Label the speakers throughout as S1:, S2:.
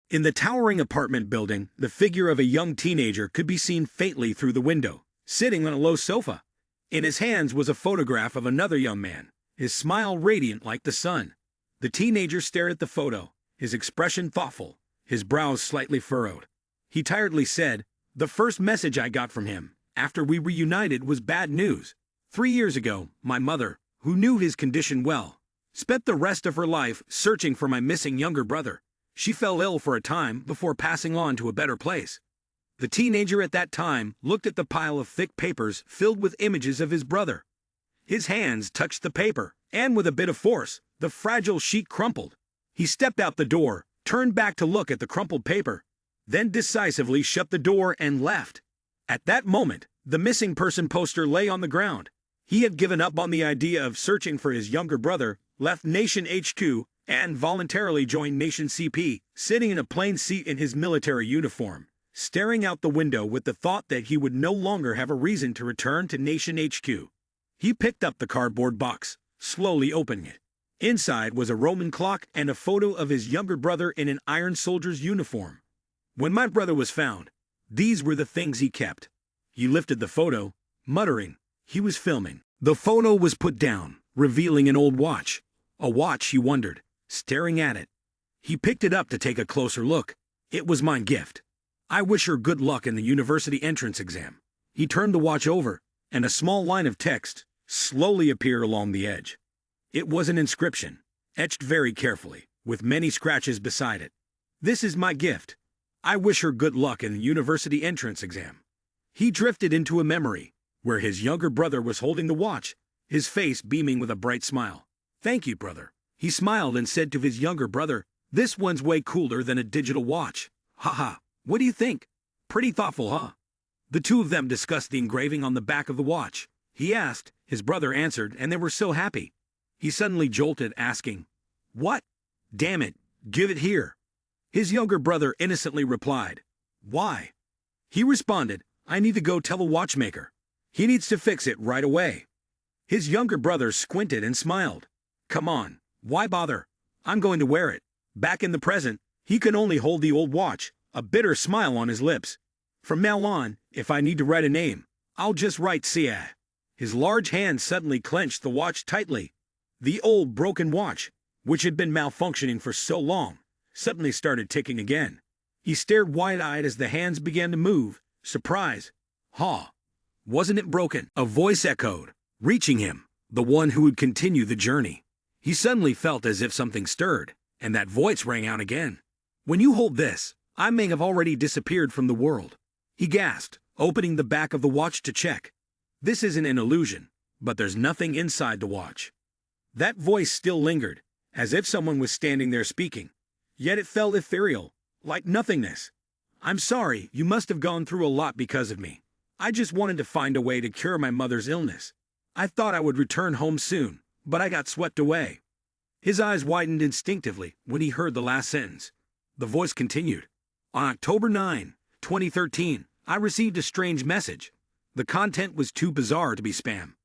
S1: In the towering apartment building, the figure of a young teenager could be seen faintly through the window, sitting on a low sofa. In his hands was a photograph of another young man, his smile radiant like the sun. The teenager stared at the photo, his expression thoughtful, his brows slightly furrowed. He tiredly said, "The first message I got from him, after we reunited, was bad news. 3 years ago, my mother, who knew his condition well, spent the rest of her life searching for my missing younger brother. She fell ill for a time before passing on to a better place." The teenager at that time looked at the pile of thick papers filled with images of his brother. His hands touched the paper, and with a bit of force, the fragile sheet crumpled. He stepped out the door, turned back to look at the crumpled paper, then decisively shut the door and left. At that moment, the missing person poster lay on the ground. He had given up on the idea of searching for his younger brother, left Nation HQ, and voluntarily joined Nation CP, sitting in a plain seat in his military uniform, staring out the window with the thought that he would no longer have a reason to return to Nation HQ. He picked up the cardboard box, slowly opening it. Inside was a Roman clock and a photo of his younger brother in an Iron Soldier's uniform. When my brother was found, these were the things he kept. He lifted the photo, muttering. He was filming. The photo was put down, revealing an old watch. A watch, he wondered, staring at it. He picked it up to take a closer look. It was my gift. "I wish her good luck in the university entrance exam." He turned the watch over, and a small line of text slowly appeared along the edge. It was an inscription, etched very carefully, with many scratches beside it. "This is my gift. I wish her good luck in the university entrance exam." He drifted into a memory, where his younger brother was holding the watch, his face beaming with a bright smile. "Thank you, brother." He smiled and said to his younger brother, "This one's way cooler than a digital watch. Haha, what do you think? Pretty thoughtful, huh?" The two of them discussed the engraving on the back of the watch. He asked, his brother answered, and they were so happy. He suddenly jolted, asking, "What? Damn it, give it here." His younger brother innocently replied, "Why?" He responded, "I need to go tell the watchmaker. He needs to fix it right away." His younger brother squinted and smiled. "Come on, why bother? I'm going to wear it." Back in the present, he could only hold the old watch, a bitter smile on his lips. "From now on, if I need to write a name, I'll just write Sia." His large hand suddenly clenched the watch tightly. The old broken watch, which had been malfunctioning for so long, suddenly started ticking again. He stared wide-eyed as the hands began to move, surprised. "Ha! Wasn't it broken?" A voice echoed, reaching him, the one who would continue the journey. He suddenly felt as if something stirred, and that voice rang out again. "When you hold this, I may have already disappeared from the world." He gasped, opening the back of the watch to check. This isn't an illusion, but there's nothing inside the watch. That voice still lingered, as if someone was standing there speaking. Yet it felt ethereal, like nothingness. "I'm sorry, you must have gone through a lot because of me. I just wanted to find a way to cure my mother's illness. I thought I would return home soon, but I got swept away." His eyes widened instinctively when he heard the last sentence. The voice continued. "On October 9, 2013, I received a strange message. The content was too bizarre to be spam.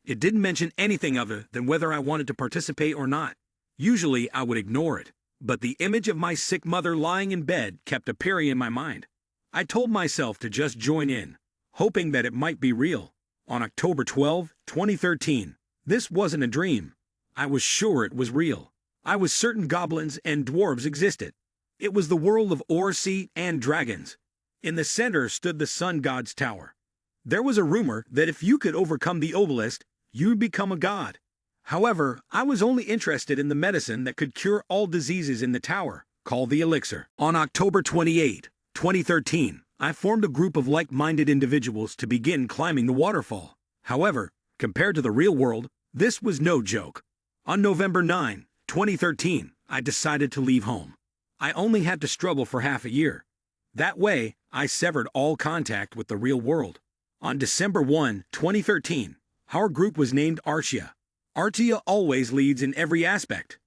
S1: It didn't mention anything other than whether I wanted to participate or not. Usually I would ignore it, but the image of my sick mother lying in bed kept appearing in my mind. I told myself to just join in, hoping that it might be real. On October 12, 2013, this wasn't a dream. I was sure it was real. I was certain goblins and dwarves existed. It was the world of Orsi and dragons. In the center stood the sun god's tower. There was a rumor that if you could overcome the obelisk, you'd become a god. However, I was only interested in the medicine that could cure all diseases in the tower, called the elixir. On October 28, 2013, I formed a group of like-minded individuals to begin climbing the waterfall. However, compared to the real world, this was no joke. On November 9, 2013, I decided to leave home. I only had to struggle for half a year. That way, I severed all contact with the real world. On December 1, 2013, our group was named Artia. Artia always leads in every aspect.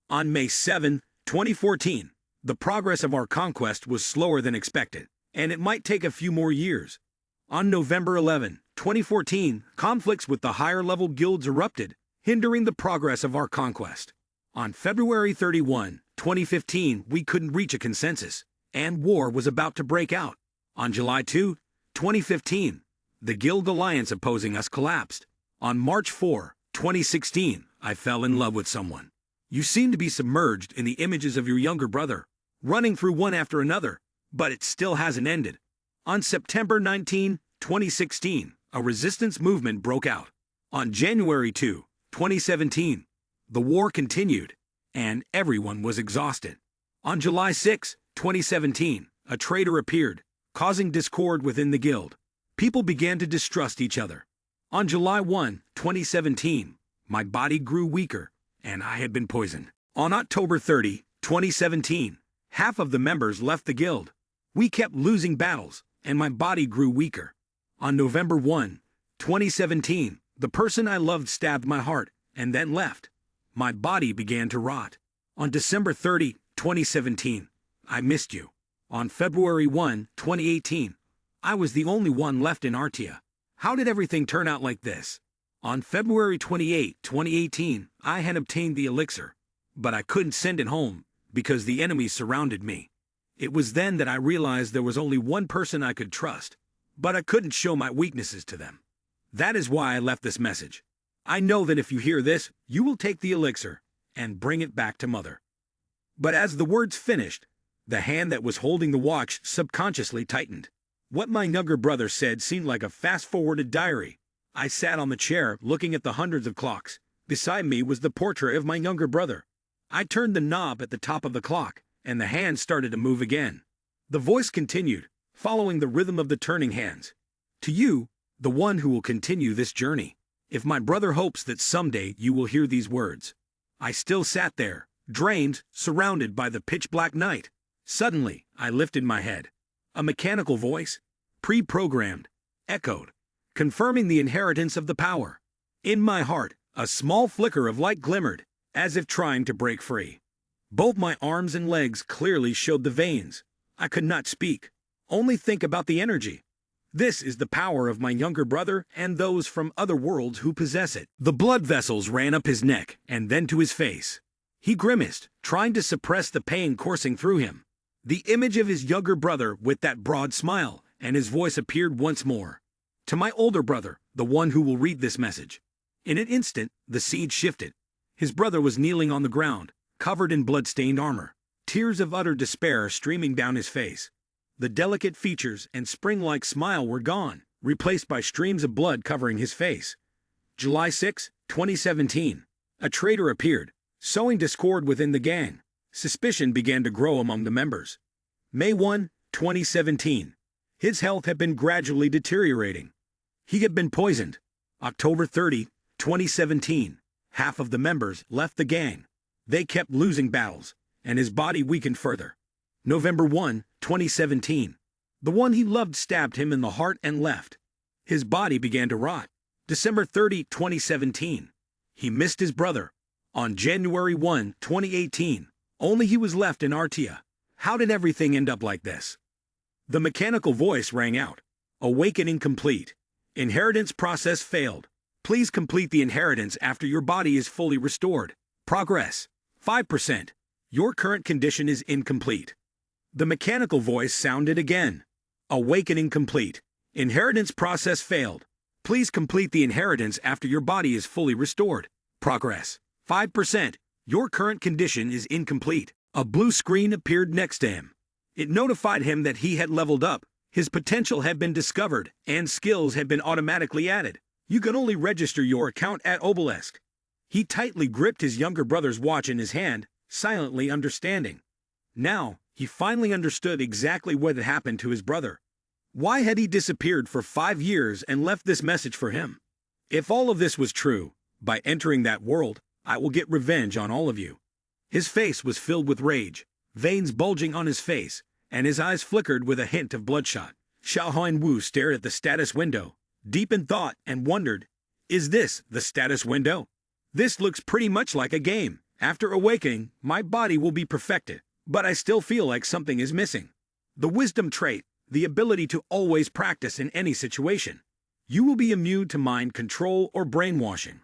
S1: On May 7, 2014, the progress of our conquest was slower than expected, and it might take a few more years. On November 11, 2014, conflicts with the higher-level guilds erupted, hindering the progress of our conquest. On February 31, 2015, we couldn't reach a consensus, and war was about to break out. On July 2, 2015, the Guild Alliance opposing us collapsed. On March 4, 2016, I fell in love with someone. You seem to be submerged in the images of your younger brother, running through one after another, but it still hasn't ended. On September 19, 2016, a resistance movement broke out. On January 2, 2017, the war continued, and everyone was exhausted. On July 6, 2017, a traitor appeared, causing discord within the guild. People began to distrust each other. On July 1, 2017, my body grew weaker, and I had been poisoned. On October 30, 2017, half of the members left the guild. We kept losing battles, and my body grew weaker. On November 1, 2017, the person I loved stabbed my heart, and then left. My body began to rot. On December 30, 2017, I missed you. On February 1, 2018, I was the only one left in Artia. How did everything turn out like this? On February 28, 2018, I had obtained the elixir, but I couldn't send it home because the enemies surrounded me. It was then that I realized there was only one person I could trust, but I couldn't show my weaknesses to them. That is why I left this message. I know that if you hear this, you will take the elixir and bring it back to Mother. But as the words finished, the hand that was holding the watch subconsciously tightened. What my younger brother said seemed like a fast-forwarded diary. I sat on the chair, looking at the hundreds of clocks. Beside me was the portrait of my younger brother. I turned the knob at the top of the clock, and the hand started to move again. The voice continued, following the rhythm of the turning hands. To you, the one who will continue this journey. If my brother hopes that someday you will hear these words. I still sat there, drained, surrounded by the pitch-black night. Suddenly, I lifted my head. A mechanical voice, pre-programmed, echoed, confirming the inheritance of the power. In my heart, a small flicker of light glimmered, as if trying to break free. Both my arms and legs clearly showed the veins. I could not speak, only think about the energy. This is the power of my younger brother and those from other worlds who possess it. The blood vessels ran up his neck and then to his face. He grimaced, trying to suppress the pain coursing through him. The image of his younger brother with that broad smile, and his voice appeared once more. To my older brother, the one who will read this message. In an instant, the seed shifted. His brother was kneeling on the ground, covered in blood-stained armor, tears of utter despair streaming down his face. The delicate features and spring-like smile were gone, replaced by streams of blood covering his face. July 6, 2017. A traitor appeared, sowing discord within the gang. Suspicion began to grow among the members. May 1, 2017. His health had been gradually deteriorating. He had been poisoned. October 30, 2017. Half of the members left the gang. They kept losing battles, and his body weakened further. November 1, 2017. The one he loved stabbed him in the heart and left. His body began to rot. December 30, 2017. He missed his brother. On January 1, 2018, only he was left in Artia. How did everything end up like this? The mechanical voice rang out. Awakening complete. Inheritance process failed. Please complete the inheritance after your body is fully restored. Progress, 5%. Your current condition is incomplete. The mechanical voice sounded again. Awakening complete. Inheritance process failed. Please complete the inheritance after your body is fully restored. Progress, 5%. Your current condition is incomplete. A blue screen appeared next to him. It notified him that he had leveled up, his potential had been discovered, and skills had been automatically added. You can only register your account at Obelisk. He tightly gripped his younger brother's watch in his hand, silently understanding. Now, he finally understood exactly what had happened to his brother. Why had he disappeared for 5 years and left this message for him? If all of this was true, by entering that world, I will get revenge on all of you. His face was filled with rage, veins bulging on his face, and his eyes flickered with a hint of bloodshot. Xiaohuan Wu stared at the status window, deep in thought, and wondered, is this the status window? This looks pretty much like a game. After awakening, my body will be perfected, but I still feel like something is missing. The wisdom trait, the ability to always practice in any situation. You will be immune to mind control or brainwashing.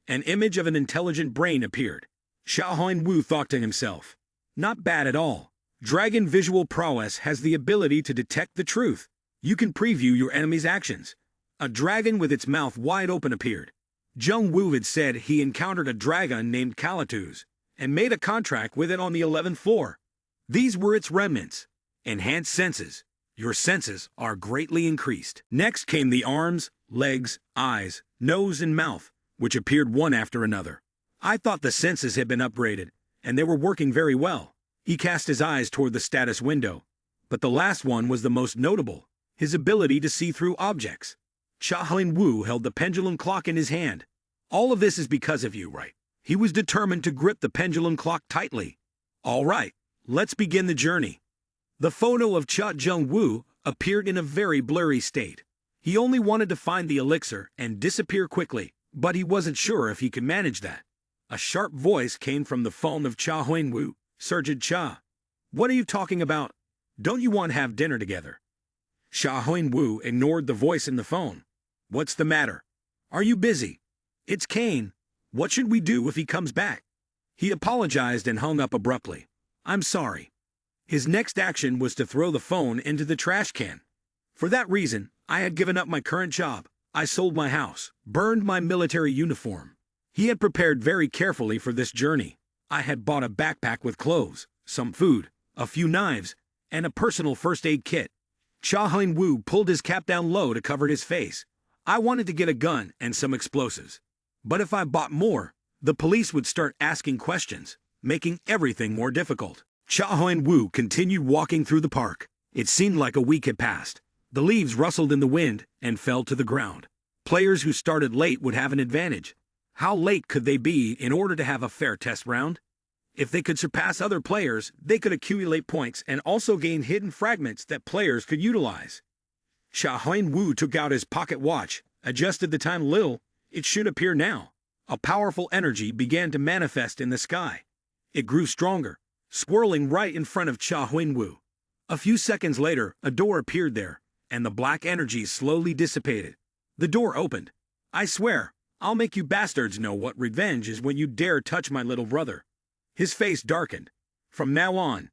S1: An image of an intelligent brain appeared. Xiaohuan Wu thought to himself, Not bad at all. Dragon visual prowess has the ability to detect the truth. You can preview your enemy's actions. A dragon with its mouth wide open appeared. Jung Woo had said he encountered a dragon named Kalatus and made a contract with it on the 11th floor. These were its remnants. Enhanced senses. Your senses are greatly increased. Next came the arms, legs, eyes, nose, and mouth, which appeared one after another. I thought the senses had been upgraded, and they were working very well. He cast his eyes toward the status window. But the last one was the most notable, his ability to see through objects. Cha Huen-woo held the pendulum clock in his hand. All of this is because of you, right? He was determined to grip the pendulum clock tightly. All right, let's begin the journey. The photo of Cha Jung-woo appeared in a very blurry state. He only wanted to find the elixir and disappear quickly, but he wasn't sure if he could manage that. A sharp voice came from the phone of Cha Huen-woo. Surgeon Cha. What are you talking about? Don't you want to have dinner together? Cha Huen-woo ignored the voice in the phone. What's the matter? Are you busy? It's Kane. What should we do if he comes back? He apologized and hung up abruptly. I'm sorry. His next action was to throw the phone into the trash can. For that reason, I had given up my current job. I sold my house, burned my military uniform. He had prepared very carefully for this journey. I had bought a backpack with clothes, some food, a few knives, and a personal first aid kit. Cha Huen-woo pulled his cap down low to cover his face. I wanted to get a gun and some explosives. But if I bought more, the police would start asking questions, making everything more difficult. Cha Huen-woo continued walking through the park. It seemed like a week had passed. The leaves rustled in the wind and fell to the ground. Players who started late would have an advantage. How late could they be in order to have a fair test round? If they could surpass other players, they could accumulate points and also gain hidden fragments that players could utilize. Cha Huen-woo took out his pocket watch, adjusted the time a little. It should appear now. A powerful energy began to manifest in the sky. It grew stronger, swirling right in front of Cha Huen-woo. A few seconds later, a door appeared there, and the black energy slowly dissipated. The door opened. I swear, I'll make you bastards know what revenge is when you dare touch my little brother. His face darkened. From now on,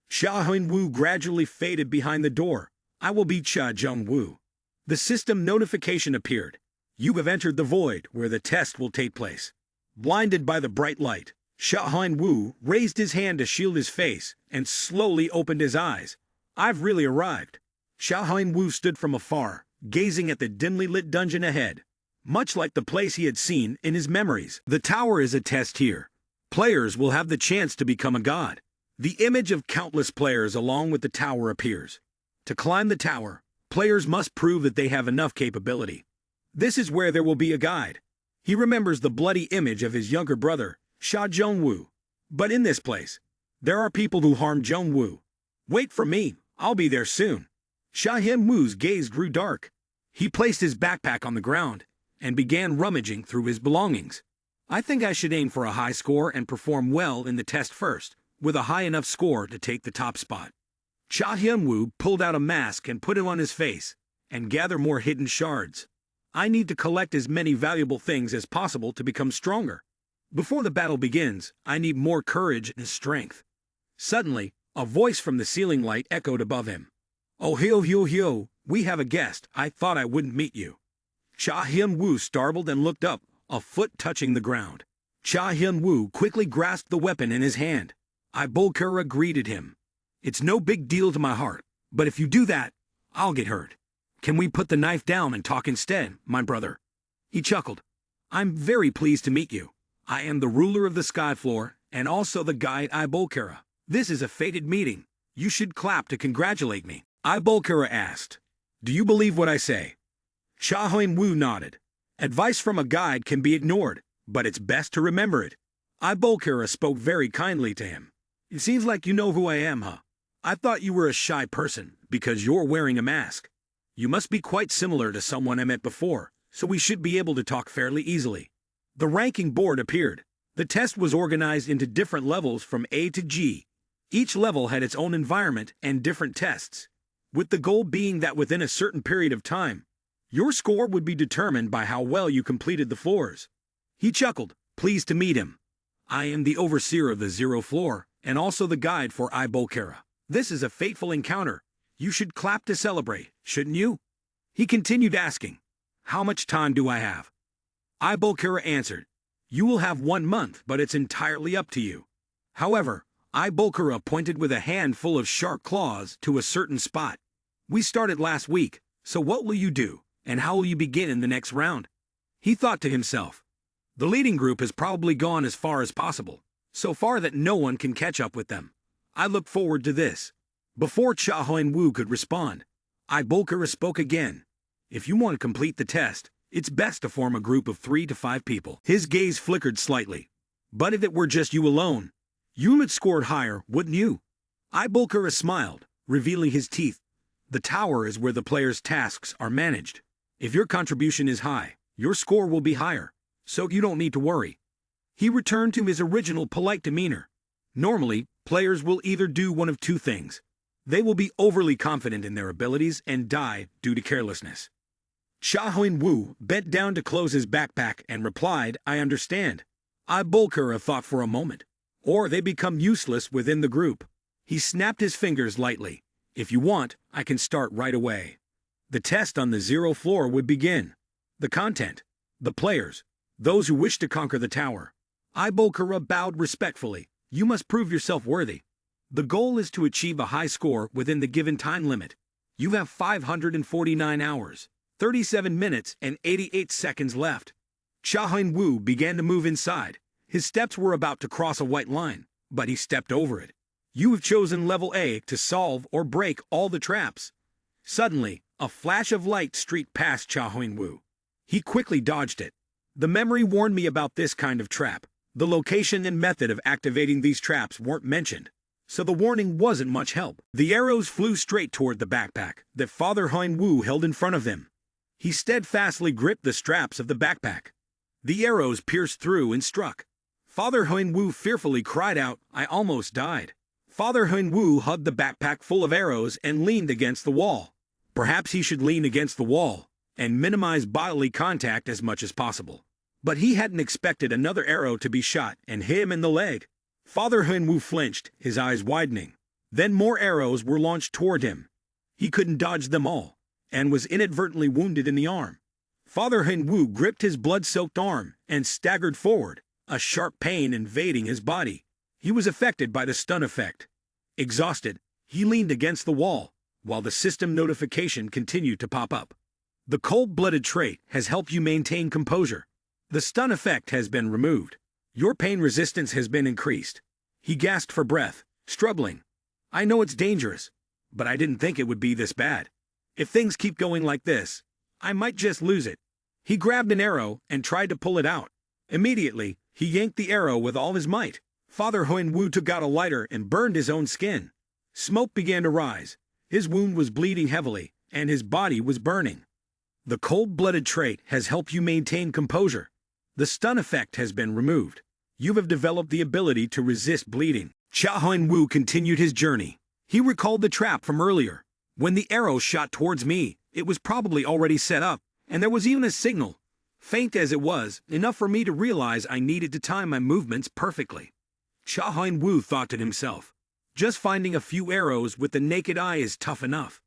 S1: Cha Huen-woo gradually faded behind the door. I will be Cha Jung-woo. The system notification appeared. You have entered the void where the test will take place. Blinded by the bright light, Cha Huen-woo raised his hand to shield his face and slowly opened his eyes. I've really arrived. Cha Huen-woo stood from afar, gazing at the dimly lit dungeon ahead. Much like the place he had seen in his memories. The tower is a test here. Players will have the chance to become a god. The image of countless players along with the tower appears. To climb the tower, players must prove that they have enough capability. This is where there will be a guide. He remembers the bloody image of his younger brother, Cha Jung-woo. But in this place, there are people who harmed Jung-woo. Wait for me, I'll be there soon. Cha Huen-woo's gaze grew dark. He placed his backpack on the ground and began rummaging through his belongings. I think I should aim for a high score and perform well in the test first, with a high enough score to take the top spot. Cha Huen-woo pulled out a mask and put it on his face, and gather more hidden shards. I need to collect as many valuable things as possible to become stronger. Before the battle begins, I need more courage and strength. Suddenly, a voice from the ceiling light echoed above him. Oh hyo, we have a guest. I thought I wouldn't meet you. Cha Huen-woo startled and looked up, a foot touching the ground. Cha Huen-woo quickly grasped the weapon in his hand. Ibulkura greeted him. It's no big deal to my heart, but if you do that, I'll get hurt. Can we put the knife down and talk instead, my brother? He chuckled. I'm very pleased to meet you. I am the ruler of the sky floor and also the guide Ibulkura. This is a fated meeting. You should clap to congratulate me. Ibulkura asked. Do you believe what I say? Cha Huen-woo nodded. Advice from a guide can be ignored, but it's best to remember it. Ibulkura spoke very kindly to him. It seems like you know who I am, huh? I thought you were a shy person because you're wearing a mask. You must be quite similar to someone I met before, so we should be able to talk fairly easily. The ranking board appeared. The test was organized into different levels from A to G. Each level had its own environment and different tests, with the goal being that within a certain period of time, your score would be determined by how well you completed the floors. He chuckled, pleased to meet him. I am the overseer of the 0th floor, and also the guide for Ibolkara. This is a fateful encounter. You should clap to celebrate, shouldn't you? He continued asking, how much time do I have? Ibolkara answered, you will have 1 month, but it's entirely up to you. However, Ibolkara pointed with a handful of sharp claws to a certain spot. We started last week, so what will you do, and how will you begin in the next round? He thought to himself. The leading group has probably gone as far as possible, so far that no one can catch up with them. I look forward to this. Before Cha Huan-woo could respond, Ibolkara spoke again. If you want to complete the test, it's best to form a group of 3 to 5 people. His gaze flickered slightly. But if it were just you alone, you would score higher, wouldn't you? Ibolkara smiled, revealing his teeth. The tower is where the player's tasks are managed. If your contribution is high, your score will be higher, so you don't need to worry. He returned to his original polite demeanor. Normally, players will either do one of 2 things. They will be overly confident in their abilities and die due to carelessness. Cha Huan-woo bent down to close his backpack and replied, I understand. Ibolkara thought for a moment. Or they become useless within the group. He snapped his fingers lightly. If you want, I can start right away. The test on the 0 floor would begin. The content. The players. Those who wish to conquer the tower. Ibolkara bowed respectfully. You must prove yourself worthy. The goal is to achieve a high score within the given time limit. You have 549 hours, 37 minutes and 88 seconds left. Cha Huan-woo began to move inside. His steps were about to cross a white line, but he stepped over it. You have chosen level A to solve or break all the traps. Suddenly, a flash of light streaked past Cha Huan-woo. He quickly dodged it. The memory warned me about this kind of trap. The location and method of activating these traps weren't mentioned, so the warning wasn't much help. The arrows flew straight toward the backpack that Father Huan-woo held in front of him. He steadfastly gripped the straps of the backpack. The arrows pierced through and struck. Father Huan-woo fearfully cried out, I almost died. Father Huan-woo hugged the backpack full of arrows and leaned against the wall. Perhaps he should lean against the wall and minimize bodily contact as much as possible. But he hadn't expected another arrow to be shot and hit him in the leg. Father Huan-woo flinched, his eyes widening. Then more arrows were launched toward him. He couldn't dodge them all, and was inadvertently wounded in the arm. Father Huan-woo gripped his blood-soaked arm and staggered forward, a sharp pain invading his body. He was affected by the stun effect. Exhausted, he leaned against the wall, while the system notification continued to pop up. The cold-blooded trait has helped you maintain composure. The stun effect has been removed. Your pain resistance has been increased. He gasped for breath, struggling. I know it's dangerous, but I didn't think it would be this bad. If things keep going like this, I might just lose it. He grabbed an arrow and tried to pull it out. Immediately, he yanked the arrow with all his might. Father Huan-woo took out a lighter and burned his own skin. Smoke began to rise. His wound was bleeding heavily, and his body was burning. The cold-blooded trait has helped you maintain composure. The stun effect has been removed. You have developed the ability to resist bleeding. Cha Huan-woo continued his journey. He recalled the trap from earlier. When the arrow shot towards me, it was probably already set up, and there was even a signal. Faint as it was, enough for me to realize I needed to time my movements perfectly. Cha Huan-woo thought to himself. Just finding a few arrows with the naked eye is tough enough.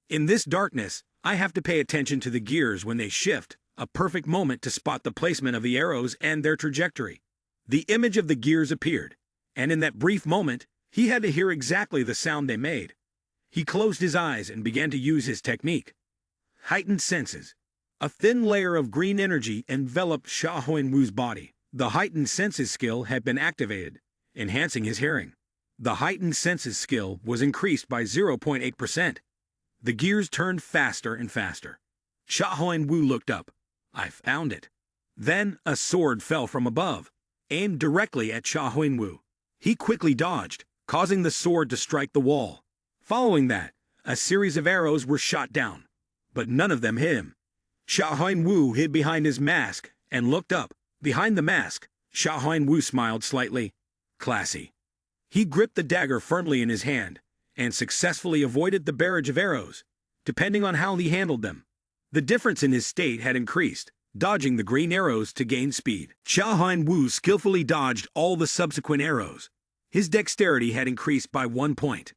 S1: In this darkness, I have to pay attention to the gears when they shift, a perfect moment to spot the placement of the arrows and their trajectory. The image of the gears appeared, and in that brief moment, he had to hear exactly the sound they made. He closed his eyes and began to use his technique. Heightened senses. A thin layer of green energy enveloped Cha Huan-woo's body. The heightened senses skill had been activated, enhancing his hearing. The heightened senses skill was increased by 0.8%. The gears turned faster and faster. Cha Huan-woo looked up. I found it. Then a sword fell from above, aimed directly at Cha Huan-woo. He quickly dodged, causing the sword to strike the wall. Following that, a series of arrows were shot down, but none of them hit him. Cha Huan-woo hid behind his mask and looked up. Behind the mask, Cha Huan-woo smiled slightly. Classy. He gripped the dagger firmly in his hand and successfully avoided the barrage of arrows, depending on how he handled them. The difference in his state had increased, dodging the green arrows to gain speed. Cha Huan-woo skillfully dodged all the subsequent arrows. His dexterity had increased by 1 point.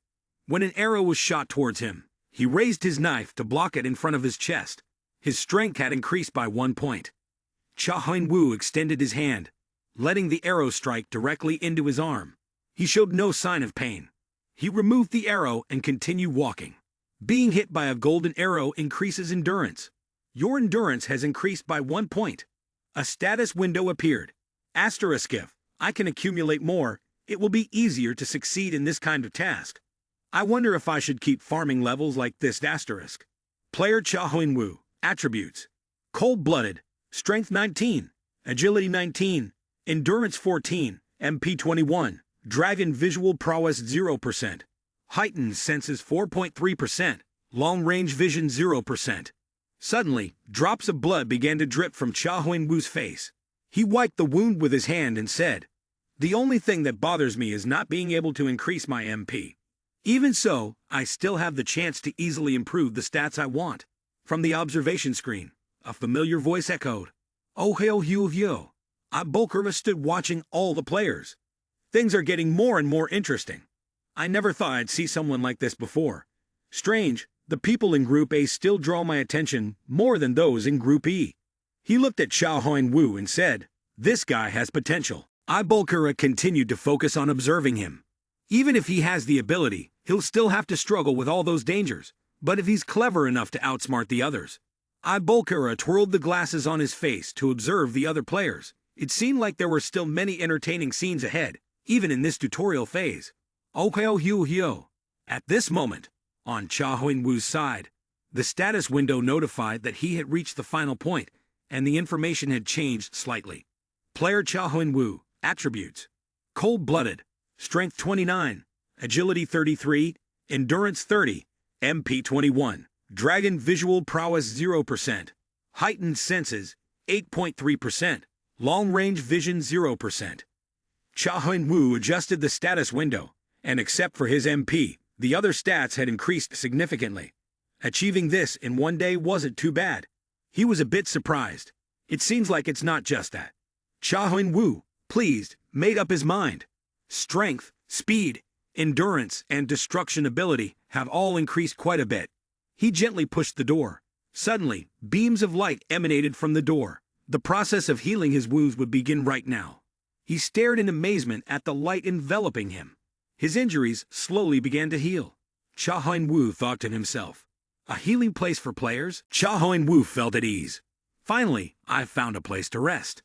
S1: When an arrow was shot towards him, he raised his knife to block it in front of his chest. His strength had increased by 1 point. Cha Huan-woo extended his hand, letting the arrow strike directly into his arm. He showed no sign of pain. He removed the arrow and continued walking. Being hit by a golden arrow increases endurance. Your endurance has increased by 1 point. A status window appeared. Asterisk if I can accumulate more, it will be easier to succeed in this kind of task. I wonder if I should keep farming levels like this asterisk. Player Cha Huan-woo. Attributes: cold-blooded, strength 19, agility 19, endurance 14, MP 21, dragon visual prowess 0%, heightened senses 4.3%, long-range vision 0%. Suddenly, drops of blood began to drip from Cha Huan-woo's face. He wiped the wound with his hand and said, "The only thing that bothers me is not being able to increase my MP. Even so, I still have the chance to easily improve the stats I want." From the observation screen, a familiar voice echoed, "Oh hail Hugh. Bolkera stood watching all the players. Things are getting more and more interesting. I never thought I'd see someone like this before. Strange, the people in Group A still draw my attention more than those in Group E." He looked at Cha Huan-woo and said, "This guy has potential." Bolkera continued to focus on observing him. Even if he has the ability, he'll still have to struggle with all those dangers. But if he's clever enough to outsmart the others. Bolkera twirled the glasses on his face to observe the other players. It seemed like there were still many entertaining scenes ahead, even in this tutorial phase. At this moment, on Cha Huan-woo's side, the status window notified that he had reached the final point, and the information had changed slightly. Player Cha Huan-woo. Attributes: cold-blooded, strength 29, agility 33, endurance 30, MP 21, dragon visual prowess 0%, heightened senses 8.3%, long-range vision 0%. Cha Huan-woo adjusted the status window, and except for his MP, the other stats had increased significantly. Achieving this in one day wasn't too bad. He was a bit surprised. It seems like it's not just that. Cha Huan-woo, pleased, made up his mind. Strength, speed, endurance, and destruction ability have all increased quite a bit. He gently pushed the door. Suddenly, beams of light emanated from the door. The process of healing his wounds would begin right now. He stared in amazement at the light enveloping him. His injuries slowly began to heal. Cha Huan-woo thought to himself, "A healing place for players?" Cha Huan-woo felt at ease. "Finally, I've found a place to rest."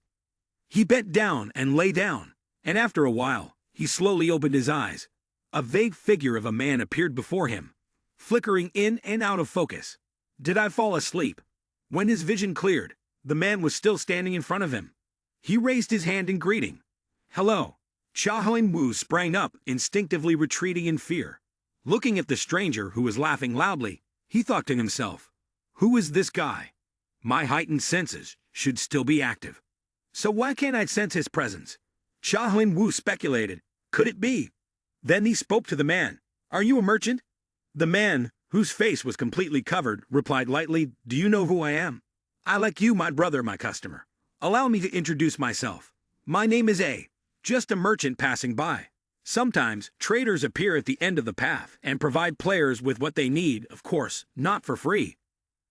S1: He bent down and lay down, and after a while, he slowly opened his eyes. A vague figure of a man appeared before him, flickering in and out of focus. Did I fall asleep? When his vision cleared, the man was still standing in front of him. He raised his hand in greeting. "Hello." Cha Huan-woo sprang up, instinctively retreating in fear. Looking at the stranger who was laughing loudly, he thought to himself, "Who is this guy? My heightened senses should still be active. So why can't I sense his presence?" Cha Huan-woo speculated. Could it be? Then he spoke to the man. "Are you a merchant?" The man, whose face was completely covered, replied lightly, "Do you know who I am?" "I like you, my brother, my customer. Allow me to introduce myself. My name is A, just a merchant passing by. Sometimes, traders appear at the end of the path and provide players with what they need, of course, not for free."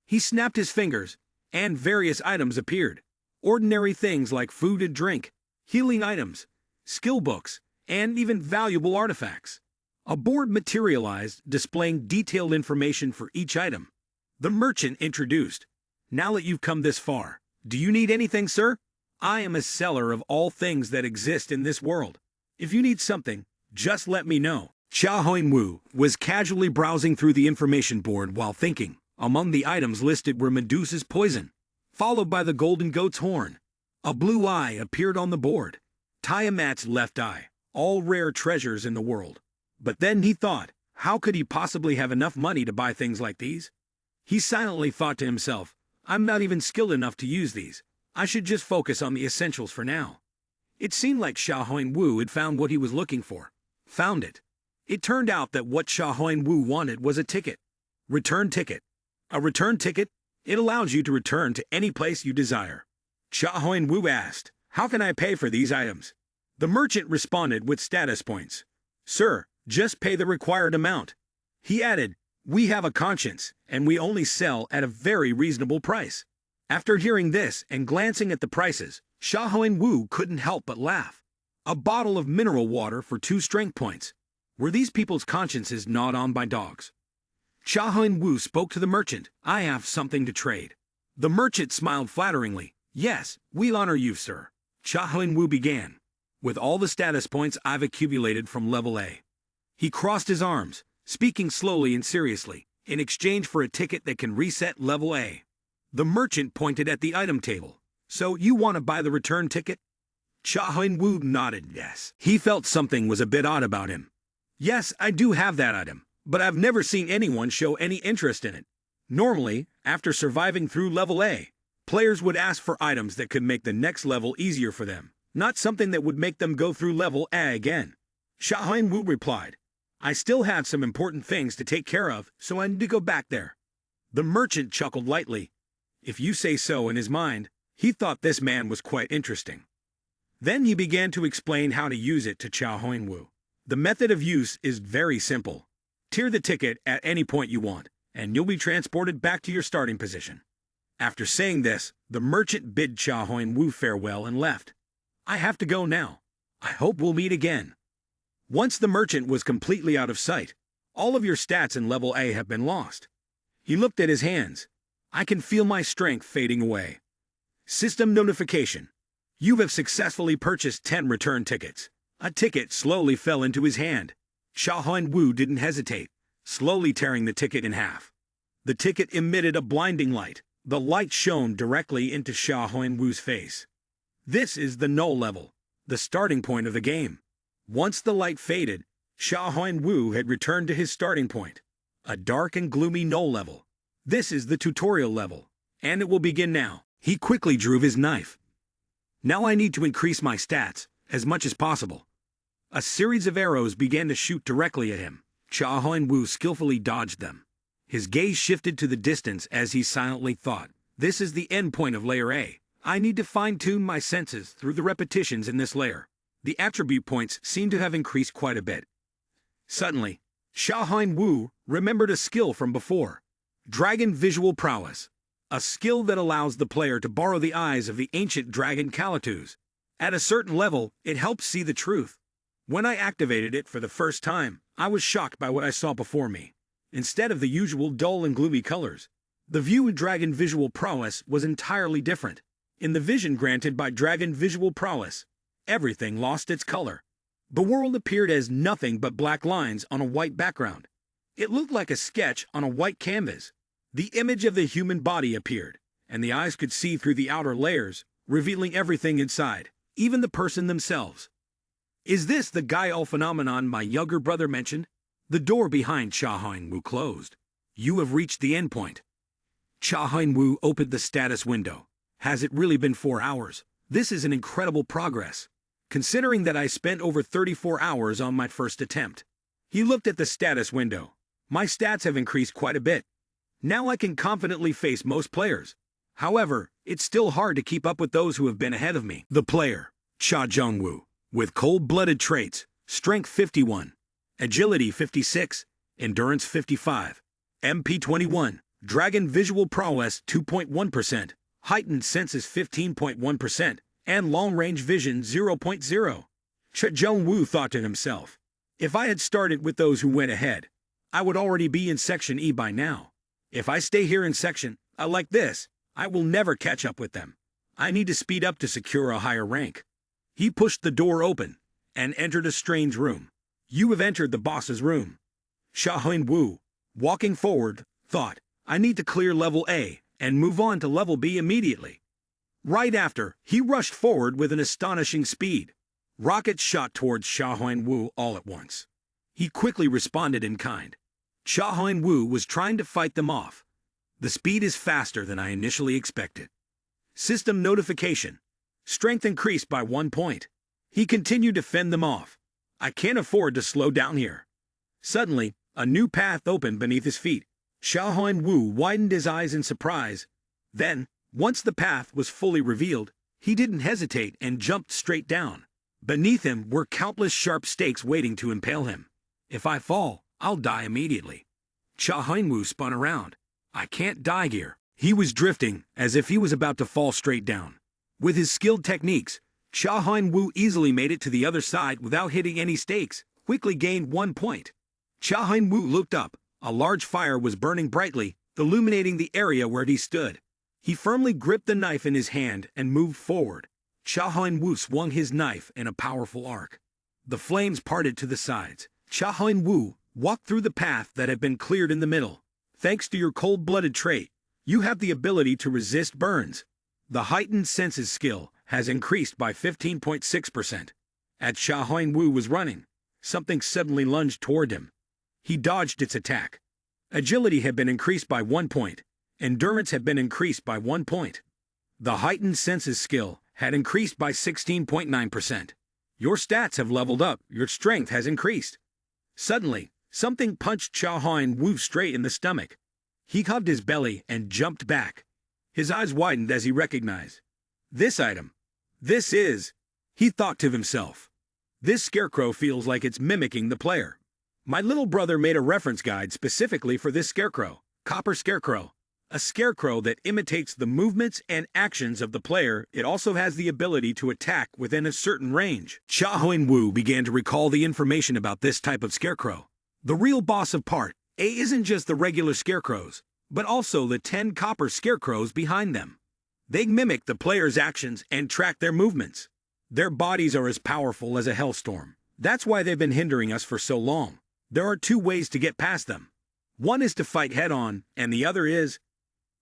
S1: He snapped his fingers, and various items appeared. Ordinary things like food and drink, healing items, skill books, and even valuable artifacts. A board materialized displaying detailed information for each item. The merchant introduced, "Now that you've come this far, do you need anything, sir? I am a seller of all things that exist in this world. If you need something, just let me know." Cha Huan-woo was casually browsing through the information board while thinking. Among the items listed were Medusa's poison, followed by the golden goat's horn. A blue eye appeared on the board. Tiamat's left eye, all rare treasures in the world. But then he thought, how could he possibly have enough money to buy things like these? He silently thought to himself, I'm not even skilled enough to use these. I should just focus on the essentials for now. It seemed like Cha Huan-woo had found what he was looking for. Found it. It turned out that what Cha Huan-woo wanted was a ticket. Return ticket. A return ticket? It allows you to return to any place you desire. Cha Huan-woo asked, how can I pay for these items? The merchant responded with status points. "Sir, just pay the required amount." He added, "We have a conscience, and we only sell at a very reasonable price." After hearing this and glancing at the prices, Xiaohuan Wu couldn't help but laugh. A bottle of mineral water for 2 strength points. Were these people's consciences gnawed on by dogs? Xiaohuan Wu spoke to the merchant. "I have something to trade." The merchant smiled flatteringly. "Yes, we'll honor you, sir." Xiaohuan Wu began. "With all the status points I've accumulated from level A." He crossed his arms, speaking slowly and seriously, "in exchange for a ticket that can reset level A." The merchant pointed at the item table. "So you want to buy the return ticket?" Xiaohuan Wu nodded yes. He felt something was a bit odd about him. "Yes, I do have that item, but I've never seen anyone show any interest in it. Normally, after surviving through level A, players would ask for items that could make the next level easier for them, not something that would make them go through level A again." Xiaohuan Wu replied, "I still have some important things to take care of, so I need to go back there." The merchant chuckled lightly. If you say so, in his mind, he thought this man was quite interesting. Then he began to explain how to use it to Xiaohuan Wu. The method of use is very simple. Tier the ticket at any point you want, and you'll be transported back to your starting position. After saying this, the merchant bid Xiaohuan Wu farewell and left. "I have to go now. I hope we'll meet again." Once the merchant was completely out of sight, all of your stats in level A have been lost. He looked at his hands. "I can feel my strength fading away." System notification. You have successfully purchased 10 return tickets. A ticket slowly fell into his hand. Xiaohuan Wu didn't hesitate, slowly tearing the ticket in half. The ticket emitted a blinding light. The light shone directly into Xiaohuan Wu's face. This is the null level, the starting point of the game. Once the light faded, Xiaohuan Wu had returned to his starting point, a dark and gloomy null level. This is the tutorial level, and it will begin now. He quickly drew his knife. "Now I need to increase my stats, as much as possible." A series of arrows began to shoot directly at him. Xiaohuan Wu skillfully dodged them. His gaze shifted to the distance as he silently thought, "This is the end point of layer A. I need to fine-tune my senses through the repetitions in this layer." The attribute points seem to have increased quite a bit. Suddenly, Xiaohuan Wu remembered a skill from before. Dragon Visual Prowess. A skill that allows the player to borrow the eyes of the ancient dragon Kalatus. At a certain level, it helps see the truth. When I activated it for the first time, I was shocked by what I saw before me. Instead of the usual dull and gloomy colors, the view in Dragon Visual Prowess was entirely different. In the vision granted by Dragon Visual Prowess, everything lost its color. The world appeared as nothing but black lines on a white background. It looked like a sketch on a white canvas. The image of the human body appeared, and the eyes could see through the outer layers, revealing everything inside, even the person themselves. Is this the Gaia phenomenon my younger brother mentioned? The door behind Xiaohuan Wu closed. You have reached the endpoint. Xiaohuan Wu opened the status window. Has it really been 4 hours? This is an incredible progress, considering that I spent over 34 hours on my first attempt. He looked at the status window. My stats have increased quite a bit. Now I can confidently face most players. However, it's still hard to keep up with those who have been ahead of me. The player, Xiaohuan Wu, with cold-blooded traits, Strength 51, Agility 56, Endurance 55, MP 21, Dragon Visual Prowess 2.1%, Heightened Senses 15.1%, and Long-Range Vision 0.0. Xiaohuan Wu thought to himself, if I had started with those who went ahead, I would already be in Section E by now. If I stay here in Section like this, I will never catch up with them. I need to speed up to secure a higher rank. He pushed the door open and entered a strange room. You have entered the boss's room. Xiaohuan Wu, walking forward, thought, I need to clear level A and move on to level B immediately. Right after, he rushed forward with an astonishing speed. Rockets shot towards Xiaohuan Wu all at once. He quickly responded in kind. Xiaohuan Wu was trying to fight them off. The speed is faster than I initially expected. System notification. Strength increased by 1 point. He continued to fend them off. I can't afford to slow down here. Suddenly, a new path opened beneath his feet. Xiaohuan Wu widened his eyes in surprise. Then, once the path was fully revealed, he didn't hesitate and jumped straight down. Beneath him were countless sharp stakes waiting to impale him. If I fall, I'll die immediately. Cha Hongwu spun around. I can't die here. He was drifting, as if he was about to fall straight down. With his skilled techniques, Cha Hongwu easily made it to the other side without hitting any stakes, quickly gained 1 point. Cha Hongwu looked up. A large fire was burning brightly, illuminating the area where he stood. He firmly gripped the knife in his hand and moved forward. Cha Hongwu swung his knife in a powerful arc. The flames parted to the sides. Cha Hongwu walked through the path that had been cleared in the middle. Thanks to your cold-blooded trait, you have the ability to resist burns. The heightened senses skill has increased by 15.6%. As Cha Hongwu was running, something suddenly lunged toward him. He dodged its attack. Agility had been increased by 1 point. Endurance had been increased by 1 point. The heightened senses skill had increased by 16.9%. Your stats have leveled up, your strength has increased. Suddenly, something punched Cha Hongwu straight in the stomach. He hugged his belly and jumped back. His eyes widened as he recognized. This item. This is... He thought to himself. This scarecrow feels like it's mimicking the player. My little brother made a reference guide specifically for this scarecrow, Copper Scarecrow. A scarecrow that imitates the movements and actions of the player. It also has the ability to attack within a certain range. Cha Hongwu began to recall the information about this type of scarecrow. The real boss of Part A isn't just the regular scarecrows, but also the 10 copper scarecrows behind them. They mimic the player's actions and track their movements. Their bodies are as powerful as a hellstorm. That's why they've been hindering us for so long. There are 2 ways to get past them. One is to fight head-on, and the other is...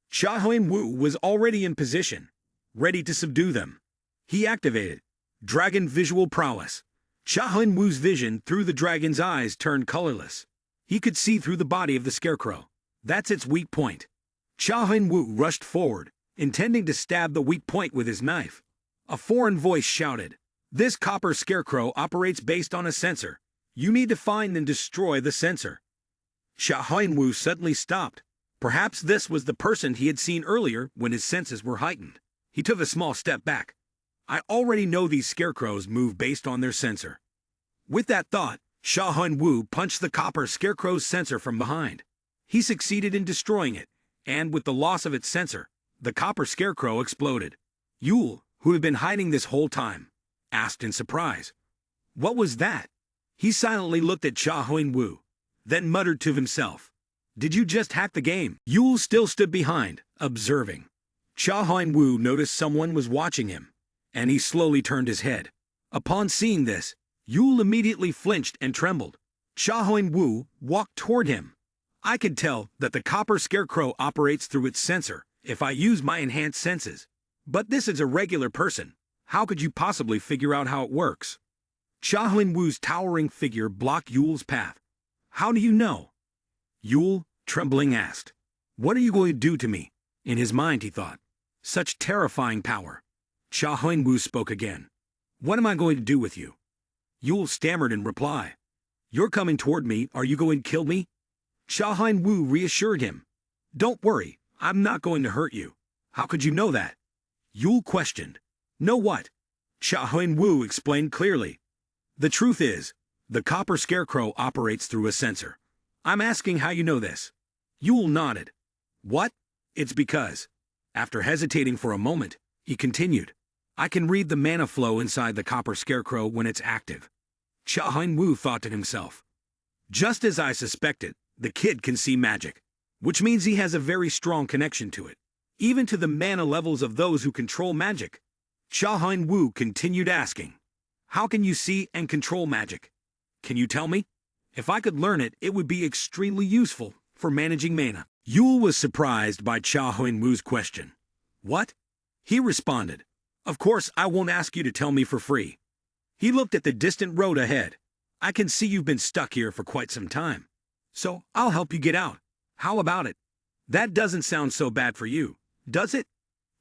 S1: Cha Hongwu was already in position, ready to subdue them. He activated Dragon Visual Prowess. Cha Hongwu's vision through the dragon's eyes turned colorless. He could see through the body of the scarecrow. That's its weak point. Cha Hongwu rushed forward, intending to stab the weak point with his knife. A foreign voice shouted, "This copper scarecrow operates based on a sensor. You need to find and destroy the sensor." Cha Hongwu suddenly stopped. Perhaps this was the person he had seen earlier when his senses were heightened. He took a small step back. I already know these scarecrows move based on their sensor. With that thought, Cha Hongwu punched the copper scarecrow's sensor from behind. He succeeded in destroying it, and with the loss of its sensor, the copper scarecrow exploded. Yule, who had been hiding this whole time, asked in surprise, "What was that?" He silently looked at Cha Hongwu, then muttered to himself, "Did you just hack the game?" Yule still stood behind, observing. Cha Hongwu noticed someone was watching him, and he slowly turned his head. Upon seeing this, Yule immediately flinched and trembled. Cha Hongwu walked toward him. I could tell that the copper scarecrow operates through its sensor if I use my enhanced senses. But this is a regular person. How could you possibly figure out how it works? Cha Hongwu's towering figure blocked Yule's path. How do you know? Yule, trembling, asked. What are you going to do to me? In his mind, he thought. Such terrifying power. Cha Hongwu spoke again. What am I going to do with you? Yule stammered in reply. You're coming toward me. Are you going to kill me? Cha Hongwu reassured him. Don't worry. I'm not going to hurt you. How could you know that? Yule questioned. Know what? Cha Hongwu explained clearly. The truth is, the copper scarecrow operates through a sensor. I'm asking how you know this. Yule nodded. What? It's because. After hesitating for a moment, he continued. I can read the mana flow inside the copper scarecrow when it's active. Cha Hongwu thought to himself. Just as I suspected, the kid can see magic, which means he has a very strong connection to it, even to the mana levels of those who control magic. Cha Hongwu continued asking, how can you see and control magic? Can you tell me? If I could learn it, it would be extremely useful for managing mana. Yule was surprised by Cha Hongwu's question. What? He responded. Of course, I won't ask you to tell me for free. He looked at the distant road ahead. I can see you've been stuck here for quite some time. So, I'll help you get out. How about it? That doesn't sound so bad for you, does it?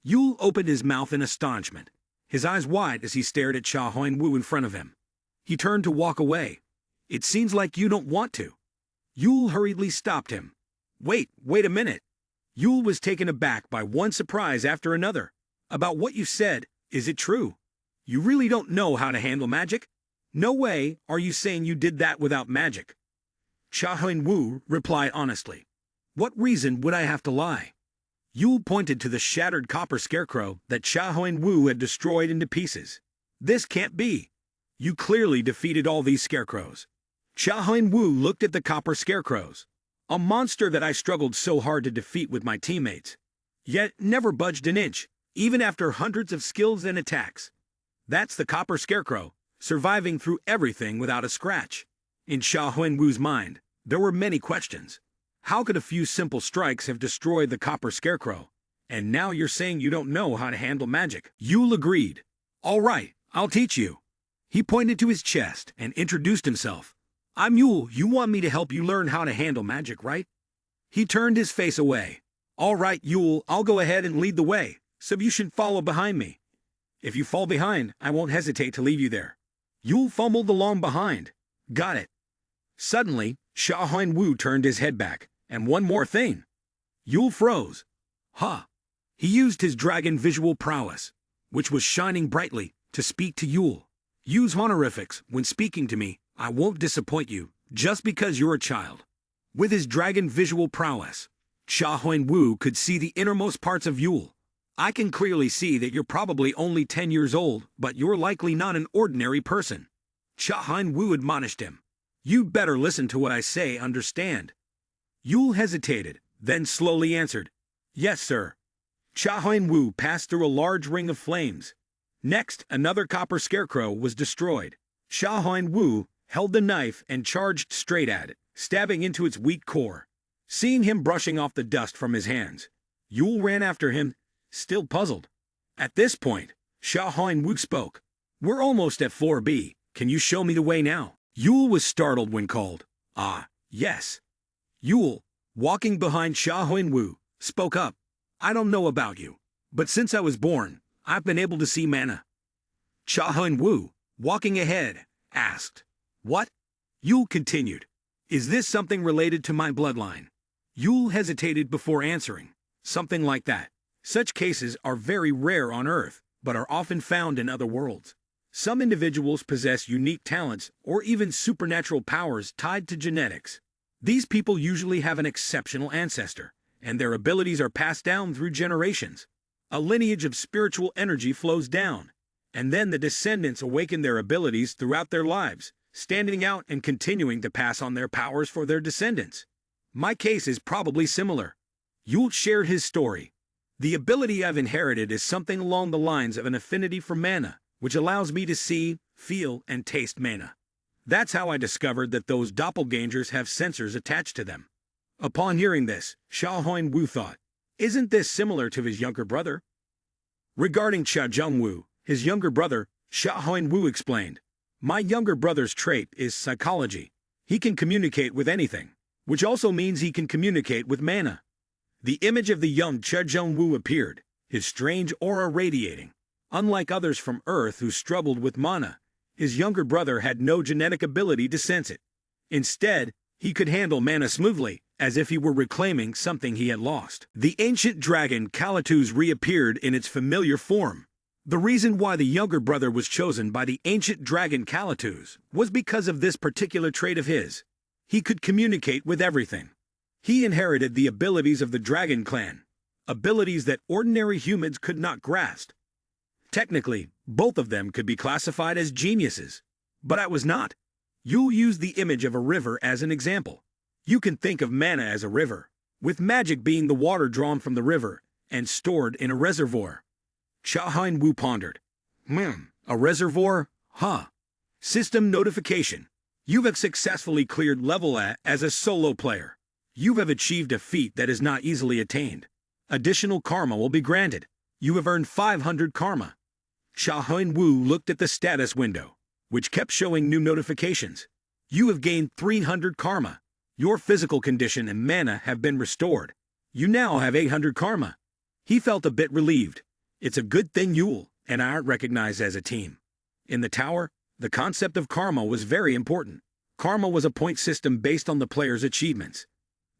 S1: Yule opened his mouth in astonishment, his eyes wide as he stared at Cha Hongwu in front of him. He turned to walk away. It seems like you don't want to. Yule hurriedly stopped him. Wait a minute. Yule was taken aback by one surprise after another. About what you said, is it true? You really don't know how to handle magic? No way are you saying you did that without magic. Cha Huan-woo replied honestly. What reason would I have to lie? Yule pointed to the shattered copper scarecrow that Cha Huan-woo had destroyed into pieces. This can't be. You clearly defeated all these scarecrows. Cha Huan-woo looked at the copper scarecrows. A monster that I struggled so hard to defeat with my teammates. Yet never budged an inch, even after hundreds of skills and attacks. That's the copper scarecrow, surviving through everything without a scratch. In Cha Huan-woo's mind, there were many questions. How could a few simple strikes have destroyed the copper scarecrow? And now you're saying you don't know how to handle magic. Yule agreed. All right, I'll teach you. He pointed to his chest and introduced himself. I'm Yule. You want me to help you learn how to handle magic, right? He turned his face away. All right, Yule, I'll go ahead and lead the way, so you should follow behind me. If you fall behind, I won't hesitate to leave you there. Yule fumbled along behind. Got it. Suddenly, Cha Huan-woo turned his head back. And one more thing. Yule froze. Huh. He used his dragon visual prowess, which was shining brightly, to speak to Yule. Use honorifics when speaking to me. I won't disappoint you, just because you're a child. With his dragon visual prowess, Cha Huan-woo could see the innermost parts of Yule. I can clearly see that you're probably only 10 years old, but you're likely not an ordinary person. Cha Huan-woo admonished him. You'd better listen to what I say, understand? Yule hesitated, then slowly answered, Yes, sir. Cha Huan-woo passed through a large ring of flames. Next, another copper scarecrow was destroyed. Cha Huan-woo held the knife and charged straight at it, stabbing into its weak core. Seeing him brushing off the dust from his hands, Yule ran after him, still puzzled. At this point, Cha Huan-woo spoke. We're almost at floor B. Can you show me the way now? Yule was startled when called. Ah, yes. Yule, walking behind Cha Huan-woo, spoke up. I don't know about you, but since I was born, I've been able to see mana. Cha Huan-woo, walking ahead, asked. What? Yule continued. Is this something related to my bloodline? Yule hesitated before answering. Something like that. Such cases are very rare on Earth, but are often found in other worlds. Some individuals possess unique talents or even supernatural powers tied to genetics. These people usually have an exceptional ancestor, and their abilities are passed down through generations. A lineage of spiritual energy flows down, and then the descendants awaken their abilities throughout their lives, standing out and continuing to pass on their powers for their descendants. My case is probably similar. Yule shared his story. The ability I've inherited is something along the lines of an affinity for mana, which allows me to see, feel, and taste mana. That's how I discovered that those doppelgangers have sensors attached to them. Upon hearing this, Cha Huan-woo thought, isn't this similar to his younger brother? Regarding Cha Jung-woo, his younger brother, Cha Huan-woo explained, My younger brother's trait is psychology. He can communicate with anything, which also means he can communicate with mana. The image of the young Cha Jung-woo appeared, his strange aura radiating. Unlike others from Earth who struggled with mana, his younger brother had no genetic ability to sense it. Instead, he could handle mana smoothly, as if he were reclaiming something he had lost. The ancient dragon Kalatus reappeared in its familiar form. The reason why the younger brother was chosen by the ancient dragon Kalatus was because of this particular trait of his. He could communicate with everything. He inherited the abilities of the dragon clan, abilities that ordinary humans could not grasp. Technically, both of them could be classified as geniuses, but I was not. You'll use the image of a river as an example. You can think of mana as a river, with magic being the water drawn from the river and stored in a reservoir. Cha Huan-woo pondered. A reservoir? Huh. System notification. You have successfully cleared level A as a solo player. You have achieved a feat that is not easily attained. Additional karma will be granted. You have earned 500 karma. Cha Huan-woo looked at the status window, which kept showing new notifications. You have gained 300 karma. Your physical condition and mana have been restored. You now have 800 karma. He felt a bit relieved. It's a good thing Yule and I aren't recognized as a team. In the tower, the concept of karma was very important. Karma was a point system based on the player's achievements.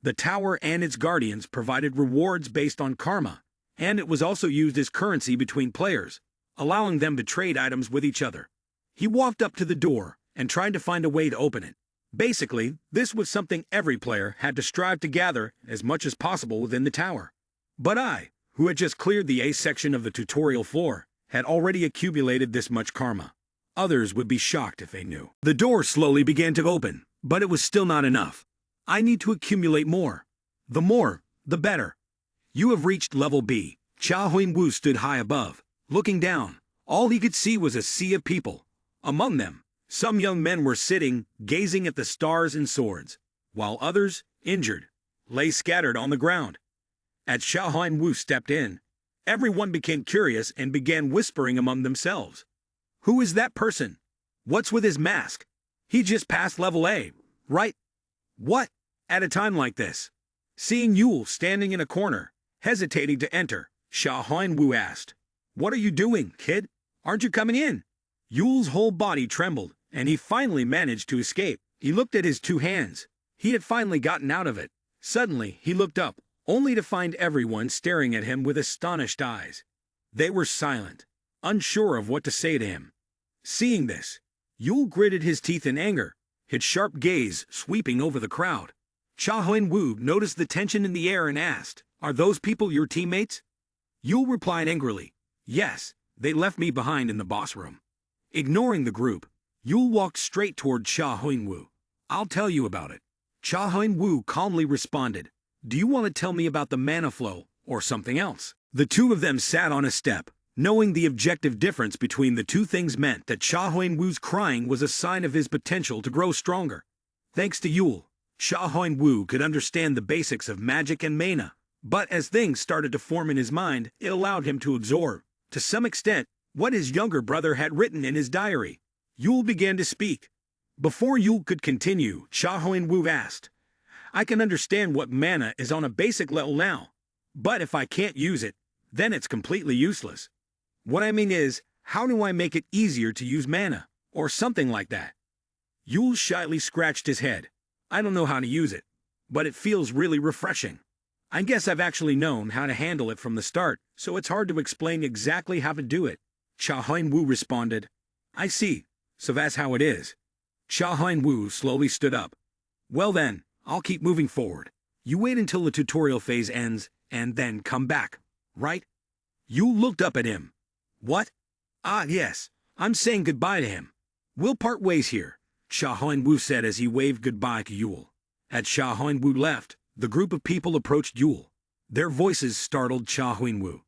S1: The tower and its guardians provided rewards based on karma, and it was also used as currency between players. allowing them to trade items with each other. He walked up to the door and tried to find a way to open it. Basically, this was something every player had to strive to gather as much as possible within the tower. But I, who had just cleared the A section of the tutorial floor, had already accumulated this much karma. Others would be shocked if they knew. The door slowly began to open, but it was still not enough. I need to accumulate more. The more, the better. You have reached level B. Cha Huin-woo stood high above. Looking down, all he could see was a sea of people. Among them, some young men were sitting, gazing at the stars and swords, while others, injured, lay scattered on the ground. As Cha Huin-woo stepped in, everyone became curious and began whispering among themselves. Who is that person? What's with his mask? He just passed level A, right? What? At a time like this? Seeing Yule standing in a corner, hesitating to enter, Cha Huin-woo asked, "What are you doing, kid? Aren't you coming in?" Yule's whole body trembled, and he finally managed to escape. He looked at his two hands. He had finally gotten out of it. Suddenly, he looked up, only to find everyone staring at him with astonished eyes. They were silent, unsure of what to say to him. Seeing this, Yule gritted his teeth in anger, his sharp gaze sweeping over the crowd. Cha Huin-woo noticed the tension in the air and asked, "Are those people your teammates?" Yule replied angrily, "Yes, they left me behind in the boss room." Ignoring the group, Yule walked straight toward Cha Huin-woo. "I'll tell you about it." Cha Huin-woo calmly responded, "Do you want to tell me about the mana flow, or something else?" The two of them sat on a step. Knowing the objective difference between the two things meant that Cha Huin-woo's crying was a sign of his potential to grow stronger. Thanks to Yule, Cha Huin-woo could understand the basics of magic and mana, but as things started to form in his mind, it allowed him to absorb, to some extent, what his younger brother had written in his diary. Yule began to speak. Before Yule could continue, Cha Huin-woo asked, "I can understand what mana is on a basic level now, but if I can't use it, then it's completely useless. What I mean is, how do I make it easier to use mana, or something like that?" Yule shyly scratched his head. "I don't know how to use it, but it feels really refreshing. I guess I've actually known how to handle it from the start, so it's hard to explain exactly how to do it." Cha Huin-woo responded, "I see, so that's how it is." Cha Huin-woo slowly stood up. "Well then, I'll keep moving forward. You wait until the tutorial phase ends, and then come back, right?" Yule looked up at him. "What? Ah, yes, I'm saying goodbye to him. We'll part ways here," Cha Huin-woo said as he waved goodbye to Yule. As Cha Huin-woo left, the group of people approached Yule. Their voices startled Cha Huin-woo.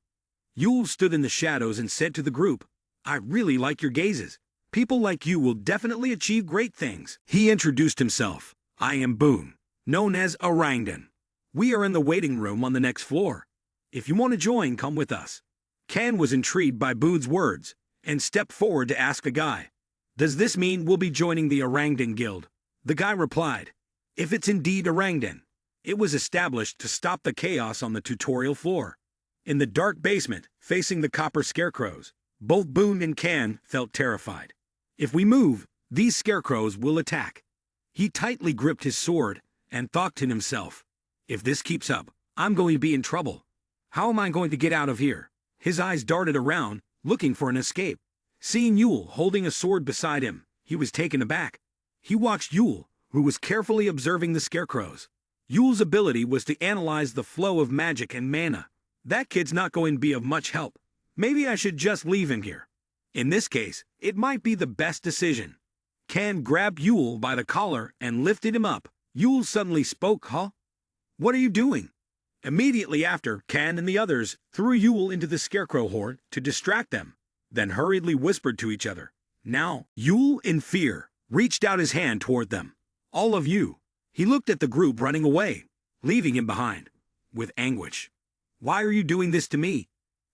S1: Yule stood in the shadows and said to the group, "I really like your gazes. People like you will definitely achieve great things." He introduced himself. "I am Boone, known as Orangutan. We are in the waiting room on the next floor. If you want to join, come with us." Kan was intrigued by Boone's words and stepped forward to ask the guy, "Does this mean we'll be joining the Orangutan Guild?" The guy replied, "If it's indeed Orangutan, it was established to stop the chaos on the tutorial floor." In the dark basement, facing the copper scarecrows, both Boone and Kan felt terrified. "If we move, these scarecrows will attack." He tightly gripped his sword and thought to himself, "If this keeps up, I'm going to be in trouble. How am I going to get out of here?" His eyes darted around, looking for an escape. Seeing Yule holding a sword beside him, he was taken aback. He watched Yule, who was carefully observing the scarecrows. Yule's ability was to analyze the flow of magic and mana. That kid's not going to be of much help. Maybe I should just leave him here. In this case, it might be the best decision. Kan grabbed Yule by the collar and lifted him up. Yule suddenly spoke, "Huh? What are you doing?" Immediately after, Kan and the others threw Yule into the scarecrow horde to distract them, then hurriedly whispered to each other. Now, Yule, in fear, reached out his hand toward them. "All of you." He looked at the group running away, leaving him behind, with anguish. "Why are you doing this to me?"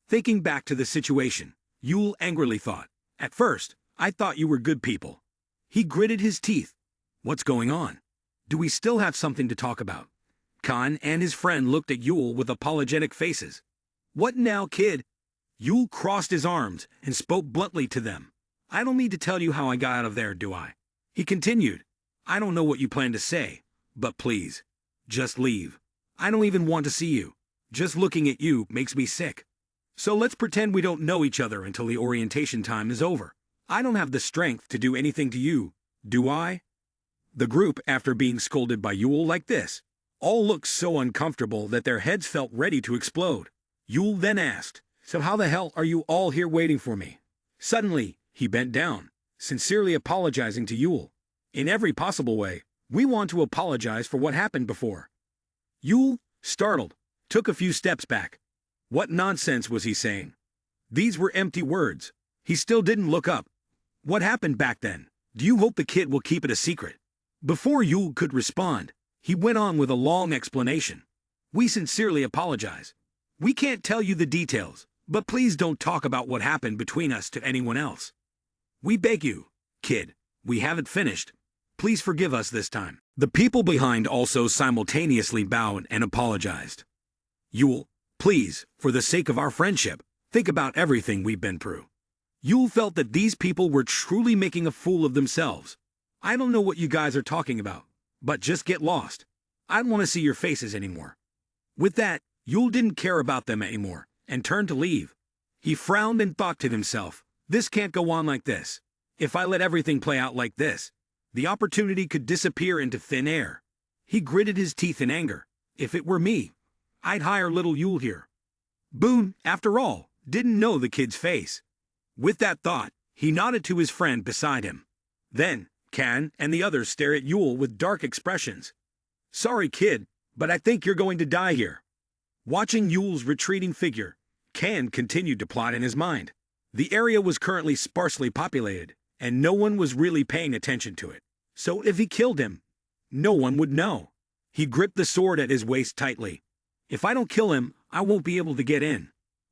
S1: Thinking back to the situation, Yule angrily thought, "At first, I thought you were good people." He gritted his teeth. "What's going on? Do we still have something to talk about?" Kan and his friend looked at Yule with apologetic faces. "What now, kid?" Yule crossed his arms and spoke bluntly to them. "I don't need to tell you how I got out of there, do I?" He continued, "I don't know what you plan to say, but please, just leave. I don't even want to see you. Just looking at you makes me sick." So let's pretend we don't know each other until the orientation time is over. I don't have the strength to do anything to you, do I? The group, after being scolded by Yule like this, all looked so uncomfortable that their heads felt ready to explode. Yule then asked, "So how the hell are you all here waiting for me?" Suddenly, he bent down, sincerely apologizing to Yule. In every possible way, we want to apologize for what happened before. Yule, startled, took a few steps back. What nonsense was he saying? These were empty words. He still didn't look up. What happened back then? Do you hope the kid will keep it a secret? Before Yule could respond, he went on with a long explanation. We sincerely apologize. We can't tell you the details, but please don't talk about what happened between us to anyone else. We beg you, kid, we haven't finished. Please forgive us this time. The people behind also simultaneously bowed and apologized. Yule, please, for the sake of our friendship, think about everything we've been through. Yule felt that these people were truly making a fool of themselves. I don't know what you guys are talking about, but just get lost. I don't want to see your faces anymore. With that, Yule didn't care about them anymore and turned to leave. He frowned and thought to himself, this can't go on like this. If I let everything play out like this, the opportunity could disappear into thin air. He gritted his teeth in anger. If it were me, I'd hire little Yule here. Boone, after all, didn't know the kid's face. With that thought, he nodded to his friend beside him. Then, Kan and the others stared at Yule with dark expressions. Sorry, kid, but I think you're going to die here. Watching Yule's retreating figure, Kan continued to plot in his mind. The area was currently sparsely populated, and no one was really paying attention to it. So if he killed him, no one would know. He gripped the sword at his waist tightly. If I don't kill him, I won't be able to get in.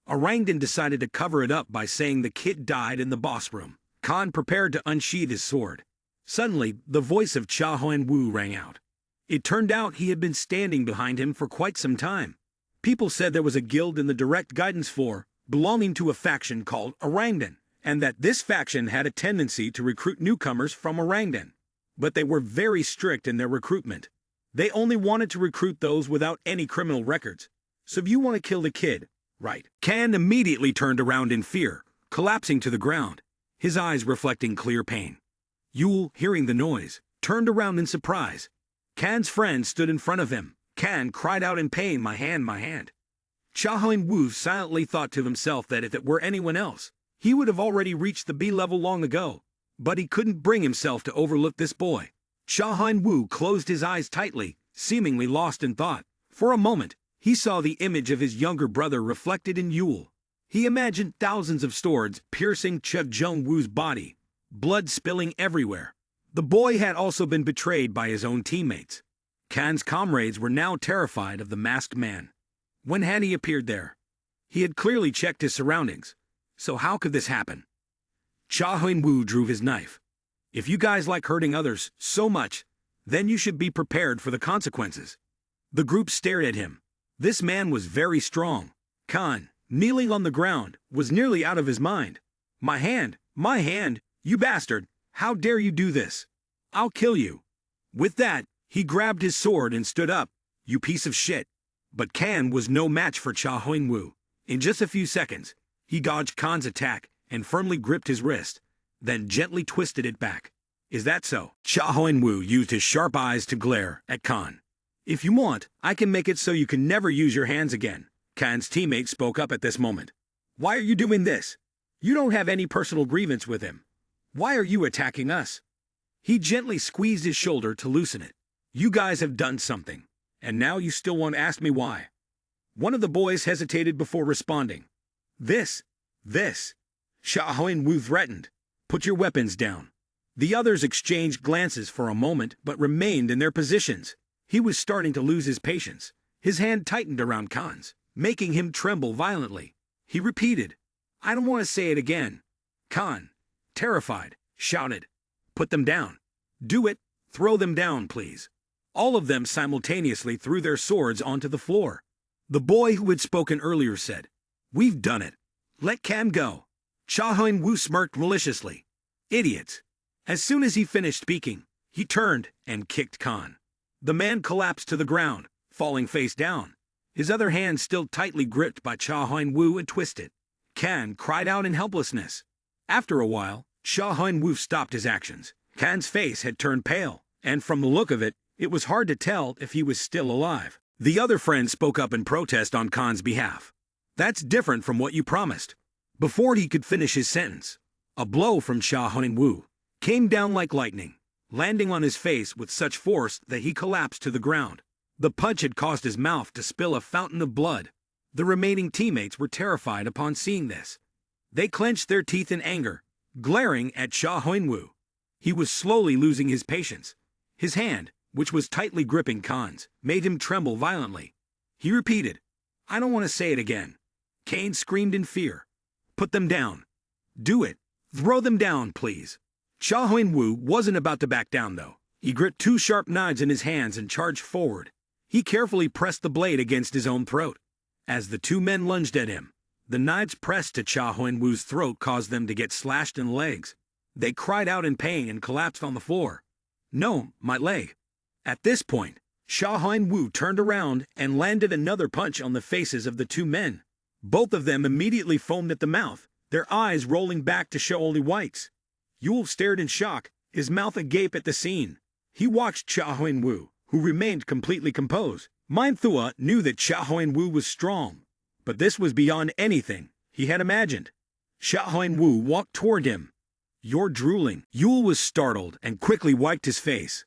S1: Orangutan decided to cover it up by saying the kid died in the boss room. Kan prepared to unsheath his sword. Suddenly, the voice of Cha Hoan Wu rang out. It turned out he had been standing behind him for quite some time. People said there was a guild in the direct guidance floor belonging to a faction called Orangutan, and that this faction had a tendency to recruit newcomers from Orangutan. But they were very strict in their recruitment. They only wanted to recruit those without any criminal records. So if you want to kill the kid, right? Kan immediately turned around in fear, collapsing to the ground, his eyes reflecting clear pain. Yule, hearing the noise, turned around in surprise. Kan's friend stood in front of him. Kan cried out in pain, my hand, my hand. Cha Hoan Wu silently thought to himself that if it were anyone else, he would have already reached the B level long ago. But he couldn't bring himself to overlook this boy. Cha Hoan Wu closed his eyes tightly, seemingly lost in thought. For a moment, he saw the image of his younger brother reflected in Yule. He imagined thousands of swords piercing Cha Jung Wu's body, blood spilling everywhere. The boy had also been betrayed by his own teammates. Kan's comrades were now terrified of the masked man. When had he appeared there? He had clearly checked his surroundings. So how could this happen? Cha Hoan Wu drew his knife. If you guys like hurting others so much, then you should be prepared for the consequences. The group stared at him. This man was very strong. Kan, kneeling on the ground, was nearly out of his mind. My hand, you bastard, how dare you do this? I'll kill you. With that, he grabbed his sword and stood up. You piece of shit. But Kan was no match for Cha Hoan Wu. In just a few seconds, he dodged Kan's attack and firmly gripped his wrist, then gently twisted it back. Is that so? Cha Hoan Wu used his sharp eyes to glare at Kan. If you want, I can make it so you can never use your hands again. Kan's teammate spoke up at this moment. Why are you doing this? You don't have any personal grievance with him. Why are you attacking us? He gently squeezed his shoulder to loosen it. You guys have done something, and now you still want to ask me why. One of the boys hesitated before responding. This. Cha Hoan Wu threatened. Put your weapons down. The others exchanged glances for a moment but remained in their positions. He was starting to lose his patience. His hand tightened around Kan's, making him tremble violently. He repeated, I don't want to say it again. Kan, terrified, shouted, Put them down. Do it. Throw them down, please. All of them simultaneously threw their swords onto the floor. The boy who had spoken earlier said, We've done it. Let Kan go. Cha Hoan Wu smirked maliciously. Idiots. As soon as he finished speaking, he turned and kicked Kan. The man collapsed to the ground, falling face down. his other hand still tightly gripped by Cha Huan-woo and twisted. Kan cried out in helplessness. After a while, Cha Huan-woo stopped his actions. Kan's face had turned pale, and from the look of it, it was hard to tell if he was still alive. The other friend spoke up in protest on Kan's behalf. "That's different from what you promised." Before he could finish his sentence, a blow from Cha Huan-woo came down like lightning, landing on his face with such force that he collapsed to the ground. The punch had caused his mouth to spill a fountain of blood. The remaining teammates were terrified upon seeing this. They clenched their teeth in anger, glaring at Cha Huan-woo. He was slowly losing his patience. His hand, which was tightly gripping Kan's, made him tremble violently. He repeated, "I don't want to say it again." Kane screamed in fear. "Put them down. Do it. Throw them down, please." Cha Huan-woo wasn't about to back down, though. He gripped two sharp knives in his hands and charged forward. He carefully pressed the blade against his own throat. As the two men lunged at him, the knives pressed to Cha Huan-woo's throat caused them to get slashed in the legs. They cried out in pain and collapsed on the floor. "No, my leg." At this point, Cha Huan-woo turned around and landed another punch on the faces of the two men. Both of them immediately foamed at the mouth, their eyes rolling back to show only whites. Yule stared in shock, his mouth agape at the scene. He watched Cha Huan-woo, who remained completely composed. Manhwa knew that Cha Huan-woo was strong, but this was beyond anything he had imagined. Cha Huan-woo walked toward him. "You're drooling." Yule was startled and quickly wiped his face.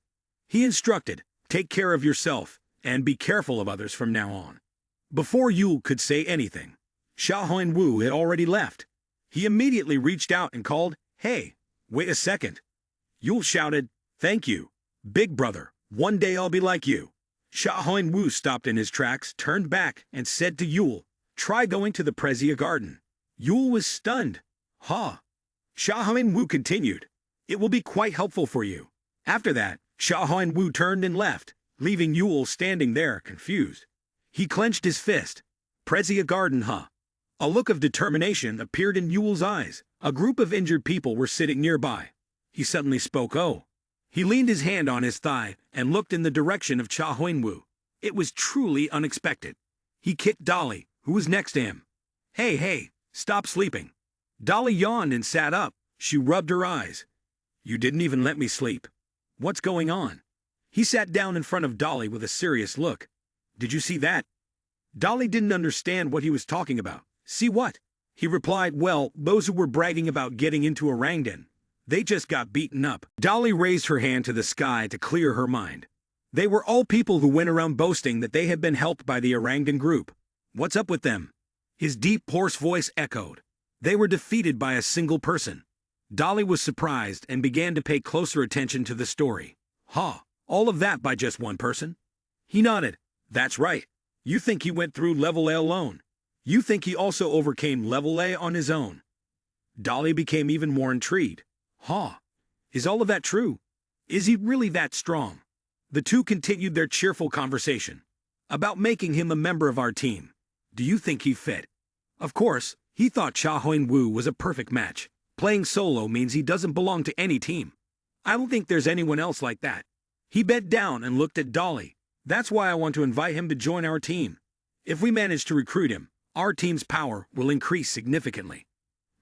S1: He instructed, "Take care of yourself, and be careful of others from now on." Before Yule could say anything, Cha Huan-woo had already left. He immediately reached out and called, "Hey, wait a second." Yule shouted, "Thank you, big brother. One day I'll be like you." Cha Huan-woo stopped in his tracks, turned back, and said to Yule, "Try going to the Prezia garden." Yule was stunned. "Huh?" Cha Huan-woo continued, "It will be quite helpful for you." After that, Cha Huan-woo turned and left, leaving Yule standing there, confused. He clenched his fist. "Prezia garden, huh?" A look of determination appeared in Yule's eyes. A group of injured people were sitting nearby. He suddenly spoke, "Oh." He leaned his hand on his thigh and looked in the direction of Cha Huan-woo. It was truly unexpected. He kicked Dolly, who was next to him. Hey, stop sleeping." Dolly yawned and sat up. She rubbed her eyes. "You didn't even let me sleep. What's going on?" He sat down in front of Dolly with a serious look. "Did you see that?" Dolly didn't understand what he was talking about. "See what?" He replied, "Well, those who were bragging about getting into a rangdan. They just got beaten up." Dolly raised her hand to the sky to clear her mind. They were all people who went around boasting that they had been helped by the Orangdan group. What's up with them? His deep, hoarse voice echoed. They were defeated by a single person. Dolly was surprised and began to pay closer attention to the story. "Huh, all of that by just one person?" He nodded. "That's right. You think he went through level A alone. You think he also overcame level A on his own." Dolly became even more intrigued. "Huh, is all of that true? Is he really that strong?" The two continued their cheerful conversation about making him a member of our team. "Do you think he fit?" Of course, he thought Cha Huan-woo was a perfect match. Playing solo means he doesn't belong to any team. "I don't think there's anyone else like that." He bent down and looked at Dolly. "That's why I want to invite him to join our team. If we manage to recruit him, our team's power will increase significantly."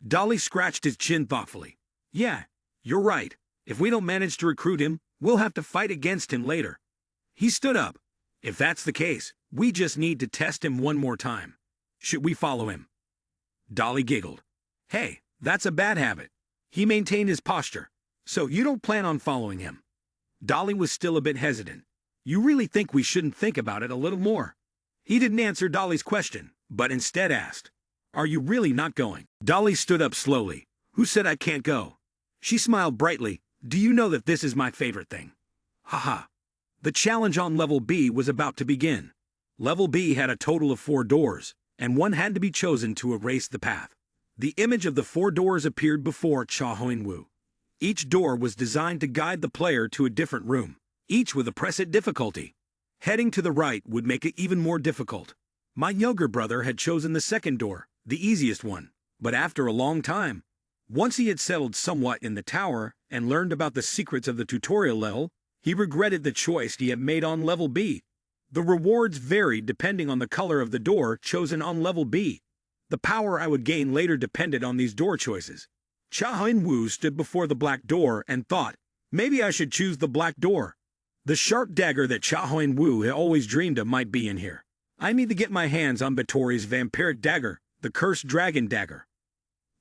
S1: Dolly scratched his chin thoughtfully. "Yeah, you're right. If we don't manage to recruit him, we'll have to fight against him later." He stood up. "If that's the case, we just need to test him one more time. Should we follow him?" Dolly giggled. "Hey, that's a bad habit." He maintained his posture. "So you don't plan on following him?" Dolly was still a bit hesitant. "You really think we shouldn't think about it a little more?" He didn't answer Dolly's question, but instead asked, "Are you really not going?" Dolly stood up slowly. "Who said I can't go?" She smiled brightly. "Do you know that this is my favorite thing?" Haha. The challenge on level B was about to begin. Level B had a total of 4 doors, and one had to be chosen to erase the path. The image of the 4 doors appeared before Cha Huan-woo. Each door was designed to guide the player to a different room, each with a preset difficulty. Heading to the right would make it even more difficult. My younger brother had chosen the second door, the easiest one, but after a long time, once he had settled somewhat in the tower and learned about the secrets of the tutorial level, he regretted the choice he had made on level B. The rewards varied depending on the color of the door chosen on level B. The power I would gain later depended on these door choices. Cha Huan-woo stood before the black door and thought, maybe I should choose the black door. The sharp dagger that Cha Huan-woo had always dreamed of might be in here. I need to get my hands on Batory's vampiric dagger, the cursed dragon dagger.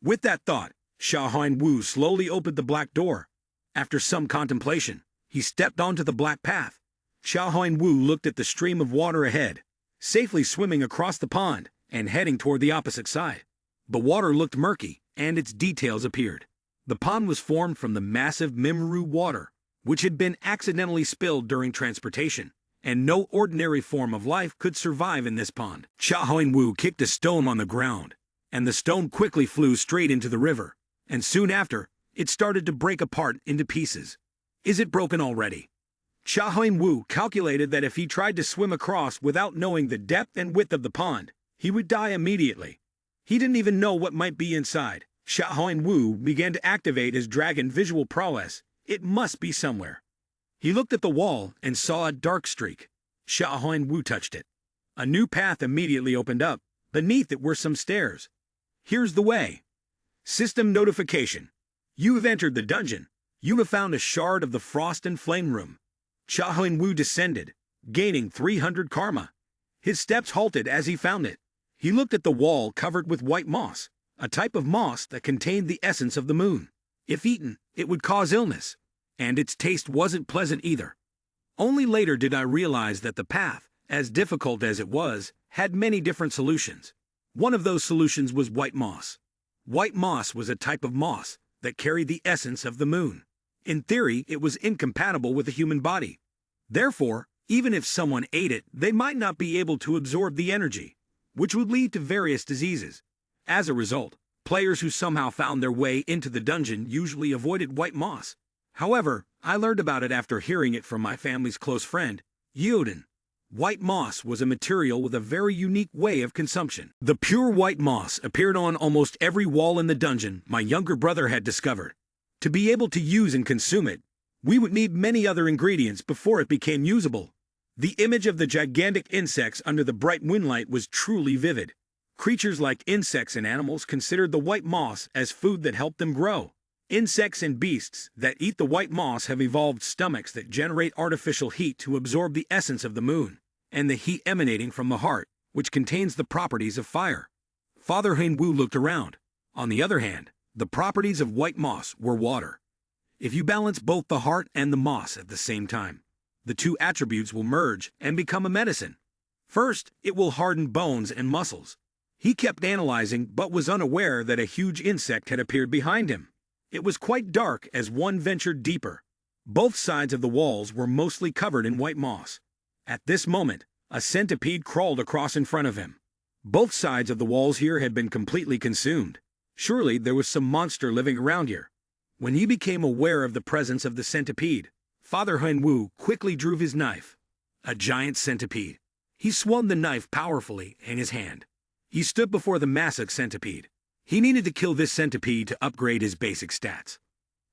S1: With that thought, Cha Huan-woo slowly opened the black door. After some contemplation, he stepped onto the black path. Cha Huan-woo looked at the stream of water ahead, safely swimming across the pond and heading toward the opposite side. The water looked murky, and its details appeared. The pond was formed from the massive Mimaru water, which had been accidentally spilled during transportation, and no ordinary form of life could survive in this pond. Cha Huan-woo kicked a stone on the ground, and the stone quickly flew straight into the river, and soon after, it started to break apart into pieces. Is it broken already? Cha Huan-woo calculated that if he tried to swim across without knowing the depth and width of the pond, he would die immediately. He didn't even know what might be inside. Cha Huan-woo began to activate his dragon visual prowess. It must be somewhere. He looked at the wall and saw a dark streak. Cha Huan-woo touched it. A new path immediately opened up. Beneath it were some stairs. Here's the way. System notification. You have entered the dungeon. You have found a shard of the Frost and Flame Room. Cha Huan-woo descended, gaining 300 karma. His steps halted as he found it. He looked at the wall covered with white moss, a type of moss that contained the essence of the moon. If eaten, it would cause illness, and its taste wasn't pleasant either. Only later did I realize that the path, as difficult as it was, had many different solutions. One of those solutions was white moss. White moss was a type of moss that carried the essence of the moon. In theory, it was incompatible with the human body. Therefore, even if someone ate it, they might not be able to absorb the energy, which would lead to various diseases. As a result, players who somehow found their way into the dungeon usually avoided white moss. However, I learned about it after hearing it from my family's close friend, Yoden. White moss was a material with a very unique way of consumption. The pure white moss appeared on almost every wall in the dungeon my younger brother had discovered. To be able to use and consume it, we would need many other ingredients before it became usable. The image of the gigantic insects under the bright moonlight was truly vivid. Creatures like insects and animals considered the white moss as food that helped them grow. Insects and beasts that eat the white moss have evolved stomachs that generate artificial heat to absorb the essence of the moon, and the heat emanating from the heart, which contains the properties of fire. Father Huan-woo looked around. On the other hand, the properties of white moss were water. If you balance both the heart and the moss at the same time, the two attributes will merge and become a medicine. First, it will harden bones and muscles. He kept analyzing but was unaware that a huge insect had appeared behind him. It was quite dark as one ventured deeper. Both sides of the walls were mostly covered in white moss. At this moment, a centipede crawled across in front of him. Both sides of the walls here had been completely consumed. Surely there was some monster living around here. When he became aware of the presence of the centipede, Father Huan-woo quickly drew his knife. A giant centipede. He swung the knife powerfully in his hand. He stood before the massive centipede. He needed to kill this centipede to upgrade his basic stats.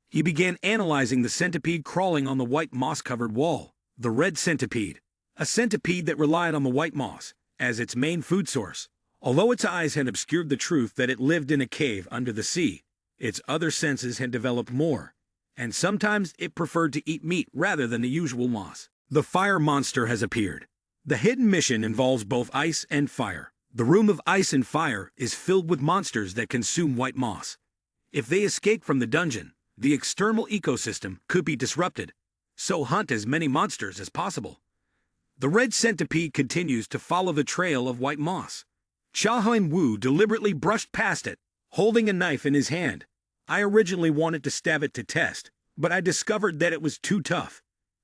S1: He began analyzing the centipede crawling on the white moss-covered wall. The red centipede. A centipede that relied on the white moss as its main food source. Although its eyes had obscured the truth that it lived in a cave under the sea, its other senses had developed more, and sometimes it preferred to eat meat rather than the usual moss. The fire monster has appeared. The hidden mission involves both ice and fire. The room of ice and fire is filled with monsters that consume white moss. If they escape from the dungeon, the external ecosystem could be disrupted, so hunt as many monsters as possible. The red centipede continues to follow the trail of white moss. Cha Huan-woo deliberately brushed past it, holding a knife in his hand. I originally wanted to stab it to test, but I discovered that it was too tough.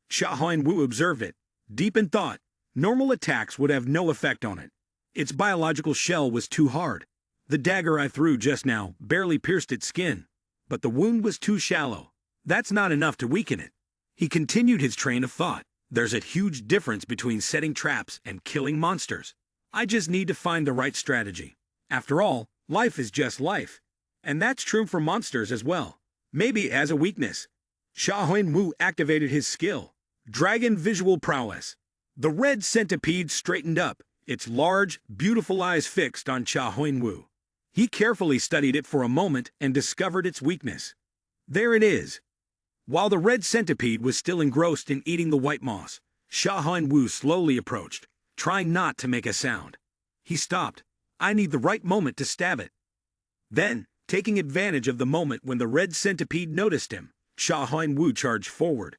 S1: Cha Huan-woo observed it. Deep in thought, normal attacks would have no effect on it. Its biological shell was too hard. The dagger I threw just now barely pierced its skin, but the wound was too shallow. That's not enough to weaken it. He continued his train of thought. There's a huge difference between setting traps and killing monsters. I just need to find the right strategy. After all, life is just life. And that's true for monsters as well. Maybe it has a weakness. Cha Huan-woo activated his skill, Dragon Visual Prowess. The red centipede straightened up, its large, beautiful eyes fixed on Cha Huan-woo. He carefully studied it for a moment and discovered its weakness. There it is. While the red centipede was still engrossed in eating the white moss, Cha Huan-woo slowly approached, trying not to make a sound. He stopped. I need the right moment to stab it. Then, taking advantage of the moment when the red centipede noticed him, Cha Huan-woo charged forward.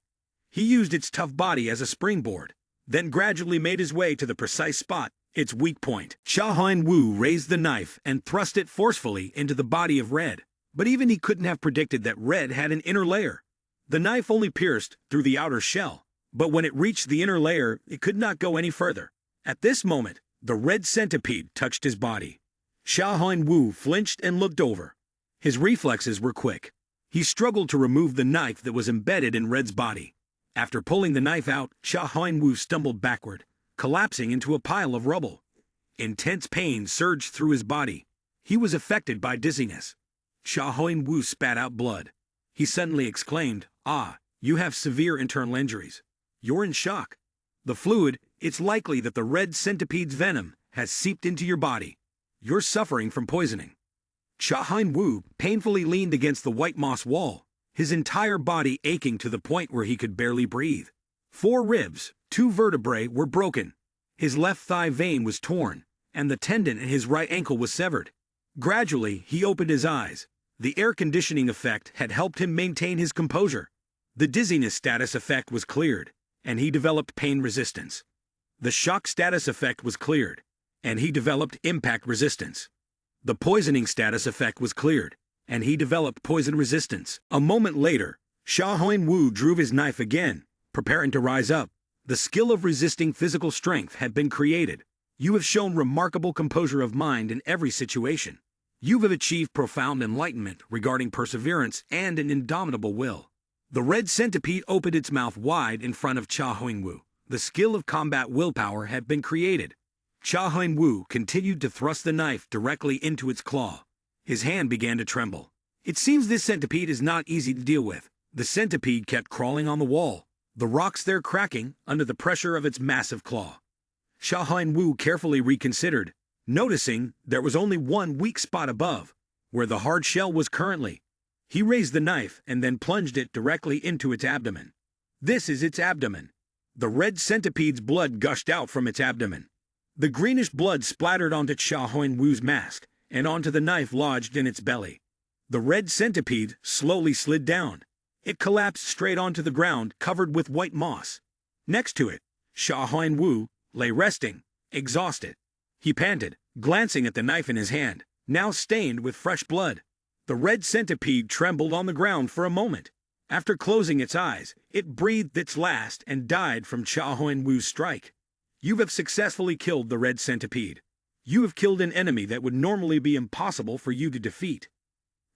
S1: He used its tough body as a springboard, then gradually made his way to the precise spot, its weak point. Cha Huan-woo raised the knife and thrust it forcefully into the body of Red, but even he couldn't have predicted that Red had an inner layer. The knife only pierced through the outer shell, but when it reached the inner layer, it could not go any further. At this moment, the red centipede touched his body. Cha Huan-woo flinched and looked over. His reflexes were quick. He struggled to remove the knife that was embedded in Red's body. After pulling the knife out, Cha Huan-woo stumbled backward, collapsing into a pile of rubble. Intense pain surged through his body. He was affected by dizziness. Cha Huan-woo spat out blood. He suddenly exclaimed, "Ah, you have severe internal injuries. You're in shock. The fluid, it's likely that the red centipede's venom has seeped into your body. You're suffering from poisoning." Cha Huan-woo painfully leaned against the white moss wall, his entire body aching to the point where he could barely breathe. 4 ribs, 2 vertebrae were broken. His left thigh vein was torn, and the tendon in his right ankle was severed. Gradually, he opened his eyes. The air conditioning effect had helped him maintain his composure. The dizziness status effect was cleared, and he developed pain resistance. The shock status effect was cleared, and he developed impact resistance. The poisoning status effect was cleared, and he developed poison resistance. A moment later, Cha Huan-woo drew his knife again, preparing to rise up. The skill of resisting physical strength had been created. You have shown remarkable composure of mind in every situation. You have achieved profound enlightenment regarding perseverance and an indomitable will. The red centipede opened its mouth wide in front of Cha Huan-woo. The skill of combat willpower had been created. Cha Huan-woo continued to thrust the knife directly into its claw. His hand began to tremble. It seems this centipede is not easy to deal with. The centipede kept crawling on the wall, the rocks there cracking under the pressure of its massive claw. Cha Huan-woo carefully reconsidered, noticing there was only one weak spot above, where the hard shell was currently. He raised the knife and then plunged it directly into its abdomen. This is its abdomen. The red centipede's blood gushed out from its abdomen. The greenish blood splattered onto Cha Huan-woo's mask and onto the knife lodged in its belly. The red centipede slowly slid down. It collapsed straight onto the ground covered with white moss. Next to it, Cha Huan-woo lay resting, exhausted. He panted, glancing at the knife in his hand, now stained with fresh blood. The red centipede trembled on the ground for a moment. After closing its eyes, it breathed its last and died from Cha Huan-woo's strike. You have successfully killed the red centipede. You have killed an enemy that would normally be impossible for you to defeat.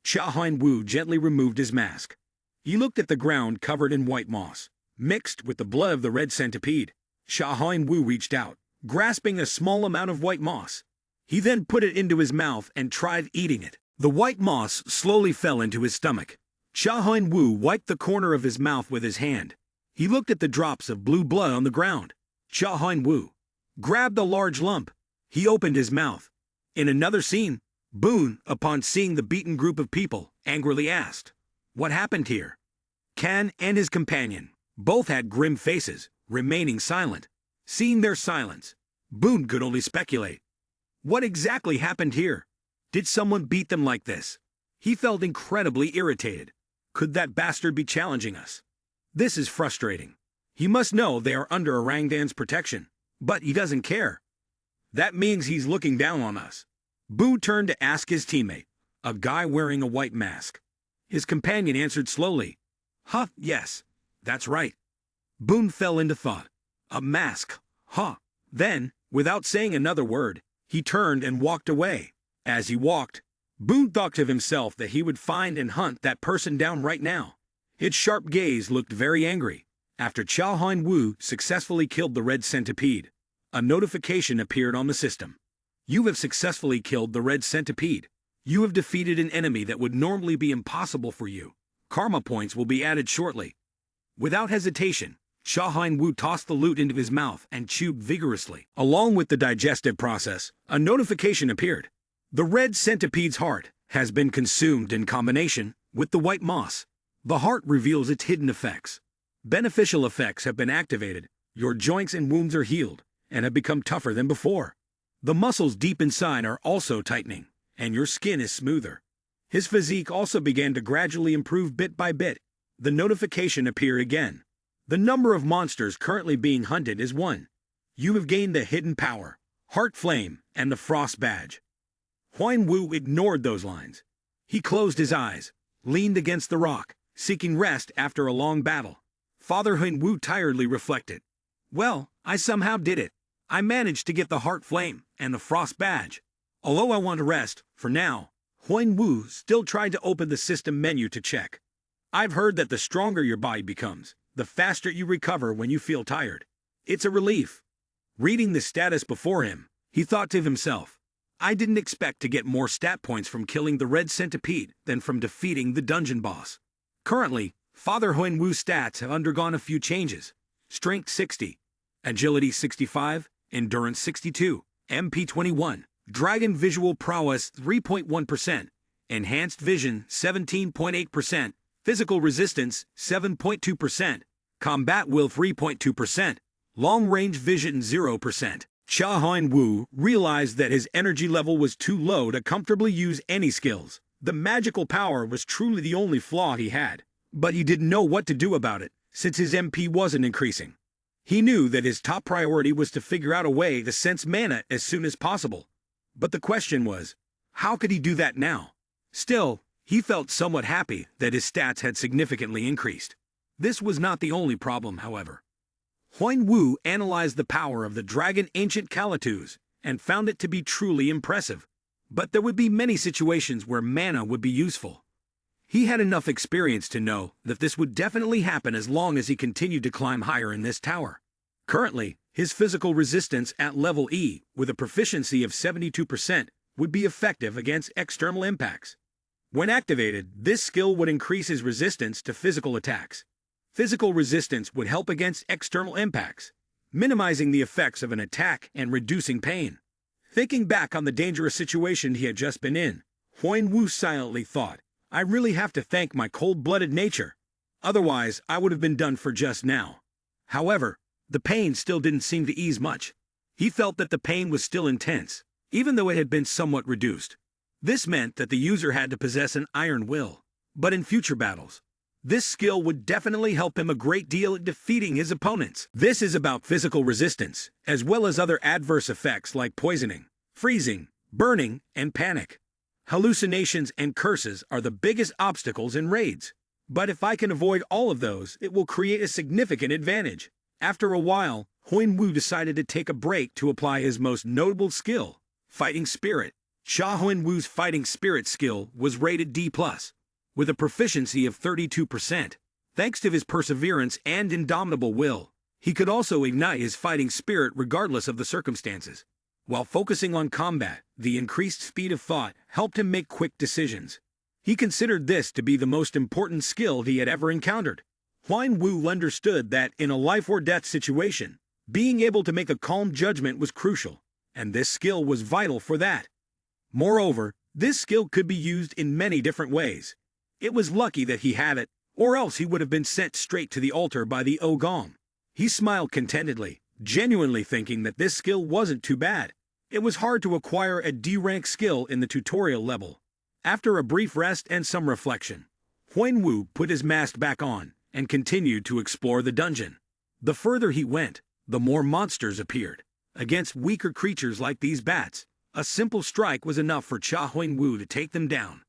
S1: Cha Huan-woo gently removed his mask. He looked at the ground covered in white moss, mixed with the blood of the red centipede. Cha Huan-woo reached out, grasping a small amount of white moss. He then put it into his mouth and tried eating it. The white moss slowly fell into his stomach. Cha Huan-woo wiped the corner of his mouth with his hand. He looked at the drops of blue blood on the ground. Cha Huan-woo grabbed a large lump. He opened his mouth. In another scene, Boone, upon seeing the beaten group of people, angrily asked, "What happened here?" Kan and his companion both had grim faces, remaining silent. Seeing their silence, Boone could only speculate. What exactly happened here? Did someone beat them like this? He felt incredibly irritated. Could that bastard be challenging us? This is frustrating. He must know they are under Orangdan's protection, but he doesn't care. That means he's looking down on us. Boone turned to ask his teammate, a guy wearing a white mask. His companion answered slowly, "Huh, yes, that's right." Boone fell into thought. A mask, huh? Then, without saying another word, he turned and walked away. As he walked, Boone thought to himself that he would find and hunt that person down right now. Its sharp gaze looked very angry. After Cha Huan-woo successfully killed the red centipede, a notification appeared on the system. You have successfully killed the red centipede. You have defeated an enemy that would normally be impossible for you. Karma points will be added shortly. Without hesitation, Cha Wu tossed the loot into his mouth and chewed vigorously. Along with the digestive process, a notification appeared. The red centipede's heart has been consumed in combination with the white moss. The heart reveals its hidden effects. Beneficial effects have been activated, your joints and wounds are healed, and have become tougher than before. The muscles deep inside are also tightening, and your skin is smoother. His physique also began to gradually improve bit by bit. The notification appeared again. The number of monsters currently being hunted is 1. You have gained the hidden power, heart flame, and the frost badge. Huan Wu ignored those lines. He closed his eyes, leaned against the rock, seeking rest after a long battle. Father Huan Wu tiredly reflected. Well, I somehow did it. I managed to get the heart flame and the frost badge. Although I want to rest, for now, Huan Wu still tried to open the system menu to check. I've heard that the stronger your body becomes, the faster you recover when you feel tired. It's a relief. Reading the status before him, he thought to himself, I didn't expect to get more stat points from killing the red centipede than from defeating the dungeon boss. Currently, Father Huan Wu's stats have undergone a few changes. Strength 60, Agility 65, Endurance 62, MP 21, Dragon Visual Prowess 3.1%, Enhanced Vision 17.8%, Physical Resistance 7.2%, Combat Will 3.2%, Long Range Vision 0%. Cha Huan Wu realized that his energy level was too low to comfortably use any skills. The magical power was truly the only flaw he had, but he didn't know what to do about it, since his MP wasn't increasing. He knew that his top priority was to figure out a way to sense mana as soon as possible. But the question was, how could he do that now? Still, he felt somewhat happy that his stats had significantly increased. This was not the only problem, however. Huan Wu analyzed the power of the dragon ancient Calatus and found it to be truly impressive. But there would be many situations where mana would be useful. He had enough experience to know that this would definitely happen as long as he continued to climb higher in this tower. Currently, his physical resistance at level E, with a proficiency of 72%, would be effective against external impacts. When activated, this skill would increase his resistance to physical attacks. Physical resistance would help against external impacts, minimizing the effects of an attack and reducing pain. Thinking back on the dangerous situation he had just been in, Huan Wu silently thought, I really have to thank my cold-blooded nature. Otherwise, I would have been done for just now. However, the pain still didn't seem to ease much. He felt that the pain was still intense, even though it had been somewhat reduced. This meant that the user had to possess an iron will. But in future battles, this skill would definitely help him a great deal at defeating his opponents. This is about physical resistance, as well as other adverse effects like poisoning, freezing, burning, and panic. Hallucinations and curses are the biggest obstacles in raids. But if I can avoid all of those, it will create a significant advantage. After a while, Huan Wu decided to take a break to apply his most notable skill, Fighting Spirit. Cha Huan Wu's Fighting Spirit skill was rated D+, with a proficiency of 32%. Thanks to his perseverance and indomitable will, he could also ignite his fighting spirit regardless of the circumstances. While focusing on combat, the increased speed of thought helped him make quick decisions. He considered this to be the most important skill he had ever encountered. Huan Wu understood that in a life-or-death situation, being able to make a calm judgment was crucial, and this skill was vital for that. Moreover, this skill could be used in many different ways. It was lucky that he had it, or else he would have been sent straight to the altar by the Ogong. He smiled contentedly, genuinely thinking that this skill wasn't too bad. It was hard to acquire a D-rank skill in the tutorial level. After a brief rest and some reflection, Huan Wu put his mask back on and continued to explore the dungeon. The further he went, the more monsters appeared. Against weaker creatures like these bats, a simple strike was enough for Cha Huan Wu to take them down.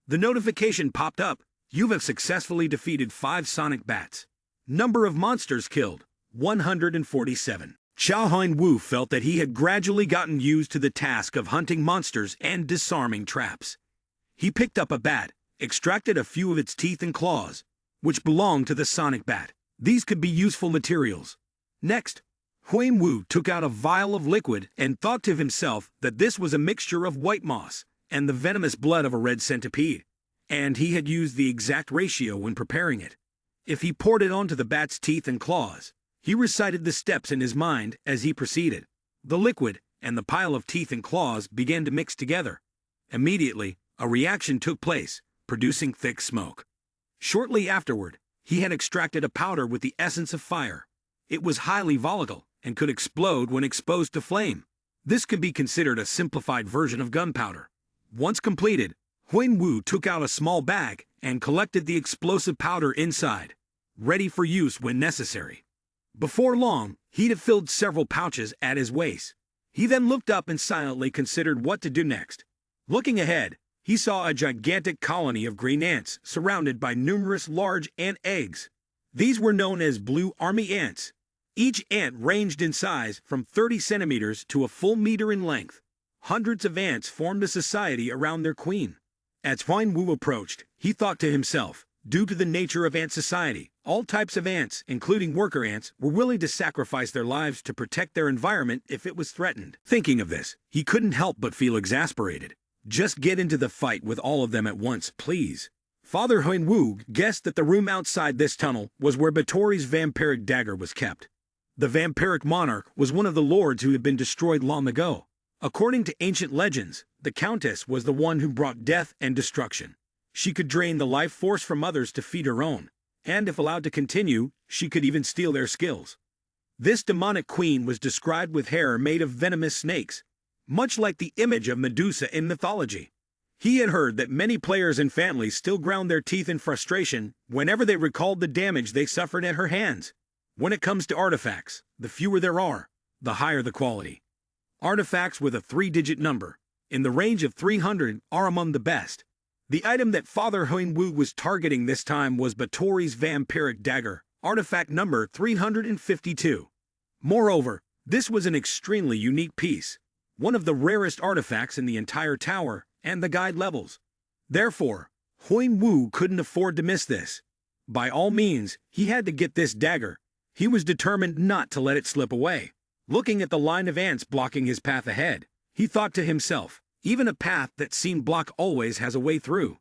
S1: The notification popped up. You have successfully defeated 5 sonic bats. Number of monsters killed, 147. Cha Huan Wu felt that he had gradually gotten used to the task of hunting monsters and disarming traps. He picked up a bat, extracted a few of its teeth and claws, which belonged to the sonic bat. These could be useful materials. Next, Huan Wu took out a vial of liquid and thought to himself that this was a mixture of white moss and the venomous blood of a red centipede, and he had used the exact ratio when preparing it. If he poured it onto the bat's teeth and claws, He recited the steps in his mind as he proceeded. The liquid and the pile of teeth and claws began to mix together. Immediately, a reaction took place, producing thick smoke. Shortly afterward, he had extracted a powder with the essence of fire. It was highly volatile and could explode when exposed to flame. This could be considered a simplified version of gunpowder. Once completed, Huyen Wu took out a small bag and collected the explosive powder inside, ready for use when necessary. Before long, he'd have filled several pouches at his waist. He then looked up and silently considered what to do next. Looking ahead, he saw a gigantic colony of green ants surrounded by numerous large ant eggs. These were known as blue army ants. Each ant ranged in size from 30 centimeters to a full meter in length. Hundreds of ants formed a society around their queen. As Huyen Wu approached, he thought to himself, due to the nature of ant society, all types of ants, including worker ants, were willing to sacrifice their lives to protect their environment if it was threatened. Thinking of this, he couldn't help but feel exasperated. Just get into the fight with all of them at once, please. Father Huyen Wu guessed that the room outside this tunnel was where Batory's vampiric dagger was kept. The vampiric monarch was one of the lords who had been destroyed long ago. According to ancient legends, the Countess was the one who brought death and destruction. She could drain the life force from others to feed her own, and if allowed to continue, she could even steal their skills. This demonic queen was described with hair made of venomous snakes, much like the image of Medusa in mythology. He had heard that many players and families still ground their teeth in frustration whenever they recalled the damage they suffered at her hands. When it comes to artifacts, the fewer there are, the higher the quality. Artifacts with a 3-digit number, in the range of 300, are among the best. The item that Father Huyen Wu was targeting this time was Batory's vampiric dagger, artifact number 352. Moreover, this was an extremely unique piece, one of the rarest artifacts in the entire tower and the guide levels. Therefore, Huyen Wu couldn't afford to miss this. By all means, he had to get this dagger. He was determined not to let it slip away. Looking at the line of ants blocking his path ahead, he thought to himself, even a path that seemed blocked always has a way through.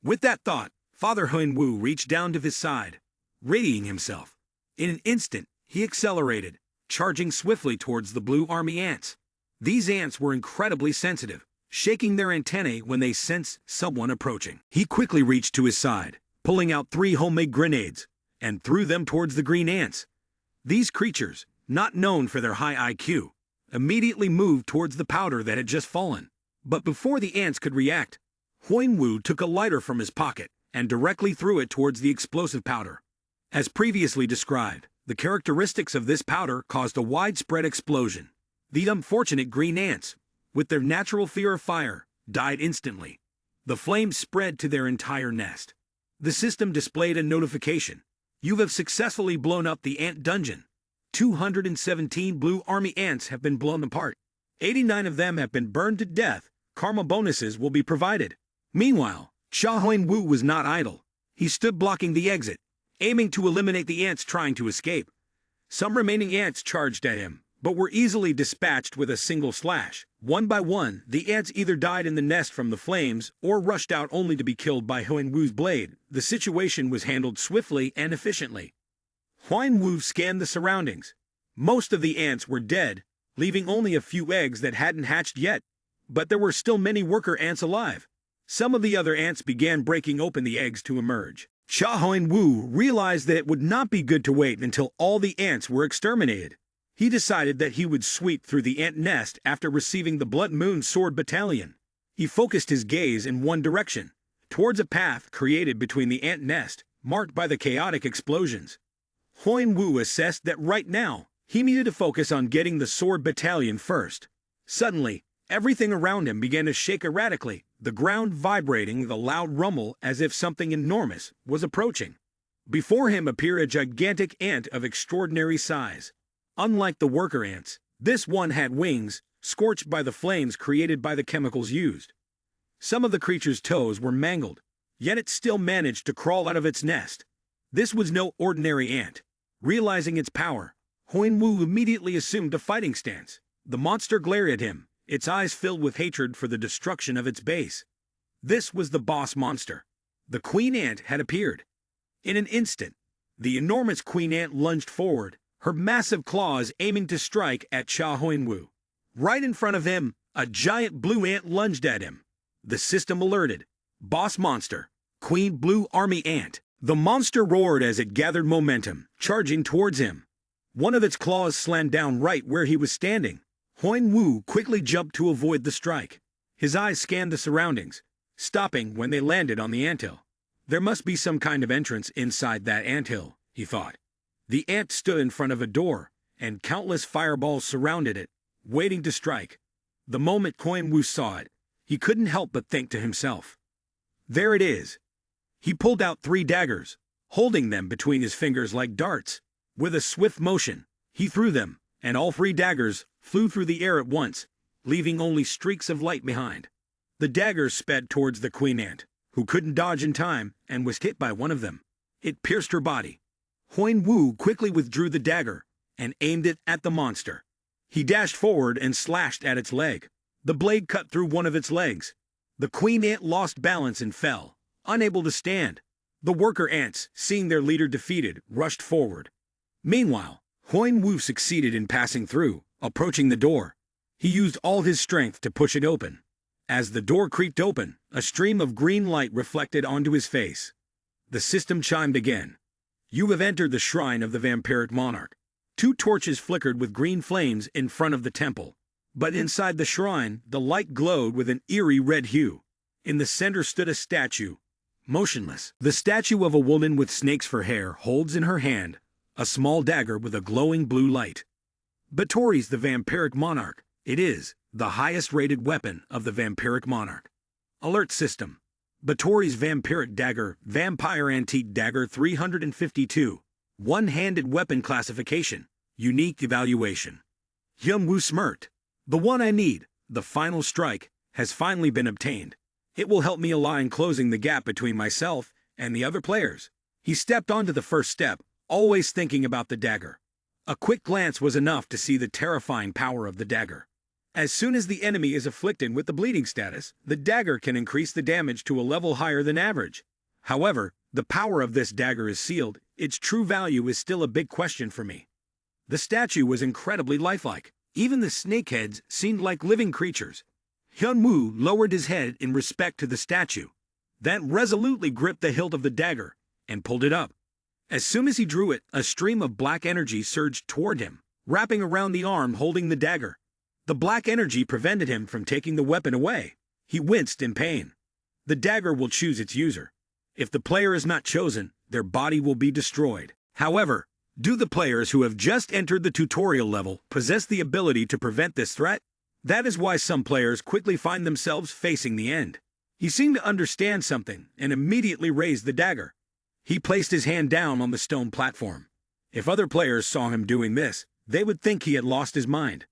S1: With that thought, Father Huyen Wu reached down to his side, readying himself. In an instant, he accelerated, charging swiftly towards the blue army ants. These ants were incredibly sensitive, shaking their antennae when they sensed someone approaching. He quickly reached to his side, pulling out 3 homemade grenades, and threw them towards the green ants. These creatures, not known for their high IQ, immediately moved towards the powder that had just fallen. But before the ants could react, Huyen Wu took a lighter from his pocket and directly threw it towards the explosive powder. As previously described, the characteristics of this powder caused a widespread explosion. The unfortunate green ants, with their natural fear of fire, died instantly. The flames spread to their entire nest. The system displayed a notification. You have successfully blown up the ant dungeon. 217 blue army ants have been blown apart. 89 of them have been burned to death. Karma bonuses will be provided. Meanwhile, Huyen Wu was not idle. He stood blocking the exit, aiming to eliminate the ants trying to escape. Some remaining ants charged at him, but were easily dispatched with a single slash. One by one, the ants either died in the nest from the flames or rushed out only to be killed by Huyen Wu's blade. The situation was handled swiftly and efficiently. Huyen Wu scanned the surroundings. Most of the ants were dead, leaving only a few eggs that hadn't hatched yet. But there were still many worker ants alive. Some of the other ants began breaking open the eggs to emerge. Huyen Wu realized that it would not be good to wait until all the ants were exterminated. He decided that he would sweep through the ant nest after receiving the Blood Moon Sword Battalion. He focused his gaze in one direction, towards a path created between the ant nest, marked by the chaotic explosions. Huyen Wu assessed that right now, he needed to focus on getting the Sword Battalion first. Suddenly, everything around him began to shake erratically, the ground vibrating with a loud rumble as if something enormous was approaching. Before him appeared a gigantic ant of extraordinary size. Unlike the worker ants, this one had wings, scorched by the flames created by the chemicals used. Some of the creature's toes were mangled, yet it still managed to crawl out of its nest. This was no ordinary ant. Realizing its power, Huyen Wu immediately assumed a fighting stance. The monster glared at him, its eyes filled with hatred for the destruction of its base. This was the boss monster. The queen ant had appeared. In an instant, the enormous queen ant lunged forward, her massive claws aiming to strike at Cha Huinwu. Right in front of him, a giant blue ant lunged at him. The system alerted. Boss monster, Queen Blue Army Ant. The monster roared as it gathered momentum, charging towards him. One of its claws slammed down right where he was standing. Huinwu quickly jumped to avoid the strike. His eyes scanned the surroundings, stopping when they landed on the anthill. There must be some kind of entrance inside that anthill, he thought. The ant stood in front of a door, and countless fireballs surrounded it, waiting to strike. The moment Huinwu saw it, he couldn't help but think to himself, "There it is." He pulled out 3 daggers, holding them between his fingers like darts. With a swift motion, he threw them, and all 3 daggers flew through the air at once, leaving only streaks of light behind. The daggers sped towards the queen ant, who couldn't dodge in time and was hit by one of them. It pierced her body. Huinwu quickly withdrew the dagger and aimed it at the monster. He dashed forward and slashed at its leg. The blade cut through one of its legs. The queen ant lost balance and fell, unable to stand. The worker ants, seeing their leader defeated, rushed forward. Meanwhile, Huinwu succeeded in passing through, approaching the door. He used all his strength to push it open. As the door creaked open, a stream of green light reflected onto his face. The system chimed again. "You have entered the shrine of the vampiric monarch." 2 torches flickered with green flames in front of the temple. But inside the shrine, the light glowed with an eerie red hue. In the center stood a statue, motionless. The statue of a woman with snakes for hair holds in her hand a small dagger with a glowing blue light. Batory's the vampiric monarch. It is the highest-rated weapon of the vampiric monarch. Alert system. Batory's vampiric dagger, vampire antique dagger 352. One-handed weapon classification. Unique evaluation. Huinwu smirked. "The one I need, the final strike, has finally been obtained. It will help me align closing the gap between myself and the other players." He stepped onto the first step, always thinking about the dagger. A quick glance was enough to see the terrifying power of the dagger. As soon as the enemy is afflicted with the bleeding status, the dagger can increase the damage to a level higher than average. However, the power of this dagger is sealed. Its true value is still a big question for me. The statue was incredibly lifelike. Even the snakeheads seemed like living creatures. Huinwu lowered his head in respect to the statue, then resolutely gripped the hilt of the dagger and pulled it up. As soon as he drew it, a stream of black energy surged toward him, wrapping around the arm holding the dagger. The black energy prevented him from taking the weapon away. He winced in pain. The dagger will choose its user. If the player is not chosen, their body will be destroyed. However, do the players who have just entered the tutorial level possess the ability to prevent this threat? That is why some players quickly find themselves facing the end. He seemed to understand something and immediately raised the dagger. He placed his hand down on the stone platform. If other players saw him doing this, they would think he had lost his mind.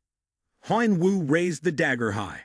S1: Huinwu raised the dagger high.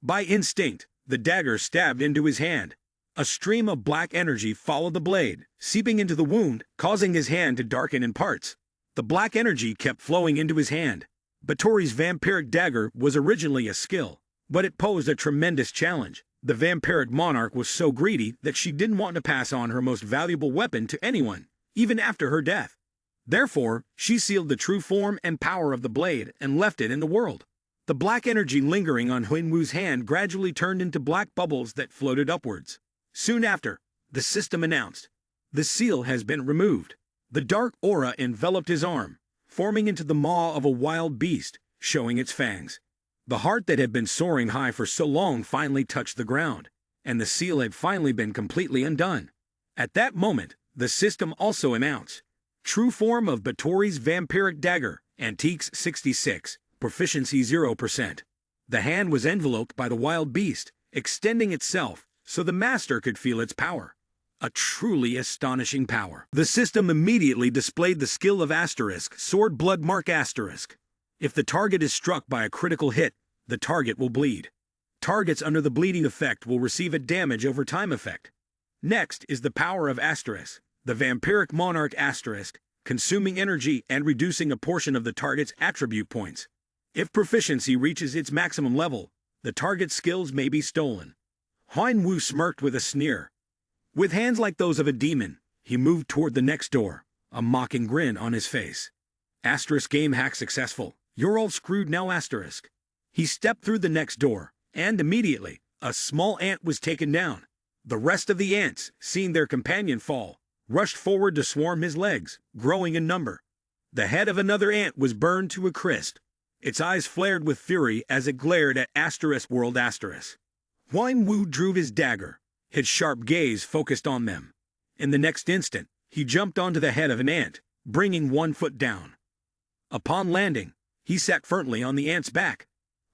S1: By instinct, the dagger stabbed into his hand. A stream of black energy followed the blade, seeping into the wound, causing his hand to darken in parts. The black energy kept flowing into his hand. Batory's vampiric dagger was originally a skill, but it posed a tremendous challenge. The vampiric monarch was so greedy that she didn't want to pass on her most valuable weapon to anyone, even after her death. Therefore, she sealed the true form and power of the blade and left it in the world. The black energy lingering on Huinwu's hand gradually turned into black bubbles that floated upwards. Soon after, the system announced, "The seal has been removed." The dark aura enveloped his arm, forming into the maw of a wild beast, showing its fangs. The heart that had been soaring high for so long finally touched the ground, and the seal had finally been completely undone. At that moment, the system also announced, "True form of Batory's vampiric dagger, Antiques 66, proficiency 0%. The hand was enveloped by the wild beast, extending itself so the master could feel its power. A truly astonishing power. The system immediately displayed the skill of asterisk, sword blood mark asterisk. If the target is struck by a critical hit, the target will bleed. Targets under the bleeding effect will receive a damage over time effect. Next is the power of asterisk, the vampiric monarch asterisk, consuming energy and reducing a portion of the target's attribute points. If proficiency reaches its maximum level, the target's skills may be stolen. Huinwu smirked with a sneer. With hands like those of a demon, he moved toward the next door, a mocking grin on his face. Asterisk game hack successful. You're all screwed now asterisk. He stepped through the next door, and immediately, a small ant was taken down. The rest of the ants, seeing their companion fall, rushed forward to swarm his legs, growing in number. The head of another ant was burned to a crisp. Its eyes flared with fury as it glared at asterisk world asterisk. Huang Wu drew his dagger, his sharp gaze focused on them. In the next instant, he jumped onto the head of an ant, bringing one foot down. Upon landing, he sat firmly on the ant's back.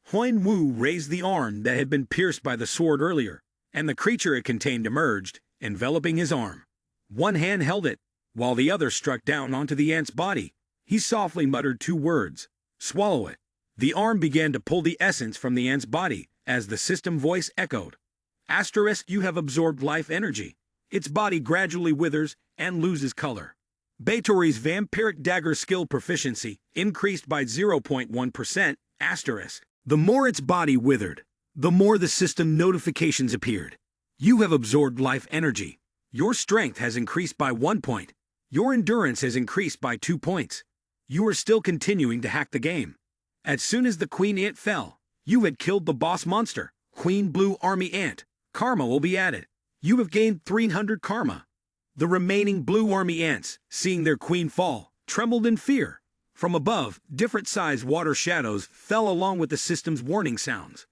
S1: Huang Wu raised the arm that had been pierced by the sword earlier, and the creature it contained emerged, enveloping his arm. One hand held it, while the other struck down onto the ant's body. He softly muttered 2 words, "Swallow it." The arm began to pull the essence from the ant's body, as the system voice echoed. Asterisk, you have absorbed life energy. Its body gradually withers and loses color. Beitori's vampiric dagger skill proficiency increased by 0.1%, asterisk. The more its body withered, the more the system notifications appeared. You have absorbed life energy. Your strength has increased by 1 point. Your endurance has increased by 2 points. You are still continuing to hack the game. As soon as the queen ant fell, you had killed the boss monster, Queen Blue Army Ant. Karma will be added. You have gained 300 karma. The remaining Blue Army ants, seeing their queen fall, trembled in fear. From above, different-sized water shadows fell along with the system's warning sounds.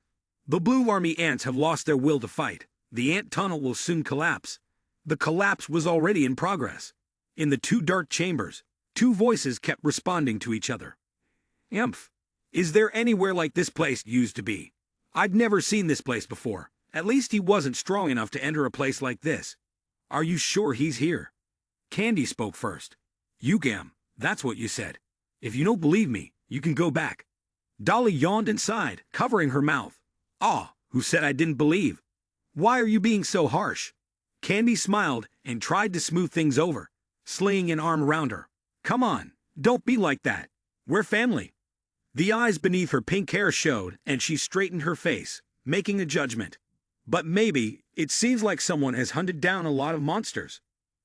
S1: The Blue Army ants have lost their will to fight. The ant tunnel will soon collapse. The collapse was already in progress. In the 2 dark chambers, 2 voices kept responding to each other. "Imph. Is there anywhere like this place used to be? I'd never seen this place before. At least he wasn't strong enough to enter a place like this. Are you sure he's here?" Candy spoke first. "Yugam, that's what you said. If you don't believe me, you can go back." Dolly yawned and sighed, covering her mouth. "Ah, who said I didn't believe? Why are you being so harsh?" Candy smiled and tried to smooth things over, slinging an arm around her. "Come on, don't be like that. We're family." The eyes beneath her pink hair showed, and she straightened her face, making a judgment. "But maybe, it seems like someone has hunted down a lot of monsters."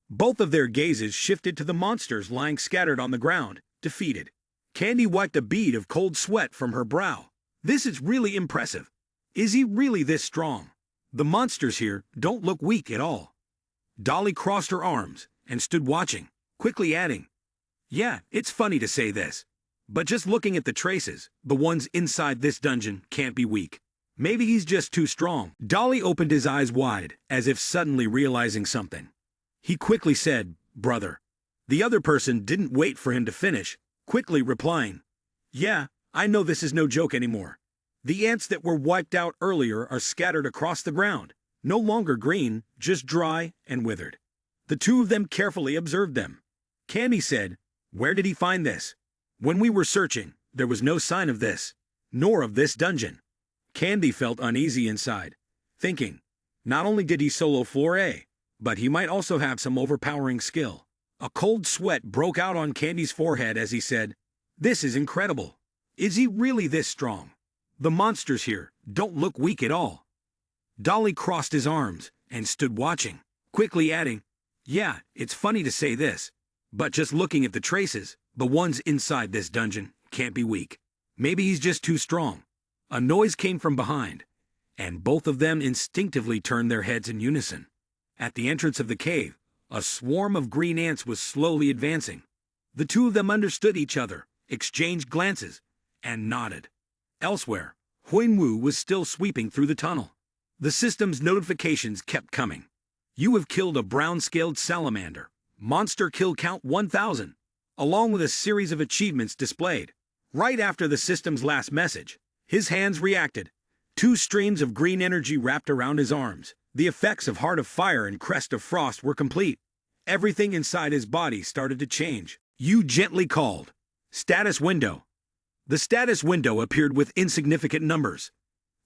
S1: Both of their gazes shifted to the monsters lying scattered on the ground, defeated. Candy wiped a bead of cold sweat from her brow. "This is really impressive. Is he really this strong? The monsters here don't look weak at all." Dolly crossed her arms and stood watching, quickly adding, "Yeah, it's funny to say this, but just looking at the traces, the ones inside this dungeon can't be weak. Maybe he's just too strong." Dolly opened his eyes wide, as if suddenly realizing something. He quickly said, "Brother." The other person didn't wait for him to finish, quickly replying, "Yeah, I know this is no joke anymore. The ants that were wiped out earlier are scattered across the ground, no longer green, just dry and withered." The 2 of them carefully observed them. Candy said, "Where did he find this?" "When we were searching, there was no sign of this, nor of this dungeon." Candy felt uneasy inside, thinking, not only did he solo floor A, but he might also have some overpowering skill. A cold sweat broke out on Candy's forehead as he said, "This is incredible. Is he really this strong? The monsters here don't look weak at all." Dolly crossed his arms and stood watching, quickly adding, "Yeah, it's funny to say this, but just looking at the traces, the ones inside this dungeon can't be weak. Maybe he's just too strong." A noise came from behind, and both of them instinctively turned their heads in unison. At the entrance of the cave, a swarm of green ants was slowly advancing. The 2 of them understood each other, exchanged glances, and nodded. Elsewhere, Huang Wu was still sweeping through the tunnel. The system's notifications kept coming. "You have killed a brown-scaled salamander. Monster kill count 1,000, along with a series of achievements displayed." Right after the system's last message, his hands reacted. 2 streams of green energy wrapped around his arms. The effects of Heart of Fire and Crest of Frost were complete. Everything inside his body started to change. "You gently called. Status window." The status window appeared with insignificant numbers.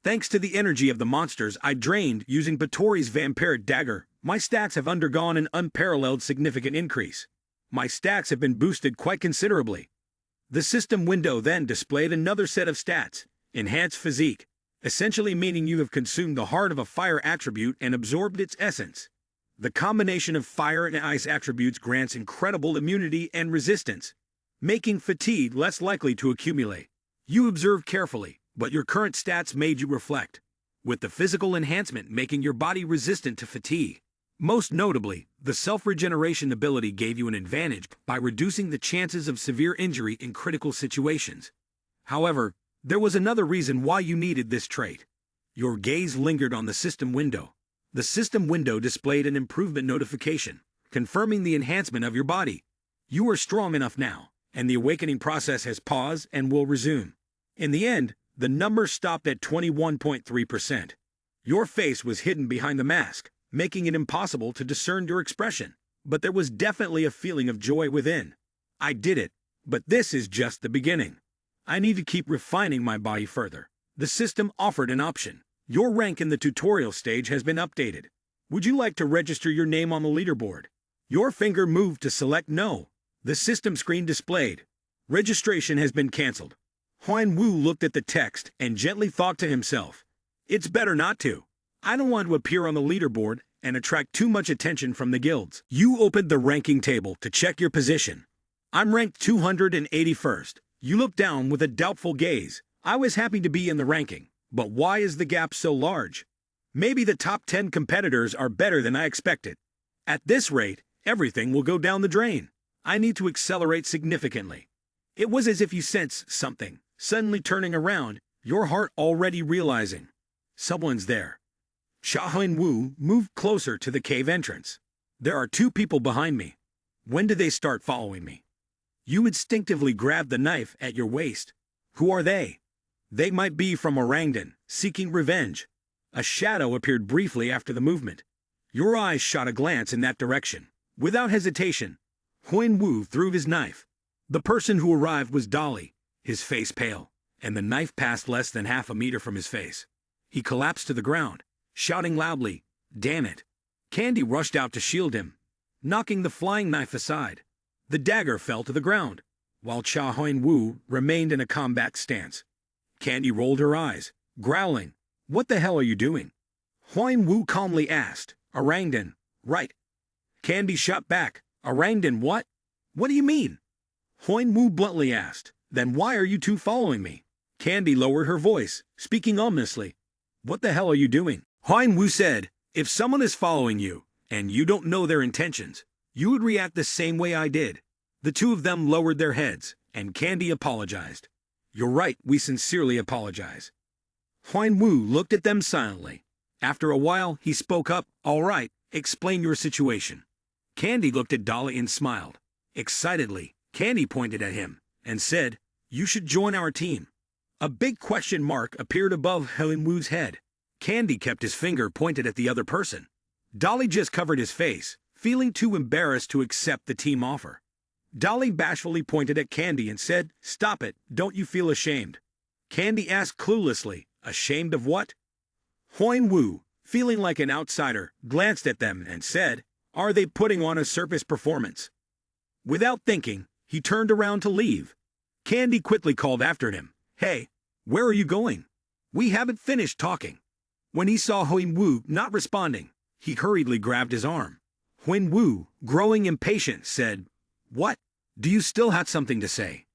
S1: "Thanks to the energy of the monsters I drained using Beitori's vampiric dagger, my stats have undergone an unparalleled significant increase. My stats have been boosted quite considerably." The system window then displayed another set of stats. Enhanced physique, essentially meaning you have consumed the heart of a fire attribute and absorbed its essence. The combination of fire and ice attributes grants incredible immunity and resistance. making fatigue less likely to accumulate. You observed carefully, but your current stats made you reflect, with the physical enhancement making your body resistant to fatigue. Most notably, the self-regeneration ability gave you an advantage by reducing the chances of severe injury in critical situations. However, there was another reason why you needed this trait. Your gaze lingered on the system window. The system window displayed an improvement notification, confirming the enhancement of your body. You are strong enough now, and the awakening process has paused and will resume. In the end, the number stopped at 21.3%. Your face was hidden behind the mask, making it impossible to discern your expression, but there was definitely a feeling of joy within. I did it, but this is just the beginning. I need to keep refining my body further. The system offered an option. Your rank in the tutorial stage has been updated. Would you like to register your name on the leaderboard? Your finger moved to select no. The system screen displayed. Registration has been cancelled. Huan Wu looked at the text and gently thought to himself, it's better not to. I don't want to appear on the leaderboard and attract too much attention from the guilds. You opened the ranking table to check your position. I'm ranked 281st. You looked down with a doubtful gaze. I was happy to be in the ranking, but why is the gap so large? Maybe the top 10 competitors are better than I expected. At this rate, everything will go down the drain. I need to accelerate significantly. It was as if you sensed something, suddenly turning around, your heart already realizing, someone's there. Huan Wu moved closer to the cave entrance. There are two people behind me. When do they start following me? You instinctively grabbed the knife at your waist. Who are they? They might be from Orangdan, seeking revenge. A shadow appeared briefly after the movement. Your eyes shot a glance in that direction. Without hesitation, Huan Wu threw his knife. The person who arrived was Dolly, his face pale, and the knife passed less than half a meter from his face. He collapsed to the ground, shouting loudly, "Damn it!" Candy rushed out to shield him, knocking the flying knife aside. The dagger fell to the ground, while Huan Wu remained in a combat stance. Candy rolled her eyes, growling, "What the hell are you doing?" Huan Wu calmly asked, "Orangdan, right?" Candy shot back, "Orangdan what? What do you mean?" Huan Wu bluntly asked, "Then why are you two following me?" Candy lowered her voice, speaking ominously. "What the hell are you doing?" Huan Wu said, "If someone is following you, and you don't know their intentions, you would react the same way I did." The two of them lowered their heads, and Candy apologized. "You're right, we sincerely apologize." Huan Wu looked at them silently. After a while, he spoke up, "All right, explain your situation." Candy looked at Dolly and smiled. Excitedly, Candy pointed at him and said, "You should join our team." A big question mark appeared above Huan Wu's head. Candy kept his finger pointed at the other person. Dolly just covered his face, feeling too embarrassed to accept the team offer. Dolly bashfully pointed at Candy and said, "Stop it, don't you feel ashamed?" Candy asked cluelessly, "Ashamed of what?" Huan Wu, feeling like an outsider, glanced at them and said, "Are they putting on a circus performance?" Without thinking, he turned around to leave. Candy quickly called after him, "Hey, where are you going? We haven't finished talking." When he saw Huan Wu not responding, he hurriedly grabbed his arm. Huan Wu, growing impatient, said, "What? Do you still have something to say?"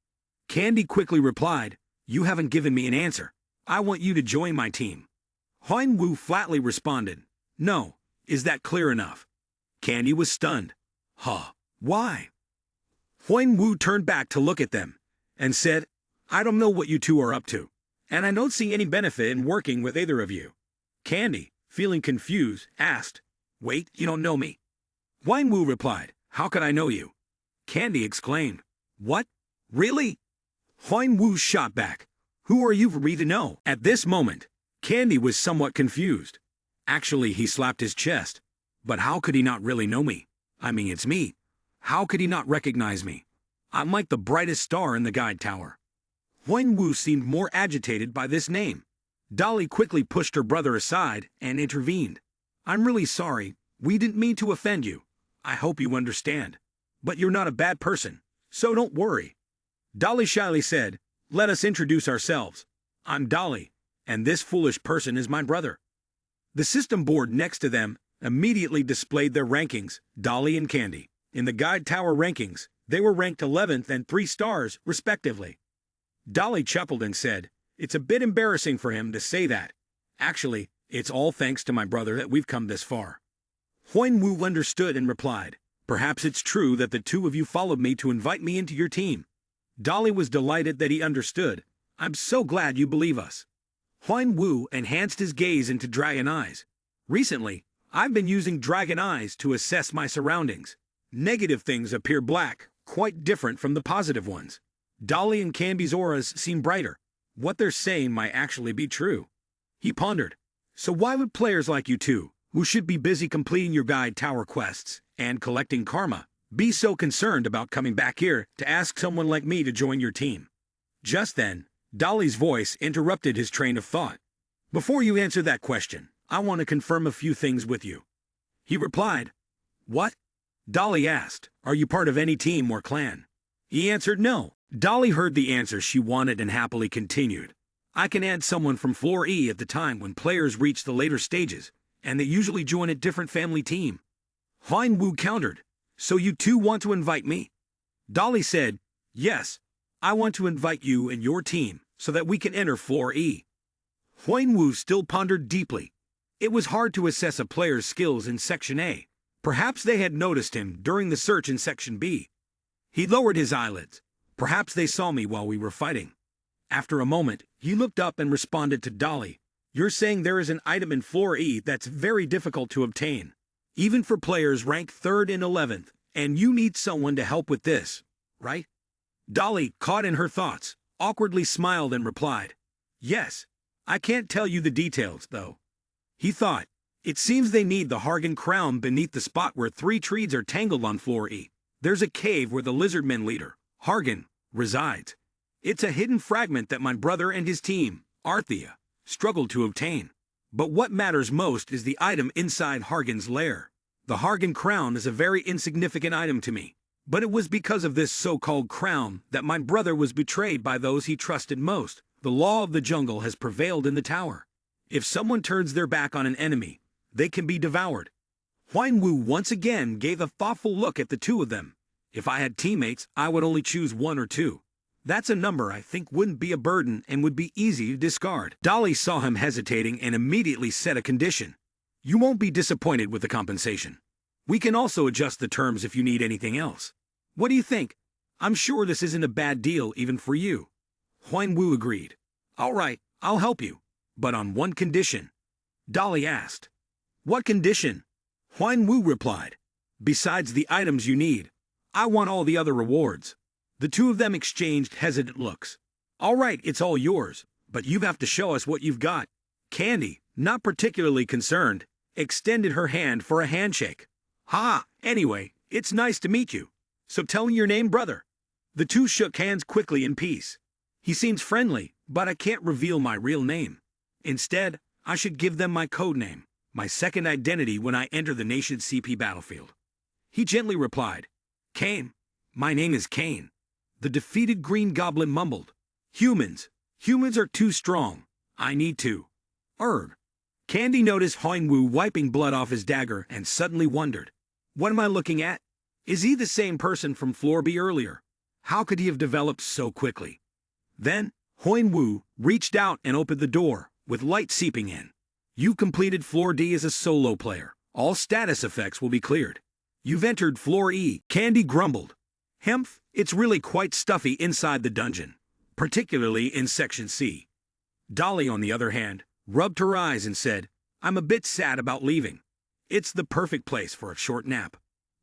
S1: Candy quickly replied, "You haven't given me an answer. I want you to join my team." Huan Wu flatly responded, "No, is that clear enough?" Candy was stunned. "Huh, why?" Huan Wu turned back to look at them and said, "I don't know what you two are up to, and I don't see any benefit in working with either of you." Candy, feeling confused, asked, "Wait, you don't know me?" Huan Wu replied, "How could I know you?" Candy exclaimed, "What? Really?" Huan Wu shot back, "Who are you for me to know?" At this moment, Candy was somewhat confused. Actually, he slapped his chest. But how could he not really know me? I mean, it's me. How could he not recognize me? I'm like the brightest star in the guide tower. Huan Wu seemed more agitated by this name. Dolly quickly pushed her brother aside and intervened. "I'm really sorry. We didn't mean to offend you. I hope you understand. But you're not a bad person, so don't worry." Dolly shyly said, "Let us introduce ourselves. I'm Dolly, and this foolish person is my brother." The system board next to them immediately displayed their rankings, Dolly and Candy. In the guide tower rankings, They were ranked 11th and 3 stars, respectively. Dolly chuckled and said, "It's a bit embarrassing for him to say that. Actually, it's all thanks to my brother that we've come this far." Huan Wu understood and replied, "Perhaps it's true that the two of you followed me to invite me into your team." Dolly was delighted that he understood. "I'm so glad you believe us." Huan Wu enhanced his gaze into dragon eyes. "Recently, I've been using dragon eyes to assess my surroundings. Negative things appear black, quite different from the positive ones. Dolly and Canby's auras seem brighter. What they're saying might actually be true." He pondered. "So why would players like you two, who should be busy completing your guide tower quests and collecting karma, be so concerned about coming back here to ask someone like me to join your team?" Just then, Dolly's voice interrupted his train of thought. "Before you answer that question, I want to confirm a few things with you." He replied. "What?" Dolly asked, "Are you part of any team or clan?" He answered no. Dolly heard the answer she wanted and happily continued. "I can add someone from Floor E at the time when players reach the later stages, and they usually join a different family team." Huan Wu countered, "So you two want to invite me?" Dolly said, "Yes, I want to invite you and your team so that we can enter Floor E." Huan Wu still pondered deeply. It was hard to assess a player's skills in Section A. Perhaps they had noticed him during the search in Section B. He lowered his eyelids. Perhaps they saw me while we were fighting. After a moment, he looked up and responded to Dolly. "You're saying there is an item in Floor E that's very difficult to obtain, even for players ranked 3rd and 11th, and you need someone to help with this, right?" Dolly, caught in her thoughts, awkwardly smiled and replied, "Yes. I can't tell you the details, though." He thought, "It seems they need the Hargen crown beneath the spot where 3 trees are tangled on Floor E. There's a cave where the lizardmen leader, Hargen, resides. It's a hidden fragment that my brother and his team, Arthea, struggled to obtain. But what matters most is the item inside Hargen's lair. The Hargen crown is a very insignificant item to me, but it was because of this so-called crown that my brother was betrayed by those he trusted most. The law of the jungle has prevailed in the tower. If someone turns their back on an enemy, they can be devoured." Huan Wu once again gave a thoughtful look at the two of them. "If I had teammates, I would only choose 1 or 2. That's a number I think wouldn't be a burden and would be easy to discard." Dolly saw him hesitating and immediately set a condition. "You won't be disappointed with the compensation. We can also adjust the terms if you need anything else. What do you think? I'm sure this isn't a bad deal even for you." Huan Wu agreed. "All right, I'll help you, but on one condition." Dolly asked. "What condition?" Huan Wu replied. "Besides the items you need, I want all the other rewards." The two of them exchanged hesitant looks. "All right, it's all yours, but you have to show us what you've got." Candy, not particularly concerned, extended her hand for a handshake. Anyway, it's nice to meet you. So tell me your name, brother." The two shook hands quickly in peace. "He seems friendly, but I can't reveal my real name. Instead, I should give them my code name, my second identity when I enter the nation's CP battlefield." He gently replied, "Kane. My name is Kane." The defeated Green Goblin mumbled, Humans are too strong. I need to. Candy noticed Huan Wu wiping blood off his dagger and suddenly wondered, what am I looking at? Is he the same person from Floor B earlier? How could he have developed so quickly? Then, Huan Wu reached out and opened the door, with light seeping in. "You've completed Floor D as a solo player. All status effects will be cleared. You've entered Floor E," Candy grumbled. "Hemph, it's really quite stuffy inside the dungeon, particularly in Section C." Dolly, on the other hand, rubbed her eyes and said, "I'm a bit sad about leaving. It's the perfect place for a short nap."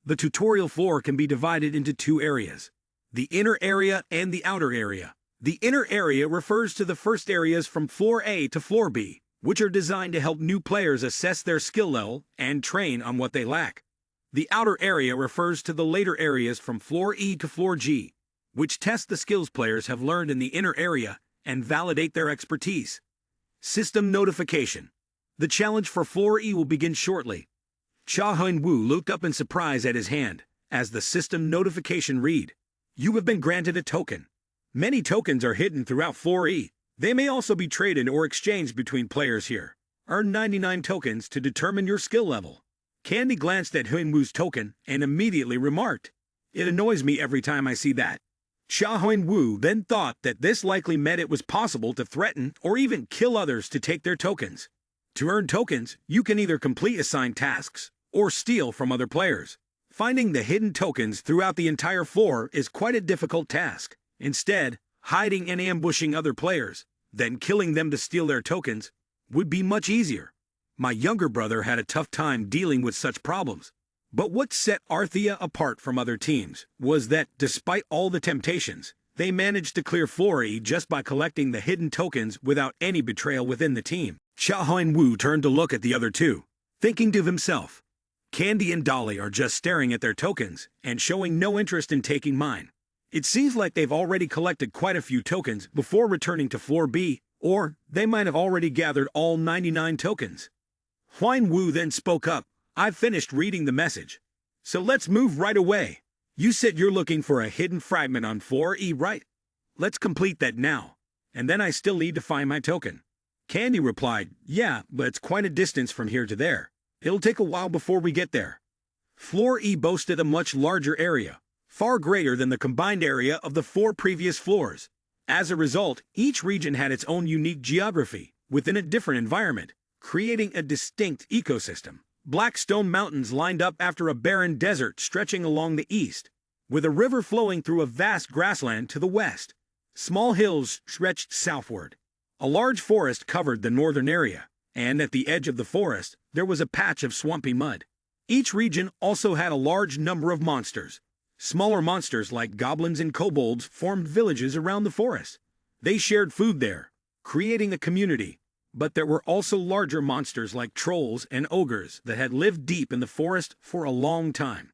S1: The tutorial floor can be divided into 2 areas, the inner area and the outer area. The inner area refers to the first areas from Floor A to Floor B, which are designed to help new players assess their skill level and train on what they lack. The outer area refers to the later areas from Floor E to Floor G, which test the skills players have learned in the inner area and validate their expertise. System notification. The challenge for Floor E will begin shortly. Huan Wu looked up in surprise at his hand, as the system notification read, "You have been granted a token." Many tokens are hidden throughout Floor E. They may also be traded or exchanged between players here. Earn 99 tokens to determine your skill level. Candy glanced at Huan Wu's token and immediately remarked, It annoys me every time I see that. Xiaohuan Wu then thought that this likely meant it was possible to threaten or even kill others to take their tokens. To earn tokens, you can either complete assigned tasks or steal from other players. Finding the hidden tokens throughout the entire floor is quite a difficult task. Instead, hiding and ambushing other players, then killing them to steal their tokens, would be much easier. My younger brother had a tough time dealing with such problems. But what set Arthea apart from other teams was that, despite all the temptations, they managed to clear Floor E just by collecting the hidden tokens without any betrayal within the team. Xiaohuan Wu turned to look at the other two, thinking to himself, Candy and Dolly are just staring at their tokens and showing no interest in taking mine. It seems like they've already collected quite a few tokens before returning to Floor B, or they might have already gathered all 99 tokens. Huan Wu then spoke up, I've finished reading the message, so let's move right away. You said you're looking for a hidden fragment on Floor E, right? Let's complete that now, and then I still need to find my token. Candy replied, yeah, but it's quite a distance from here to there. It'll take a while before we get there. Floor E boasted a much larger area, far greater than the combined area of the 4 previous floors. As a result, each region had its own unique geography within a different environment, creating a distinct ecosystem. Black stone mountains lined up after a barren desert stretching along the east, with a river flowing through a vast grassland to the west. Small hills stretched southward. A large forest covered the northern area, and at the edge of the forest, there was a patch of swampy mud. Each region also had a large number of monsters. Smaller monsters like goblins and kobolds formed villages around the forest. They shared food there, creating a community. But there were also larger monsters like trolls and ogres that had lived deep in the forest for a long time.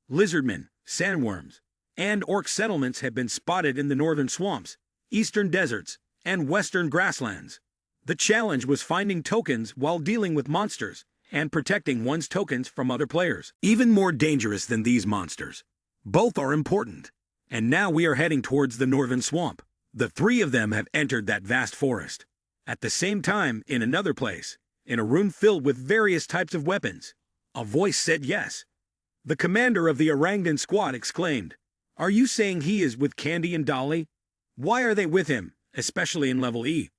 S1: Lizardmen, sandworms, and orc settlements had been spotted in the northern swamps, eastern deserts, and western grasslands. The challenge was finding tokens while dealing with monsters and protecting one's tokens from other players. Even more dangerous than these monsters. Both are important. And now we are heading towards the northern swamp. The 3 of them have entered that vast forest. At the same time, in another place, in a room filled with various types of weapons, a voice said yes. The commander of the Orangutan squad exclaimed, Are you saying he is with Candy and Dolly? Why are they with him, especially in level E?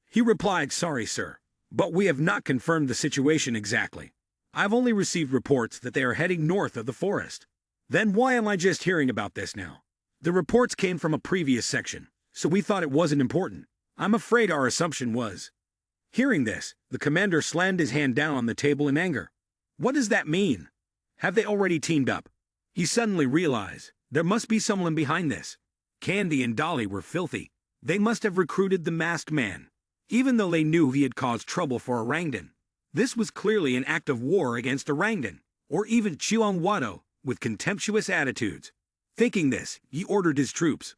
S1: He replied, Sorry, sir, but we have not confirmed the situation exactly. I've only received reports that they are heading north of the forest. Then why am I just hearing about this now? The reports came from a previous section, so we thought it wasn't important. I'm afraid our assumption was. Hearing this, the commander slammed his hand down on the table in anger. What does that mean? Have they already teamed up? He suddenly realized there must be someone behind this. Candy and Dolly were filthy. They must have recruited the masked man, even though they knew he had caused trouble for Orangutan. This was clearly an act of war against Orangutan, or even Chiang Wado, with contemptuous attitudes. Thinking this, he ordered his troops,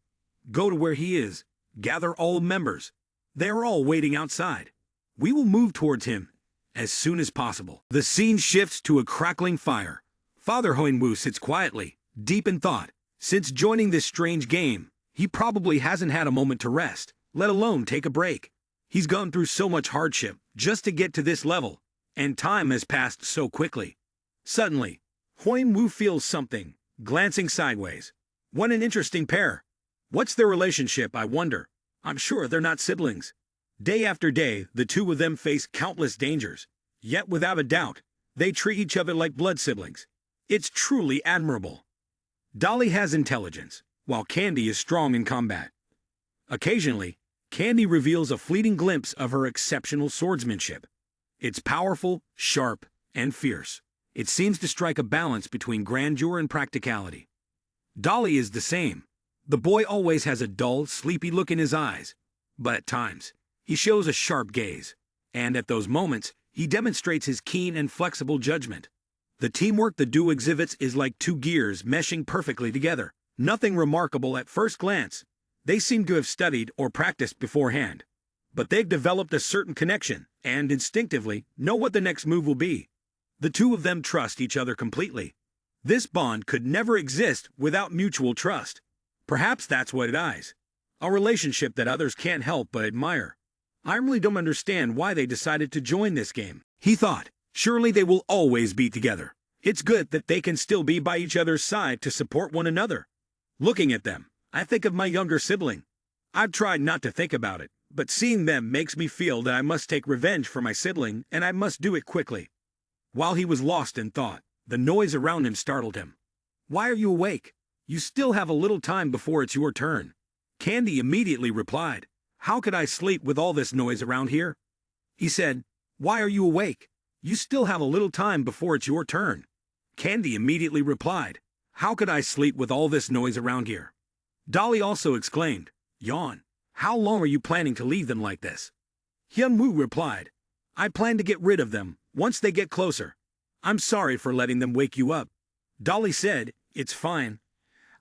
S1: Go to where he is. Gather all members. They are all waiting outside. We will move towards him as soon as possible. The scene shifts to a crackling fire. Father Huan sits quietly, deep in thought. Since joining this strange game, he probably hasn't had a moment to rest, let alone take a break. He's gone through so much hardship just to get to this level, and time has passed so quickly. Suddenly, Huan feels something, glancing sideways. What an interesting pair. What's their relationship, I wonder? I'm sure they're not siblings. Day after day, the 2 of them face countless dangers. Yet without a doubt, they treat each other like blood siblings. It's truly admirable. Dolly has intelligence, while Candy is strong in combat. Occasionally, Candy reveals a fleeting glimpse of her exceptional swordsmanship. It's powerful, sharp, and fierce. It seems to strike a balance between grandeur and practicality. Dolly is the same. The boy always has a dull, sleepy look in his eyes, but at times, he shows a sharp gaze, and at those moments, he demonstrates his keen and flexible judgment. The teamwork the duo exhibits is like 2 gears meshing perfectly together. Nothing remarkable at first glance. They seem to have studied or practiced beforehand, but they've developed a certain connection and instinctively know what the next move will be. The 2 of them trust each other completely. This bond could never exist without mutual trust. Perhaps that's what it is. A relationship that others can't help but admire. I really don't understand why they decided to join this game. He thought, surely they will always be together. It's good that they can still be by each other's side to support one another. Looking at them, I think of my younger sibling. I've tried not to think about it, but seeing them makes me feel that I must take revenge for my sibling and I must do it quickly. While he was lost in thought, the noise around him startled him. Why are you awake? You still have a little time before it's your turn. Candy immediately replied, How could I sleep with all this noise around here? He said, Why are you awake? You still have a little time before it's your turn. Candy immediately replied, How could I sleep with all this noise around here? Dolly also exclaimed, Yawn. How long are you planning to leave them like this? Hyun-woo replied, I plan to get rid of them once they get closer. I'm sorry for letting them wake you up. Dolly said, It's fine.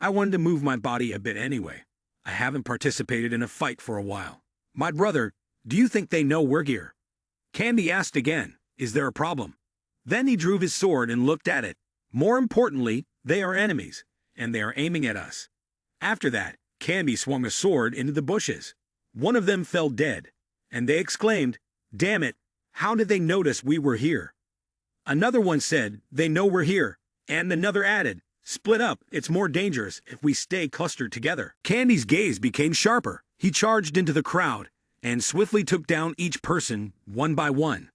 S1: I wanted to move my body a bit anyway. I haven't participated in a fight for a while. My brother, do you think they know we're here? Candy asked again, Is there a problem? Then he drew his sword and looked at it. More importantly, they are enemies, and they are aiming at us. After that, Candy swung a sword into the bushes. One of them fell dead, and they exclaimed, Damn it, how did they notice we were here? Another one said, They know we're here, and another added, Split up, it's more dangerous if we stay clustered together. Candy's gaze became sharper. He charged into the crowd, and swiftly took down each person, one by one.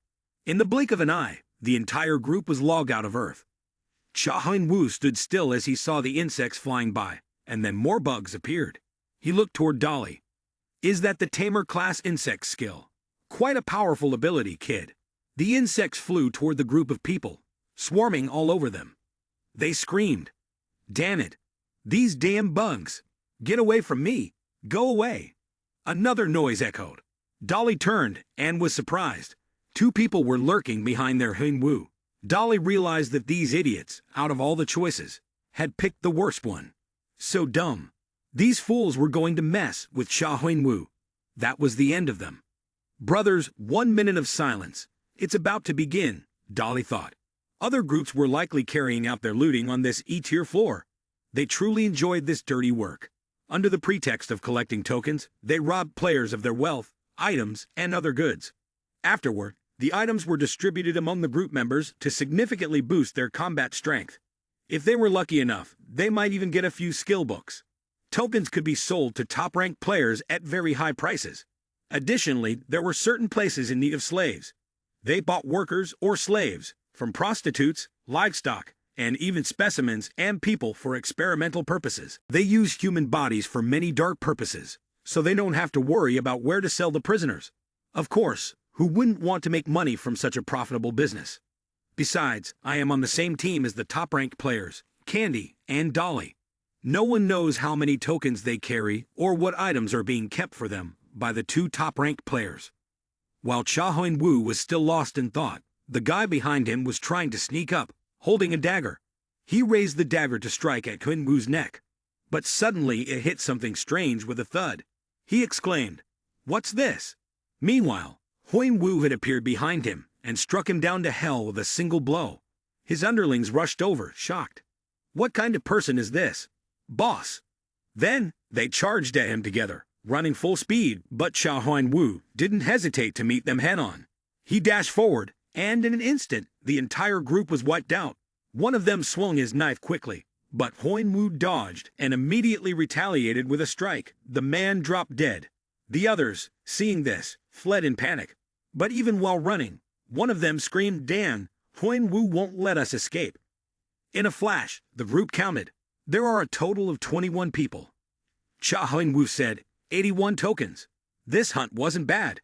S1: In the blink of an eye, the entire group was logged out of Earth. Cha Hyun-woo stood still as he saw the insects flying by, and then more bugs appeared. He looked toward Dolly. Is that the Tamer class insect skill? Quite a powerful ability, kid. The insects flew toward the group of people, swarming all over them. They screamed, Damn it! These damn bugs! Get away from me! Go away! Another noise echoed. Dolly turned and was surprised. Two people were lurking behind their Hyun-woo. Dolly realized that these idiots, out of all the choices, had picked the worst one. So dumb. These fools were going to mess with Cha Hyun-woo. That was the end of them. Brothers, 1 minute of silence. It's about to begin, Dolly thought. Other groups were likely carrying out their looting on this E-tier floor. They truly enjoyed this dirty work. Under the pretext of collecting tokens, they robbed players of their wealth, items, and other goods. Afterward, the items were distributed among the group members to significantly boost their combat strength. If they were lucky enough, they might even get a few skill books. Tokens could be sold to top-ranked players at very high prices. Additionally, there were certain places in need of slaves. They bought workers or slaves from prostitutes, livestock, and even specimens and people for experimental purposes. They use human bodies for many dark purposes, so they don't have to worry about where to sell the prisoners. Of course, who wouldn't want to make money from such a profitable business? Besides, I am on the same team as the top-ranked players, Candy and Dolly. No one knows how many tokens they carry or what items are being kept for them by the two top-ranked players. While Cha Hyun-woo was still lost in thought, the guy behind him was trying to sneak up, holding a dagger. He raised the dagger to strike at Hyun-woo's neck. But suddenly it hit something strange with a thud. He exclaimed, What's this? Meanwhile, Hyun-woo had appeared behind him and struck him down to hell with a single blow. His underlings rushed over, shocked. What kind of person is this? Boss! Then, they charged at him together, running full speed, but Cha Hyun-woo didn't hesitate to meet them head-on. He dashed forward, and in an instant, the entire group was wiped out. One of them swung his knife quickly, but Hyun-woo dodged and immediately retaliated with a strike. The man dropped dead. The others, seeing this, fled in panic. But even while running, one of them screamed, Dan, Hyun-woo won't let us escape. In a flash, the group counted. There are a total of 21 people. Cha Hyun-woo said, 81 tokens. This hunt wasn't bad.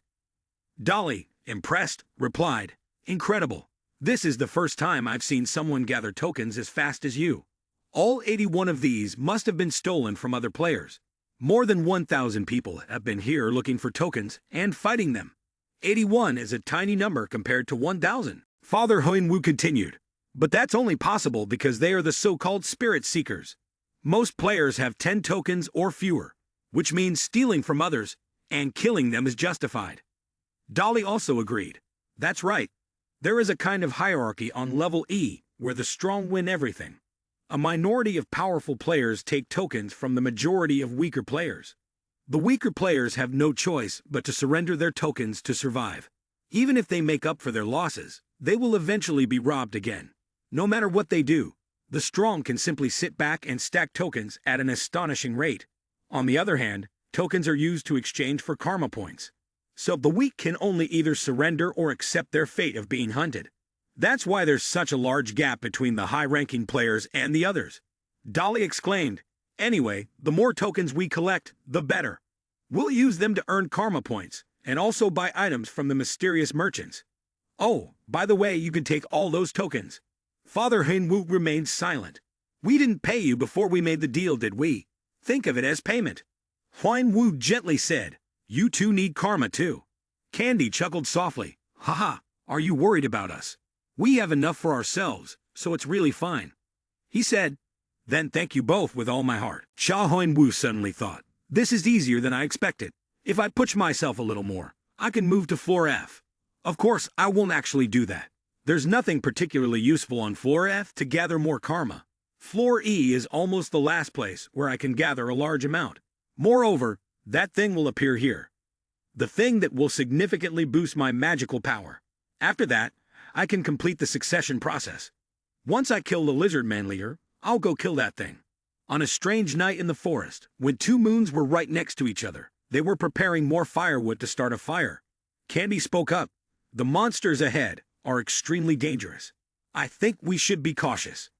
S1: Dolly, impressed, replied, Incredible. This is the first time I've seen someone gather tokens as fast as you. All 81 of these must have been stolen from other players. More than 1,000 people have been here looking for tokens and fighting them. 81 is a tiny number compared to 1,000. Father Hyun-woo continued, but that's only possible because they are the so-called spirit seekers. Most players have 10 tokens or fewer, which means stealing from others and killing them is justified. Dolly also agreed. That's right. There is a kind of hierarchy on level E where the strong win everything. A minority of powerful players take tokens from the majority of weaker players. The weaker players have no choice but to surrender their tokens to survive. Even if they make up for their losses, they will eventually be robbed again. No matter what they do, the strong can simply sit back and stack tokens at an astonishing rate. On the other hand, tokens are used to exchange for karma points. So the weak can only either surrender or accept their fate of being hunted. That's why there's such a large gap between the high-ranking players and the others. Dolly exclaimed, "Anyway, the more tokens we collect, the better. We'll use them to earn karma points, and also buy items from the mysterious merchants. Oh, by the way, you can take all those tokens." Father Heinwu remained silent. "We didn't pay you before we made the deal, did we? Think of it as payment." Huan Wu gently said, "You two need karma too." Candy chuckled softly. "Haha, are you worried about us? We have enough for ourselves, so it's really fine." He said, "Then thank you both with all my heart." Cha Huan Wu suddenly thought, "This is easier than I expected. If I push myself a little more, I can move to floor F. Of course, I won't actually do that. There's nothing particularly useful on floor F to gather more karma. Floor E is almost the last place where I can gather a large amount. Moreover, that thing will appear here. The thing that will significantly boost my magical power. After that, I can complete the succession process. Once I kill the lizard man leader, I'll go kill that thing." On a strange night in the forest, when two moons were right next to each other, they were preparing more firewood to start a fire. Candy spoke up. "The monsters ahead are extremely dangerous. I think we should be cautious."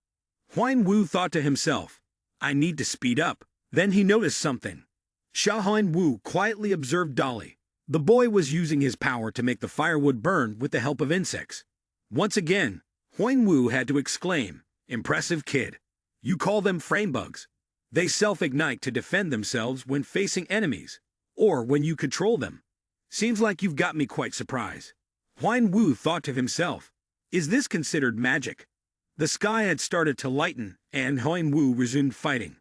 S1: Huan Wu thought to himself, "I need to speed up." Then he noticed something. Sha Huan Wu quietly observed Dolly. The boy was using his power to make the firewood burn with the help of insects. Once again, Huan Wu had to exclaim, "Impressive kid. You call them frame bugs. They self-ignite to defend themselves when facing enemies, or when you control them. Seems like you've got me quite surprised." Huan Wu thought to himself, "Is this considered magic?" The sky had started to lighten, and Huan Wu resumed fighting.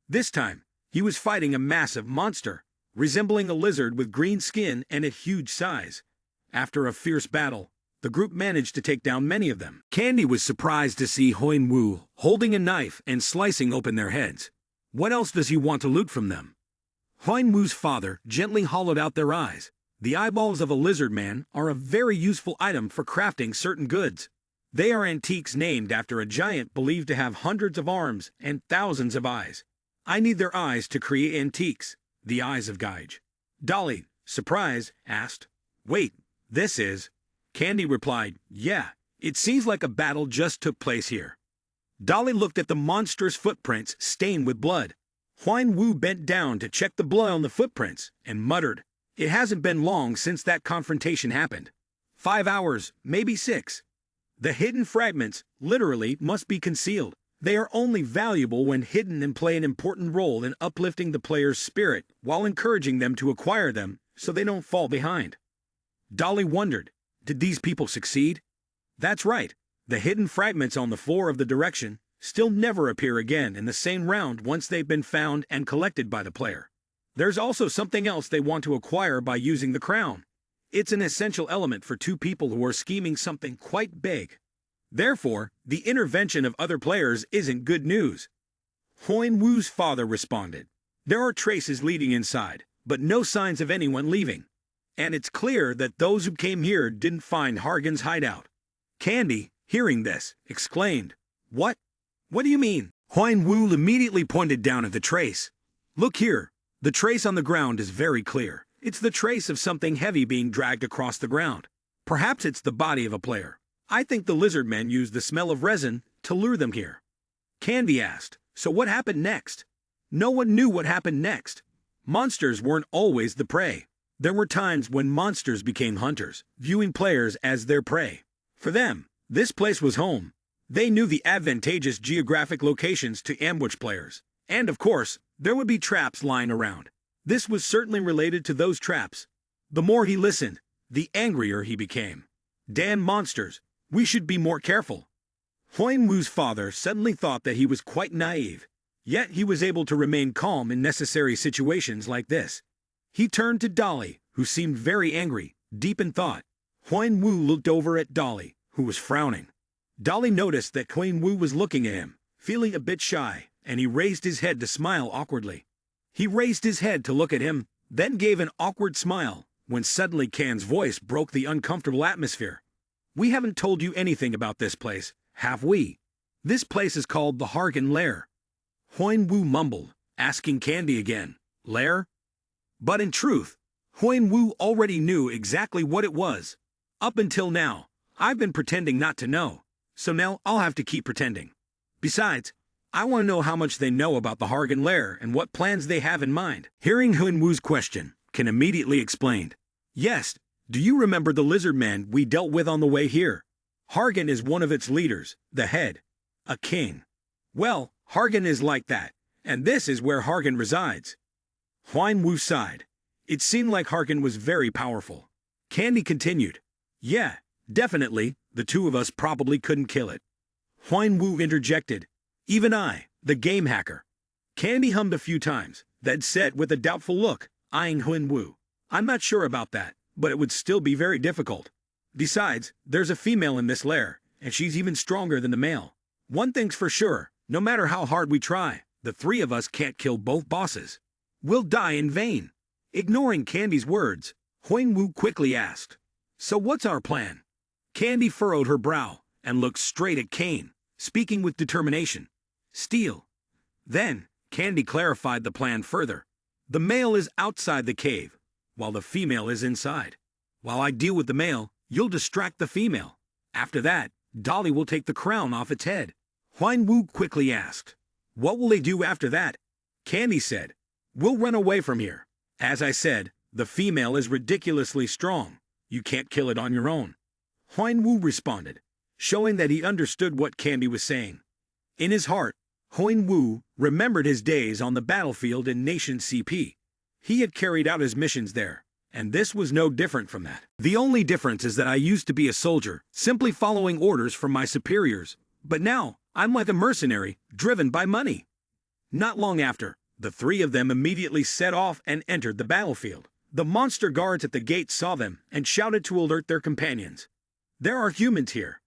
S1: This time, he was fighting a massive monster, resembling a lizard with green skin and a huge size. After a fierce battle, the group managed to take down many of them. Candy was surprised to see Huan Wu holding a knife and slicing open their heads. What else does he want to loot from them? Huan Wu's father gently hollowed out their eyes. The eyeballs of a lizard man are a very useful item for crafting certain goods. They are antiques named after a giant believed to have hundreds of arms and thousands of eyes. I need their eyes to create antiques, the eyes of Gaige. Dolly, surprised, asked, "Wait, this is..." Candy replied, "Yeah, it seems like a battle just took place here." Dolly looked at the monster's footprints stained with blood. Huan Wu bent down to check the blood on the footprints and muttered, "It hasn't been long since that confrontation happened. 5 hours, maybe 6. The hidden fragments, literally, must be concealed. They are only valuable when hidden and play an important role in uplifting the player's spirit while encouraging them to acquire them so they don't fall behind." Dolly wondered, did these people succeed? That's right, the hidden fragments on the floor of the direction still never appear again in the same round once they've been found and collected by the player. There's also something else they want to acquire by using the crown. It's an essential element for two people who are scheming something quite big. Therefore, the intervention of other players isn't good news. Huan Wu's father responded, "There are traces leading inside, but no signs of anyone leaving. And it's clear that those who came here didn't find Hargan's hideout." Candy, hearing this, exclaimed, "What? What do you mean?" Huan Wu immediately pointed down at the trace. "Look here, the trace on the ground is very clear. It's the trace of something heavy being dragged across the ground. Perhaps it's the body of a player. I think the lizard men used the smell of resin to lure them here." Candy asked, "So what happened next?" No one knew what happened next. Monsters weren't always the prey. There were times when monsters became hunters, viewing players as their prey. For them, this place was home. They knew the advantageous geographic locations to ambush players. And of course, there would be traps lying around. This was certainly related to those traps. The more he listened, the angrier he became. Damn monsters, we should be more careful. Huan Wu's father suddenly thought that he was quite naive, yet he was able to remain calm in necessary situations like this. He turned to Dolly, who seemed very angry, deep in thought. Huan Wu looked over at Dolly, who was frowning. Dolly noticed that Huan Wu was looking at him, feeling a bit shy, and he raised his head to smile awkwardly. He raised his head to look at him, then gave an awkward smile, when suddenly Can's voice broke the uncomfortable atmosphere. "We haven't told you anything about this place, Have we? This place is called the Hargan Lair. Huan Wu mumbled, asking Candy again, lair? But in truth, Huan Wu already knew exactly what it was. Up until now, I've been pretending not to know, so now I'll have to keep pretending. Besides, I want to know how much they know about the Hargan Lair and what plans they have in mind. Hearing Huan Wu's question, Ken immediately explained, yes, do you remember the lizard man we dealt with on the way here? Hargan is one of its leaders, the head, a king. Well, Hargan is like that, and this is where Hargan resides. Huan Wu sighed. It seemed like Hargan was very powerful. Candy continued, yeah, definitely, the two of us probably couldn't kill it. Huan Wu interjected, even I, the game hacker. Candy hummed a few times, then said with a doubtful look, eyeing Huan Wu, I'm not sure about that, but it would still be very difficult. Besides, there's a female in this lair, and she's even stronger than the male. One thing's for sure, no matter how hard we try, the three of us can't kill both bosses. We'll die in vain. Ignoring Candy's words, Huan Wu quickly asked, so what's our plan? Candy furrowed her brow and looked straight at Kane, speaking with determination. Steal. Then, Candy clarified the plan further. The male is outside the cave, while the female is inside. While I deal with the male, you'll distract the female. After that, Dolly will take the crown off its head. Huan Wu quickly asked, what will they do after that? Candy said, we'll run away from here. As I said, the female is ridiculously strong. You can't kill it on your own. Huan Wu responded, showing that he understood what Candy was saying. In his heart, Huan Wu remembered his days on the battlefield in Nation CP. He had carried out his missions there, and this was no different from that. The only difference is that I used to be a soldier, simply following orders from my superiors, but now I'm like a mercenary, driven by money. Not long after, the three of them immediately set off and entered the battlefield. The monster guards at the gate saw them and shouted to alert their companions. There are humans here.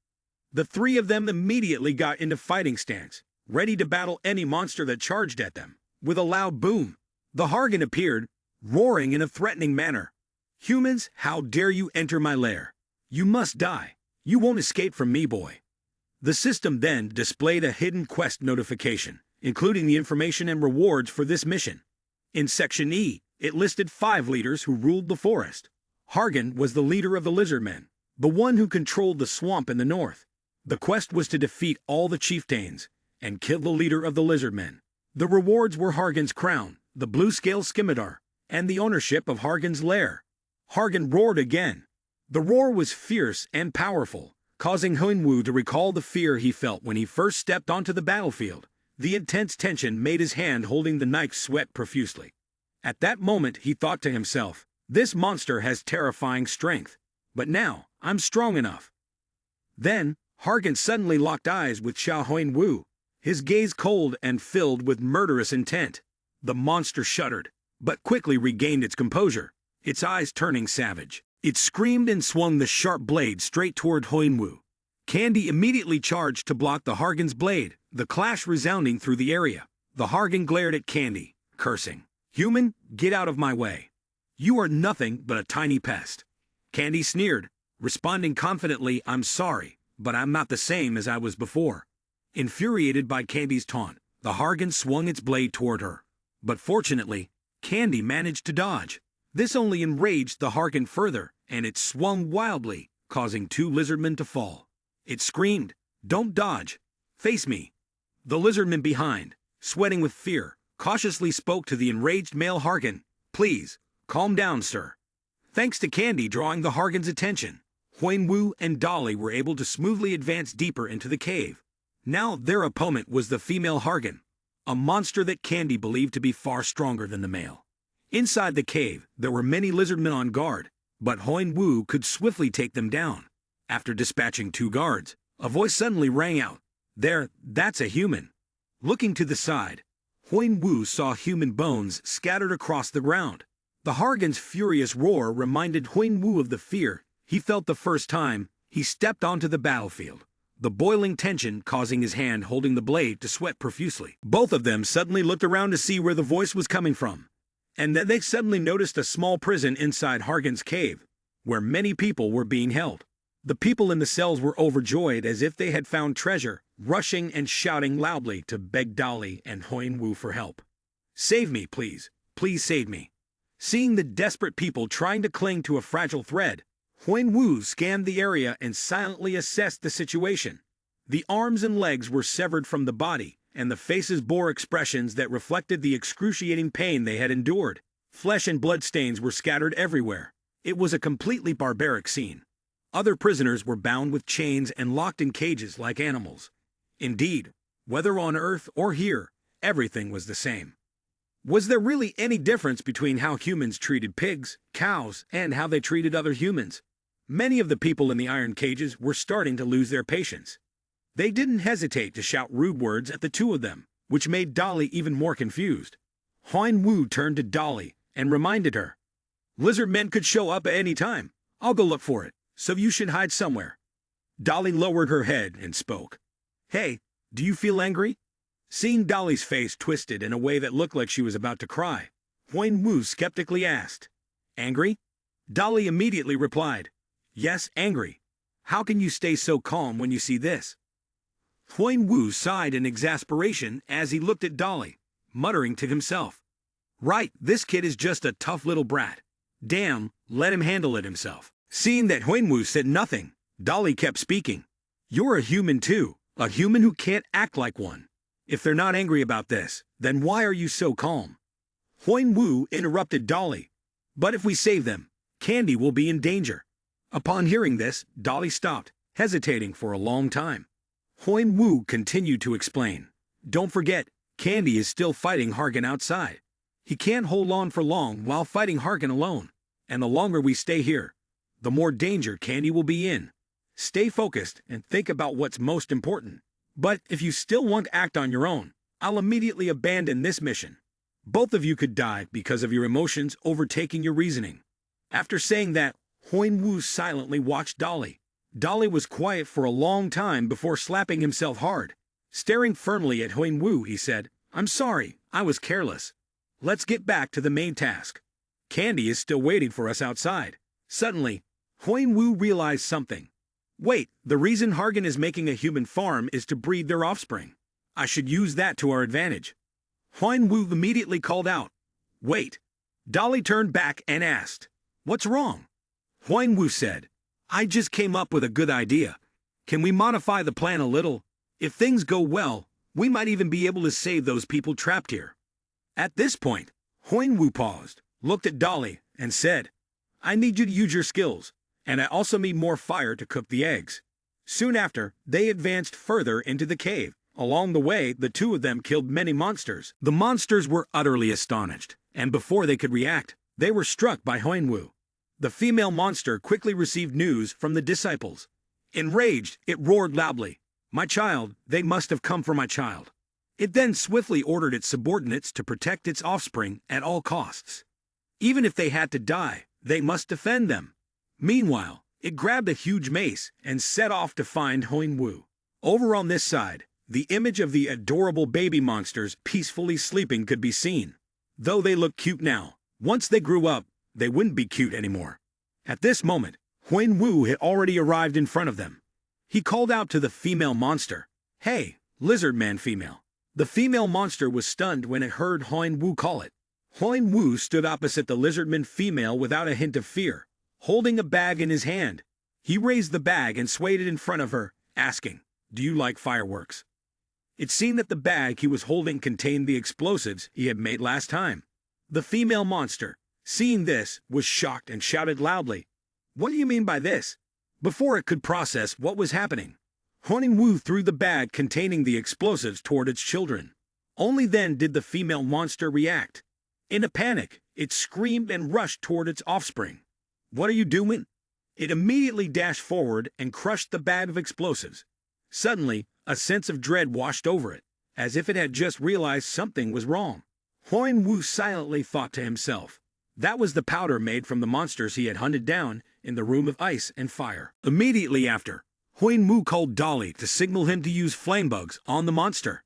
S1: The three of them immediately got into fighting stance, ready to battle any monster that charged at them. With a loud boom, the Hargan appeared, roaring in a threatening manner. Humans, how dare you enter my lair? You must die. You won't escape from me, boy. The system then displayed a hidden quest notification, including the information and rewards for this mission. In Section E, it listed 5 leaders who ruled the forest. Hargan was the leader of the lizardmen, the one who controlled the swamp in the north. The quest was to defeat all the chieftains and kill the leader of the lizardmen. The rewards were Hargan's crown, the blue scale scimitar, and the ownership of Hargan's lair. Hargan roared again. The roar was fierce and powerful, causing Huan Wu to recall the fear he felt when he first stepped onto the battlefield. The intense tension made his hand holding the knife sweat profusely. At that moment he thought to himself, this monster has terrifying strength, but now I'm strong enough. Then, Hargan suddenly locked eyes with Huan Wu, his gaze cold and filled with murderous intent. The monster shuddered, but quickly regained its composure, its eyes turning savage. It screamed and swung the sharp blade straight toward Huan Wu. Candy immediately charged to block the Hargan's blade, the clash resounding through the area. The Hargan glared at Candy, cursing. Human, get out of my way. You are nothing but a tiny pest. Candy sneered, responding confidently, I'm sorry, but I'm not the same as I was before. Infuriated by Candy's taunt, the Hargan swung its blade toward her. But fortunately, Candy managed to dodge. This only enraged the Hargan further, and it swung wildly, causing 2 lizardmen to fall. It screamed, don't dodge. Face me. The lizardman behind, sweating with fear, cautiously spoke to the enraged male Hargan. Please, calm down, sir. Thanks to Candy drawing the Hargan's attention, Huan Wu and Dolly were able to smoothly advance deeper into the cave. Now their opponent was the female Hargan, a monster that Candy believed to be far stronger than the male. Inside the cave, there were many lizardmen on guard, but Huan Wu could swiftly take them down. After dispatching 2 guards, a voice suddenly rang out. There, that's a human. Looking to the side, Huan Wu saw human bones scattered across the ground. The Hargan's furious roar reminded Huan Wu of the fear he felt the first time he stepped onto the battlefield, the boiling tension causing his hand holding the blade to sweat profusely. Both of them suddenly looked around to see where the voice was coming from, and then they suddenly noticed a small prison inside Hargan's cave, where many people were being held. The people in the cells were overjoyed as if they had found treasure, rushing and shouting loudly to beg Dolly and Huyen-woo for help. "Save me, please. Please save me." Seeing the desperate people trying to cling to a fragile thread, Huyen-woo scanned the area and silently assessed the situation. The arms and legs were severed from the body, and the faces bore expressions that reflected the excruciating pain they had endured. Flesh and blood stains were scattered everywhere. It was a completely barbaric scene. Other prisoners were bound with chains and locked in cages like animals. Indeed, whether on Earth or here, everything was the same. Was there really any difference between how humans treated pigs, cows, and how they treated other humans? Many of the people in the iron cages were starting to lose their patience. They didn't hesitate to shout rude words at the two of them, which made Dolly even more confused. Huyen-woo turned to Dolly and reminded her, "Lizard men could show up at any time. I'll go look for it, so you should hide somewhere." Dolly lowered her head and spoke. "Hey, do you feel angry?" Seeing Dolly's face twisted in a way that looked like she was about to cry, Huyen-woo skeptically asked, "Angry?" Dolly immediately replied, "Yes, angry. How can you stay so calm when you see this?" Huyen-woo sighed in exasperation as he looked at Dolly, muttering to himself, "Right, this kid is just a tough little brat. Damn, let him handle it himself." Seeing that Huyen-woo said nothing, Dolly kept speaking. "You're a human too, a human who can't act like one. If they're not angry about this, then why are you so calm?" Huyen-woo interrupted Dolly. "But if we save them, Candy will be in danger." Upon hearing this, Dolly stopped, hesitating for a long time. Huyen-woo continued to explain. "Don't forget, Candy is still fighting Hargan outside. He can't hold on for long while fighting Hargan alone, and the longer we stay here, the more danger Candy will be in. Stay focused and think about what's most important. But if you still want to act on your own, I'll immediately abandon this mission. Both of you could die because of your emotions overtaking your reasoning." After saying that, Huyen-woo silently watched Dolly. Dolly was quiet for a long time before slapping himself hard. Staring firmly at Huyen-woo, he said, "I'm sorry, I was careless. Let's get back to the main task. Candy is still waiting for us outside." Suddenly, Huyen-woo realized something. "Wait, the reason Hargan is making a human farm is to breed their offspring. I should use that to our advantage." Huyen-woo immediately called out, "Wait." Dolly turned back and asked, "What's wrong?" Huyen-woo said, "I just came up with a good idea. Can we modify the plan a little? If things go well, we might even be able to save those people trapped here." At this point, Huyen-woo paused, looked at Dolly, and said, "I need you to use your skills, and I also need more fire to cook the eggs." Soon after, they advanced further into the cave. Along the way, the two of them killed many monsters. The monsters were utterly astonished, and before they could react, they were struck by Huyen-woo. The female monster quickly received news from the disciples. Enraged, it roared loudly, "My child, they must have come for my child." It then swiftly ordered its subordinates to protect its offspring at all costs. Even if they had to die, they must defend them. Meanwhile, it grabbed a huge mace and set off to find Huyen-woo. Over on this side, the image of the adorable baby monsters peacefully sleeping could be seen. Though they look cute now, once they grew up, they wouldn't be cute anymore. At this moment, Huyen-woo had already arrived in front of them. He called out to the female monster, "Hey, lizard man female." The female monster was stunned when it heard Huyen-woo call it. Huyen-woo stood opposite the lizardman female without a hint of fear, holding a bag in his hand. He raised the bag and swayed it in front of her, asking, "Do you like fireworks?" It seemed that the bag he was holding contained the explosives he had made last time. The female monster, seeing this, was shocked and shouted loudly, "What do you mean by this?" Before it could process what was happening, Huyen-woo threw the bag containing the explosives toward its children. Only then did the female monster react. In a panic, it screamed and rushed toward its offspring. "What are you doing?" It immediately dashed forward and crushed the bag of explosives. Suddenly, a sense of dread washed over it, as if it had just realized something was wrong. Huyen-woo silently thought to himself, that was the powder made from the monsters he had hunted down in the room of ice and fire. Immediately after, Huyen-woo called Dolly to signal him to use flame bugs on the monster.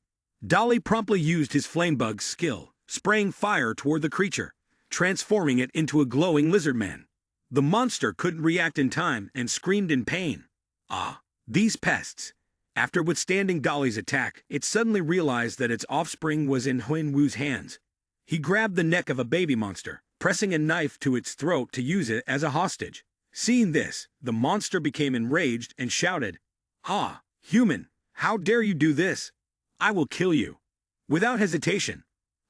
S1: Dolly promptly used his flame bug skill, spraying fire toward the creature, transforming it into a glowing lizard man. The monster couldn't react in time and screamed in pain. Ah, these pests. After withstanding Dolly's attack, it suddenly realized that its offspring was in Huinwu's hands. He grabbed the neck of a baby monster, pressing a knife to its throat to use it as a hostage. Seeing this, the monster became enraged and shouted, "Ah, human, how dare you do this? I will kill you." Without hesitation,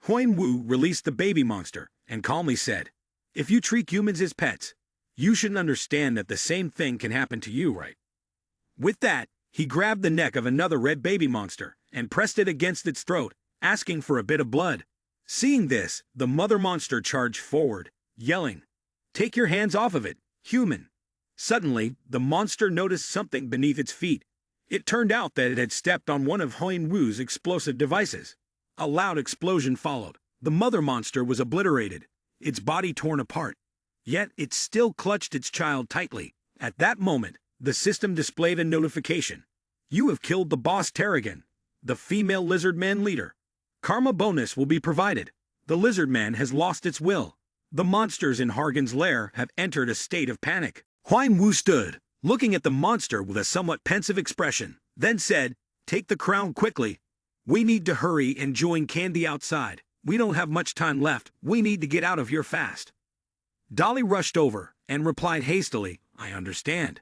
S1: Huinwu released the baby monster and calmly said, "If you treat humans as pets, you should understand that the same thing can happen to you, right?" With that, he grabbed the neck of another red baby monster and pressed it against its throat, asking for a bit of blood. Seeing this, the mother monster charged forward, yelling, "Take your hands off of it, human!" Suddenly, the monster noticed something beneath its feet. It turned out that it had stepped on one of Huinwu's explosive devices. A loud explosion followed. The mother monster was obliterated, its body torn apart. Yet it still clutched its child tightly. At that moment, the system displayed a notification. "You have killed the boss Terrigan, the female lizard man leader. Karma bonus will be provided. The lizard man has lost its will." The monsters in Hargan's lair have entered a state of panic. Huinwu stood, looking at the monster with a somewhat pensive expression, then said, "Take the crown quickly. We need to hurry and join Candy outside. We don't have much time left. We need to get out of here fast." Dolly rushed over and replied hastily, "I understand."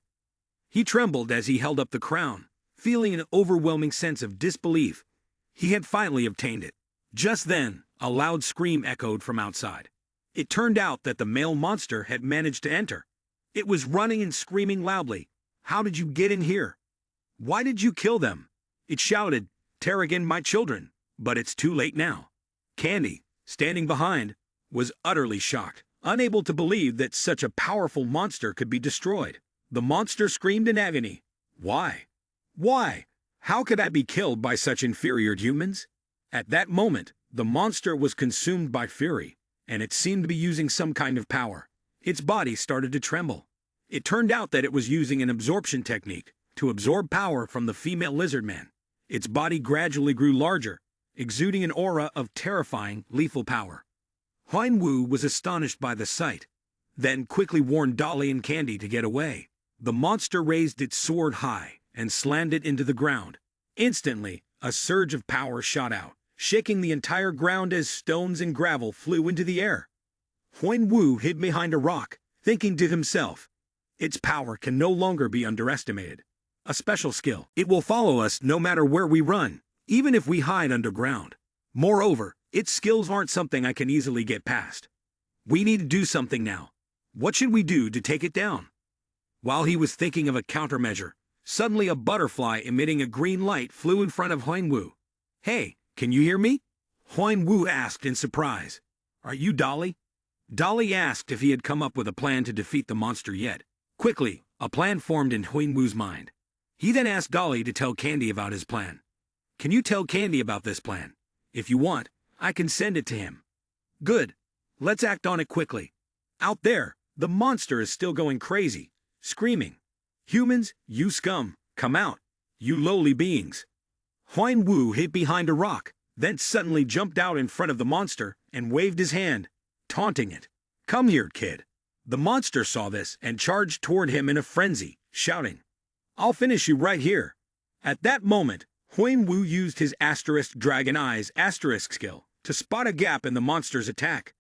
S1: He trembled as he held up the crown, feeling an overwhelming sense of disbelief. He had finally obtained it. Just then, a loud scream echoed from outside. It turned out that the male monster had managed to enter. It was running and screaming loudly. "How did you get in here? Why did you kill them?" It shouted, "Terrigan, my children," but it's too late now. Candy, standing behind, was utterly shocked, unable to believe that such a powerful monster could be destroyed. The monster screamed in agony. "Why? Why? How could I be killed by such inferior humans?" At that moment, the monster was consumed by fury, and it seemed to be using some kind of power. Its body started to tremble. It turned out that it was using an absorption technique to absorb power from the female lizard man. Its body gradually grew larger, exuding an aura of terrifying, lethal power. Huinwu was astonished by the sight, then quickly warned Dolly and Candy to get away. The monster raised its sword high and slammed it into the ground. Instantly, a surge of power shot out, shaking the entire ground as stones and gravel flew into the air. Huinwu hid behind a rock, thinking to himself, "Its power can no longer be underestimated. A special skill. It will follow us no matter where we run, even if we hide underground. Moreover, its skills aren't something I can easily get past. We need to do something now. What should we do to take it down?" While he was thinking of a countermeasure, suddenly a butterfly emitting a green light flew in front of Huinwu. "Hey, can you hear me?" Huinwu asked in surprise. "Are you Dolly?" Dolly asked if he had come up with a plan to defeat the monster yet. Quickly, a plan formed in Huinwu's mind. He then asked Dolly to tell Candy about his plan. "Can you tell Candy about this plan? If you want, I can send it to him." "Good. Let's act on it quickly." Out there, the monster is still going crazy, screaming, "Humans, you scum, come out, you lowly beings." Huinwu hid behind a rock, then suddenly jumped out in front of the monster and waved his hand, taunting it. "Come here, kid." The monster saw this and charged toward him in a frenzy, shouting, "I'll finish you right here." At that moment, Huinwu used his asterisk dragon eyes asterisk skill to spot a gap in the monster's attack.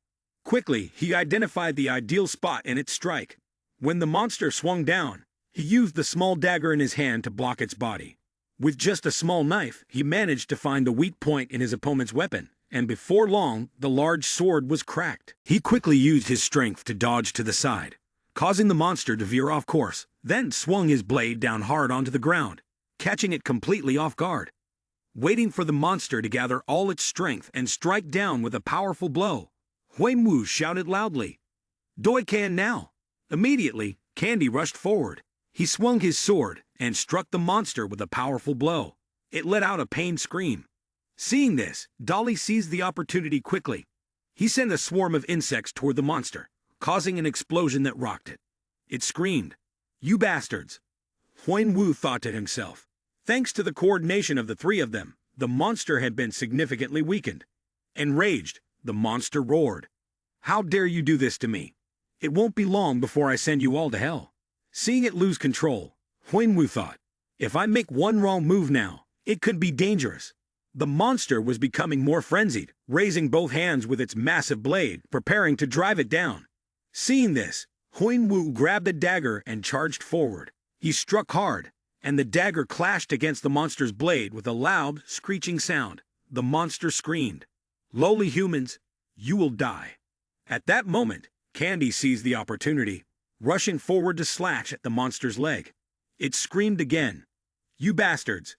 S1: Quickly, he identified the ideal spot in its strike. When the monster swung down, he used the small dagger in his hand to block its body. With just a small knife, he managed to find the weak point in his opponent's weapon, and before long, the large sword was cracked. He quickly used his strength to dodge to the side, causing the monster to veer off course, then swung his blade down hard onto the ground, catching it completely off guard. Waiting for the monster to gather all its strength and strike down with a powerful blow, Huinwu shouted loudly, "Doi can now!" Immediately, Candy rushed forward. He swung his sword and struck the monster with a powerful blow. It let out a pained scream. Seeing this, Dolly seized the opportunity quickly. He sent a swarm of insects toward the monster, causing an explosion that rocked it. It screamed, "You bastards!" Huinwu thought to himself. Thanks to the coordination of the three of them, the monster had been significantly weakened. Enraged, the monster roared, "How dare you do this to me? It won't be long before I send you all to hell. Seeing it lose control, Huinwu thought, if I make one wrong move now, it could be dangerous. The monster was becoming more frenzied, raising both hands with its massive blade, preparing to drive it down. Seeing this, Huinwu grabbed a dagger and charged forward. He struck hard, and the dagger clashed against the monster's blade with a loud, screeching sound. The monster screamed, "Lowly humans, you will die." At that moment, Candy seized the opportunity, rushing forward to slash at the monster's leg. It screamed again, "You bastards!"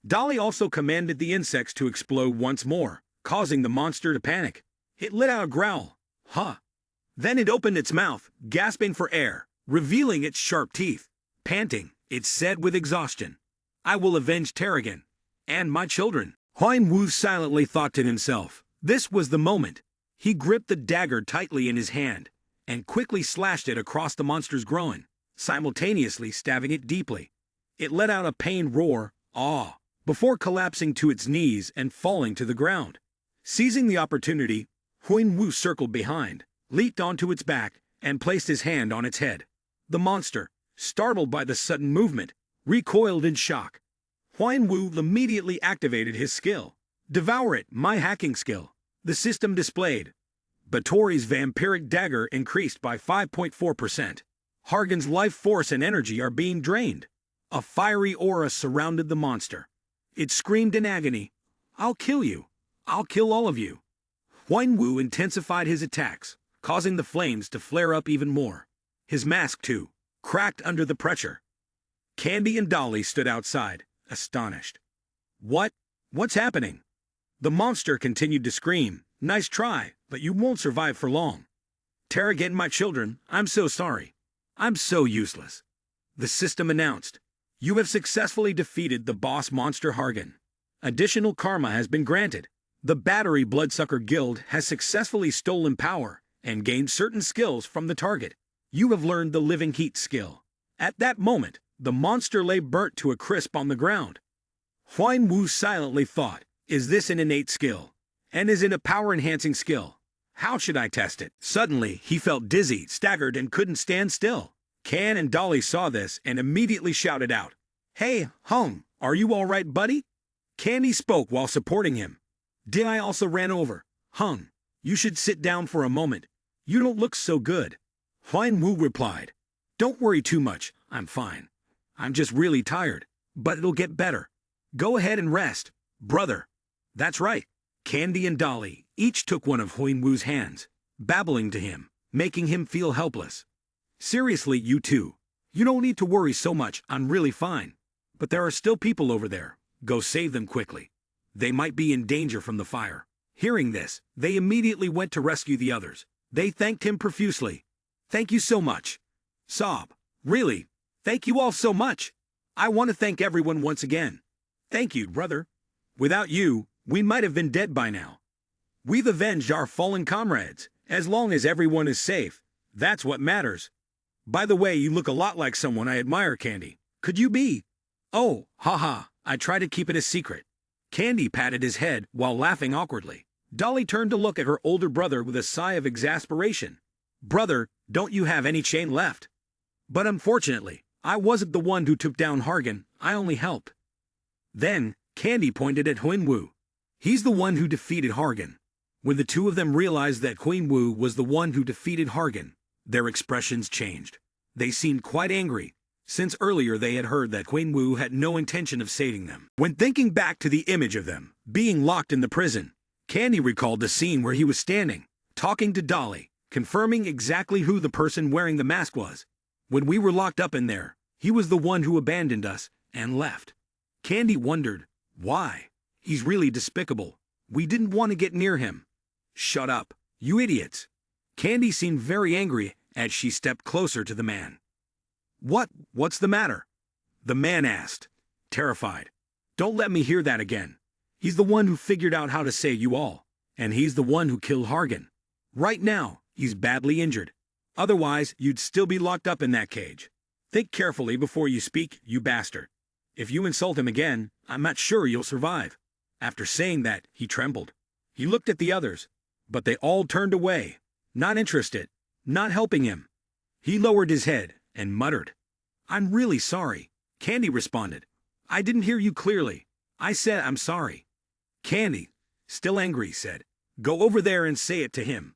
S1: Dolly also commanded the insects to explode once more, causing the monster to panic. It let out a growl, "Huh!" Then it opened its mouth, gasping for air, revealing its sharp teeth. Panting, it said with exhaustion, "I will avenge Terrigan and my children." Huinwu silently thought to himself. This was the moment. He gripped the dagger tightly in his hand and quickly slashed it across the monster's groin, simultaneously stabbing it deeply. It let out a pained roar, "Aw!" before collapsing to its knees and falling to the ground. Seizing the opportunity, Huinwu circled behind, leaped onto its back, and placed his hand on its head. The monster, startled by the sudden movement, recoiled in shock. Huinwu immediately activated his skill. "Devour it, my hacking skill." The system displayed. Batori's vampiric dagger increased by 5.4%. Hargan's life force and energy are being drained. A fiery aura surrounded the monster. It screamed in agony, "I'll kill you. I'll kill all of you." Huinwu intensified his attacks, causing the flames to flare up even more. His mask, too, cracked under the pressure. Candy and Dolly stood outside, astonished. What's happening?" The monster continued to scream, "Nice try, but you won't survive for long. Terrigan, my children, I'm so sorry. I'm so useless." The system announced, "You have successfully defeated the boss monster Hargan. Additional karma has been granted. The Battery Bloodsucker Guild has successfully stolen power and gained certain skills from the target. You have learned the Living Heat skill." At that moment, the monster lay burnt to a crisp on the ground. Huinwu silently thought, is this an innate skill? And is it a power-enhancing skill? How should I test it? Suddenly, he felt dizzy, staggered, and couldn't stand still. Can and Dolly saw this and immediately shouted out, "Hey, Hung, are you all right, buddy?" Candy spoke while supporting him. "Did I also ran over? Hung, you should sit down for a moment. You don't look so good." Huinwu replied, "Don't worry too much, I'm fine. I'm just really tired, but it'll get better. Go ahead and rest, brother." That's right. Candy and Dolly each took one of Huinwu's hands, babbling to him, making him feel helpless. "Seriously, you two. You don't need to worry so much, I'm really fine. But there are still people over there. Go save them quickly. They might be in danger from the fire." Hearing this, they immediately went to rescue the others. They thanked him profusely. "Thank you so much." Sob, "Really? Thank you all so much. I want to thank everyone once again. Thank you, brother. Without you, we might have been dead by now. We've avenged our fallen comrades. As long as everyone is safe, that's what matters. By the way, you look a lot like someone I admire, Candy. Could you be?" "Oh, haha, I try to keep it a secret." Candy patted his head while laughing awkwardly. Dolly turned to look at her older brother with a sigh of exasperation. "Brother, don't you have any chain left?" "But unfortunately, I wasn't the one who took down Hargan, I only helped." Then, Candy pointed at Huinwu. "He's the one who defeated Hargan." When the two of them realized that Huinwu was the one who defeated Hargan, their expressions changed. They seemed quite angry, since earlier they had heard that Huinwu had no intention of saving them. When thinking back to the image of them being locked in the prison, Candy recalled the scene where he was standing, talking to Dolly, confirming exactly who the person wearing the mask was. "When we were locked up in there, he was the one who abandoned us and left." Candy wondered, why? He's really despicable. We didn't want to get near him. "Shut up, you idiots." Candy seemed very angry as she stepped closer to the man. What's the matter?" the man asked, terrified. "Don't let me hear that again. He's the one who figured out how to save you all, and he's the one who killed Hargan. Right now, he's badly injured. Otherwise, you'd still be locked up in that cage. Think carefully before you speak, you bastard. If you insult him again, I'm not sure you'll survive." After saying that, he trembled. He looked at the others, but they all turned away, not interested, not helping him. He lowered his head and muttered. I'm really sorry. Candy responded. I didn't hear you clearly. I said I'm sorry. Candy, still angry, said, go over there and say it to him.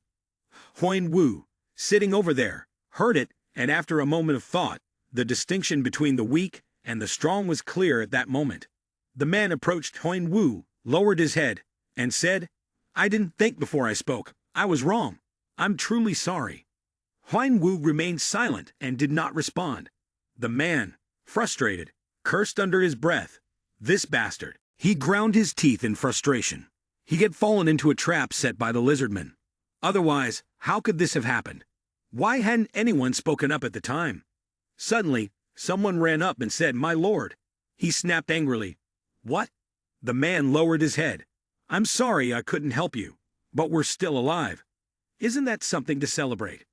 S1: Huan Wu, sitting over there, heard it, and after a moment of thought, the distinction between the weak and the strong was clear at that moment. The man approached Huan Wu, lowered his head, and said, I didn't think before I spoke. I was wrong. I'm truly sorry. Huan Wu remained silent and did not respond. The man, frustrated, cursed under his breath. This bastard. He ground his teeth in frustration. He had fallen into a trap set by the lizardman. Otherwise, how could this have happened? Why hadn't anyone spoken up at the time? Suddenly, someone ran up and said, My lord. He snapped angrily. What? The man lowered his head. I'm sorry I couldn't help you, but we're still alive. Isn't that something to celebrate?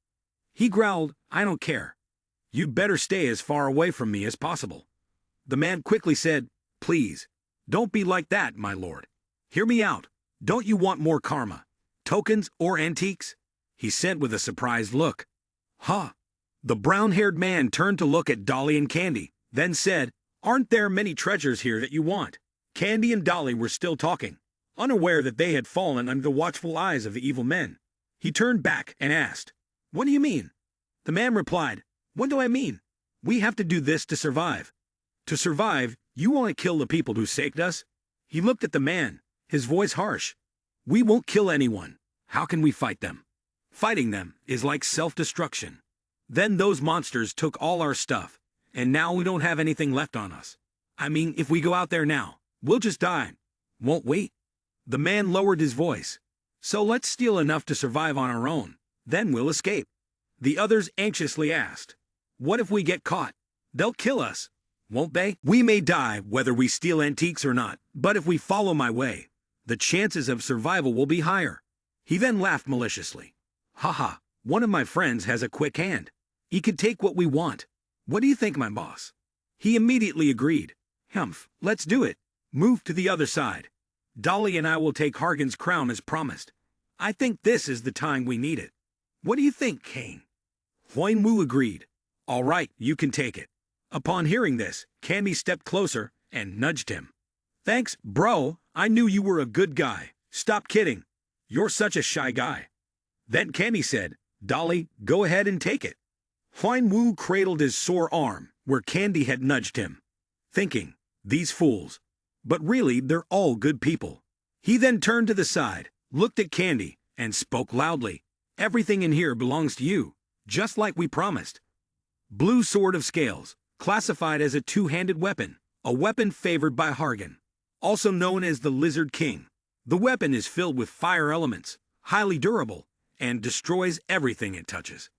S1: He growled, I don't care. You'd better stay as far away from me as possible. The man quickly said, Please, don't be like that, my lord. Hear me out. Don't you want more karma, tokens, or antiques? He said with a surprised look. Huh. The brown-haired man turned to look at Dolly and Candy, then said, Aren't there many treasures here that you want? Candy and Dolly were still talking, unaware that they had fallen under the watchful eyes of the evil men. He turned back and asked, What do you mean? The man replied, What do I mean? We have to do this to survive. To survive, you want to kill the people who saved us? He looked at the man, his voice harsh. We won't kill anyone. How can we fight them? Fighting them is like self-destruction. Then those monsters took all our stuff, and now we don't have anything left on us. I mean, if we go out there now, we'll just die. Won't we? The man lowered his voice. So let's steal enough to survive on our own. Then we'll escape. The others anxiously asked, What if we get caught? They'll kill us, won't they? We may die whether we steal antiques or not, but if we follow my way, the chances of survival will be higher. He then laughed maliciously. Haha, one of my friends has a quick hand. He could take what we want. What do you think, my boss? He immediately agreed. Humph, let's do it. Move to the other side. Dolly and I will take Hargan's crown as promised. I think this is the time we need it. What do you think, Kane? Huan Wu agreed. All right, you can take it. Upon hearing this, Candy stepped closer and nudged him. Thanks, bro. I knew you were a good guy. Stop kidding. You're such a shy guy. Then Candy said, Dolly, go ahead and take it. Huan Wu cradled his sore arm where Candy had nudged him, thinking, These fools. But really, they're all good people. He then turned to the side, looked at Candy, and spoke loudly. Everything in here belongs to you, just like we promised. Blue Sword of Scales, classified as a two-handed weapon, a weapon favored by Hargan, also known as the Lizard King. The weapon is filled with fire elements, highly durable, and destroys everything it touches.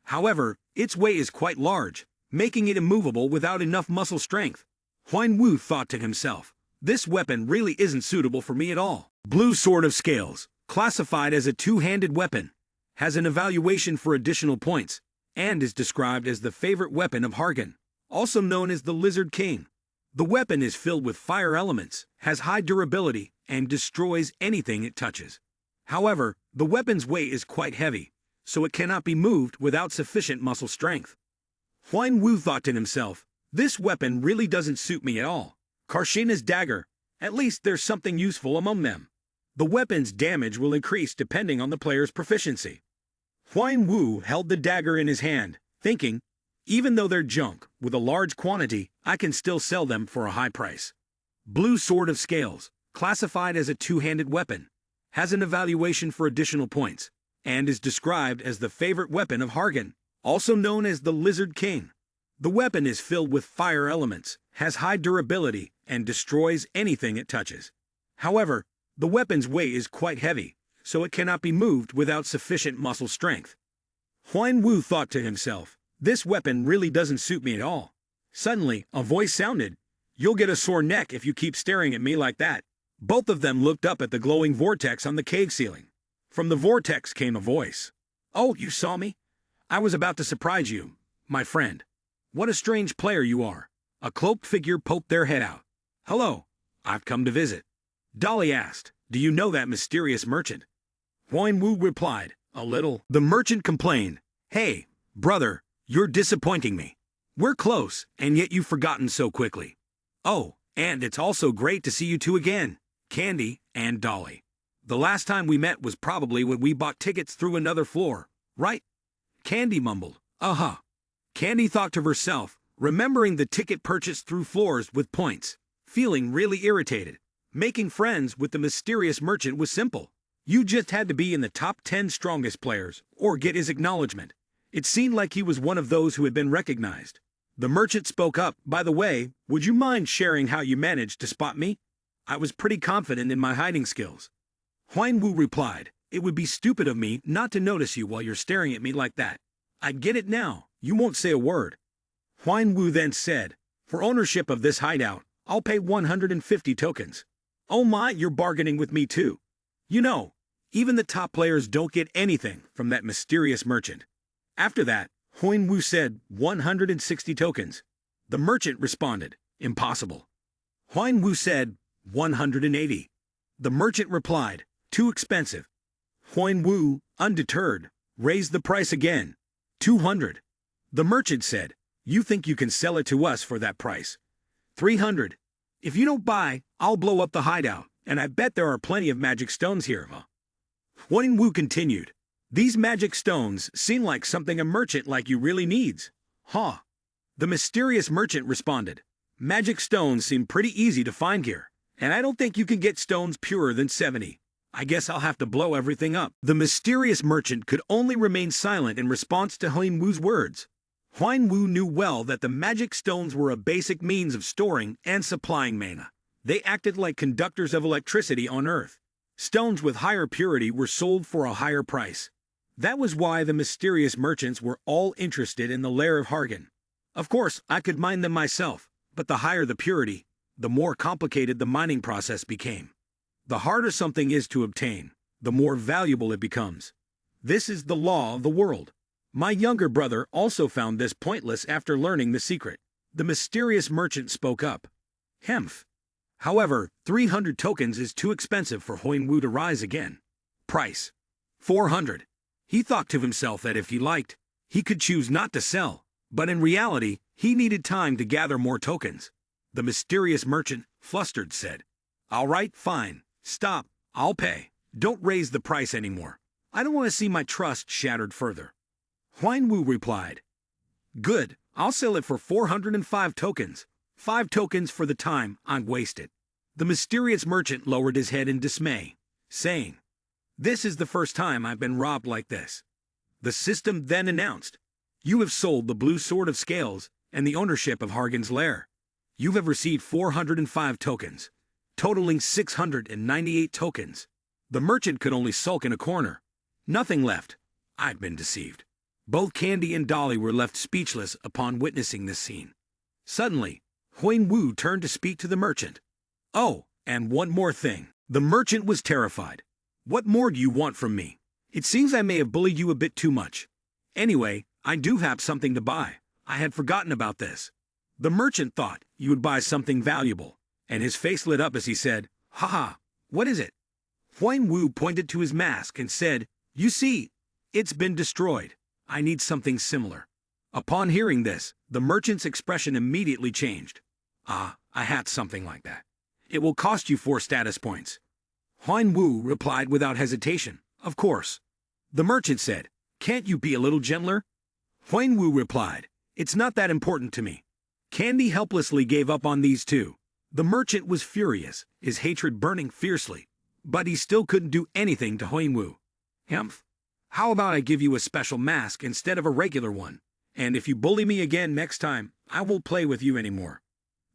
S1: However, its weight is quite large, making it immovable without enough muscle strength. Huan Wu thought to himself, this weapon really isn't suitable for me at all. Blue Sword of Scales, classified as a two-handed weapon, has an evaluation for additional points, and is described as the favorite weapon of Hargan, also known as the Lizard King. The weapon is filled with fire elements, has high durability, and destroys anything it touches. However, the weapon's weight is quite heavy, so it cannot be moved without sufficient muscle strength. Huan Wu thought to himself, this weapon really doesn't suit me at all. Karshina's dagger, at least there's something useful among them. The weapon's damage will increase depending on the player's proficiency. Huan Wu held the dagger in his hand, thinking, even though they're junk, with a large quantity, I can still sell them for a high price. Blue Sword of Scales, classified as a two-handed weapon, has an evaluation for additional points, and is described as the favorite weapon of Hargan, also known as the Lizard King. The weapon is filled with fire elements, has high durability, and destroys anything it touches. However, the weapon's weight is quite heavy, so it cannot be moved without sufficient muscle strength. Huan Wu thought to himself, this weapon really doesn't suit me at all. Suddenly, a voice sounded, You'll get a sore neck if you keep staring at me like that. Both of them looked up at the glowing vortex on the cave ceiling. From the vortex came a voice. Oh, you saw me? I was about to surprise you, my friend. What a strange player you are. A cloaked figure poked their head out. Hello, I've come to visit. Dolly asked, Do you know that mysterious merchant? Huan Wu replied, A little. The merchant complained, Hey, brother, You're disappointing me. We're close, and yet you've forgotten so quickly. Oh, and it's also great to see you two again, Candy and Dolly. The last time we met was probably when we bought tickets through another floor, right? Candy mumbled. Uh-huh. Candy thought to herself, remembering the ticket purchased through floors with points, feeling really irritated. Making friends with the mysterious merchant was simple. You just had to be in the top 10 strongest players, or get his acknowledgement. It seemed like he was one of those who had been recognized. The merchant spoke up. By the way, would you mind sharing how you managed to spot me? I was pretty confident in my hiding skills. Huan Wu replied, it would be stupid of me not to notice you while you're staring at me like that. I get it now. You won't say a word. Huan Wu then said, for ownership of this hideout, I'll pay 150 tokens. Oh my, you're bargaining with me too. You know, even the top players don't get anything from that mysterious merchant. After that, Huan Wu said 160 tokens. The merchant responded, impossible. Huan Wu said 180. The merchant replied, too expensive. Huan Wu, undeterred, raised the price again. 200. The merchant said, you think you can sell it to us for that price? 300. If you don't buy, I'll blow up the hideout, and I bet there are plenty of magic stones here, huh? Huan Wu continued, these magic stones seem like something a merchant like you really needs. Huh? The mysterious merchant responded, magic stones seem pretty easy to find here, and I don't think you can get stones purer than 70. I guess I'll have to blow everything up. The mysterious merchant could only remain silent in response to Huan Wu's words. Huan Wu knew well that the magic stones were a basic means of storing and supplying mana. They acted like conductors of electricity on Earth. Stones with higher purity were sold for a higher price. That was why the mysterious merchants were all interested in the lair of Hargen. Of course, I could mine them myself, but the higher the purity, the more complicated the mining process became. The harder something is to obtain, the more valuable it becomes. This is the law of the world. My younger brother also found this pointless after learning the secret. The mysterious merchant spoke up. Hemph. However, 300 tokens is too expensive for Huan Wu to rise again. Price. 400. He thought to himself that if he liked, he could choose not to sell, but in reality, he needed time to gather more tokens. The mysterious merchant, flustered, said, all right, fine. Stop. I'll pay. Don't raise the price anymore. I don't want to see my trust shattered further. Huan Wu replied, good, I'll sell it for 405 tokens. 5 tokens for the time I wasted. The mysterious merchant lowered his head in dismay, saying, this is the first time I've been robbed like this. The system then announced, you have sold the blue sword of scales and the ownership of Hargen's lair. You have received 405 tokens, totaling 698 tokens. The merchant could only sulk in a corner. Nothing left. I'd been deceived. Both Candy and Dolly were left speechless upon witnessing this scene. Suddenly, Huan Wu turned to speak to the merchant. Oh, and one more thing. The merchant was terrified. What more do you want from me? It seems I may have bullied you a bit too much. Anyway, I do have something to buy. I had forgotten about this. The merchant thought you would buy something valuable, and his face lit up as he said, haha, what is it? Huan Wu pointed to his mask and said, you see, it's been destroyed. I need something similar. Upon hearing this, the merchant's expression immediately changed. Ah, I had something like that. It will cost you 4 status points. Huan Wu replied without hesitation, of course. The merchant said, can't you be a little gentler? Huan Wu replied, it's not that important to me. Candy helplessly gave up on these two. The merchant was furious, his hatred burning fiercely, but he still couldn't do anything to Huan Wu. Humph. How about I give you a special mask instead of a regular one? And if you bully me again next time, I won't play with you anymore.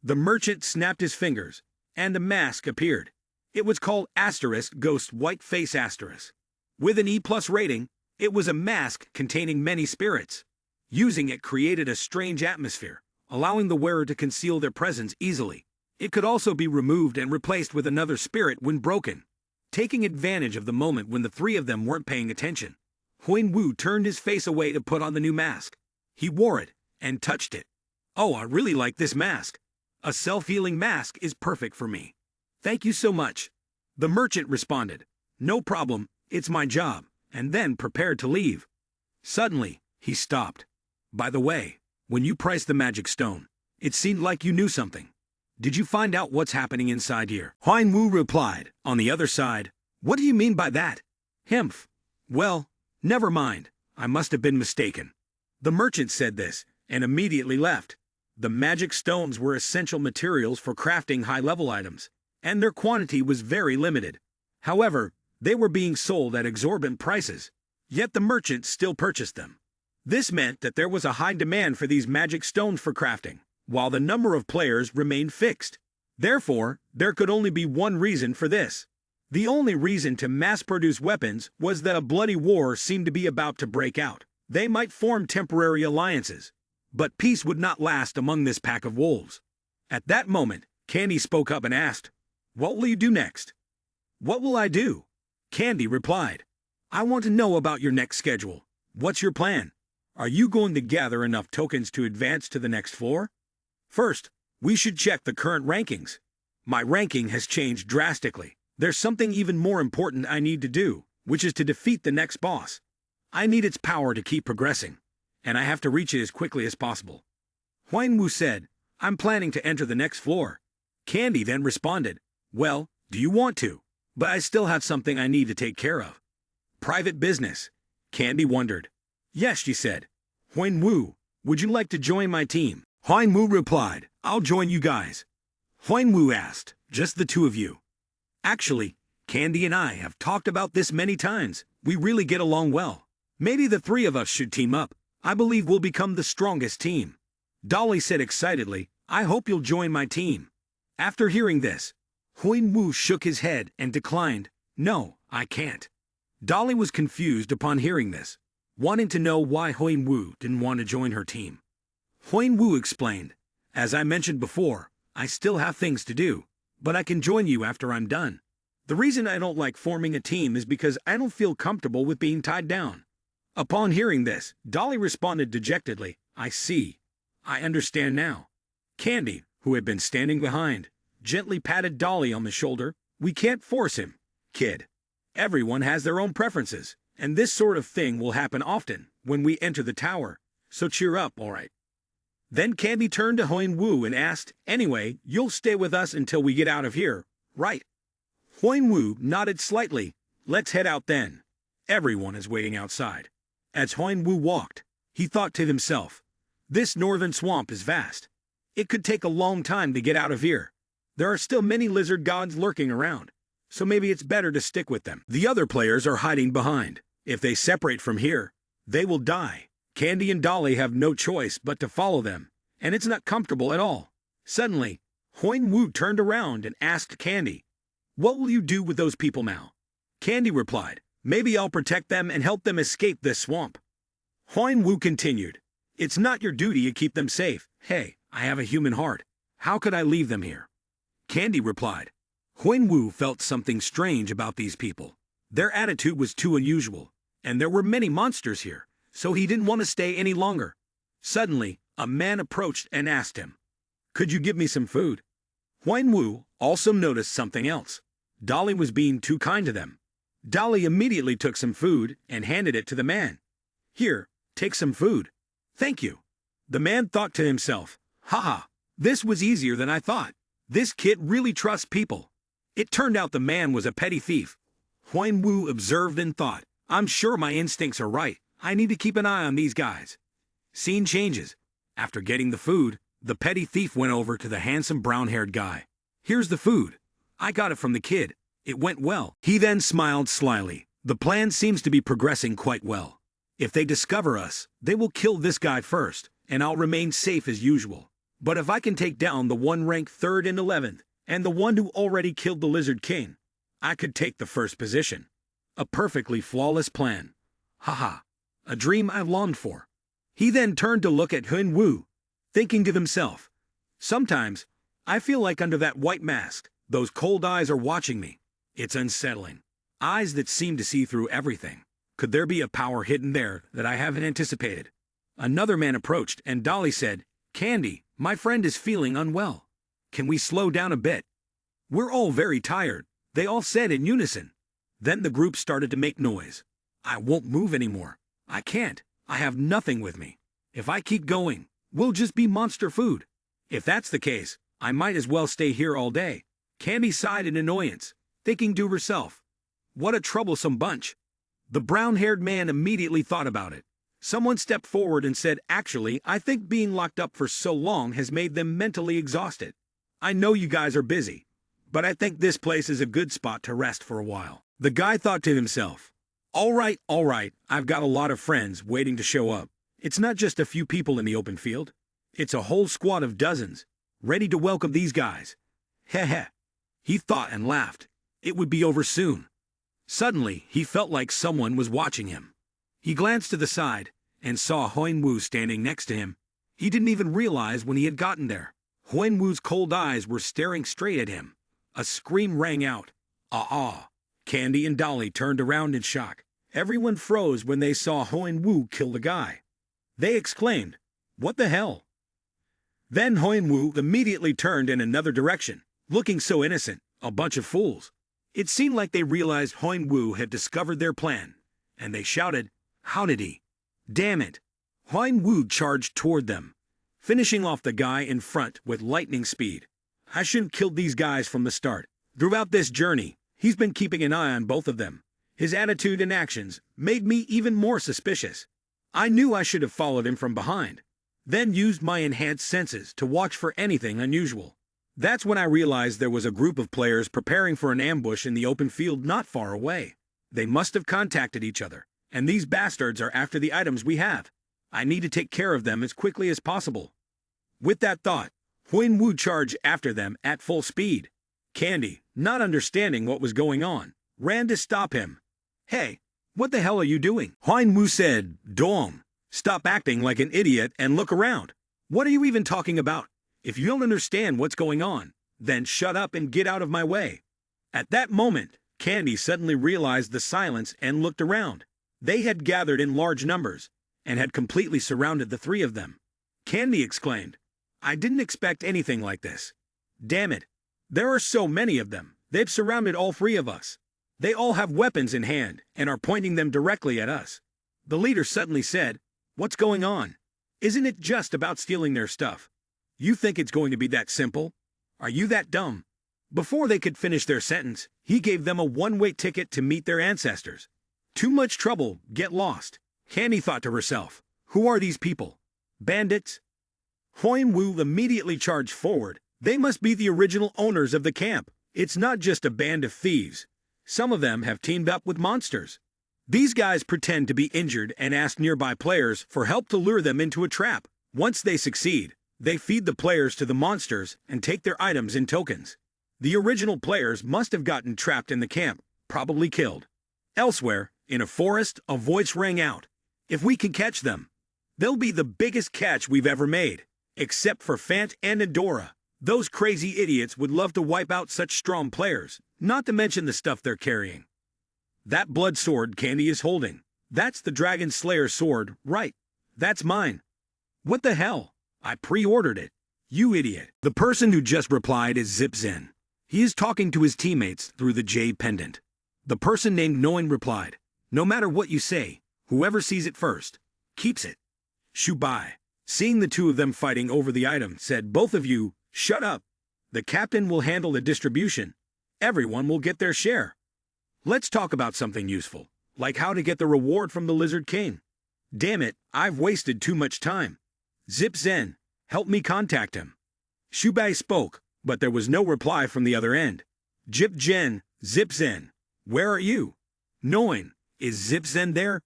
S1: The merchant snapped his fingers, and a mask appeared. It was called Asterisk Ghost White Face Asterisk. With an E+ rating, it was a mask containing many spirits. Using it created a strange atmosphere, allowing the wearer to conceal their presence easily. It could also be removed and replaced with another spirit when broken. Taking advantage of the moment when the 3 of them weren't paying attention, Huan Wu turned his face away to put on the new mask. He wore it and touched it. Oh, I really like this mask. A self-healing mask is perfect for me. Thank you so much. The merchant responded, no problem, it's my job, and then prepared to leave. Suddenly, he stopped. By the way, when you priced the magic stone, it seemed like you knew something. Did you find out what's happening inside here? Huan Wu replied, on the other side, what do you mean by that? Himph. Well, never mind, I must have been mistaken. The merchant said this, and immediately left. The magic stones were essential materials for crafting high-level items, and their quantity was very limited. However, they were being sold at exorbitant prices, yet the merchant still purchased them. This meant that there was a high demand for these magic stones for crafting, while the number of players remained fixed. Therefore, there could only be one reason for this. The only reason to mass-produce weapons was that a bloody war seemed to be about to break out. They might form temporary alliances, but peace would not last among this pack of wolves. At that moment, Candy spoke up and asked, "What will you do next?" "What will I do?" Candy replied, "I want to know about your next schedule. What's your plan? Are you going to gather enough tokens to advance to the next floor? First, we should check the current rankings. My ranking has changed drastically. There's something even more important I need to do, which is to defeat the next boss. I need its power to keep progressing, and I have to reach it as quickly as possible." Huan Wu said, "I'm planning to enter the next floor." Candy then responded, "Well, do you want to? But I still have something I need to take care of." "Private business?" Candy wondered. "Yes," she said. "Huan Wu, would you like to join my team?" Huan Wu replied, "I'll join you guys." Huan Wu asked, "Just the two of you?" "Actually, Candy and I have talked about this many times. We really get along well. Maybe the three of us should team up. I believe we'll become the strongest team." Dolly said excitedly, "I hope you'll join my team." After hearing this, Huan Wu shook his head and declined, "No, I can't." Dolly was confused upon hearing this, wanting to know why Huan Wu didn't want to join her team. Huan Wu explained, "As I mentioned before, I still have things to do, but I can join you after I'm done. The reason I don't like forming a team is because I don't feel comfortable with being tied down." Upon hearing this, Dolly responded dejectedly, "I see. I understand now." Candy, who had been standing behind, gently patted Dolly on the shoulder. "We can't force him, kid. Everyone has their own preferences, and this sort of thing will happen often when we enter the tower, so cheer up, all right?" Then Candy turned to Huan Wu and asked, "Anyway, you'll stay with us until we get out of here, right?" Huan Wu nodded slightly. "Let's head out then. Everyone is waiting outside." As Huan Wu walked, he thought to himself, "This northern swamp is vast. It could take a long time to get out of here. There are still many lizard gods lurking around, so maybe it's better to stick with them. The other players are hiding behind. If they separate from here, they will die. Candy and Dolly have no choice but to follow them, and it's not comfortable at all." Suddenly, Huan Wu turned around and asked Candy, "What will you do with those people now?" Candy replied, "Maybe I'll protect them and help them escape this swamp." Huan Wu continued, "It's not your duty to keep them safe. Hey, I have a human heart. How could I leave them here?" Candy replied. Huan Wu felt something strange about these people. Their attitude was too unusual, and there were many monsters here, so he didn't want to stay any longer. Suddenly, a man approached and asked him, "Could you give me some food?" Huan Wu also noticed something else. Dolly was being too kind to them. Dolly immediately took some food and handed it to the man. "Here, take some food." "Thank you." The man thought to himself, "Haha, this was easier than I thought. This kid really trusts people." It turned out the man was a petty thief. Huan Wu observed and thought, "I'm sure my instincts are right. I need to keep an eye on these guys." Scene changes. After getting the food, the petty thief went over to the handsome brown-haired guy. "Here's the food. I got it from the kid. It went well." He then smiled slyly. "The plan seems to be progressing quite well. If they discover us, they will kill this guy first, and I'll remain safe as usual. But if I can take down the one ranked 3rd and 11th, and the one who already killed the Lizard King, I could take the first position. A perfectly flawless plan. Haha, a dream I've longed for." He then turned to look at Huan Wu, thinking to himself, "Sometimes, I feel like under that white mask, those cold eyes are watching me. It's unsettling. Eyes that seem to see through everything. Could there be a power hidden there that I haven't anticipated?" Another man approached, and Dolly said, "Candy, my friend is feeling unwell. Can we slow down a bit?" "We're all very tired," they all said in unison. Then the group started to make noise. "I won't move anymore. I can't. I have nothing with me." If I keep going, we'll just be monster food. If that's the case, I might as well stay here all day. Candy sighed in annoyance, thinking to herself, what a troublesome bunch. The brown-haired man immediately thought about it. Someone stepped forward and said, actually, I think being locked up for so long has made them mentally exhausted. I know you guys are busy, but I think this place is a good spot to rest for a while. The guy thought to himself, all right, I've got a lot of friends waiting to show up. It's not just a few people in the open field. It's a whole squad of dozens, ready to welcome these guys. Heh. He thought and laughed. It would be over soon. Suddenly, he felt like someone was watching him. He glanced to the side and saw Huan-Wu standing next to him. He didn't even realize when he had gotten there. Huan-Wu's cold eyes were staring straight at him. A scream rang out. Ah! Candy and Dolly turned around in shock. Everyone froze when they saw Huan-Wu kill the guy. They exclaimed, what the hell? Then Huan-Wu immediately turned in another direction, looking so innocent, a bunch of fools. It seemed like they realized Huan-Wu had discovered their plan, and they shouted, how did he? Damn it! Huan-Wu charged toward them, finishing off the guy in front with lightning speed. I shouldn't have killed these guys from the start. Throughout this journey, he's been keeping an eye on both of them. His attitude and actions made me even more suspicious. I knew I should have followed him from behind, then used my enhanced senses to watch for anything unusual. That's when I realized there was a group of players preparing for an ambush in the open field not far away. They must have contacted each other, and these bastards are after the items we have. I need to take care of them as quickly as possible. With that thought, Huan-Wu charged after them at full speed. Candy, not understanding what was going on, ran to stop him. Hey, what the hell are you doing? Huan-Wu said, Dong, stop acting like an idiot and look around. What are you even talking about? If you don't understand what's going on, then shut up and get out of my way. At that moment, Candy suddenly realized the silence and looked around. They had gathered in large numbers and had completely surrounded the three of them. Candy exclaimed, I didn't expect anything like this. Damn it, there are so many of them. They've surrounded all three of us. They all have weapons in hand and are pointing them directly at us. The leader suddenly said, what's going on? Isn't it just about stealing their stuff? You think it's going to be that simple? Are you that dumb? Before they could finish their sentence, he gave them a one-way ticket to meet their ancestors. Too much trouble, get lost. Candy thought to herself, who are these people? Bandits? Huan-Wu immediately charged forward. They must be the original owners of the camp. It's not just a band of thieves. Some of them have teamed up with monsters. These guys pretend to be injured and ask nearby players for help to lure them into a trap. Once they succeed, they feed the players to the monsters and take their items in tokens. The original players must have gotten trapped in the camp, probably killed. Elsewhere, in a forest, a voice rang out. If we can catch them, they'll be the biggest catch we've ever made. Except for Fant and Adora. Those crazy idiots would love to wipe out such strong players, not to mention the stuff they're carrying. That blood sword Candy is holding. That's the Dragon Slayer sword, right? That's mine. What the hell? I pre-ordered it. You idiot. The person who just replied is Zip Zen. He is talking to his teammates through the jade pendant. The person named Noin replied, no matter what you say, whoever sees it first, keeps it. Shubai, seeing the two of them fighting over the item, said, both of you, shut up. The captain will handle the distribution. Everyone will get their share. Let's talk about something useful, like how to get the reward from the Lizard King. Damn it, I've wasted too much time. Zip Zen, help me contact him. Shubai spoke, but there was no reply from the other end. Zip Zen, where are you? Noin, is Zip Zen there?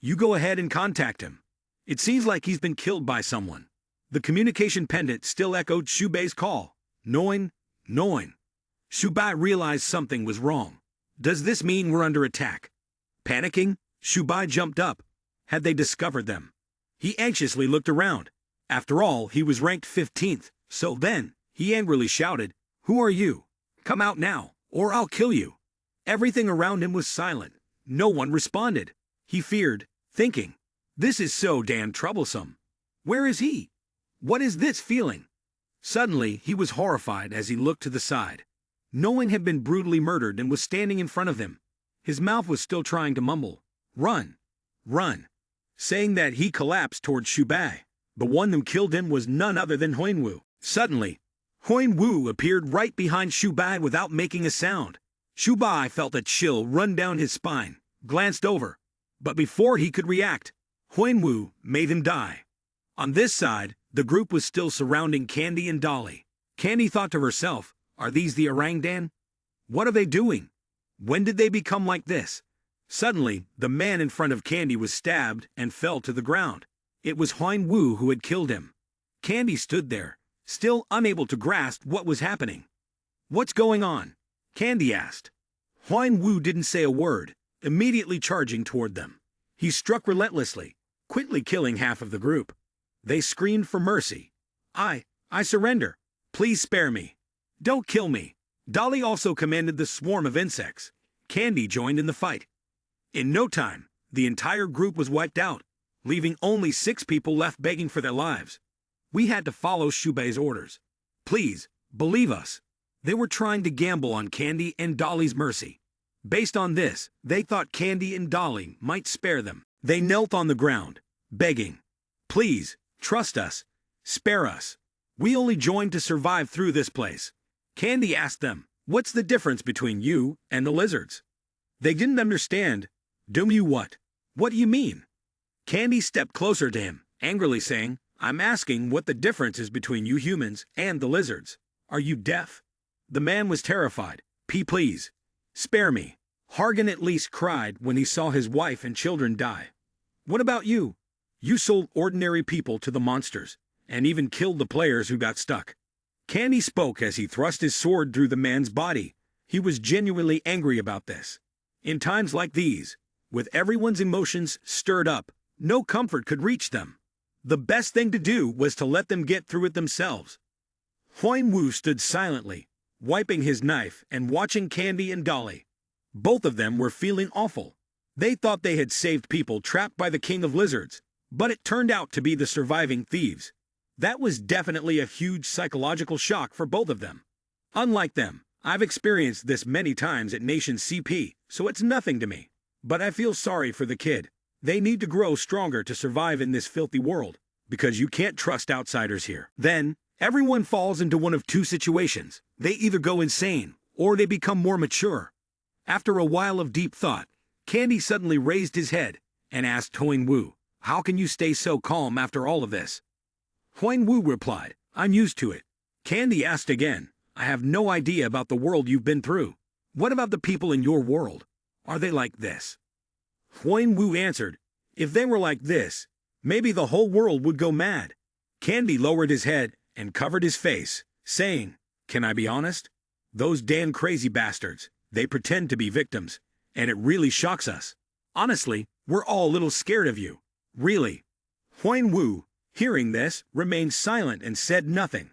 S1: You go ahead and contact him. It seems like he's been killed by someone. The communication pendant still echoed Shubai's call. Noin. Shubai realized something was wrong. Does this mean we're under attack? Panicking, Shubai jumped up. Had they discovered them? He anxiously looked around. After all, he was ranked 15th, so then, he angrily shouted, who are you? Come out now, or I'll kill you. Everything around him was silent. No one responded. He feared, thinking, this is so damn troublesome. Where is he? What is this feeling? Suddenly, he was horrified as he looked to the side. No one had been brutally murdered and was standing in front of him. His mouth was still trying to mumble, run, saying that he collapsed toward Shubai. The one who killed him was none other than Huinwu. Suddenly, Huinwu appeared right behind Shubai without making a sound. Shubai felt a chill run down his spine, glanced over, but before he could react, Huinwu made him die. On this side, the group was still surrounding Candy and Dolly. Candy thought to herself, are these the orangutan? What are they doing? When did they become like this? Suddenly, the man in front of Candy was stabbed and fell to the ground. It was Huinwu who had killed him. Candy stood there, still unable to grasp what was happening. What's going on? Candy asked. Huinwu didn't say a word, immediately charging toward them. He struck relentlessly, quickly killing half of the group. They screamed for mercy. I surrender. Please spare me. Don't kill me. Dolly also commanded the swarm of insects. Candy joined in the fight. In no time, the entire group was wiped out, leaving only 6 people left begging for their lives. We had to follow Shubei's orders. Please, believe us. They were trying to gamble on Candy and Dolly's mercy. Based on this, they thought Candy and Dolly might spare them. They knelt on the ground, begging. Please, trust us. Spare us. We only joined to survive through this place. Candy asked them, what's the difference between you and the lizards? They didn't understand. Do you what? What do you mean? Candy stepped closer to him, angrily saying, I'm asking what the difference is between you humans and the lizards. Are you deaf? The man was terrified. Please, spare me. Hargan at least cried when he saw his wife and children die. What about you? You sold ordinary people to the monsters, and even killed the players who got stuck. Candy spoke as he thrust his sword through the man's body. He was genuinely angry about this. In times like these, with everyone's emotions stirred up, no comfort could reach them. The best thing to do was to let them get through it themselves. Huinwu stood silently, wiping his knife and watching Candy and Dolly. Both of them were feeling awful. They thought they had saved people trapped by the king of lizards, but it turned out to be the surviving thieves. That was definitely a huge psychological shock for both of them. Unlike them, I've experienced this many times at Nation CP, so it's nothing to me. But I feel sorry for the kid. They need to grow stronger to survive in this filthy world, because you can't trust outsiders here. Then, everyone falls into one of 2 situations. They either go insane, or they become more mature. After a while of deep thought, Candy suddenly raised his head and asked Huinwu, how can you stay so calm after all of this? Huinwu replied, I'm used to it. Candy asked again, I have no idea about the world you've been through. What about the people in your world? Are they like this? Huinwu answered, if they were like this, maybe the whole world would go mad. Candy lowered his head and covered his face, saying, can I be honest? Those damn crazy bastards, they pretend to be victims, and it really shocks us. Honestly, we're all a little scared of you. Really. Huinwu, hearing this, remained silent and said nothing.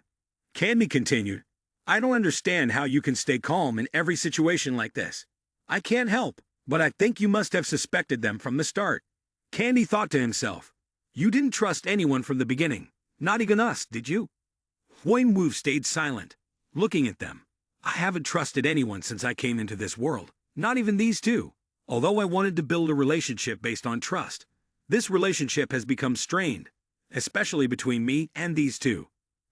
S1: Candy continued, I don't understand how you can stay calm in every situation like this. I can't help, but I think you must have suspected them from the start. Candy thought to himself, you didn't trust anyone from the beginning, not even us, did you? Huinwu stayed silent, looking at them. I haven't trusted anyone since I came into this world, not even these 2. Although I wanted to build a relationship based on trust, this relationship has become strained, especially between me and these 2.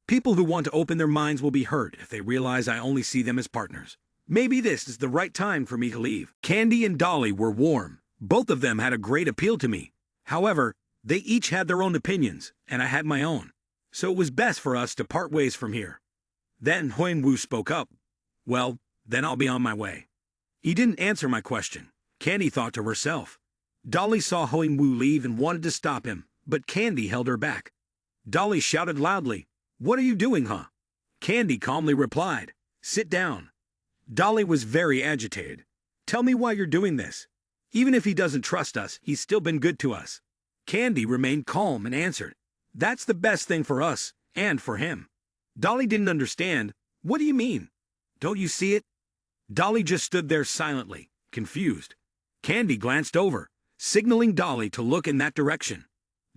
S1: People who want to open their minds will be hurt if they realize I only see them as partners. Maybe this is the right time for me to leave. Candy and Dolly were warm. Both of them had a great appeal to me. However, they each had their own opinions, and I had my own. So it was best for us to part ways from here. Then Huinwu spoke up. Well, then I'll be on my way. He didn't answer my question. Candy thought to herself. Dolly saw Huinwu leave and wanted to stop him, but Candy held her back. Dolly shouted loudly, what are you doing, huh? Candy calmly replied, sit down. Dolly was very agitated. Tell me why you're doing this. Even if he doesn't trust us, he's still been good to us. Candy remained calm and answered, that's the best thing for us, and for him. Dolly didn't understand. What do you mean? Don't you see it? Dolly just stood there silently, confused. Candy glanced over, signaling Dolly to look in that direction.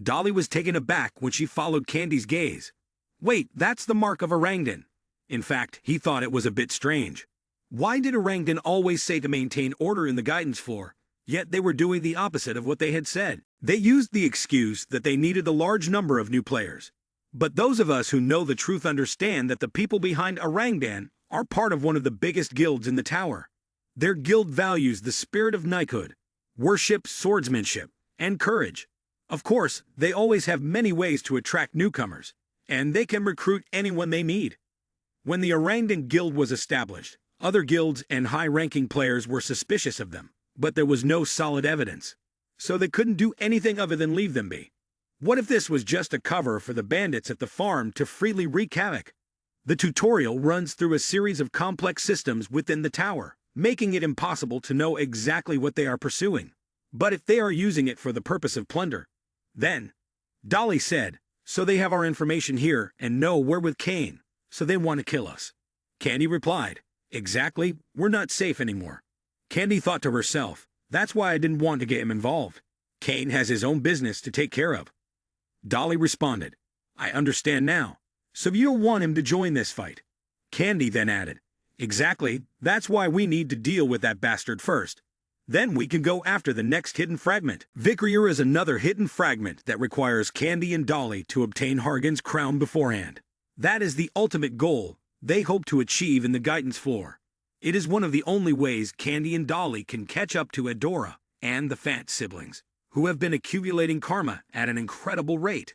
S1: Dolly was taken aback when she followed Candy's gaze. Wait, that's the mark of orangutan. In fact, he thought it was a bit strange. Why did orangutan always say to maintain order in the guidance floor, Yet they were doing the opposite of what they had said. They used the excuse that they needed a large number of new players. But those of us who know the truth understand that the people behind Orangutan are part of one of the biggest guilds in the tower. Their guild values the spirit of knighthood, worships swordsmanship, and courage. Of course, they always have many ways to attract newcomers, and they can recruit anyone they need. When the Orangutan Guild was established, other guilds and high-ranking players were suspicious of them, but there was no solid evidence, so they couldn't do anything other than leave them be. What if this was just a cover for the bandits at the farm to freely wreak havoc? The tutorial runs through a series of complex systems within the tower, making it impossible to know exactly what they are pursuing. But if they are using it for the purpose of plunder, then, Dolly said, so they have our information here and know we're with Kane, so they want to kill us. Candy replied, exactly, we're not safe anymore. Candy thought to herself, that's why I didn't want to get him involved. Kane has his own business to take care of. Dolly responded, I understand now. So you don't want him to join this fight. Candy then added, exactly, that's why we need to deal with that bastard first. Then we can go after the next hidden fragment. Vicarier is another hidden fragment that requires Candy and Dolly to obtain Hargan's crown beforehand. That is the ultimate goal they hope to achieve in the guidance floor. It is one of the only ways Candy and Dolly can catch up to Adora and the Fant siblings, who have been accumulating karma at an incredible rate.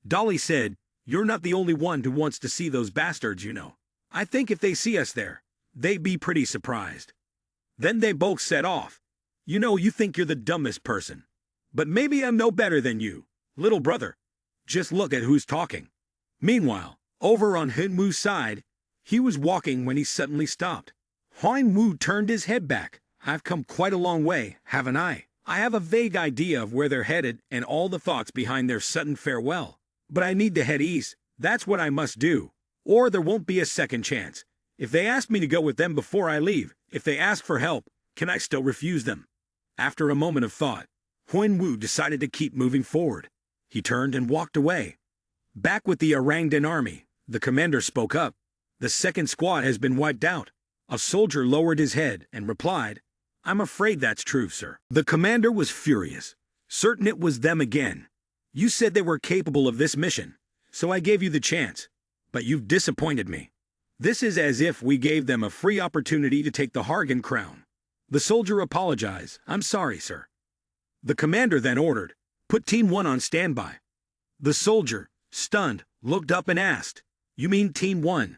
S1: Dolly said, you're not the only one who wants to see those bastards, you know. I think if they see us there, they'd be pretty surprised. Then they both set off. You know, you think you're the dumbest person. But maybe I'm no better than you, little brother. Just look at who's talking. Meanwhile, over on Hinwoo's side, he was walking when he suddenly stopped. Hinwoo turned his head back. I've come quite a long way, haven't I? I have a vague idea of where they're headed and all the thoughts behind their sudden farewell. But I need to head east. That's what I must do. Or there won't be a second chance. If they ask me to go with them before I leave, if they ask for help, can I still refuse them? After a moment of thought, Hinwoo decided to keep moving forward. He turned and walked away. Back with the Orangutan army, the commander spoke up. The second squad has been wiped out. A soldier lowered his head and replied, I'm afraid that's true, sir. The commander was furious, certain it was them again. You said they were capable of this mission, so I gave you the chance, but you've disappointed me. This is as if we gave them a free opportunity to take the Hargan crown. The soldier apologized, I'm sorry, sir. The commander then ordered, put Team 1 on standby. The soldier, stunned, looked up and asked, you mean Team 1?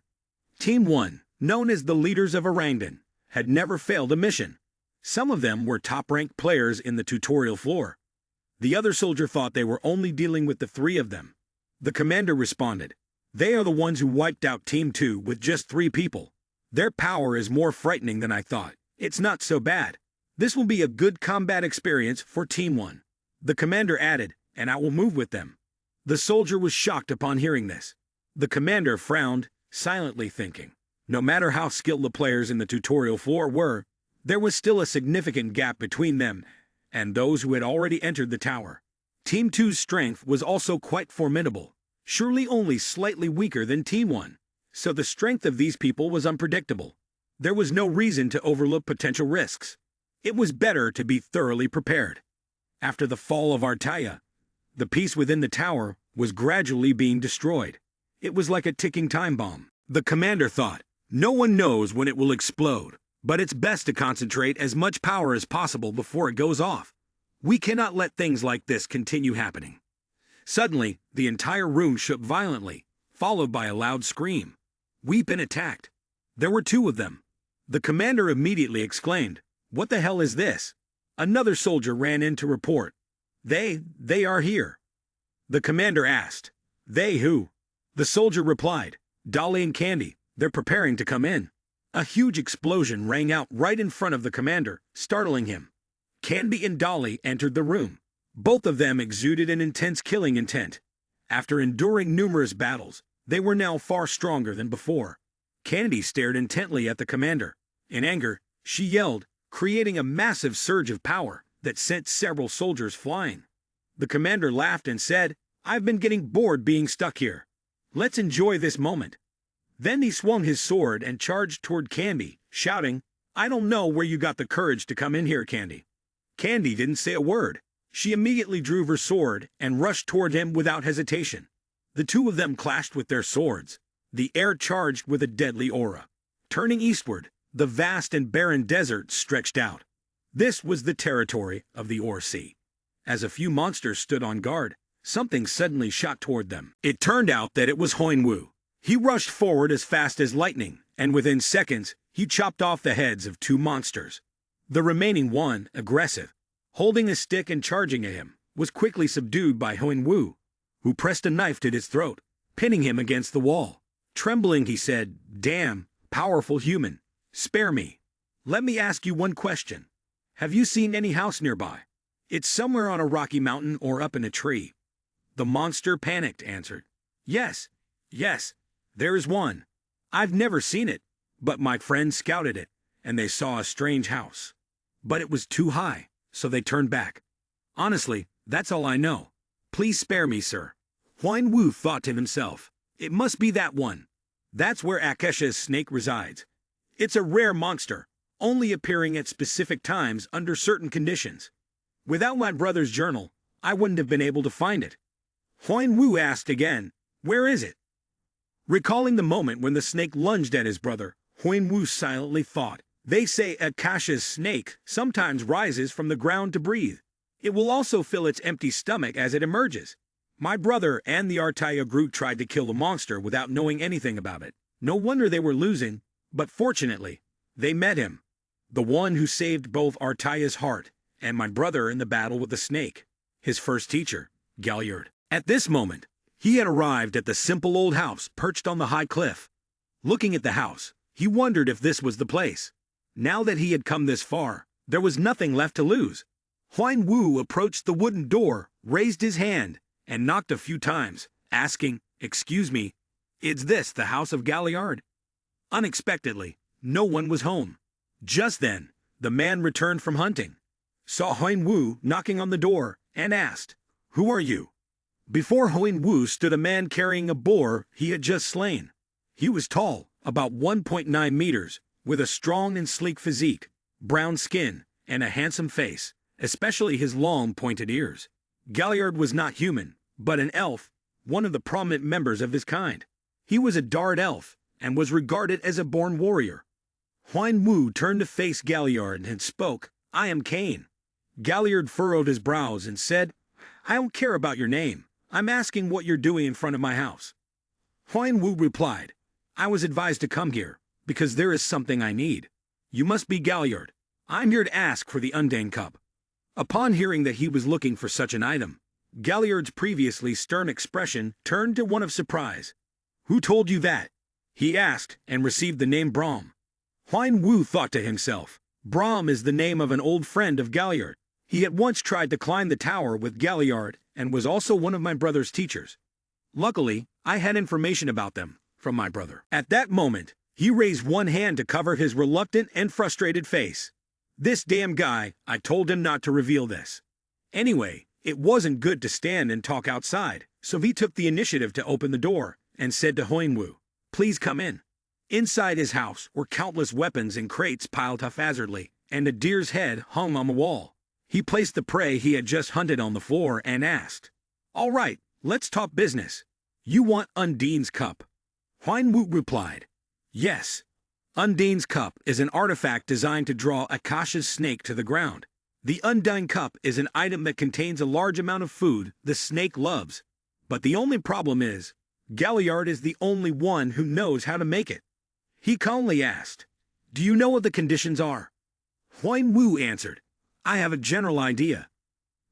S1: Team 1, known as the leaders of Orangutan, had never failed a mission. Some of them were top-ranked players in the tutorial floor. The other soldier thought they were only dealing with the 3 of them. The commander responded, they are the ones who wiped out Team 2 with just 3 people. Their power is more frightening than I thought. It's not so bad. This will be a good combat experience for Team 1. The commander added, and I will move with them. The soldier was shocked upon hearing this. The commander frowned, silently thinking, no matter how skilled the players in the tutorial floor were, there was still a significant gap between them and those who had already entered the tower. Team 2's strength was also quite formidable, surely only slightly weaker than Team 1, so the strength of these people was unpredictable. There was no reason to overlook potential risks. It was better to be thoroughly prepared. After the fall of Artaya, the peace within the tower was gradually being destroyed. It was like a ticking time bomb. The commander thought, no one knows when it will explode, but it's best to concentrate as much power as possible before it goes off. We cannot let things like this continue happening. Suddenly, the entire room shook violently, followed by a loud scream. We've been attacked. There were 2 of them. The commander immediately exclaimed, what the hell is this? Another soldier ran in to report. They are here. The commander asked, they who? The soldier replied, Dolly and Candy, they're preparing to come in. A huge explosion rang out right in front of the commander, startling him. Candy and Dolly entered the room. Both of them exuded an intense killing intent. After enduring numerous battles, they were now far stronger than before. Candy stared intently at the commander. In anger, she yelled, creating a massive surge of power that sent several soldiers flying. The commander laughed and said, I've been getting bored being stuck here. Let's enjoy this moment. Then he swung his sword and charged toward Candy, shouting, I don't know where you got the courage to come in here, Candy. Candy didn't say a word. She immediately drew her sword and rushed toward him without hesitation. The two of them clashed with their swords, the air charged with a deadly aura. Turning eastward, the vast and barren desert stretched out. This was the territory of the Ore Sea. As a few monsters stood on guard, something suddenly shot toward them. It turned out that it was Hoinwu. He rushed forward as fast as lightning, and within seconds, he chopped off the heads of two monsters. The remaining one, aggressive, holding a stick and charging at him, was quickly subdued by Hoinwu, who pressed a knife to his throat, pinning him against the wall. Trembling, he said, "Damn, powerful human, spare me. Let me ask you one question. Have you seen any house nearby? It's somewhere on a rocky mountain or up in a tree." The monster panicked, answered, Yes, there is one. I've never seen it, but my friends scouted it, and they saw a strange house. But it was too high, so they turned back. Honestly, that's all I know. Please spare me, sir." Huan Wu thought to himself, "It must be that one. That's where Akesha's snake resides. It's a rare monster, only appearing at specific times under certain conditions. Without my brother's journal, I wouldn't have been able to find it." Huan Wu asked again, "Where is it?" Recalling the moment when the snake lunged at his brother, Huan Wu silently thought, "They say Akasha's snake sometimes rises from the ground to breathe. It will also fill its empty stomach as it emerges. My brother and the Artaya group tried to kill the monster without knowing anything about it. No wonder they were losing, but fortunately, they met him. The one who saved both Artaya's heart and my brother in the battle with the snake. His first teacher, Galliard." At this moment, he had arrived at the simple old house perched on the high cliff. Looking at the house, he wondered if this was the place. Now that he had come this far, there was nothing left to lose. Huan Wu approached the wooden door, raised his hand, and knocked a few times, asking, "Excuse me, is this the house of Galliard?" Unexpectedly, no one was home. Just then, the man returned from hunting, saw Huan Wu knocking on the door, and asked, "Who are you?" Before Huan Wu stood a man carrying a boar he had just slain. He was tall, about 1.9 meters, with a strong and sleek physique, brown skin, and a handsome face, especially his long pointed ears. Galliard was not human, but an elf, one of the prominent members of his kind. He was a Dard elf, and was regarded as a born warrior. Huan Wu turned to face Galliard and spoke, "I am Cain." Galliard furrowed his brows and said, "I don't care about your name. I'm asking what you're doing in front of my house." Huan Wu replied, "I was advised to come here, because there is something I need. You must be Galliard. I'm here to ask for the Undane Cup." Upon hearing that he was looking for such an item, Galliard's previously stern expression turned to one of surprise. "Who told you that?" he asked, and received the name Brahm. Huan Wu thought to himself, Brahm is the name of an old friend of Galliard. He had once tried to climb the tower with Galliard and was also one of my brother's teachers. Luckily, I had information about them from my brother. At that moment, he raised one hand to cover his reluctant and frustrated face. "This damn guy, I told him not to reveal this. Anyway, it wasn't good to stand and talk outside, so he took the initiative to open the door and said to Huan Wu, 'Please come in.' Inside his house were countless weapons in crates piled haphazardly, and a deer's head hung on the wall. He placed the prey he had just hunted on the floor and asked, 'All right, let's talk business. You want Undine's cup?' Huan Wu replied, 'Yes. Undine's cup is an artifact designed to draw Akasha's snake to the ground. The Undine cup is an item that contains a large amount of food the snake loves. But the only problem is, Galliard is the only one who knows how to make it.' He calmly asked, 'Do you know what the conditions are?' Huan Wu answered, 'I have a general idea.'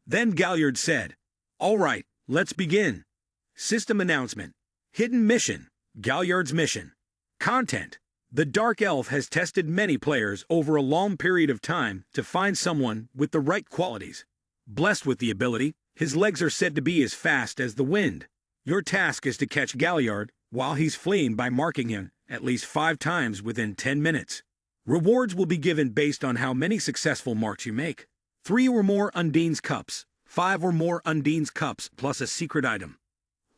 S1: Then Galliard said, 'All right, let's begin. System announcement. Hidden mission. Galliard's mission. Content. The Dark Elf has tested many players over a long period of time to find someone with the right qualities. Blessed with the ability, his legs are said to be as fast as the wind. Your task is to catch Galliard while he's fleeing by marking him at least 5 times within 10 minutes. Rewards will be given based on how many successful marks you make. 3 or more Undine's cups, 5 or more Undine's cups plus a secret item."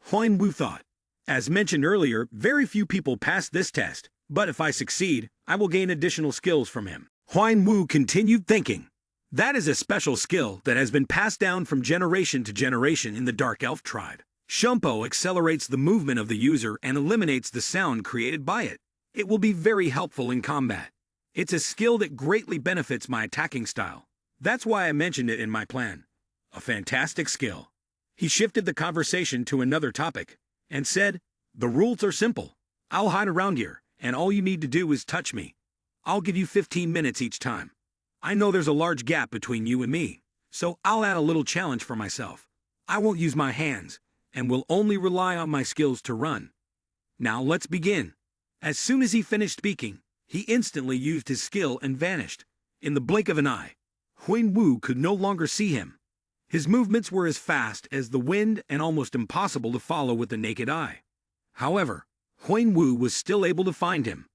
S1: Huan Wu thought, "As mentioned earlier, very few people pass this test, but if I succeed, I will gain additional skills from him." Huan Wu continued thinking. That is a special skill that has been passed down from generation to generation in the Dark Elf tribe. Shumpo accelerates the movement of the user and eliminates the sound created by it. It will be very helpful in combat. It's a skill that greatly benefits my attacking style. That's why I mentioned it in my plan. A fantastic skill. He shifted the conversation to another topic and said, "The rules are simple. I'll hide around here, and all you need to do is touch me. I'll give you 15 minutes each time. I know there's a large gap between you and me, so I'll add a little challenge for myself. I won't use my hands, and will only rely on my skills to run. Now let's begin." As soon as he finished speaking, he instantly used his skill and vanished. In the blink of an eye, Huan Wu could no longer see him. His movements were as fast as the wind and almost impossible to follow with the naked eye. However, Huan Wu was still able to find him.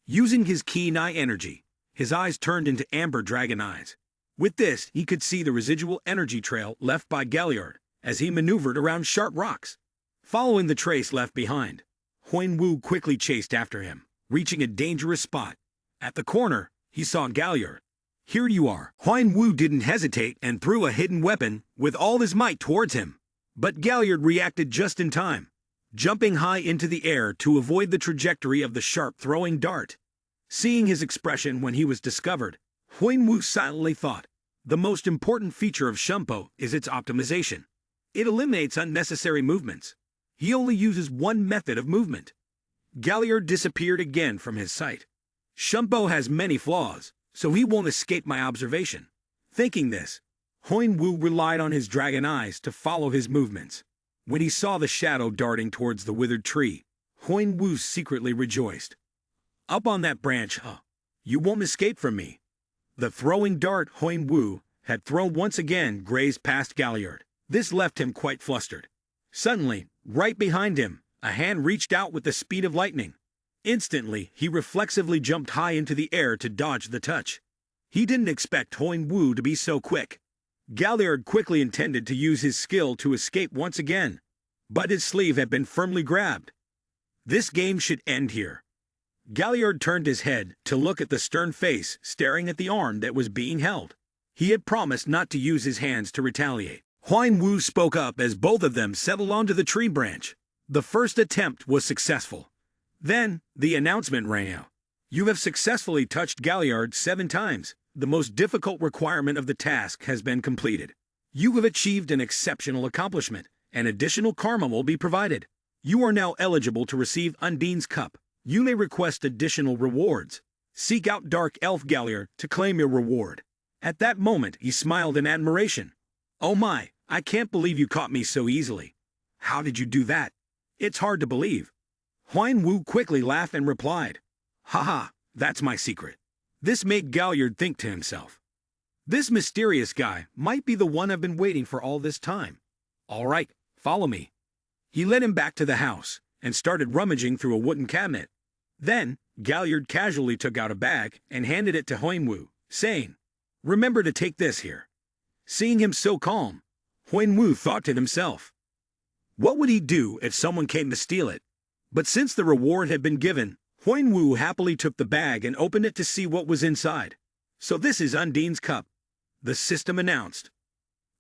S1: Using his keen eye energy, his eyes turned into amber dragon eyes. With this, he could see the residual energy trail left by Galliard as he maneuvered around sharp rocks. Following the trace left behind, Huan Wu quickly chased after him, reaching a dangerous spot. At the corner, he saw Galliard. "Here you are." Huan Wu didn't hesitate and threw a hidden weapon with all his might towards him. But Galliard reacted just in time, jumping high into the air to avoid the trajectory of the sharp throwing dart. Seeing his expression when he was discovered, Huan Wu silently thought, the most important feature of Shumpo is its optimization. It eliminates unnecessary movements. He only uses one method of movement. Galliard disappeared again from his sight. Shumpo has many flaws, so he won't escape my observation. Thinking this, Huan Wu relied on his dragon eyes to follow his movements. When he saw the shadow darting towards the withered tree, Huan Wu secretly rejoiced. "Up on that branch, huh? You won't escape from me." The throwing dart Huan Wu had thrown once again grazed past Galliard. This left him quite flustered. Suddenly, right behind him, a hand reached out with the speed of lightning. Instantly, he reflexively jumped high into the air to dodge the touch. He didn't expect Huan Wu to be so quick. Galliard quickly intended to use his skill to escape once again, but his sleeve had been firmly grabbed. This game should end here. Galliard turned his head to look at the stern face staring at the arm that was being held. He had promised not to use his hands to retaliate. Huan Wu spoke up as both of them settled onto the tree branch. The first attempt was successful. Then, the announcement rang out. "You have successfully touched Galliard 7 times. The most difficult requirement of the task has been completed. You have achieved an exceptional accomplishment, and additional karma will be provided. You are now eligible to receive Undine's Cup. You may request additional rewards. Seek out Dark Elf Galliard to claim your reward." At that moment, he smiled in admiration. "Oh my, I can't believe you caught me so easily. How did you do that? It's hard to believe." Huan Wu quickly laughed and replied, "Haha, that's my secret." This made Galliard think to himself, "This mysterious guy might be the one I've been waiting for all this time. All right, follow me." He led him back to the house and started rummaging through a wooden cabinet. Then, Galliard casually took out a bag and handed it to Huan Wu, saying, "Remember to take this here." Seeing him so calm, Huan Wu thought to himself, what would he do if someone came to steal it? But since the reward had been given, Huan Wu happily took the bag and opened it to see what was inside. "So this is Undine's Cup," the system announced.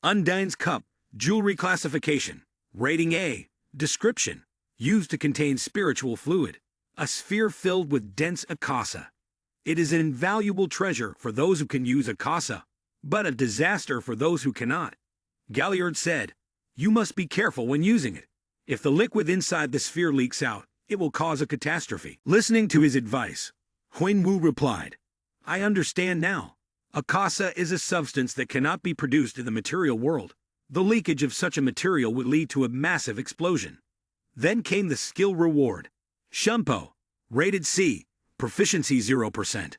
S1: Undine's Cup, jewelry classification, rating A, description, used to contain spiritual fluid, a sphere filled with dense akasa. It is an invaluable treasure for those who can use akasa, but a disaster for those who cannot. Galliard said, "You must be careful when using it. If the liquid inside the sphere leaks out, it will cause a catastrophe." Listening to his advice, Huan Wu replied, "I understand now. Akasa is a substance that cannot be produced in the material world. The leakage of such a material would lead to a massive explosion." Then came the skill reward. Shumpo, rated C, proficiency 0%.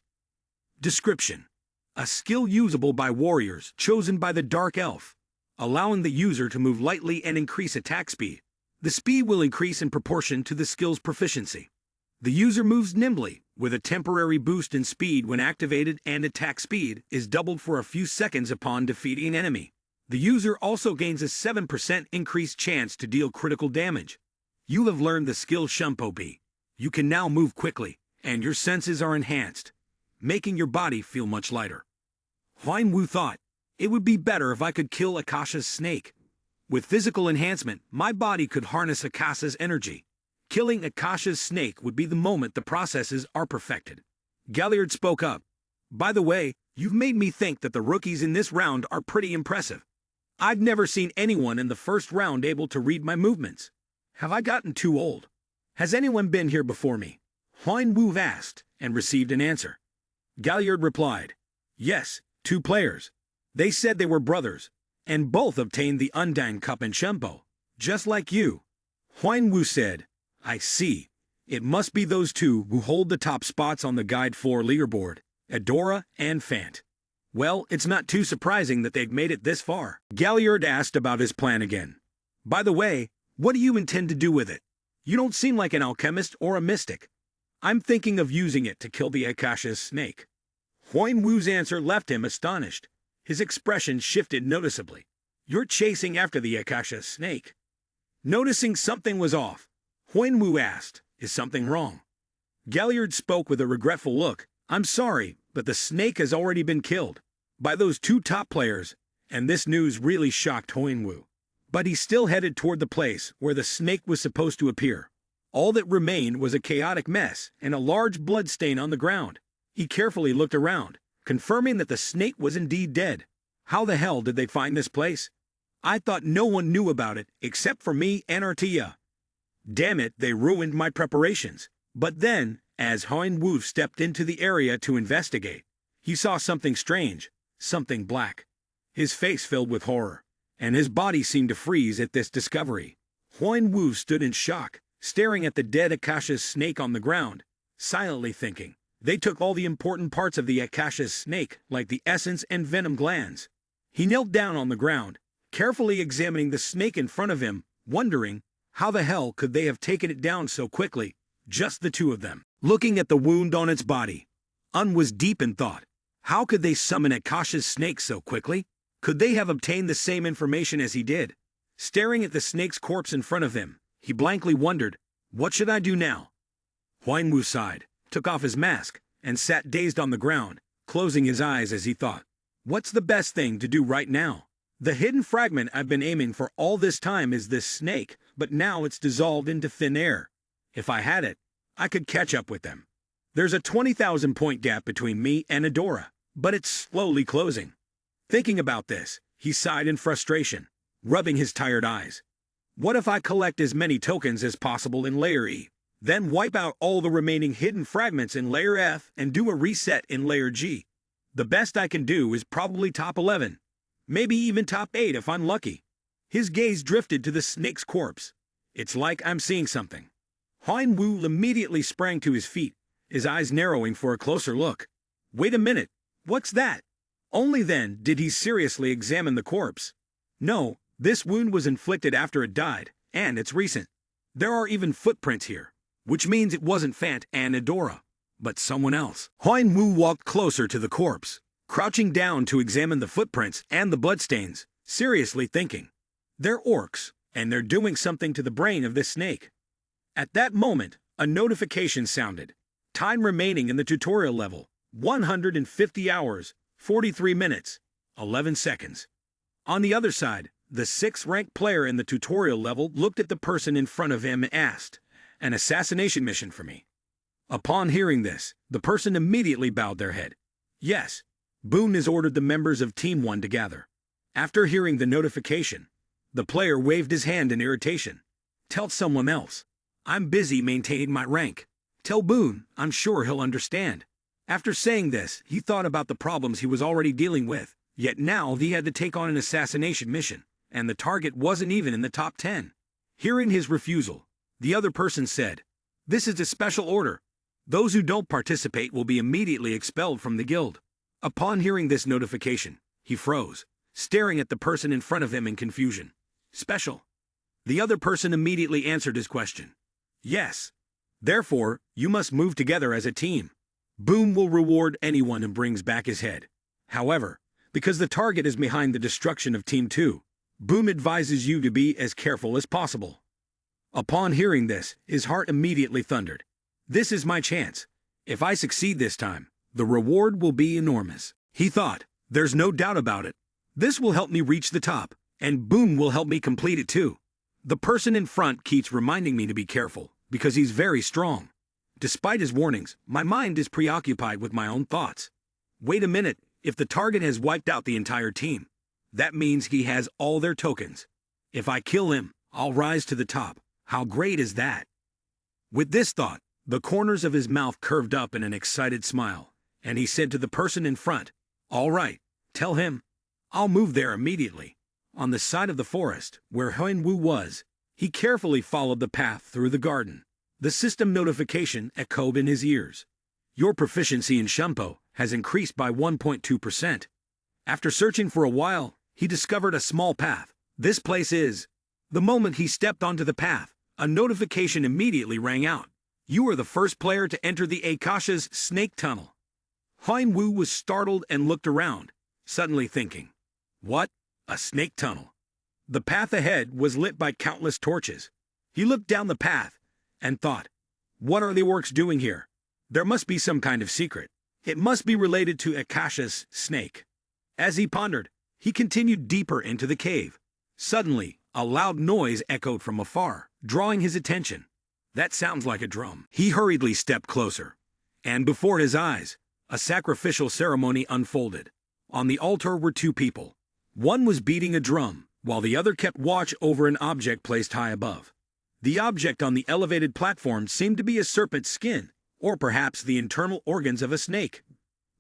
S1: Description: a skill usable by warriors chosen by the Dark Elf, allowing the user to move lightly and increase attack speed. The speed will increase in proportion to the skill's proficiency. The user moves nimbly, with a temporary boost in speed when activated, and attack speed is doubled for a few seconds upon defeating an enemy. The user also gains a 7% increased chance to deal critical damage. You have learned the skill Shumpo B. You can now move quickly, and your senses are enhanced, making your body feel much lighter. Huan Wu thought, It would be better if I could kill Akasha's snake. With physical enhancement, my body could harness Akasha's energy. Killing Akasha's snake would be the moment the processes are perfected. Galliard spoke up. By the way, you've made me think that the rookies in this round are pretty impressive. I've never seen anyone in the first round able to read my movements. Have I gotten too old? Has anyone been here before me? Huan Wu asked, and received an answer. Galliard replied, yes, 2 players. They said they were brothers, and both obtained the Undine Cup in Shempo, just like you. Huan Wu said, I see. It must be those 2 who hold the top spots on the Guide 4 leaderboard, Adora and Fant. Well, it's not too surprising that they've made it this far. Galliard asked about his plan again. By the way, what do you intend to do with it? You don't seem like an alchemist or a mystic. I'm thinking of using it to kill the Akasha's snake. Huan Wu's answer left him astonished. His expression shifted noticeably. You're chasing after the Akasha's snake. Noticing something was off, Huan Wu asked, is something wrong? Galliard spoke with a regretful look. I'm sorry, but the snake has already been killed by those 2 top players, and this news really shocked Huan Wu. But he still headed toward the place where the snake was supposed to appear. All that remained was a chaotic mess and a large blood stain on the ground. He carefully looked around, confirming that the snake was indeed dead. How the hell did they find this place? I thought no one knew about it except for me and Artia. Damn it, they ruined my preparations. But then, as Huan Wu stepped into the area to investigate, he saw something strange, something black. His face filled with horror, and his body seemed to freeze at this discovery. Huan Wu stood in shock, staring at the dead Akasha's snake on the ground, silently thinking. They took all the important parts of the Akasha's snake, like the essence and venom glands. He knelt down on the ground, carefully examining the snake in front of him, wondering, how the hell could they have taken it down so quickly, just the 2 of them? Looking at the wound on its body, Un was deep in thought. How could they summon Akasha's snake so quickly? Could they have obtained the same information as he did? Staring at the snake's corpse in front of him, he blankly wondered, what should I do now? Huan Wu sighed, took off his mask, and sat dazed on the ground, closing his eyes as he thought. What's the best thing to do right now? The hidden fragment I've been aiming for all this time is this snake, but now it's dissolved into thin air. If I had it, I could catch up with them. There's a 20,000 point gap between me and Adora, but it's slowly closing. Thinking about this, he sighed in frustration, rubbing his tired eyes. What if I collect as many tokens as possible in Layer E, then wipe out all the remaining hidden fragments in Layer F and do a reset in Layer G? The best I can do is probably top 11, maybe even top 8 if I'm lucky. His gaze drifted to the snake's corpse. It's like I'm seeing something. Huan Wu immediately sprang to his feet, his eyes narrowing for a closer look. Wait a minute, what's that? Only then did he seriously examine the corpse. No, this wound was inflicted after it died, and it's recent. There are even footprints here, which means it wasn't Fant and Adora, but someone else. Huan Wu walked closer to the corpse, crouching down to examine the footprints and the bloodstains, seriously thinking. They're orcs, and they're doing something to the brain of this snake. At that moment, a notification sounded. Time remaining in the tutorial level, 150 hours, 43 minutes, 11 seconds. On the other side, the 6th ranked player in the tutorial level looked at the person in front of him and asked, an assassination mission for me. Upon hearing this, the person immediately bowed their head. Yes, Boone has ordered the members of Team 1 to gather. After hearing the notification, the player waved his hand in irritation. Tell someone else. I'm busy maintaining my rank. Tell Boone, I'm sure he'll understand. After saying this, he thought about the problems he was already dealing with, yet now he had to take on an assassination mission, and the target wasn't even in the top 10. Hearing his refusal, the other person said, This is a special order. Those who don't participate will be immediately expelled from the guild. Upon hearing this notification, he froze, staring at the person in front of him in confusion. Special. The other person immediately answered his question. Yes. Therefore, you must move together as a team. Boom will reward anyone who brings back his head. However, because the target is behind the destruction of Team 2, Boom advises you to be as careful as possible. Upon hearing this, his heart immediately thundered. This is my chance. If I succeed this time, the reward will be enormous. He thought, there's no doubt about it. This will help me reach the top, and Boom will help me complete it too. The person in front keeps reminding me to be careful, because he's very strong. Despite his warnings, my mind is preoccupied with my own thoughts. Wait a minute, if the target has wiped out the entire team, that means he has all their tokens. If I kill him, I'll rise to the top. How great is that? With this thought, the corners of his mouth curved up in an excited smile, and he said to the person in front, "All right, tell him. I'll move there immediately." On the side of the forest, where Huan-Wu was, he carefully followed the path through the garden. The system notification echoed in his ears. Your proficiency in Shunpo has increased by 1.2%. After searching for a while, he discovered a small path. This place is... The moment he stepped onto the path, a notification immediately rang out. You are the first player to enter the Akasha's snake tunnel. Huan-Wu was startled and looked around, suddenly thinking, what? A snake tunnel? The path ahead was lit by countless torches. He looked down the path and thought, what are the orcs doing here? There must be some kind of secret. It must be related to Akasha's snake. As he pondered, he continued deeper into the cave. Suddenly, a loud noise echoed from afar, drawing his attention. That sounds like a drum. He hurriedly stepped closer, and before his eyes, a sacrificial ceremony unfolded. On the altar were two people. One was beating a drum, while the other kept watch over an object placed high above. The object on the elevated platform seemed to be a serpent's skin, or perhaps the internal organs of a snake.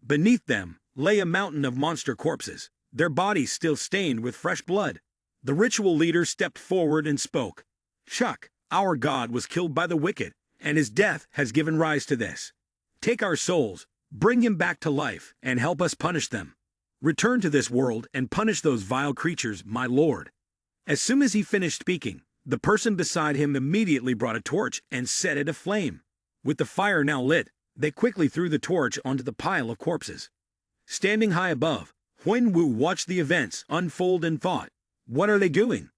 S1: Beneath them lay a mountain of monster corpses, their bodies still stained with fresh blood. The ritual leader stepped forward and spoke. Chuck, our god was killed by the wicked, and his death has given rise to this. Take our souls, bring him back to life, and help us punish them. Return to this world and punish those vile creatures, my lord. As soon as he finished speaking, the person beside him immediately brought a torch and set it aflame. With the fire now lit, they quickly threw the torch onto the pile of corpses. Standing high above, Huan-Wu watched the events unfold and thought, what are they doing?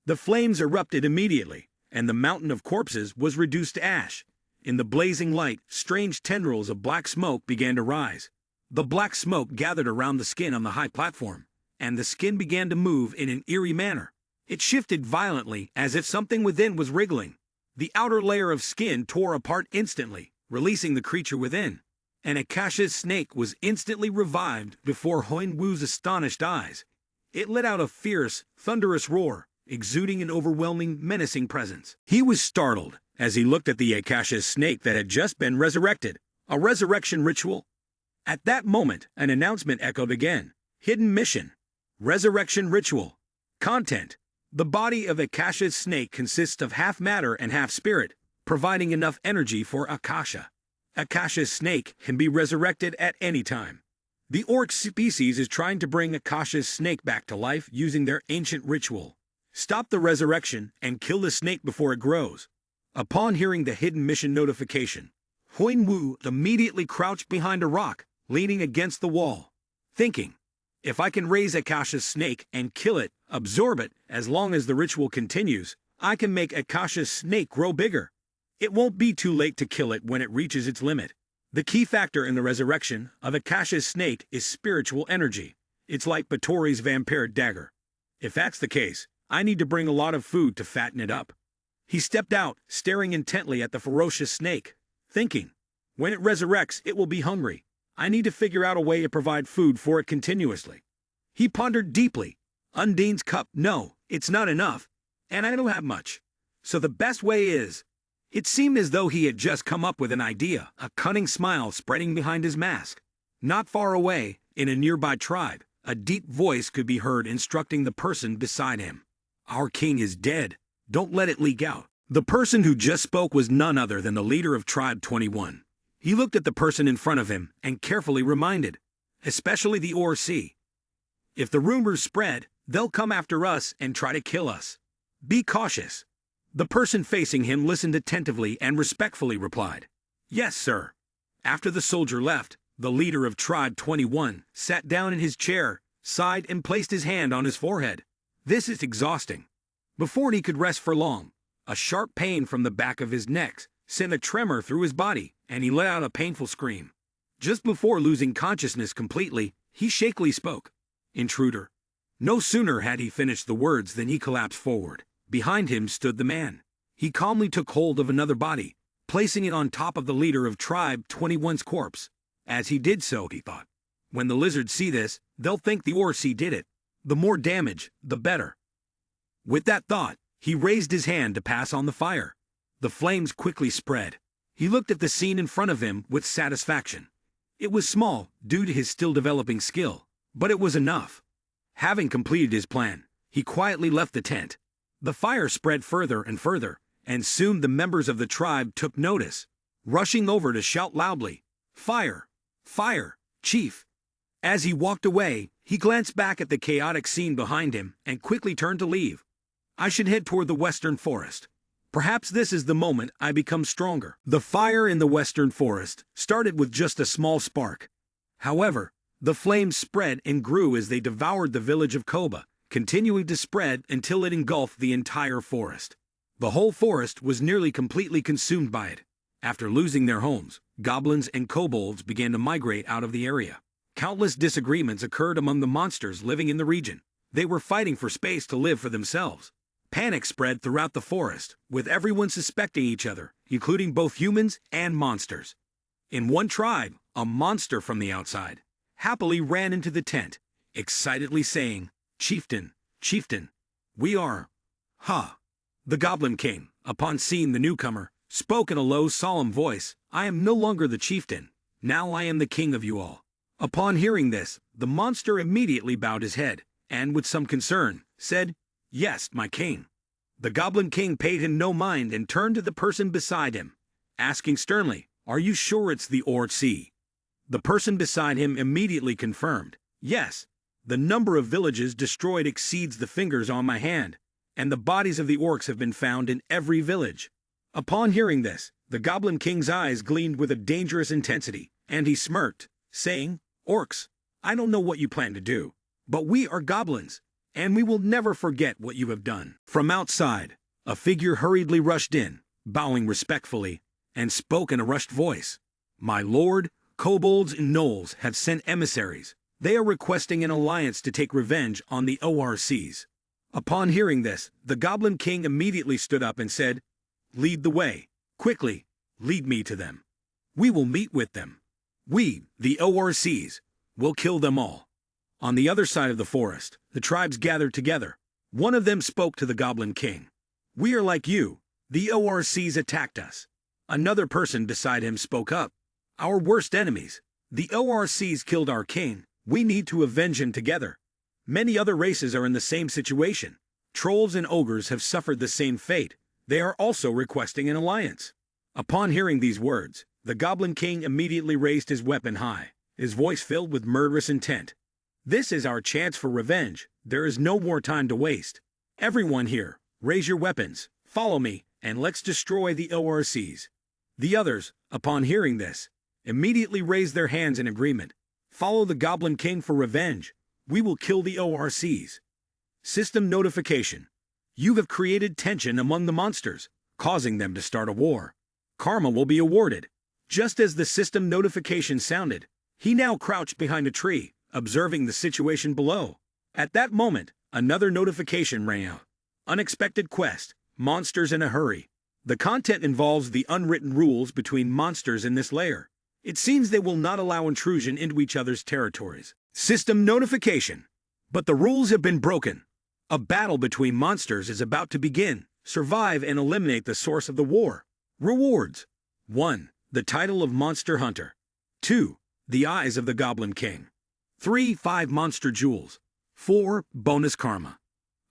S1: The flames erupted immediately, and the mountain of corpses was reduced to ash. In the blazing light, strange tendrils of black smoke began to rise. The black smoke gathered around the skin on the high platform, and the skin began to move in an eerie manner. It shifted violently, as if something within was wriggling. The outer layer of skin tore apart instantly, releasing the creature within. And Akasha's snake was instantly revived before Huan-Wu's astonished eyes. It let out a fierce, thunderous roar, exuding an overwhelming, menacing presence. He was startled as he looked at the Akasha's snake that had just been resurrected. A resurrection ritual? At that moment, an announcement echoed again. Hidden mission. Resurrection ritual. Content. The body of Akasha's snake consists of half matter and half spirit, providing enough energy for Akasha. Akasha's snake can be resurrected at any time. The orc species is trying to bring Akasha's snake back to life using their ancient ritual. Stop the resurrection and kill the snake before it grows. Upon hearing the hidden mission notification, Huan-Wu immediately crouched behind a rock, leaning against the wall, thinking, if I can raise Akasha's snake and kill it, absorb it, as long as the ritual continues, I can make Akasha's snake grow bigger. It won't be too late to kill it when it reaches its limit. The key factor in the resurrection of Akasha's snake is spiritual energy. It's like Batory's vampire dagger. If that's the case, I need to bring a lot of food to fatten it up. He stepped out, staring intently at the ferocious snake, thinking, when it resurrects, it will be hungry. I need to figure out a way to provide food for it continuously. He pondered deeply. Undine's cup, no, it's not enough, and I don't have much. So the best way is... It seemed as though he had just come up with an idea, a cunning smile spreading behind his mask. Not far away, in a nearby tribe, a deep voice could be heard instructing the person beside him. Our king is dead. Don't let it leak out. The person who just spoke was none other than the leader of Tribe 21. He looked at the person in front of him and carefully reminded, especially the Orc. If the rumors spread, they'll come after us and try to kill us. Be cautious. The person facing him listened attentively and respectfully replied, yes, sir. After the soldier left, the leader of Tribe 21 sat down in his chair, sighed and placed his hand on his forehead. This is exhausting. Before he could rest for long, a sharp pain from the back of his neck sent a tremor through his body, and he let out a painful scream. Just before losing consciousness completely, he shakily spoke. Intruder. No sooner had he finished the words than he collapsed forward. Behind him stood the man. He calmly took hold of another body, placing it on top of the leader of Tribe 21's corpse. As he did so, he thought, when the lizards see this, they'll think the Orc did it. The more damage, the better. With that thought, he raised his hand to pass on the fire. The flames quickly spread. He looked at the scene in front of him with satisfaction. It was small, due to his still developing skill, but it was enough. Having completed his plan, he quietly left the tent. The fire spread further and further, and soon the members of the tribe took notice, rushing over to shout loudly, "Fire! Fire! Chief!" As he walked away, he glanced back at the chaotic scene behind him and quickly turned to leave. I should head toward the western forest. Perhaps this is the moment I become stronger. The fire in the western forest started with just a small spark. However, the flames spread and grew as they devoured the village of Koba, continuing to spread until it engulfed the entire forest. The whole forest was nearly completely consumed by it. After losing their homes, goblins and kobolds began to migrate out of the area. Countless disagreements occurred among the monsters living in the region. They were fighting for space to live for themselves. Panic spread throughout the forest, with everyone suspecting each other, including both humans and monsters. In one tribe, a monster from the outside happily ran into the tent, excitedly saying, "Chieftain, chieftain, we are." "Ha!" The Goblin King, upon seeing the newcomer, spoke in a low, solemn voice, "I am no longer the chieftain. Now I am the king of you all." Upon hearing this, the monster immediately bowed his head, and with some concern, said, "Yes, my king." The Goblin King paid him no mind and turned to the person beside him, asking sternly, "Are you sure it's the Orc?" The person beside him immediately confirmed, "Yes, the number of villages destroyed exceeds the fingers on my hand, and the bodies of the orcs have been found in every village." Upon hearing this, the Goblin King's eyes gleamed with a dangerous intensity, and he smirked, saying, "Orcs, I don't know what you plan to do, but we are goblins, and we will never forget what you have done." From outside, a figure hurriedly rushed in, bowing respectfully, and spoke in a rushed voice. "My lord, kobolds and gnolls have sent emissaries. They are requesting an alliance to take revenge on the Orcs." Upon hearing this, the Goblin King immediately stood up and said, "Lead the way. Quickly, lead me to them. We will meet with them. We, the Orcs, will kill them all." On the other side of the forest, the tribes gathered together. One of them spoke to the Goblin King. "We are like you. The Orcs attacked us." Another person beside him spoke up. "Our worst enemies. The Orcs killed our king. We need to avenge him together. Many other races are in the same situation. Trolls and ogres have suffered the same fate. They are also requesting an alliance." Upon hearing these words, the Goblin King immediately raised his weapon high, his voice filled with murderous intent. "This is our chance for revenge. There is no more time to waste. Everyone here, raise your weapons, follow me, and let's destroy the Orcs." The others, upon hearing this, immediately raised their hands in agreement. "Follow the Goblin King for revenge. We will kill the Orcs." System notification. You have created tension among the monsters, causing them to start a war. Karma will be awarded. Just as the system notification sounded, he now crouched behind a tree, observing the situation below. At that moment, another notification rang out. Unexpected quest, monsters in a hurry. The content involves the unwritten rules between monsters in this layer. It seems they will not allow intrusion into each other's territories. System notification. But the rules have been broken. A battle between monsters is about to begin. Survive and eliminate the source of the war. Rewards. 1. The title of Monster Hunter. 2. The Eyes of the Goblin King. 3. 5 Monster Jewels. 4. Bonus Karma.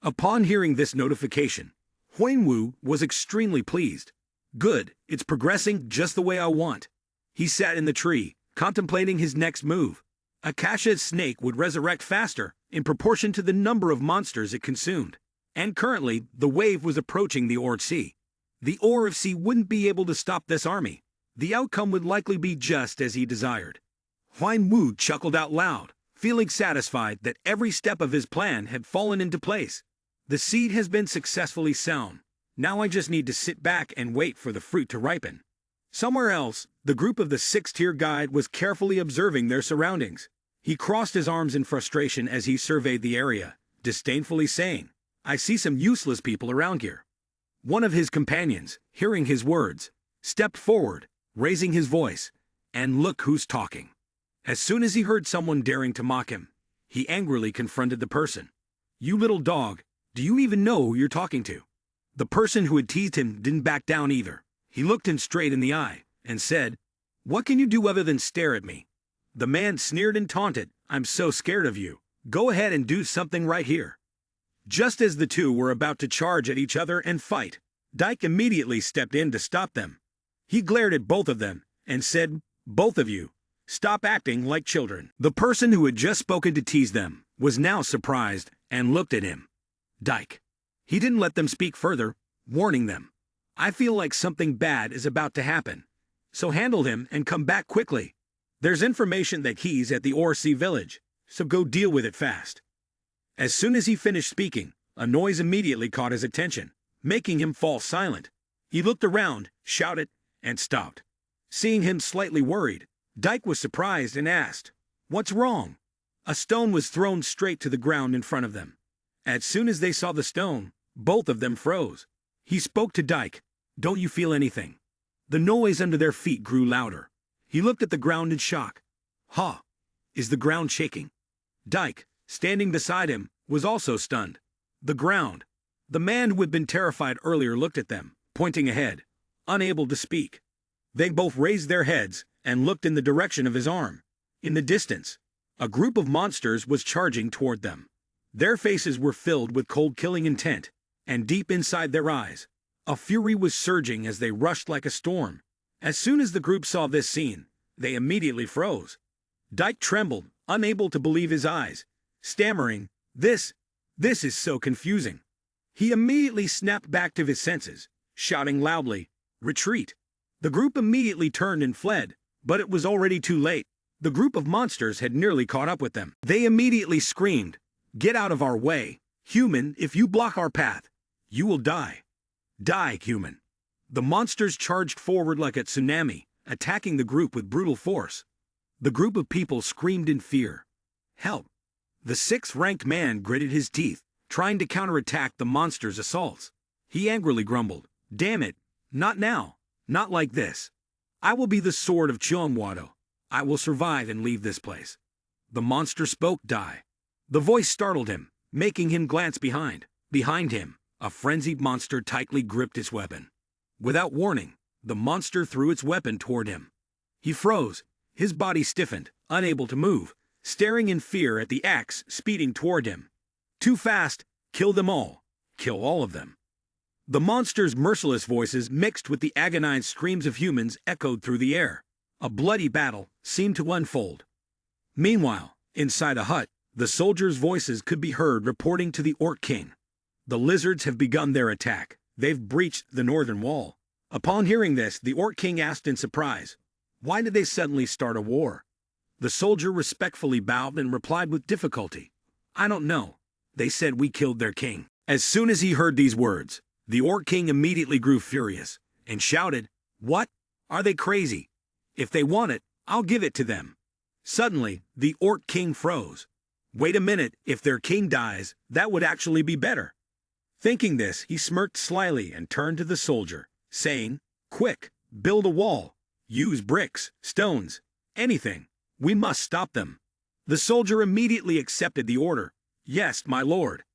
S1: Upon hearing this notification, Huangwu was extremely pleased. "Good, it's progressing just the way I want." He sat in the tree, contemplating his next move. Akasha's snake would resurrect faster in proportion to the number of monsters it consumed. And currently, the wave was approaching the Orc. The Orc wouldn't be able to stop this army. The outcome would likely be just as he desired. Huangwu chuckled out loud, feeling satisfied that every step of his plan had fallen into place. The seed has been successfully sown. Now I just need to sit back and wait for the fruit to ripen. Somewhere else, the group of the 6th-tier guide was carefully observing their surroundings. He crossed his arms in frustration as he surveyed the area, disdainfully saying, "I see some useless people around here." One of his companions, hearing his words, stepped forward, raising his voice, and look who's talking. As soon as he heard someone daring to mock him, he angrily confronted the person. "You little dog, do you even know who you're talking to?" The person who had teased him didn't back down either. He looked him straight in the eye and said, "What can you do other than stare at me?" The man sneered and taunted, "I'm so scared of you. Go ahead and do something right here." Just as the two were about to charge at each other and fight, Dyke immediately stepped in to stop them. He glared at both of them and said, "Both of you, stop acting like children." The person who had just spoken to tease them was now surprised and looked at him. Dyke. He didn't let them speak further, warning them, "I feel like something bad is about to happen, so handle him and come back quickly. There's information that he's at the Orsi village, so go deal with it fast." As soon as he finished speaking, a noise immediately caught his attention, making him fall silent. He looked around, shouted, and stopped. Seeing him slightly worried, Dyke was surprised and asked, "What's wrong?" A stone was thrown straight to the ground in front of them. As soon as they saw the stone, both of them froze. He spoke to Dyke, "Don't you feel anything?" The noise under their feet grew louder. He looked at the ground in shock. "Huh? Is the ground shaking?" Dyke, standing beside him, was also stunned. The ground. The man who had been terrified earlier looked at them, pointing ahead, unable to speak. They both raised their heads and looked in the direction of his arm. In the distance, a group of monsters was charging toward them. Their faces were filled with cold-killing intent, and deep inside their eyes, a fury was surging as they rushed like a storm. As soon as the group saw this scene, they immediately froze. Dyke trembled, unable to believe his eyes, stammering, This is so confusing." He immediately snapped back to his senses, shouting loudly, "Retreat!" The group immediately turned and fled, but it was already too late. The group of monsters had nearly caught up with them. They immediately screamed, "Get out of our way! Human, if you block our path, you will die. Die, human!" The monsters charged forward like a tsunami, attacking the group with brutal force. The group of people screamed in fear. "Help!" The sixth-ranked man gritted his teeth, trying to counterattack the monsters' assaults. He angrily grumbled, "Damn it, not now, not like this. I will be the sword of Chiomwado. I will survive and leave this place." The monster spoke, "Die." The voice startled him, making him glance behind. Behind him, a frenzied monster tightly gripped its weapon. Without warning, the monster threw its weapon toward him. He froze, his body stiffened, unable to move, staring in fear at the axe speeding toward him. "Too fast! Kill them all! Kill all of them!" The monster's merciless voices mixed with the agonized screams of humans echoed through the air. A bloody battle seemed to unfold. Meanwhile, inside a hut, the soldiers' voices could be heard reporting to the Orc King. "The lizards have begun their attack. They've breached the northern wall." Upon hearing this, the Orc King asked in surprise, "Why did they suddenly start a war?" The soldier respectfully bowed and replied with difficulty, "I don't know. They said we killed their king." As soon as he heard these words, the Orc King immediately grew furious and shouted, "What? Are they crazy? If they want it, I'll give it to them." Suddenly, the Orc King froze. Wait a minute, if their king dies, that would actually be better. Thinking this, he smirked slyly and turned to the soldier, saying, "Quick, build a wall. Use bricks, stones, anything. We must stop them." The soldier immediately accepted the order. "Yes, my lord."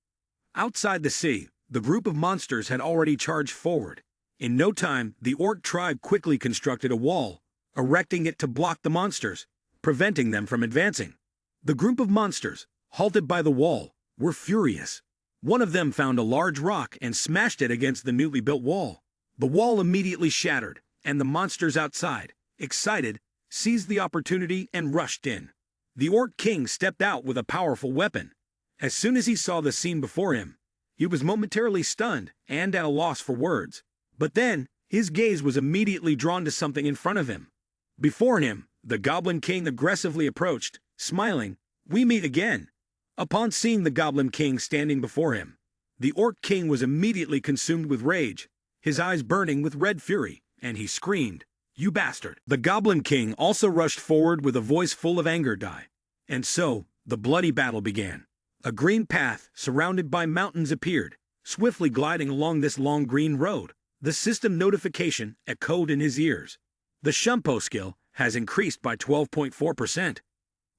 S1: Outside the city, the group of monsters had already charged forward. In no time, the orc tribe quickly constructed a wall, erecting it to block the monsters, preventing them from advancing. The group of monsters, halted by the wall, were furious. One of them found a large rock and smashed it against the newly built wall. The wall immediately shattered, and the monsters outside, excited, seized the opportunity and rushed in. The Orc King stepped out with a powerful weapon. As soon as he saw the scene before him, he was momentarily stunned and at a loss for words. But then, his gaze was immediately drawn to something in front of him. Before him, the Goblin King aggressively approached, smiling, "We meet again." Upon seeing the Goblin King standing before him, the Orc King was immediately consumed with rage, his eyes burning with red fury, and he screamed, "You bastard!" The Goblin King also rushed forward with a voice full of anger. "Die!" And so, the bloody battle began. A green path, surrounded by mountains, appeared, swiftly gliding along this long green road. The system notification echoed in his ears. The Shumpo skill has increased by 12.4%.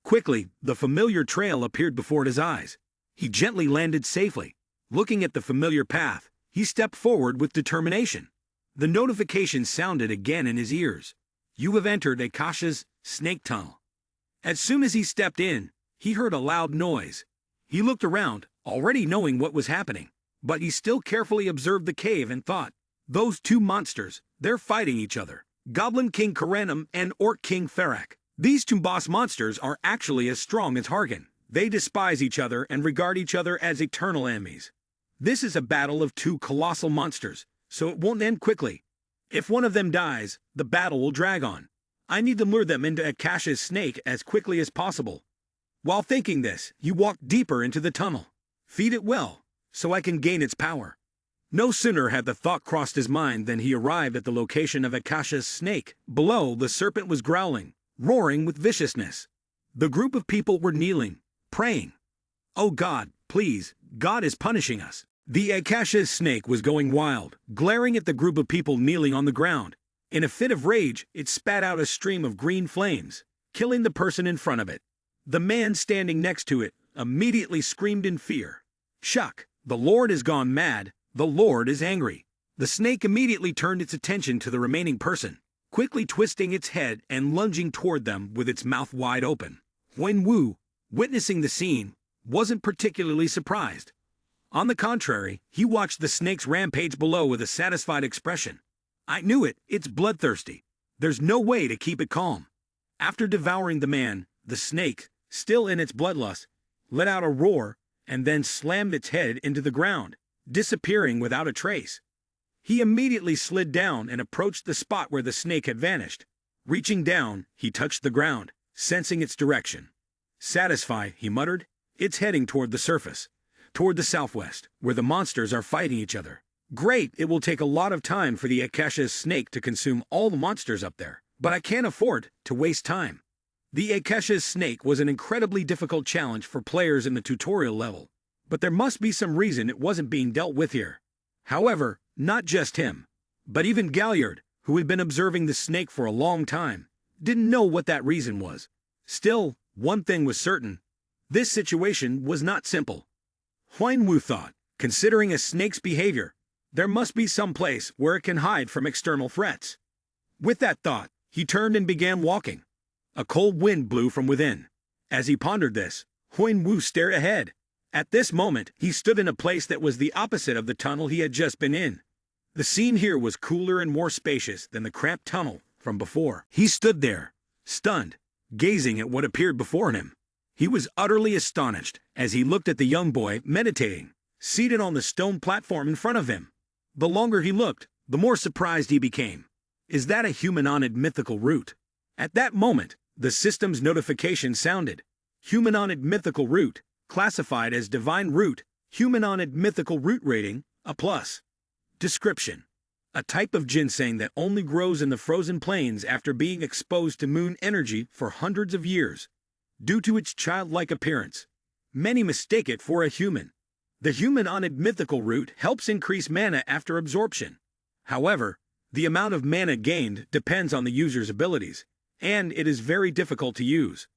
S1: Quickly, the familiar trail appeared before his eyes. He gently landed safely. Looking at the familiar path, he stepped forward with determination. The notification sounded again in his ears. You have entered Akasha's snake tunnel. As soon as he stepped in, he heard a loud noise. He looked around, already knowing what was happening, but he still carefully observed the cave and thought, those two monsters, they're fighting each other. Goblin King Karanum and Orc King Ferak. These two boss monsters are actually as strong as Hargan. They despise each other and regard each other as eternal enemies. This is a battle of two colossal monsters, so it won't end quickly. If one of them dies, the battle will drag on. I need to lure them into Akasha's snake as quickly as possible. While thinking this, you walk deeper into the tunnel. Feed it well, so I can gain its power. No sooner had the thought crossed his mind than he arrived at the location of Akasha's snake. Below, the serpent was growling, roaring with viciousness. The group of people were kneeling, praying. Oh God, please, God is punishing us. The Akasha's snake was going wild, glaring at the group of people kneeling on the ground. In a fit of rage, it spat out a stream of green flames, killing the person in front of it. The man standing next to it immediately screamed in fear. Shuck, the Lord is gone mad, the Lord is angry. The snake immediately turned its attention to the remaining person, quickly twisting its head and lunging toward them with its mouth wide open. Huan Wu, witnessing the scene, wasn't particularly surprised. On the contrary, he watched the snake's rampage below with a satisfied expression. I knew it, it's bloodthirsty. There's no way to keep it calm. After devouring the man, the snake, still in its bloodlust, let out a roar and then slammed its head into the ground, disappearing without a trace. He immediately slid down and approached the spot where the snake had vanished. Reaching down, he touched the ground, sensing its direction. Satisfied, he muttered, it's heading toward the surface, toward the southwest, where the monsters are fighting each other. Great, it will take a lot of time for the Akasha's snake to consume all the monsters up there, but I can't afford to waste time. The Akasha's snake was an incredibly difficult challenge for players in the tutorial level, but there must be some reason it wasn't being dealt with here. However, not just him, but even Galliard, who had been observing the snake for a long time, didn't know what that reason was. Still, one thing was certain. This situation was not simple. Huan Wu thought, considering a snake's behavior, there must be some place where it can hide from external threats. With that thought, he turned and began walking. A cold wind blew from within. As he pondered this, Huan Wu stared ahead. At this moment, he stood in a place that was the opposite of the tunnel he had just been in. The scene here was cooler and more spacious than the cramped tunnel from before. He stood there, stunned, gazing at what appeared before him. He was utterly astonished as he looked at the young boy meditating, seated on the stone platform in front of him. The longer he looked, the more surprised he became. Is that a humanonid mythical root? At that moment, the system's notification sounded. Humanonid mythical root, classified as divine root, humanonid mythical root rating, A+. Description: a type of ginseng that only grows in the frozen plains after being exposed to moon energy for hundreds of years. Due to its childlike appearance, many mistake it for a human. The humanonid mythical root helps increase mana after absorption. However, the amount of mana gained depends on the user's abilities, and it is very difficult to use.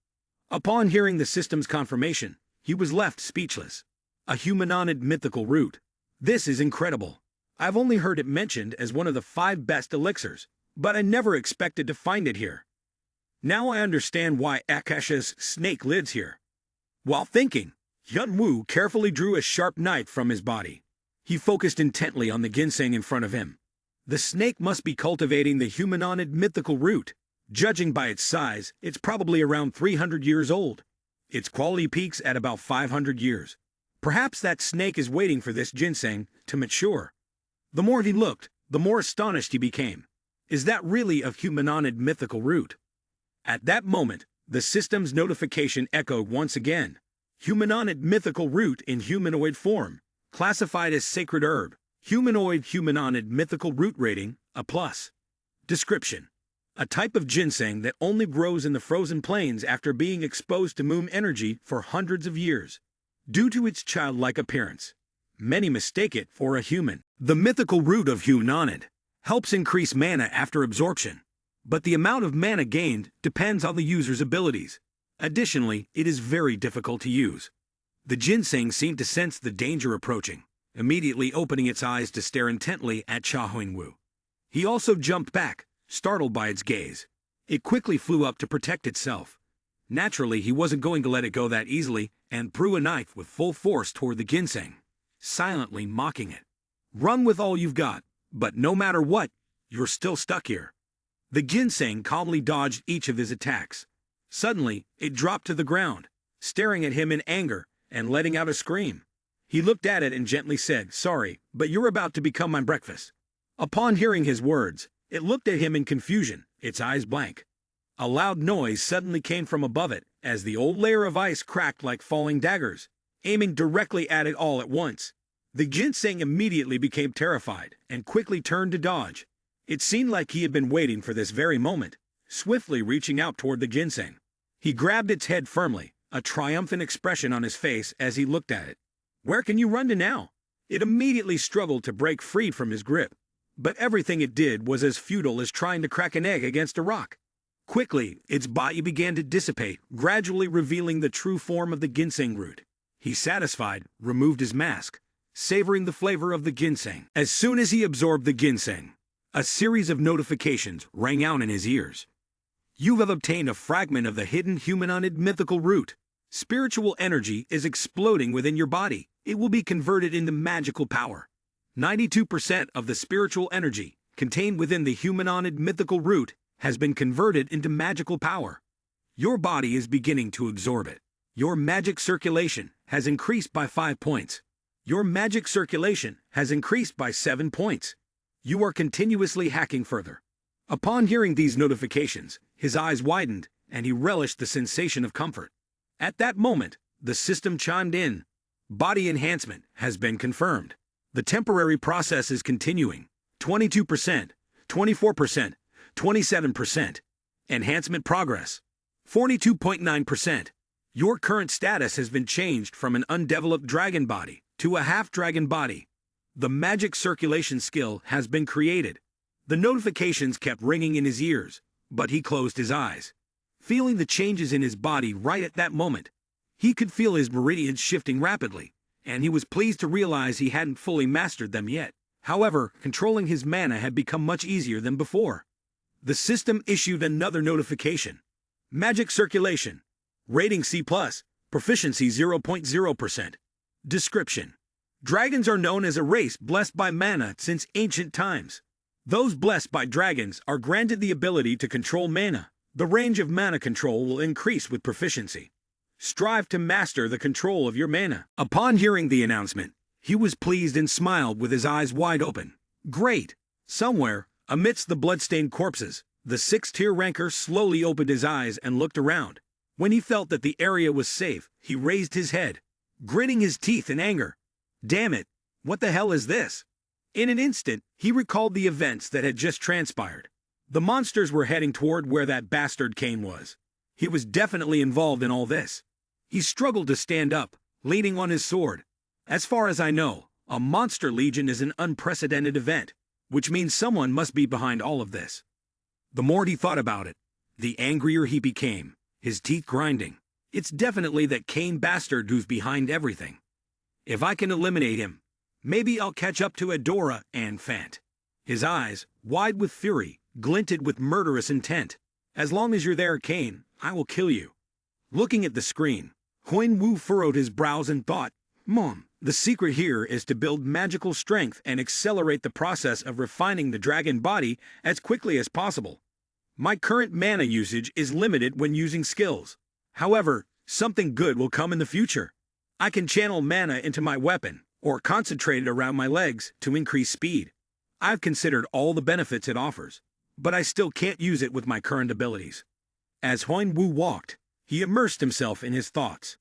S1: Upon hearing the system's confirmation, he was left speechless. A humanonid mythical root. This is incredible. I've only heard it mentioned as one of the 5 best elixirs, but I never expected to find it here. Now I understand why Akasha's snake lives here. While thinking, Huan Wu carefully drew a sharp knife from his body. He focused intently on the ginseng in front of him. The snake must be cultivating the humanonid mythical root. Judging by its size, it's probably around 300 years old. Its quality peaks at about 500 years. Perhaps that snake is waiting for this ginseng to mature. The more he looked, the more astonished he became. Is that really a humanonid mythical root? At that moment, the system's notification echoed once again. Humanonid mythical root in humanoid form, classified as sacred herb. Humanoid humanonid mythical root rating, A+. Description: a type of ginseng that only grows in the frozen plains after being exposed to moon energy for hundreds of years. due to its childlike appearance. Many mistake it for a human. The mythical root of Hunanid helps increase mana after absorption, but the amount of mana gained depends on the user's abilities. Additionally, it is very difficult to use. The ginseng seemed to sense the danger approaching, immediately opening its eyes to stare intently at Cha Huinwu. He also jumped back, startled by its gaze. It quickly flew up to protect itself. Naturally, he wasn't going to let it go that easily and threw a knife with full force toward the ginseng, silently mocking it. Run with all you've got, but no matter what, you're still stuck here. The ginseng calmly dodged each of his attacks. Suddenly, it dropped to the ground, staring at him in anger and letting out a scream. He looked at it and gently said, "Sorry, but you're about to become my breakfast." Upon hearing his words, it looked at him in confusion, its eyes blank. A loud noise suddenly came from above it as the old layer of ice cracked like falling daggers, aiming directly at it all at once. The ginseng immediately became terrified and quickly turned to dodge. It seemed like he had been waiting for this very moment, swiftly reaching out toward the ginseng. He grabbed its head firmly, a triumphant expression on his face as he looked at it. "Where can you run to now?" It immediately struggled to break free from his grip, but everything it did was as futile as trying to crack an egg against a rock. Quickly, its body began to dissipate, gradually revealing the true form of the ginseng root. He, satisfied, removed his mask, savoring the flavor of the ginseng. As soon as he absorbed the ginseng, a series of notifications rang out in his ears. "You have obtained a fragment of the hidden humanoid mythical root. Spiritual energy is exploding within your body. It will be converted into magical power. 92% of the spiritual energy contained within the humanoid mythical root has been converted into magical power. Your body is beginning to absorb it. Your magic circulation has increased by 5 points. Your magic circulation has increased by 7 points. You are continuously hacking further." Upon hearing these notifications, his eyes widened, and he relished the sensation of comfort. At that moment, the system chimed in. Body enhancement has been confirmed. The temporary process is continuing. 22%, 24%, 27%. Enhancement progress. 42.9%. Your current status has been changed from an undeveloped dragon body to a half-dragon body. The magic circulation skill has been created. The notifications kept ringing in his ears, but he closed his eyes. Feeling the changes in his body right at that moment, he could feel his meridians shifting rapidly, and he was pleased to realize he hadn't fully mastered them yet. However, controlling his mana had become much easier than before. The system issued another notification. Magic circulation. Rating C+, proficiency 0.0%. Description. Dragons are known as a race blessed by mana since ancient times. Those blessed by dragons are granted the ability to control mana. The range of mana control will increase with proficiency. Strive to master the control of your mana. Upon hearing the announcement, he was pleased and smiled with his eyes wide open. Great! Somewhere, amidst the bloodstained corpses, the 6th-tier ranker slowly opened his eyes and looked around. When he felt that the area was safe, he raised his head, gritting his teeth in anger. Damn it! What the hell is this? In an instant, he recalled the events that had just transpired. The monsters were heading toward where that bastard Kane was. He was definitely involved in all this. He struggled to stand up, leaning on his sword. As far as I know, a monster legion is an unprecedented event, which means someone must be behind all of this. The more he thought about it, the angrier he became, his teeth grinding. It's definitely that Kane bastard who's behind everything. If I can eliminate him, maybe I'll catch up to Adora and Fant. His eyes, wide with fury, glinted with murderous intent. As long as you're there, Kane, I will kill you. Looking at the screen, Huinwu furrowed his brows and thought, the secret here is to build magical strength and accelerate the process of refining the dragon body as quickly as possible. My current mana usage is limited when using skills. However, something good will come in the future. I can channel mana into my weapon, or concentrate it around my legs to increase speed. I've considered all the benefits it offers, but I still can't use it with my current abilities. As Huinwu walked, he immersed himself in his thoughts.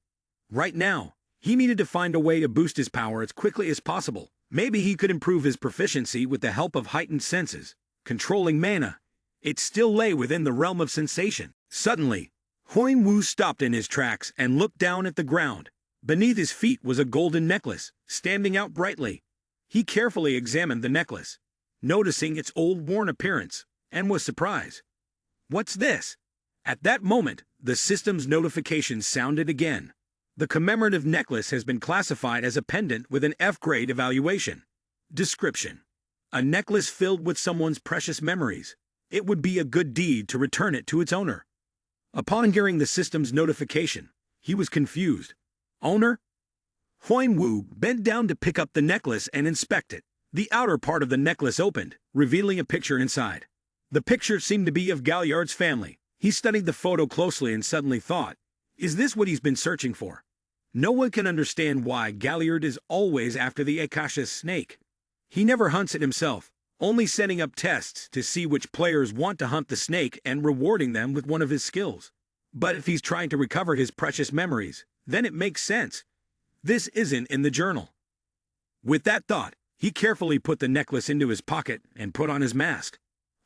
S1: Right now, he needed to find a way to boost his power as quickly as possible. Maybe he could improve his proficiency with the help of heightened senses. Controlling mana, it still lay within the realm of sensation. Suddenly, Huinwu stopped in his tracks and looked down at the ground. Beneath his feet was a golden necklace, standing out brightly. He carefully examined the necklace, noticing its old worn appearance, and was surprised. "What's this?" At that moment, the system's notification sounded again. The commemorative necklace has been classified as a pendant with an F-grade evaluation. Description: a necklace filled with someone's precious memories. It would be a good deed to return it to its owner. Upon hearing the system's notification, he was confused. Owner? Huang Wu bent down to pick up the necklace and inspect it. The outer part of the necklace opened, revealing a picture inside. The picture seemed to be of Galliard's family. He studied the photo closely and suddenly thought, is this what he's been searching for? No one can understand why Galliard is always after the Akasha's snake. He never hunts it himself, only setting up tests to see which players want to hunt the snake and rewarding them with one of his skills. But if he's trying to recover his precious memories, then it makes sense. This isn't in the journal. With that thought, he carefully put the necklace into his pocket and put on his mask.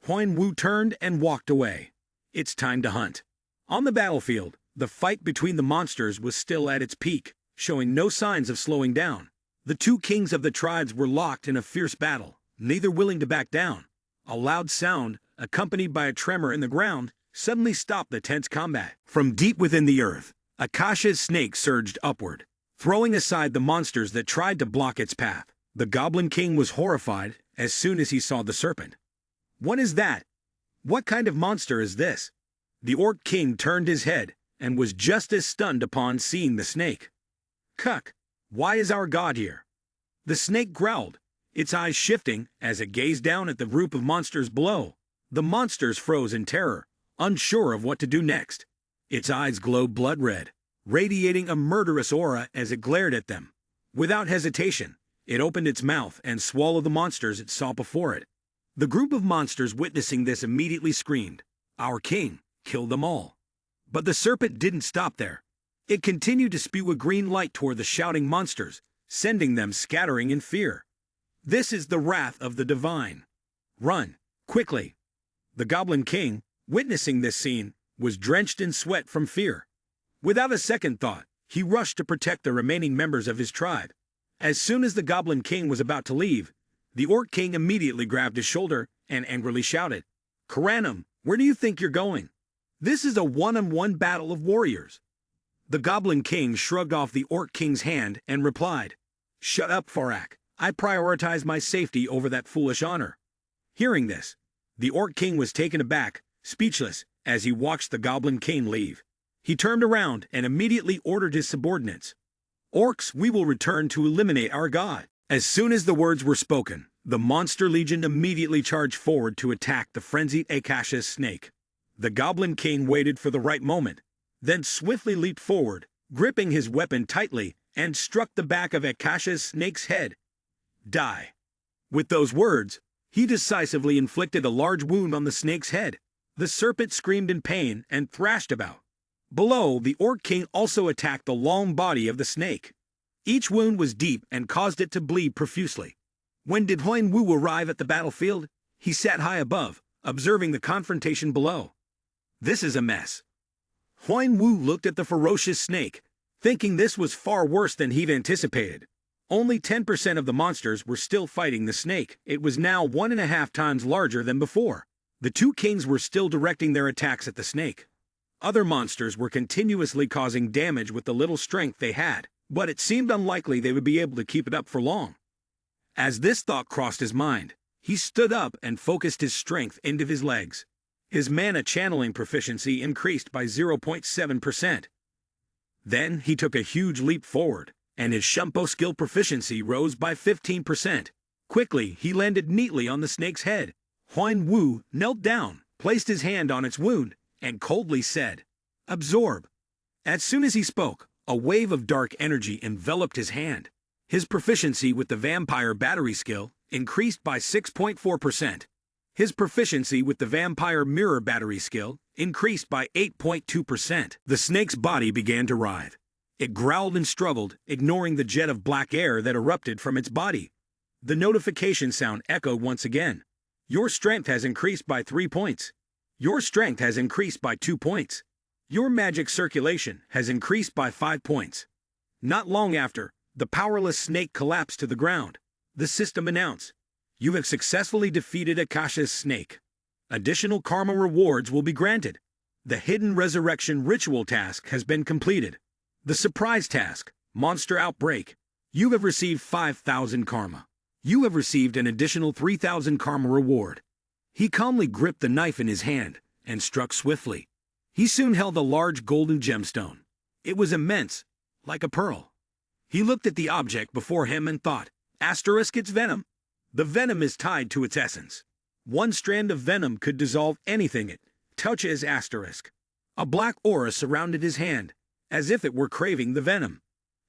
S1: Huang Wu turned and walked away. It's time to hunt. On the battlefield, the fight between the monsters was still at its peak, showing no signs of slowing down. The two kings of the tribes were locked in a fierce battle, neither willing to back down. A loud sound, accompanied by a tremor in the ground, suddenly stopped the tense combat. From deep within the earth, Akasha's snake surged upward, throwing aside the monsters that tried to block its path. The Goblin King was horrified as soon as he saw the serpent. What is that? What kind of monster is this? The Orc King turned his head and was just as stunned upon seeing the snake. Cuck, why is our god here? The snake growled, its eyes shifting as it gazed down at the group of monsters below. The monsters froze in terror, unsure of what to do next. Its eyes glowed blood red, radiating a murderous aura as it glared at them. Without hesitation, it opened its mouth and swallowed the monsters it saw before it. The group of monsters witnessing this immediately screamed, "Our king, kill them all." But the serpent didn't stop there. It continued to spew a green light toward the shouting monsters, sending them scattering in fear. This is the wrath of the divine. Run, quickly. The Goblin King, witnessing this scene, was drenched in sweat from fear. Without a second thought, he rushed to protect the remaining members of his tribe. As soon as the Goblin King was about to leave, the Orc King immediately grabbed his shoulder and angrily shouted, "Karanum, where do you think you're going? This is a one-on-one battle of warriors." The Goblin King shrugged off the Orc King's hand and replied, "Shut up, Farak. I prioritize my safety over that foolish honor." Hearing this, the Orc King was taken aback, speechless, as he watched the Goblin King leave. He turned around and immediately ordered his subordinates, "Orcs, we will return to eliminate our god." As soon as the words were spoken, the Monster Legion immediately charged forward to attack the frenzied Akasha's snake. The Goblin King waited for the right moment, then swiftly leaped forward, gripping his weapon tightly, and struck the back of Akasha's snake's head. "Die." With those words, he decisively inflicted a large wound on the snake's head. The serpent screamed in pain and thrashed about. Below, the Orc King also attacked the long body of the snake. Each wound was deep and caused it to bleed profusely. When did Huang Wu arrive at the battlefield? He sat high above, observing the confrontation below. This is a mess. Huang Wu looked at the ferocious snake, thinking this was far worse than he'd anticipated. Only 10% of the monsters were still fighting the snake. It was now 1.5 times larger than before. The two kings were still directing their attacks at the snake. Other monsters were continuously causing damage with the little strength they had, but it seemed unlikely they would be able to keep it up for long. As this thought crossed his mind, he stood up and focused his strength into his legs. His mana channeling proficiency increased by 0.7%. Then he took a huge leap forward, and his Shumpo skill proficiency rose by 15%. Quickly, he landed neatly on the snake's head. Huang Wu knelt down, placed his hand on its wound, and coldly said, "Absorb." As soon as he spoke, a wave of dark energy enveloped his hand. His proficiency with the vampire battery skill increased by 6.4%. His proficiency with the vampire mirror battery skill increased by 8.2%. The snake's body began to writhe. It growled and struggled, ignoring the jet of black air that erupted from its body. The notification sound echoed once again. Your strength has increased by 3 points. Your strength has increased by 2 points. Your magic circulation has increased by 5 points. Not long after, the powerless snake collapsed to the ground. The system announced, "You have successfully defeated Akasha's snake. Additional karma rewards will be granted. The hidden resurrection ritual task has been completed. The surprise task, monster outbreak. You have received 5,000 karma. You have received an additional 3,000 karma reward." He calmly gripped the knife in his hand and struck swiftly. He soon held a large golden gemstone. It was immense, like a pearl. He looked at the object before him and thought, asterisk its venom. The venom is tied to its essence. One strand of venom could dissolve anything it touches asterisk. A black aura surrounded his hand, as if it were craving the venom.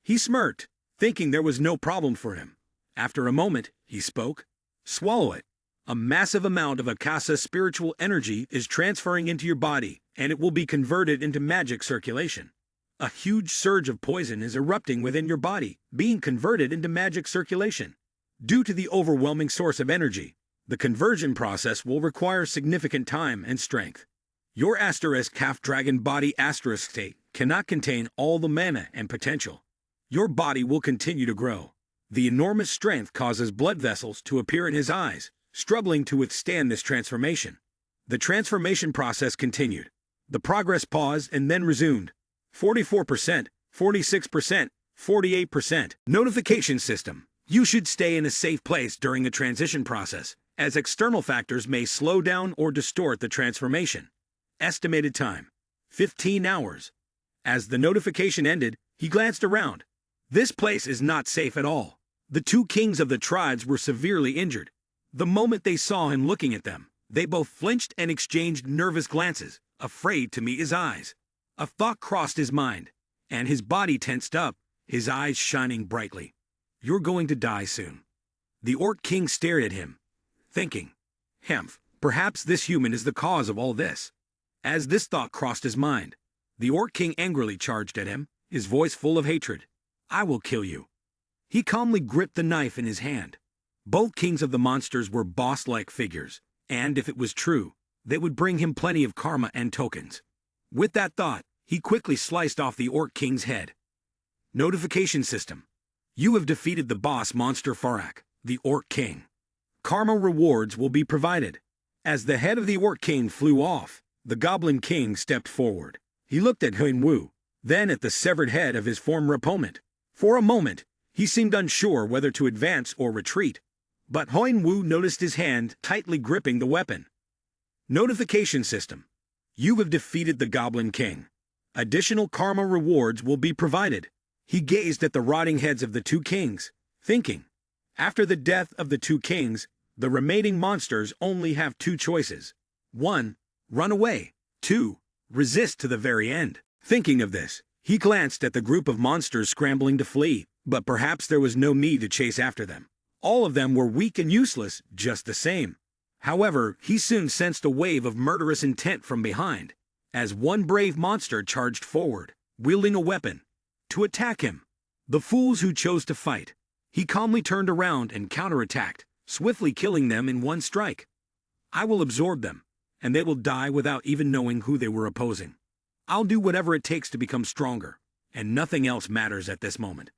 S1: He smirked, thinking there was no problem for him. After a moment, he spoke. Swallow it. A massive amount of Akasa spiritual energy is transferring into your body, and it will be converted into magic circulation. A huge surge of poison is erupting within your body, being converted into magic circulation. Due to the overwhelming source of energy, the conversion process will require significant time and strength. Your asterisk half-dragon body asterisk state cannot contain all the mana and potential. Your body will continue to grow. The enormous strength causes blood vessels to appear in his eyes, struggling to withstand this transformation. The transformation process continued. The progress paused and then resumed. 44%, 46%, 48%. Notification system. You should stay in a safe place during the transition process, as external factors may slow down or distort the transformation. Estimated time, 15 hours. As the notification ended, he glanced around. This place is not safe at all. The two kings of the tribes were severely injured. The moment they saw him looking at them, they both flinched and exchanged nervous glances, afraid to meet his eyes. A thought crossed his mind, and his body tensed up, his eyes shining brightly. You're going to die soon. The Orc King stared at him, thinking, perhaps this human is the cause of all this. As this thought crossed his mind, the Orc King angrily charged at him, his voice full of hatred. I will kill you. He calmly gripped the knife in his hand. Both kings of the monsters were boss-like figures, and if it was true, they would bring him plenty of karma and tokens. With that thought, he quickly sliced off the Orc King's head. Notification system. You have defeated the boss monster Farak, the Orc King. Karma rewards will be provided. As the head of the Orc King flew off, the Goblin King stepped forward. He looked at Huin Wu, then at the severed head of his former opponent. For a moment, he seemed unsure whether to advance or retreat, but Huin Wu noticed his hand tightly gripping the weapon. Notification system. You have defeated the Goblin King. Additional karma rewards will be provided. He gazed at the rotting heads of the two kings, thinking, after the death of the two kings, the remaining monsters only have two choices. 1. Run away. 2. Resist to the very end. Thinking of this, he glanced at the group of monsters scrambling to flee, but perhaps there was no need to chase after them. All of them were weak and useless, just the same. However, he soon sensed a wave of murderous intent from behind, as one brave monster charged forward, wielding a weapon, to attack him. The fools who chose to fight. He calmly turned around and counterattacked, swiftly killing them in one strike. I will absorb them, and they will die without even knowing who they were opposing. I'll do whatever it takes to become stronger, and nothing else matters at this moment.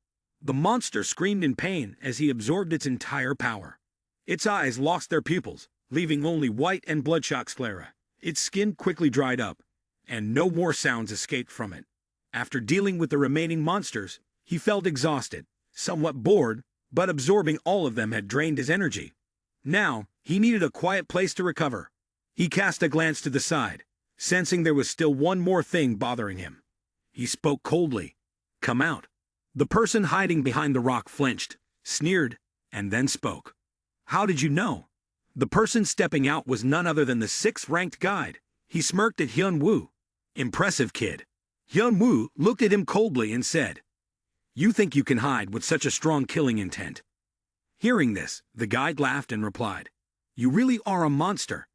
S1: The monster screamed in pain as he absorbed its entire power. Its eyes lost their pupils, leaving only white and bloodshot sclera. Its skin quickly dried up, and no more sounds escaped from it. After dealing with the remaining monsters, he felt exhausted, somewhat bored, but absorbing all of them had drained his energy. Now, he needed a quiet place to recover. He cast a glance to the side, sensing there was still one more thing bothering him. He spoke coldly. Come out. The person hiding behind the rock flinched, sneered, and then spoke. How did you know? The person stepping out was none other than the 6th-ranked guide. He smirked at Hyun Woo. Impressive kid. Hyun Woo looked at him coldly and said, You think you can hide with such a strong killing intent? Hearing this, the guide laughed and replied, You really are a monster.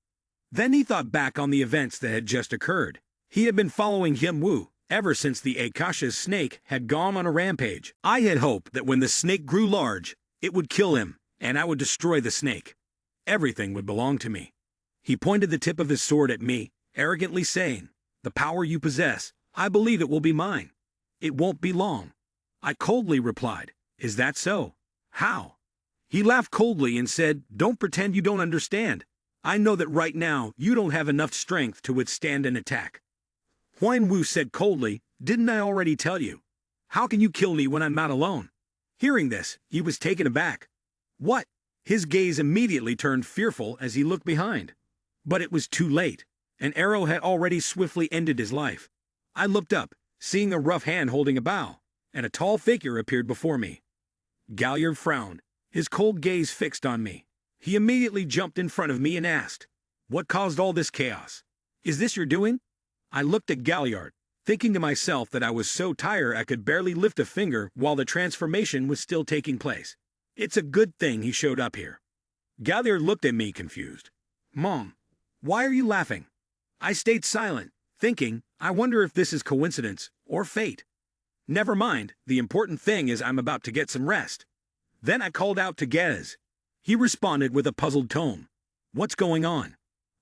S1: Then he thought back on the events that had just occurred. He had been following Hyun Woo ever since the Akasha's snake had gone on a rampage. I had hoped that when the snake grew large, it would kill him, and I would destroy the snake. Everything would belong to me. He pointed the tip of his sword at me, arrogantly saying, The power you possess, I believe it will be mine. It won't be long. I coldly replied, "Is that so? How?" He laughed coldly and said, "Don't pretend you don't understand. I know that right now you don't have enough strength to withstand an attack." Huan Wu said coldly, "Didn't I already tell you? How can you kill me when I'm not alone?" Hearing this, he was taken aback. What? His gaze immediately turned fearful as he looked behind. But it was too late. An arrow had already swiftly ended his life. I looked up, seeing a rough hand holding a bow, and a tall figure appeared before me. Galliard frowned, his cold gaze fixed on me. He immediately jumped in front of me and asked, "What caused all this chaos? Is this your doing?" I looked at Galliard, thinking to myself that I was so tired I could barely lift a finger while the transformation was still taking place. It's a good thing he showed up here. Galliard looked at me confused. "Mom, why are you laughing?" I stayed silent, thinking, I wonder if this is coincidence or fate. Never mind, the important thing is I'm about to get some rest. Then I called out to Gez. He responded with a puzzled tone. "What's going on?"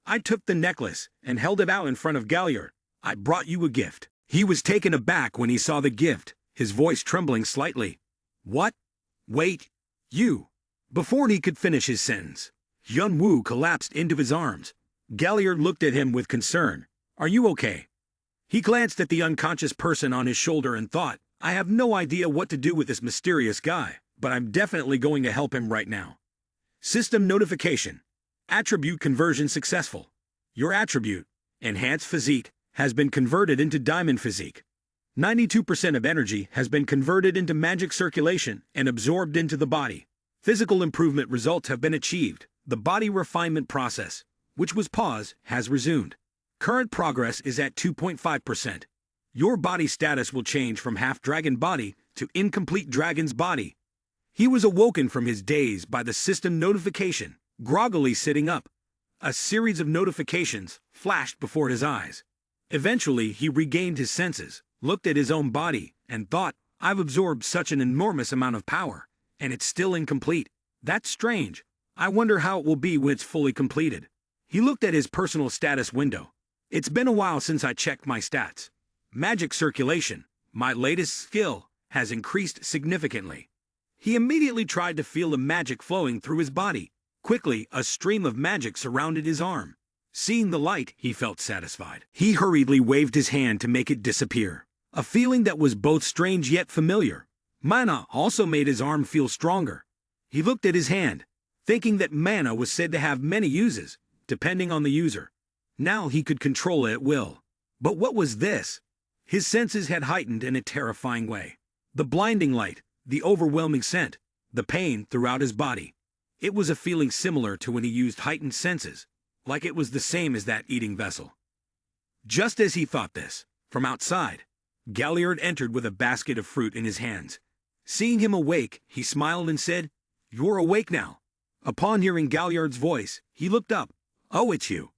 S1: I took the necklace and held it out in front of Galliard. "I brought you a gift." He was taken aback when he saw the gift, his voice trembling slightly. "What? Wait, you." Before he could finish his sentence, Yun Wu collapsed into his arms. Galliard looked at him with concern. "Are you okay?" He glanced at the unconscious person on his shoulder and thought, I have no idea what to do with this mysterious guy, but I'm definitely going to help him right now. System notification. Attribute conversion successful. Your attribute, Enhanced Physique, has been converted into Diamond Physique. 92% of energy has been converted into magic circulation and absorbed into the body. Physical improvement results have been achieved. The body refinement process, which was paused, has resumed. Current progress is at 2.5%. Your body status will change from half-dragon body to incomplete dragon's body. He was awoken from his daze by the system notification, groggily sitting up. A series of notifications flashed before his eyes. Eventually, he regained his senses, looked at his own body, and thought, I've absorbed such an enormous amount of power, and it's still incomplete. That's strange. I wonder how it will be when it's fully completed. He looked at his personal status window. It's been a while since I checked my stats. Magic circulation, my latest skill, has increased significantly. He immediately tried to feel the magic flowing through his body. Quickly, a stream of magic surrounded his arm. Seeing the light, he felt satisfied. He hurriedly waved his hand to make it disappear. A feeling that was both strange yet familiar. Mana also made his arm feel stronger. He looked at his hand, thinking that mana was said to have many uses, depending on the user. Now he could control it at will. But what was this? His senses had heightened in a terrifying way. The blinding light, the overwhelming scent, the pain throughout his body. It was a feeling similar to when he used heightened senses, like it was the same as that eating vessel. Just as he thought this, from outside, Galliard entered with a basket of fruit in his hands. Seeing him awake, he smiled and said, "You're awake now." Upon hearing Galliard's voice, he looked up. "Oh, it's you."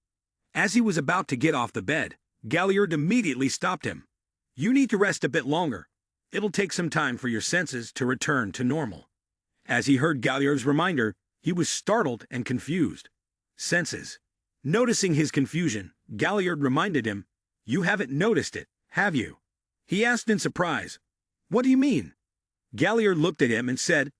S1: As he was about to get off the bed, Galliard immediately stopped him. "You need to rest a bit longer. It'll take some time for your senses to return to normal." As he heard Galliard's reminder, he was startled and confused. Senses. Noticing his confusion, Galliard reminded him, "You haven't noticed it, have you?" He asked in surprise, "What do you mean?" Galliard looked at him and said,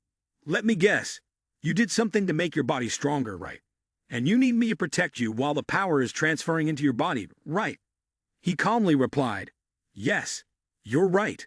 S1: "Let me guess. You did something to make your body stronger, right? And you need me to protect you while the power is transferring into your body, right?" He calmly replied, "Yes, you're right."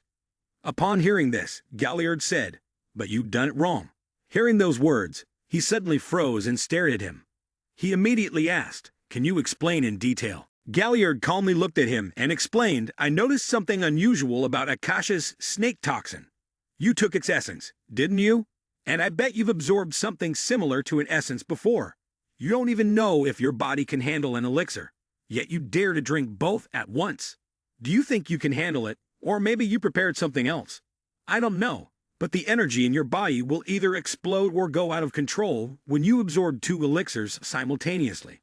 S1: Upon hearing this, Galliard said, "But you've done it wrong." Hearing those words, he suddenly froze and stared at him. He immediately asked, "Can you explain in detail?" Galliard calmly looked at him and explained, "I noticed something unusual about Akasha's snake toxin. You took its essence, didn't you? And I bet you've absorbed something similar to an essence before. You don't even know if your body can handle an elixir, yet you dare to drink both at once. Do you think you can handle it, or maybe you prepared something else? I don't know, but the energy in your body will either explode or go out of control when you absorb two elixirs simultaneously."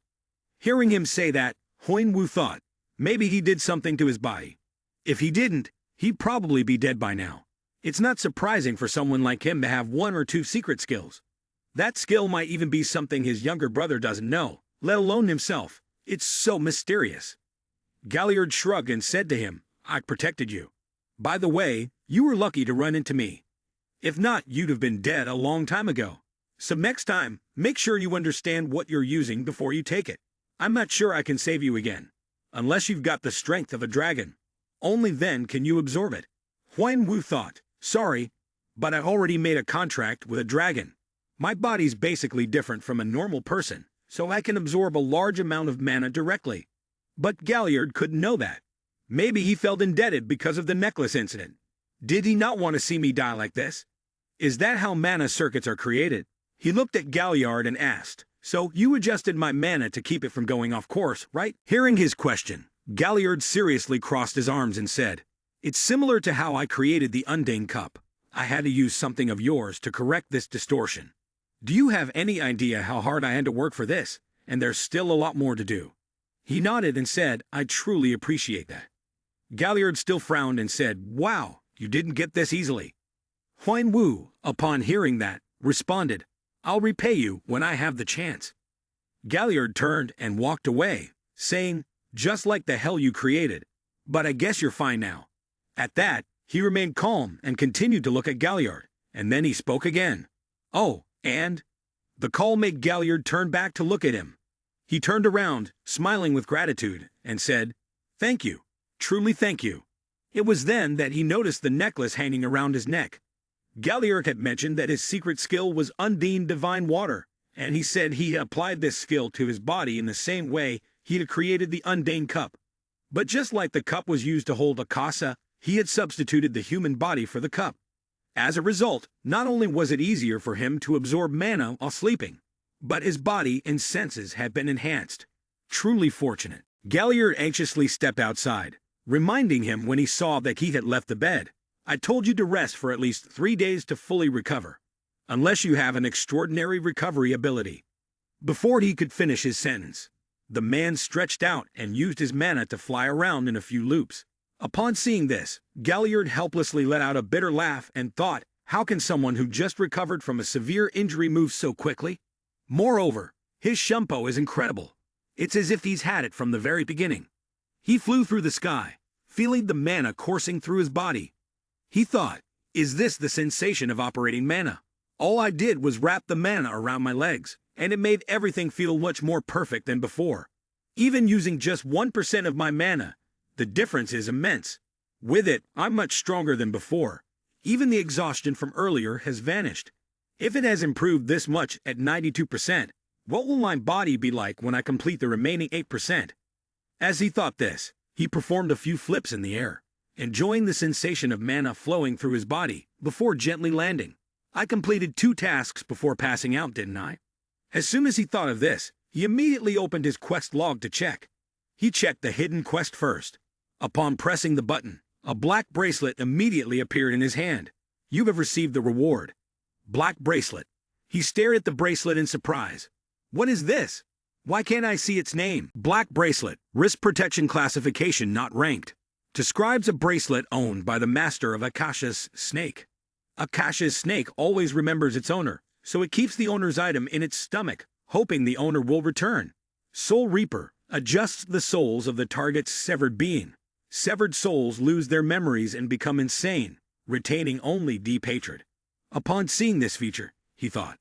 S1: Hearing him say that, Huan Wu thought, maybe he did something to his body. If he didn't, he'd probably be dead by now. It's not surprising for someone like him to have one or two secret skills. That skill might even be something his younger brother doesn't know, let alone himself. It's so mysterious. Galliard shrugged and said to him, "I protected you. By the way, You were lucky to run into me. If not, you'd have been dead a long time ago. So next time, make sure you understand what you're using before you take it. I'm not sure I can save you again. Unless you've got the strength of a dragon. Only then can you absorb it. Huan Wu thought, sorry, but I already made a contract with a dragon. My body's basically different from a normal person, so I can absorb a large amount of mana directly. But Galliard couldn't know that. Maybe he felt indebted because of the necklace incident. Did he not want to see me die like this? Is that how mana circuits are created? He looked at Galliard and asked, so you adjusted my mana to keep it from going off course, right? Hearing his question, Galliard seriously crossed his arms and said, it's similar to how I created the Undane Cup. I had to use something of yours to correct this distortion. Do you have any idea how hard I had to work for this? And there's still a lot more to do. He nodded and said, I truly appreciate that. Galliard still frowned and said, wow, you didn't get this easily. Huan Wu, upon hearing that, responded, I'll repay you when I have the chance. Galliard turned and walked away, saying, just like the hell you created. But I guess you're fine now. At that, he remained calm and continued to look at Galliard, and then he spoke again. Oh, and? The call made Galliard turn back to look at him. He turned around, smiling with gratitude, and said, thank you, truly thank you. It was then that he noticed the necklace hanging around his neck. Galliard had mentioned that his secret skill was Undine Divine Water, and he said he applied this skill to his body in the same way he had created the Undane Cup. But just like the cup was used to hold a casa, he had substituted the human body for the cup. As a result, not only was it easier for him to absorb mana while sleeping, but his body and senses had been enhanced. Truly fortunate. Galliard anxiously stepped outside, reminding him when he saw that he had left the bed. I told you to rest for at least 3 days to fully recover, unless you have an extraordinary recovery ability. Before he could finish his sentence, the man stretched out and used his mana to fly around in a few loops. Upon seeing this, Galliard helplessly let out a bitter laugh and thought, how can someone who just recovered from a severe injury move so quickly? Moreover, his shumpo is incredible. It's as if he's had it from the very beginning. He flew through the sky, feeling the mana coursing through his body. He thought, is this the sensation of operating mana? All I did was wrap the mana around my legs, and it made everything feel much more perfect than before. Even using just 1% of my mana, the difference is immense. With it, I'm much stronger than before. Even the exhaustion from earlier has vanished. If it has improved this much at 92%, what will my body be like when I complete the remaining 8%? As he thought this, he performed a few flips in the air, enjoying the sensation of mana flowing through his body before gently landing. I completed 2 tasks before passing out, didn't I? As soon as he thought of this, he immediately opened his quest log to check. He checked the hidden quest first. Upon pressing the button, a black bracelet immediately appeared in his hand. You have received the reward. Black bracelet. He stared at the bracelet in surprise. What is this? Why can't I see its name? Black bracelet, risk protection classification not ranked. Describes a bracelet owned by the master of Akasha's snake. Akasha's snake always remembers its owner, so it keeps the owner's item in its stomach, hoping the owner will return. Soul Reaper adjusts the souls of the target's severed being. Severed souls lose their memories and become insane, retaining only deep hatred. Upon seeing this feature, he thought,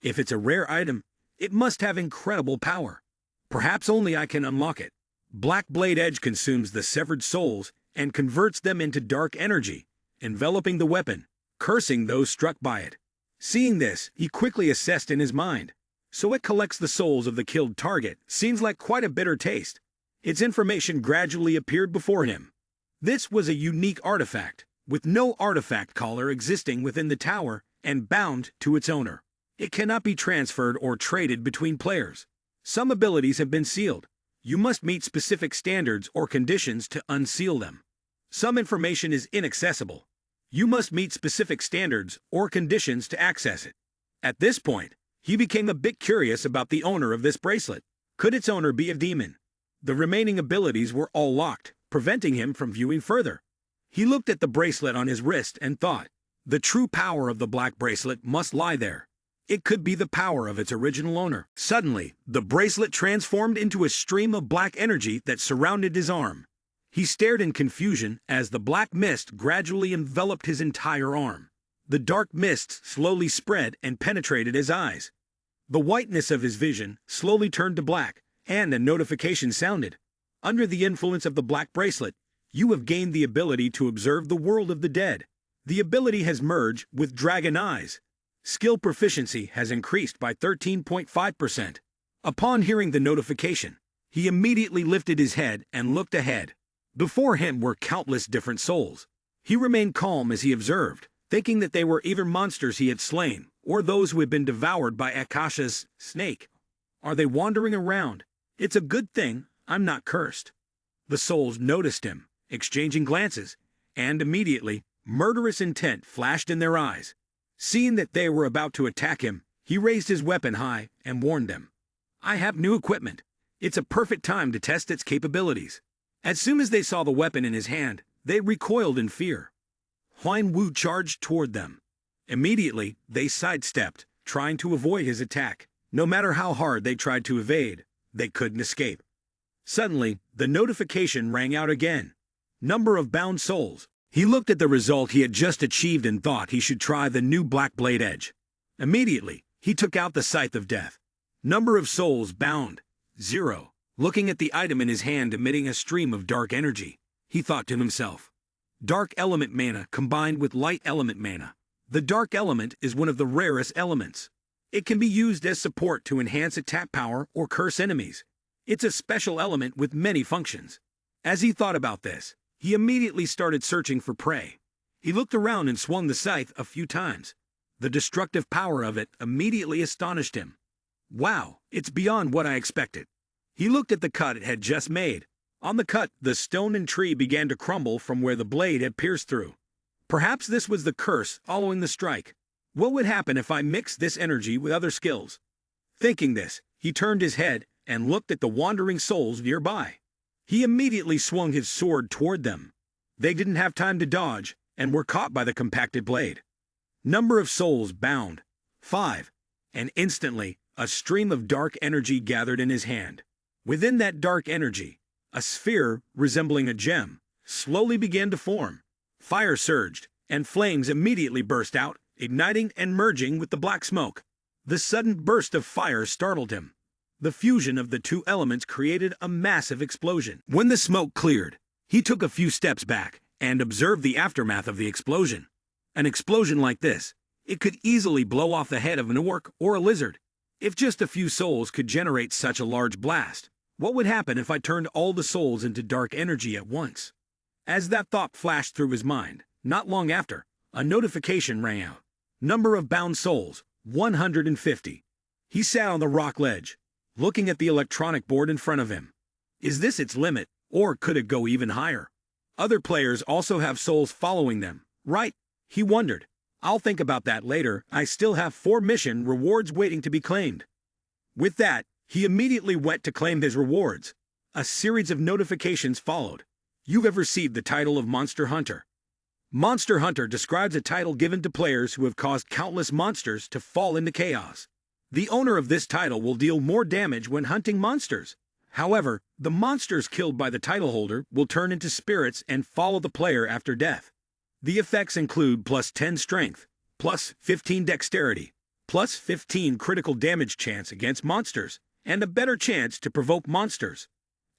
S1: if it's a rare item, it must have incredible power. Perhaps only I can unlock it. Black Blade Edge consumes the severed souls and converts them into dark energy, enveloping the weapon, cursing those struck by it. Seeing this, he quickly assessed in his mind. So it collects the souls of the killed target. Seems like quite a bitter taste. Its information gradually appeared before him. This was a unique artifact, with no artifact caller existing within the tower and bound to its owner. It cannot be transferred or traded between players. Some abilities have been sealed. You must meet specific standards or conditions to unseal them. Some information is inaccessible. You must meet specific standards or conditions to access it. At this point, he became a bit curious about the owner of this bracelet. Could its owner be a demon? The remaining abilities were all locked, preventing him from viewing further. He looked at the bracelet on his wrist and thought, the true power of the black bracelet must lie there. It could be the power of its original owner. Suddenly, the bracelet transformed into a stream of black energy that surrounded his arm. He stared in confusion as the black mist gradually enveloped his entire arm. The dark mist slowly spread and penetrated his eyes. The whiteness of his vision slowly turned to black, and a notification sounded. Under the influence of the black bracelet, you have gained the ability to observe the world of the dead. The ability has merged with dragon eyes. Skill proficiency has increased by 13.5%. Upon hearing the notification, he immediately lifted his head and looked ahead. Before him were countless different souls. He remained calm as he observed, thinking that they were either monsters he had slain, or those who had been devoured by Akasha's snake. Are they wandering around? It's a good thing I'm not cursed. The souls noticed him, exchanging glances, and immediately, murderous intent flashed in their eyes. Seeing that they were about to attack him, he raised his weapon high and warned them. I have new equipment. It's a perfect time to test its capabilities. As soon as they saw the weapon in his hand, they recoiled in fear. Huan Wu charged toward them. Immediately, they sidestepped, trying to avoid his attack. No matter how hard they tried to evade, they couldn't escape. Suddenly, the notification rang out again. Number of bound souls. He looked at the result he had just achieved and thought he should try the new black blade edge. Immediately, he took out the scythe of death. Number of souls bound. 0. Looking at the item in his hand emitting a stream of dark energy, he thought to himself. Dark element mana combined with light element mana. The dark element is one of the rarest elements. It can be used as support to enhance attack power or curse enemies. It's a special element with many functions. As he thought about this, he immediately started searching for prey. He looked around and swung the scythe a few times. The destructive power of it immediately astonished him. Wow, it's beyond what I expected. He looked at the cut it had just made. On the cut, the stone and tree began to crumble from where the blade had pierced through. Perhaps this was the curse following the strike. What would happen if I mixed this energy with other skills? Thinking this, he turned his head and looked at the wandering souls nearby. He immediately swung his sword toward them. They didn't have time to dodge and were caught by the compacted blade. Number of souls bound. 5. And instantly, a stream of dark energy gathered in his hand. Within that dark energy, a sphere resembling a gem slowly began to form. Fire surged, and flames immediately burst out, igniting and merging with the black smoke. The sudden burst of fire startled him. The fusion of the two elements created a massive explosion. When the smoke cleared, he took a few steps back and observed the aftermath of the explosion. An explosion like this, it could easily blow off the head of an orc or a lizard. If just a few souls could generate such a large blast, what would happen if I turned all the souls into dark energy at once? As that thought flashed through his mind, not long after, a notification rang out. Number of bound souls, 150. He sat on the rock ledge, looking at the electronic board in front of him. Is this its limit, or could it go even higher? Other players also have souls following them, right? He wondered. I'll think about that later. I still have 4 mission rewards waiting to be claimed. With that, he immediately went to claim his rewards. A series of notifications followed. You have received the title of Monster Hunter. Monster Hunter describes a title given to players who have caused countless monsters to fall into chaos. The owner of this title will deal more damage when hunting monsters. However, the monsters killed by the title holder will turn into spirits and follow the player after death. The effects include plus 10 strength, plus 15 dexterity, plus 15 critical damage chance against monsters, and a better chance to provoke monsters.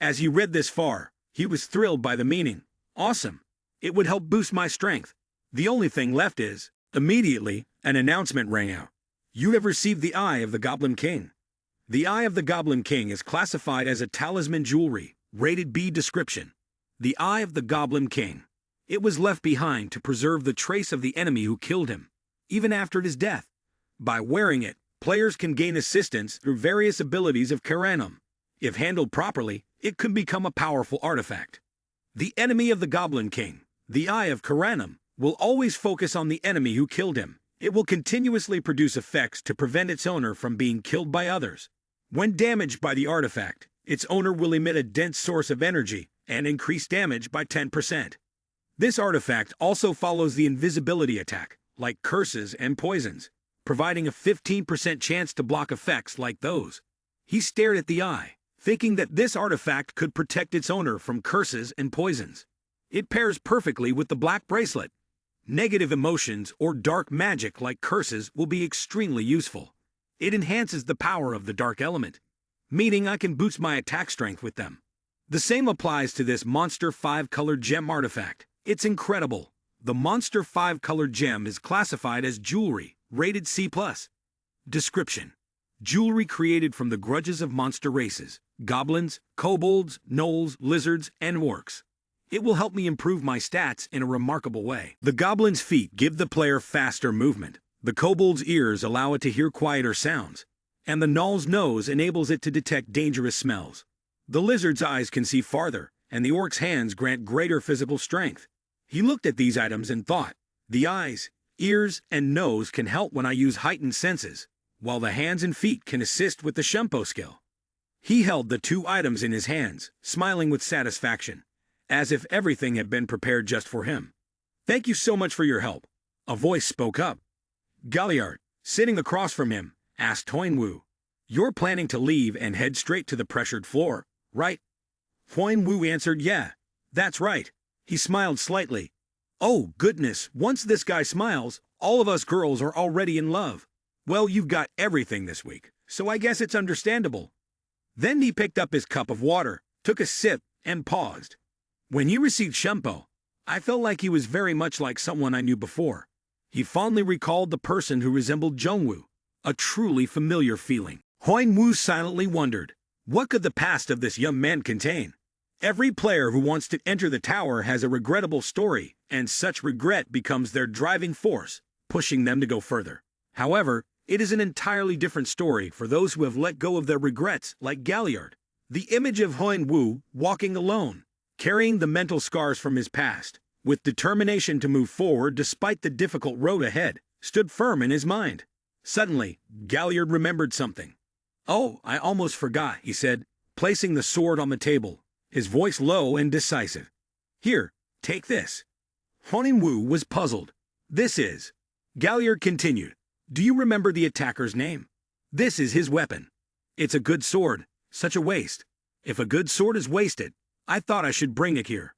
S1: As he read this far, he was thrilled by the meaning. Awesome. It would help boost my strength. The only thing left is, immediately, an announcement rang out. You have received the Eye of the Goblin King. The Eye of the Goblin King is classified as a talisman jewelry, rated B description. The Eye of the Goblin King. It was left behind to preserve the trace of the enemy who killed him, even after his death. By wearing it, players can gain assistance through various abilities of Karanum. If handled properly, it could become a powerful artifact. The enemy of the Goblin King, the Eye of Karanum, will always focus on the enemy who killed him. It will continuously produce effects to prevent its owner from being killed by others. When damaged by the artifact, its owner will emit a dense source of energy and increase damage by 10%. This artifact also follows the invisibility attack, like curses and poisons, providing a 15% chance to block effects like those. He stared at the eye, thinking that this artifact could protect its owner from curses and poisons. It pairs perfectly with the black bracelet. Negative emotions or dark magic like curses will be extremely useful. It enhances the power of the dark element, meaning I can boost my attack strength with them. The same applies to this Monster 5-colored gem artifact. It's incredible. The Monster 5-colored gem is classified as jewelry, rated C+. Description: jewelry created from the grudges of monster races, goblins, kobolds, gnolls, lizards, and orcs. It will help me improve my stats in a remarkable way. The goblin's feet give the player faster movement. The kobold's ears allow it to hear quieter sounds, and the gnoll's nose enables it to detect dangerous smells. The lizard's eyes can see farther, and the orc's hands grant greater physical strength. He looked at these items and thought, the eyes, ears, and nose can help when I use heightened senses, while the hands and feet can assist with the Shumpo skill. He held the two items in his hands, smiling with satisfaction, as if everything had been prepared just for him. Thank you so much for your help. A voice spoke up. Galliard, sitting across from him, asked Huan-Wu, you're planning to leave and head straight to the pressured floor, right? Huan-Wu answered, yeah, that's right. He smiled slightly. Oh, goodness, once this guy smiles, all of us girls are already in love. Well, you've got everything this week, so I guess it's understandable. Then he picked up his cup of water, took a sip, and paused. When he received Shumpo, I felt like he was very much like someone I knew before. He fondly recalled the person who resembled Jongwoo, a truly familiar feeling. Huan-Wu silently wondered, what could the past of this young man contain? Every player who wants to enter the tower has a regrettable story, and such regret becomes their driving force, pushing them to go further. However, it is an entirely different story for those who have let go of their regrets, like Galliard. The image of Huan-Wu walking alone, carrying the mental scars from his past, with determination to move forward despite the difficult road ahead, stood firm in his mind. Suddenly, Galliard remembered something. Oh, I almost forgot, he said, placing the sword on the table, his voice low and decisive. Here, take this. Huan-Wu was puzzled. This is... Galliard continued. Do you remember the attacker's name? This is his weapon. It's a good sword, such a waste. If a good sword is wasted, I thought I should bring it here.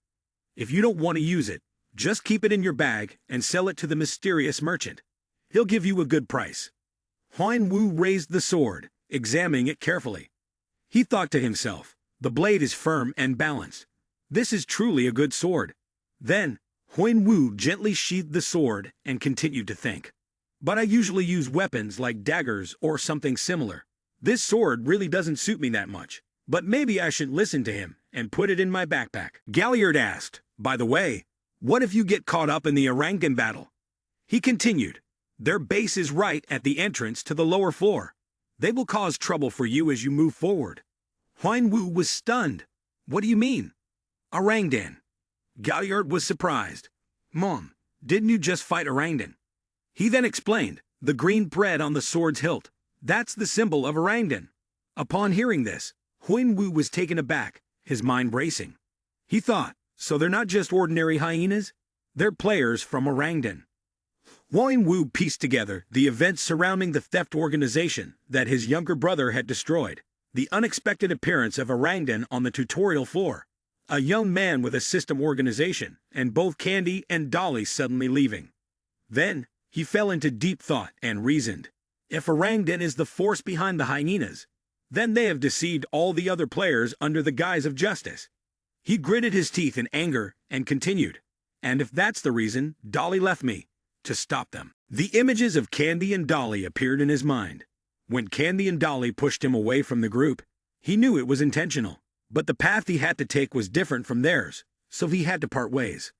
S1: If you don't want to use it, just keep it in your bag and sell it to the mysterious merchant. He'll give you a good price. Huan-Wu raised the sword, examining it carefully. He thought to himself, the blade is firm and balanced. This is truly a good sword. Then, Huan-Wu gently sheathed the sword and continued to think. But I usually use weapons like daggers or something similar. This sword really doesn't suit me that much, but maybe I should listen to him and put it in my backpack. Galliard asked, by the way, what if you get caught up in the orangutan battle? He continued, their base is right at the entrance to the lower floor. They will cause trouble for you as you move forward. Huan-Wu was stunned. What do you mean? Orangutan. Galliard was surprised. Mom, didn't you just fight orangutan? He then explained, the green thread on the sword's hilt. That's the symbol of orangutan. Upon hearing this, Huan-Wu was taken aback, his mind racing. He thought, so they're not just ordinary hyenas? They're players from orangutan. Huan-Wu pieced together the events surrounding the theft organization that his younger brother had destroyed, the unexpected appearance of orangutan on the tutorial floor, a young man with a system organization, and both Candy and Dolly suddenly leaving. Then, he fell into deep thought and reasoned. If orangutan is the force behind the hyenas, then they have deceived all the other players under the guise of justice. He gritted his teeth in anger and continued, and if that's the reason, Dolly left me, to stop them. The images of Candy and Dolly appeared in his mind. When Candy and Dolly pushed him away from the group, he knew it was intentional, but the path he had to take was different from theirs, so he had to part ways.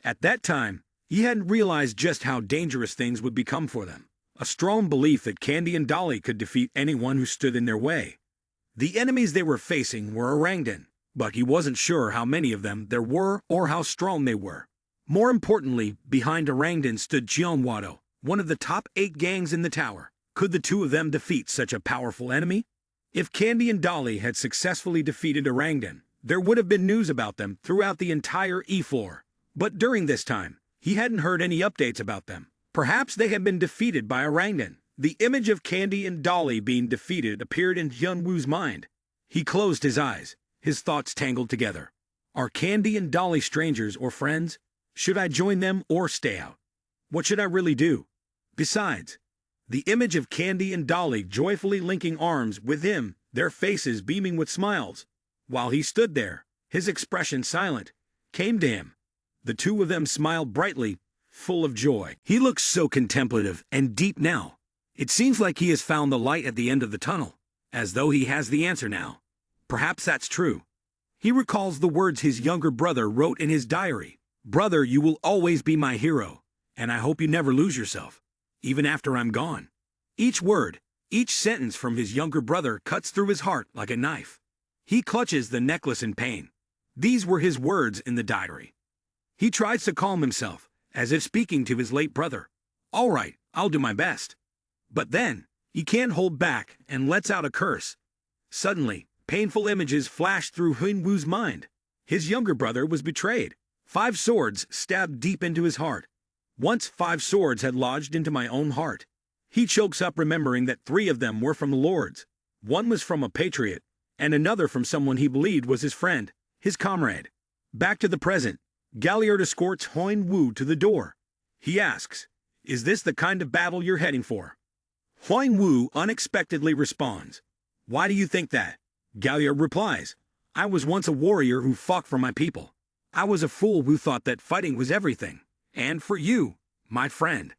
S1: At that time, he hadn't realized just how dangerous things would become for them. A strong belief that Candy and Dolly could defeat anyone who stood in their way. The enemies they were facing were orangutan, but he wasn't sure how many of them there were or how strong they were. More importantly, behind orangutan stood Jeonwado, one of the top 8 gangs in the tower. Could the two of them defeat such a powerful enemy? If Candy and Dolly had successfully defeated orangutan, there would have been news about them throughout the entire E-floor. But during this time, he hadn't heard any updates about them. Perhaps they had been defeated by orangutan. The image of Candy and Dolly being defeated appeared in Hyun-Woo's mind. He closed his eyes, his thoughts tangled together. Are Candy and Dolly strangers or friends? Should I join them or stay out? What should I really do? Besides, the image of Candy and Dolly joyfully linking arms with him, their faces beaming with smiles, while he stood there, his expression silent, came to him. The two of them smiled brightly, full of joy. He looks so contemplative and deep now. It seems like he has found the light at the end of the tunnel, as though he has the answer now. Perhaps that's true. He recalls the words his younger brother wrote in his diary. Brother, you will always be my hero, and I hope you never lose yourself, even after I'm gone. Each word, each sentence from his younger brother cuts through his heart like a knife. He clutches the necklace in pain. These were his words in the diary. He tries to calm himself, as if speaking to his late brother. All right, I'll do my best. But then, he can't hold back and lets out a curse. Suddenly, painful images flash through Huinwu's mind. His younger brother was betrayed. 5 swords stabbed deep into his heart. Once 5 swords had lodged into my own heart. He chokes up remembering that 3 of them were from the lords. 1 was from a patriot, and another from someone he believed was his friend, his comrade. Back to the present, Galliard escorts Huinwu to the door. He asks, "Is this the kind of battle you're heading for?" Huinwu unexpectedly responds, "Why do you think that?" Galliard replies, "I was once a warrior who fought for my people. I was a fool who thought that fighting was everything. And for you, my friend."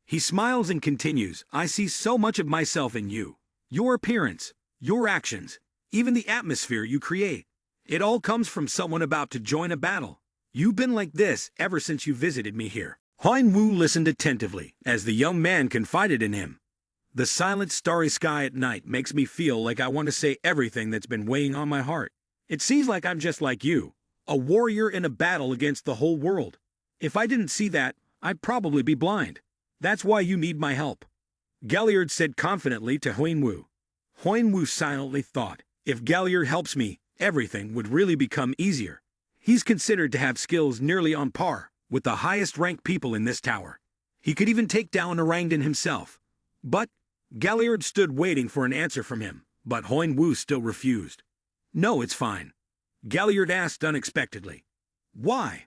S1: He smiles and continues, "I see so much of myself in you. Your appearance, your actions, even the atmosphere you create. It all comes from someone about to join a battle. You've been like this ever since you visited me here." Huinwu listened attentively as the young man confided in him. "The silent starry sky at night makes me feel like I want to say everything that's been weighing on my heart. It seems like I'm just like you, a warrior in a battle against the whole world. If I didn't see that, I'd probably be blind. That's why you need my help," Galliard said confidently to Huinwu. Huinwu silently thought, if Galliard helps me, everything would really become easier. He's considered to have skills nearly on par with the highest-ranked people in this tower. He could even take down Orangdan himself. But Galliard stood waiting for an answer from him, but Huinwu still refused. "No, it's fine," Galliard asked unexpectedly. "Why?"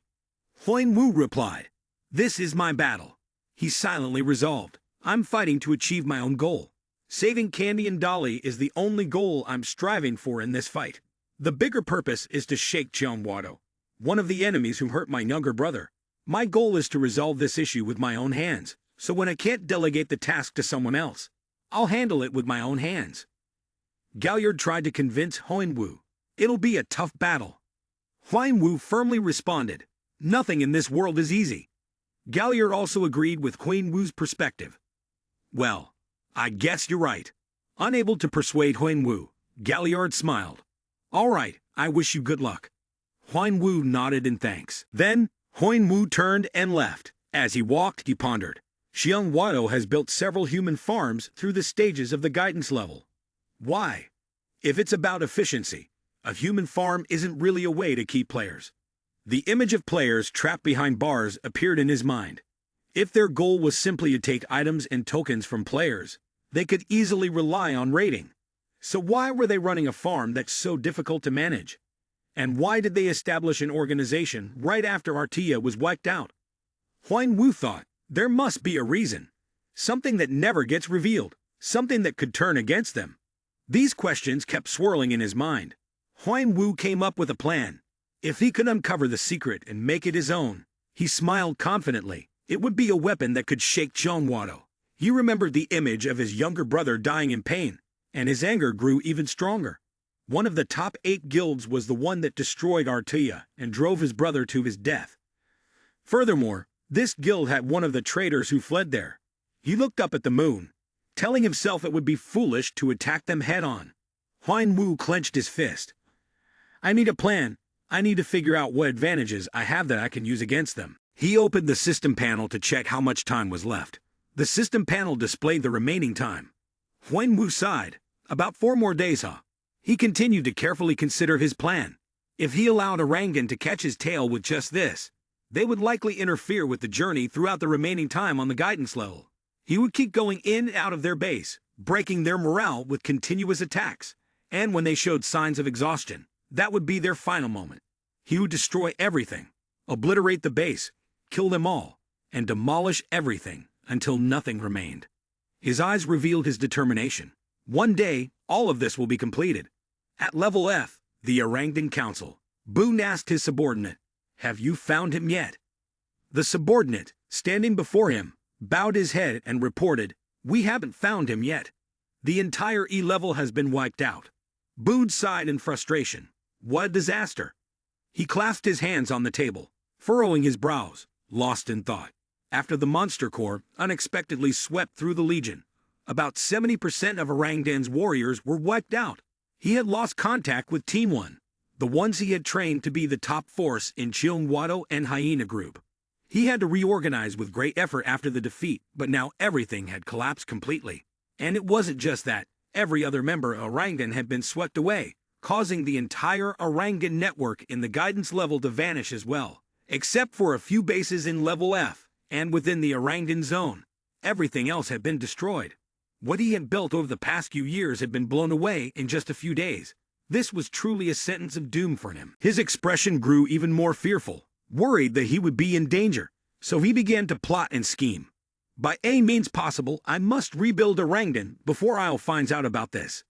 S1: Huinwu replied, "This is my battle." He silently resolved, "I'm fighting to achieve my own goal. Saving Candy and Dolly is the only goal I'm striving for in this fight. The bigger purpose is to shake Jeonwado, one of the enemies who hurt my younger brother. My goal is to resolve this issue with my own hands, so when I can't delegate the task to someone else, I'll handle it with my own hands." Galliard tried to convince Huinwu. "It'll be a tough battle." Huinwu firmly responded, "Nothing in this world is easy." Galliard also agreed with Huinwu's perspective. "Well, I guess you're right." Unable to persuade Huinwu, Galliard smiled. "All right, I wish you good luck." Huinwu nodded in thanks. Then, Huinwu turned and left. As he walked, he pondered. Jeonwado has built several human farms through the stages of the guidance level. Why? If it's about efficiency, a human farm isn't really a way to keep players. The image of players trapped behind bars appeared in his mind. If their goal was simply to take items and tokens from players, they could easily rely on raiding. So why were they running a farm that's so difficult to manage? And why did they establish an organization right after Artia was wiped out? Huinwu thought, there must be a reason. Something that never gets revealed. Something that could turn against them. These questions kept swirling in his mind. Huinwu came up with a plan. If he could uncover the secret and make it his own, he smiled confidently. It would be a weapon that could shake Jeonwado. He remembered the image of his younger brother dying in pain, and his anger grew even stronger. One of the top 8 guilds was the one that destroyed Artia and drove his brother to his death. Furthermore, this guild had one of the traitors who fled there. He looked up at the moon, telling himself it would be foolish to attack them head-on. Huinwu clenched his fist. "I need a plan. I need to figure out what advantages I have that I can use against them." He opened the system panel to check how much time was left. The system panel displayed the remaining time. Huinwu sighed. About 4 more days, huh? He continued to carefully consider his plan. If he allowed Orangdan to catch his tail with just this, they would likely interfere with the journey throughout the remaining time on the guidance level. He would keep going in and out of their base, breaking their morale with continuous attacks. And when they showed signs of exhaustion, that would be their final moment. He would destroy everything, obliterate the base, kill them all, and demolish everything until nothing remained. His eyes revealed his determination. One day, all of this will be completed. At level F, the Orangutan Council, Boone asked his subordinate, "Have you found him yet?" The subordinate, standing before him, bowed his head and reported, "We haven't found him yet. The entire E level has been wiped out." Boone sighed in frustration. What a disaster! He clasped his hands on the table, furrowing his brows, lost in thought. After the Monster Corps unexpectedly swept through the Legion, about 70% of Orangutan's warriors were wiped out. He had lost contact with Team 1, the ones he had trained to be the top force in Cheongwado and Hyena Group. He had to reorganize with great effort after the defeat, but now everything had collapsed completely. And it wasn't just that. Every other member of Orangutan had been swept away, causing the entire Orangutan network in the guidance level to vanish as well. Except for a few bases in level F, and within the Orangutan zone, everything else had been destroyed. What he had built over the past few years had been blown away in just a few days. This was truly a sentence of doom for him. His expression grew even more fearful, worried that he would be in danger, so he began to plot and scheme. By any means possible, I must rebuild Orangutan before Isle finds out about this.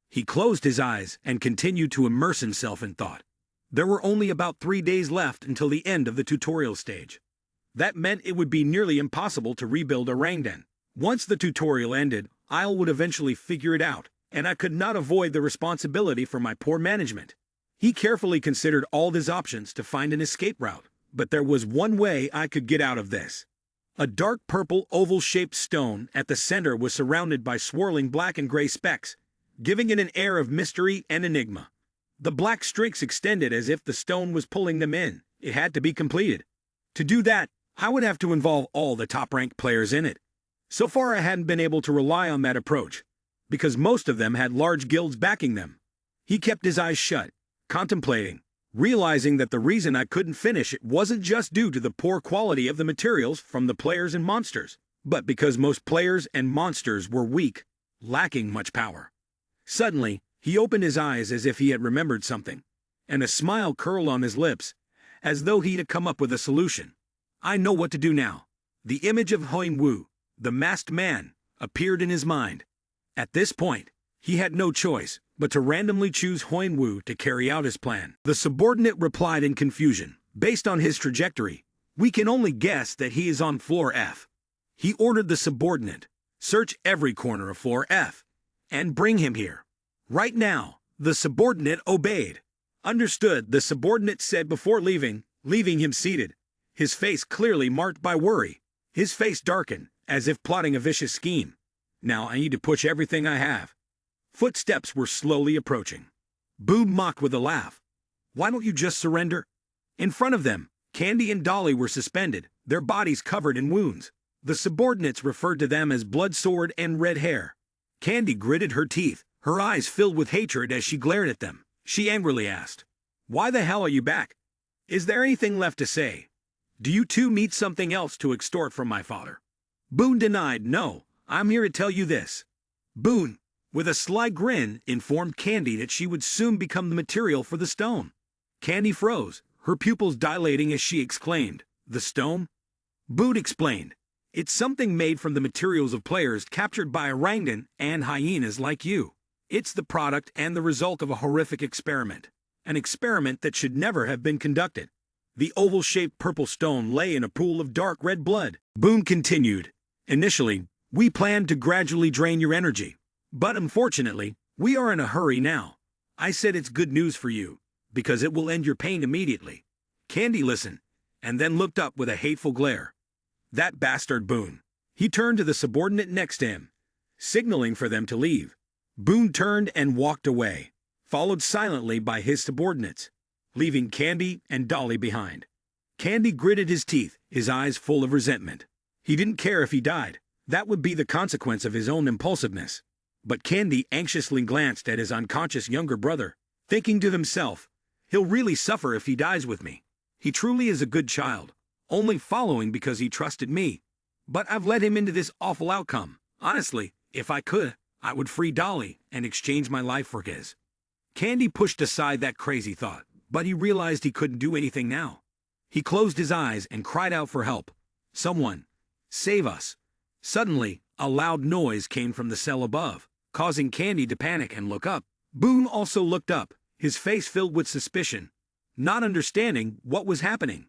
S1: He closed his eyes and continued to immerse himself in thought. There were only about 3 days left until the end of the tutorial stage. That meant it would be nearly impossible to rebuild Orangutan. Once the tutorial ended, Isle would eventually figure it out, and I could not avoid the responsibility for my poor management. He carefully considered all his options to find an escape route, but there was one way I could get out of this. A dark purple oval-shaped stone at the center was surrounded by swirling black and gray specks, giving it an air of mystery and enigma. The black streaks extended as if the stone was pulling them in. It had to be completed. To do that, I would have to involve all the top-ranked players in it. So far I hadn't been able to rely on that approach, because most of them had large guilds backing them. He kept his eyes shut, contemplating, realizing that the reason I couldn't finish it wasn't just due to the poor quality of the materials from the players and monsters, but because most players and monsters were weak, lacking much power. Suddenly, he opened his eyes as if he had remembered something, and a smile curled on his lips, as though he had come up with a solution. I know what to do now. The image of Hoin Wu, the masked man, appeared in his mind. At this point, he had no choice but to randomly choose Hoin Wu to carry out his plan. The subordinate replied in confusion. Based on his trajectory, we can only guess that he is on floor F. He ordered the subordinate, search every corner of floor F, and bring him here. Right now, the subordinate obeyed. Understood, the subordinate said before leaving him seated, his face clearly marked by worry. His face darkened, as if plotting a vicious scheme. Now I need to push everything I have. Footsteps were slowly approaching. Boone mocked with a laugh. Why don't you just surrender? In front of them, Candy and Dolly were suspended, their bodies covered in wounds. The subordinates referred to them as Blood Sword and Red Hair. Candy gritted her teeth, her eyes filled with hatred as she glared at them. She angrily asked, "Why the hell are you back? Is there anything left to say? Do you two need something else to extort from my father?" Boone denied, "No, I'm here to tell you this." Boone, with a sly grin, informed Candy that she would soon become the material for the stone. Candy froze, her pupils dilating as she exclaimed, "The stone?" Boone explained, "It's something made from the materials of players captured by orangutan and hyenas like you. It's the product and the result of a horrific experiment. An experiment that should never have been conducted." The oval-shaped purple stone lay in a pool of dark red blood. Boone continued, "Initially, we planned to gradually drain your energy. But unfortunately, we are in a hurry now. I said it's good news for you, because it will end your pain immediately." Candy listened, and then looked up with a hateful glare. That bastard Boone. He turned to the subordinate next to him, signaling for them to leave. Boone turned and walked away, followed silently by his subordinates, leaving Candy and Dolly behind. Candy gritted his teeth, his eyes full of resentment. He didn't care if he died. That would be the consequence of his own impulsiveness. But Candy anxiously glanced at his unconscious younger brother, thinking to himself, "He'll really suffer if he dies with me. He truly is a good child, only following because he trusted me. But I've led him into this awful outcome. Honestly, if I could, I would free Dolly and exchange my life for his." Candy pushed aside that crazy thought, but he realized he couldn't do anything now. He closed his eyes and cried out for help. Someone, save us. Suddenly, a loud noise came from the cell above, causing Candy to panic and look up. Boone also looked up, his face filled with suspicion, not understanding what was happening.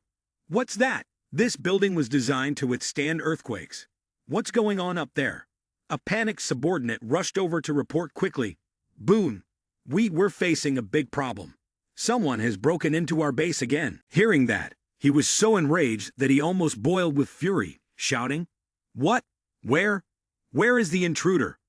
S1: What's that? This building was designed to withstand earthquakes. What's going on up there? A panicked subordinate rushed over to report quickly. Boone, we're facing a big problem. Someone has broken into our base again. Hearing that, he was so enraged that he almost boiled with fury, shouting, "What? Where? Where is the intruder?"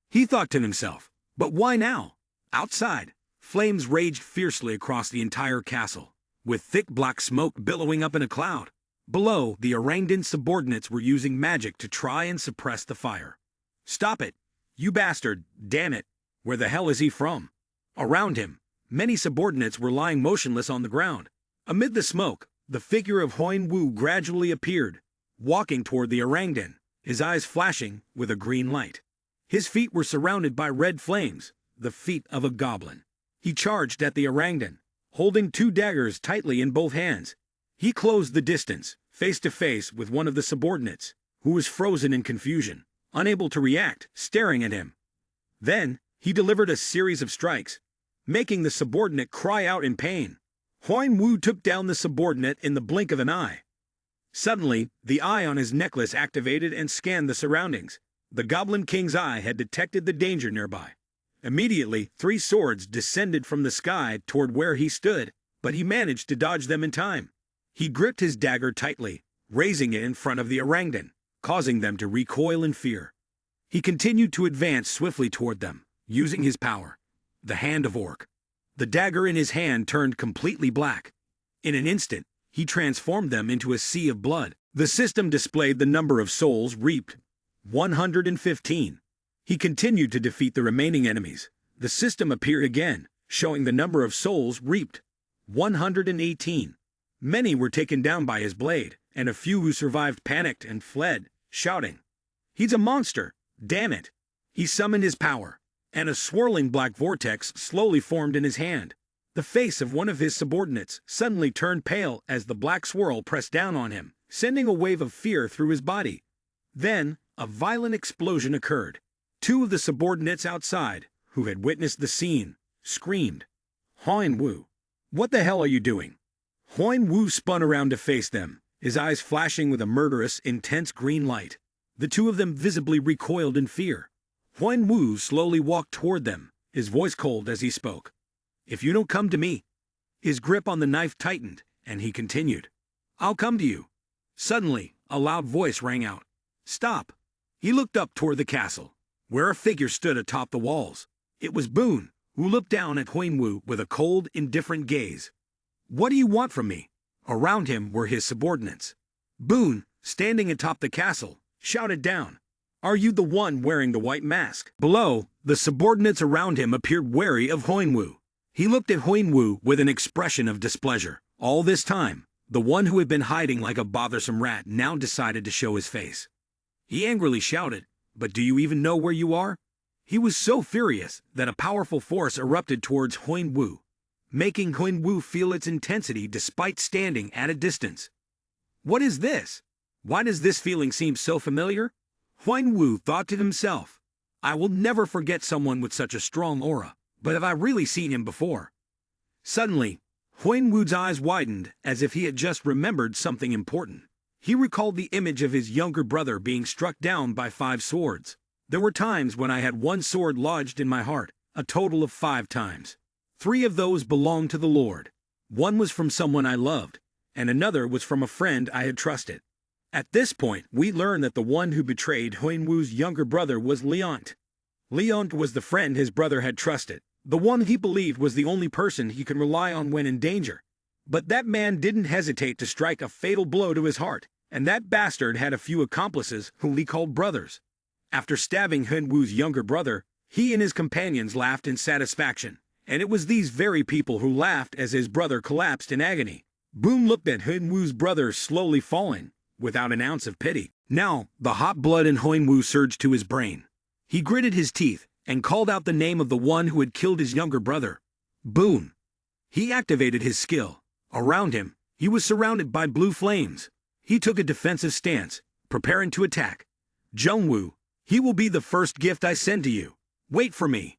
S1: He thought to himself, but why now? Outside, flames raged fiercely across the entire castle, with thick black smoke billowing up in a cloud. Below, the Orangdan subordinates were using magic to try and suppress the fire. "Stop it! You bastard! Damn it! Where the hell is he from?" Around him, many subordinates were lying motionless on the ground. Amid the smoke, the figure of Huan Wu gradually appeared, walking toward the Orangdan, his eyes flashing with a green light. His feet were surrounded by red flames, the feet of a goblin. He charged at the Orangdan, holding two daggers tightly in both hands. He closed the distance, face to face with one of the subordinates, who was frozen in confusion, unable to react, staring at him. Then, he delivered a series of strikes, making the subordinate cry out in pain. Huan Wu took down the subordinate in the blink of an eye. Suddenly, the eye on his necklace activated and scanned the surroundings. The Goblin King's eye had detected the danger nearby. Immediately, 3 swords descended from the sky toward where he stood, but he managed to dodge them in time. He gripped his dagger tightly, raising it in front of the Orangdan, causing them to recoil in fear. He continued to advance swiftly toward them, using his power, the Hand of Orc. The dagger in his hand turned completely black. In an instant, he transformed them into a sea of blood. The system displayed the number of souls reaped, 115. He continued to defeat the remaining enemies. The system appeared again, showing the number of souls reaped, 118. Many were taken down by his blade, and a few who survived panicked and fled, shouting, "He's a monster! Damn it!" He summoned his power, and a swirling black vortex slowly formed in his hand. The face of one of his subordinates suddenly turned pale as the black swirl pressed down on him, sending a wave of fear through his body. Then, a violent explosion occurred. 2 of the subordinates outside, who had witnessed the scene, screamed, "Huan Wu, what the hell are you doing?" Huan Wu spun around to face them, his eyes flashing with a murderous, intense green light. The 2 of them visibly recoiled in fear. Huan Wu slowly walked toward them, his voice cold as he spoke. "If you don't come to me." His grip on the knife tightened, and he continued, "I'll come to you." Suddenly, a loud voice rang out, "Stop!" He looked up toward the castle, where a figure stood atop the walls. It was Boone, who looked down at Huan Wu with a cold, indifferent gaze. "What do you want from me?" Around him were his subordinates. Boone, standing atop the castle, shouted down, "Are you the one wearing the white mask?" Below, the subordinates around him appeared wary of Huan Wu. He looked at Huan Wu with an expression of displeasure. All this time, the one who had been hiding like a bothersome rat now decided to show his face. He angrily shouted, "But do you even know where you are?" He was so furious that a powerful force erupted towards Huan Wu, making Huan Wu feel its intensity despite standing at a distance. "What is this? Why does this feeling seem so familiar?" Huan Wu thought to himself, "I will never forget someone with such a strong aura, but have I really seen him before?" Suddenly, Huan Wu's eyes widened as if he had just remembered something important. He recalled the image of his younger brother being struck down by 5 swords. "There were times when I had 1 sword lodged in my heart, a total of 5 times. 3 of those belonged to the Lord. 1 was from someone I loved, and another was from a friend I had trusted." At this point, we learn that the one who betrayed Huan Wu's younger brother was Leont. Leont was the friend his brother had trusted, the one he believed was the only person he could rely on when in danger. But that man didn't hesitate to strike a fatal blow to his heart, and that bastard had a few accomplices whom he called brothers. After stabbing Huan Wu's younger brother, he and his companions laughed in satisfaction, and it was these very people who laughed as his brother collapsed in agony. Boone looked at Huan Wu's brother slowly falling, without an ounce of pity. Now, the hot blood in Huan Wu surged to his brain. He gritted his teeth and called out the name of the one who had killed his younger brother. Boon. He activated his skill. Around him, he was surrounded by blue flames. He took a defensive stance, preparing to attack. Jungwoo, he will be the first gift I send to you. Wait for me.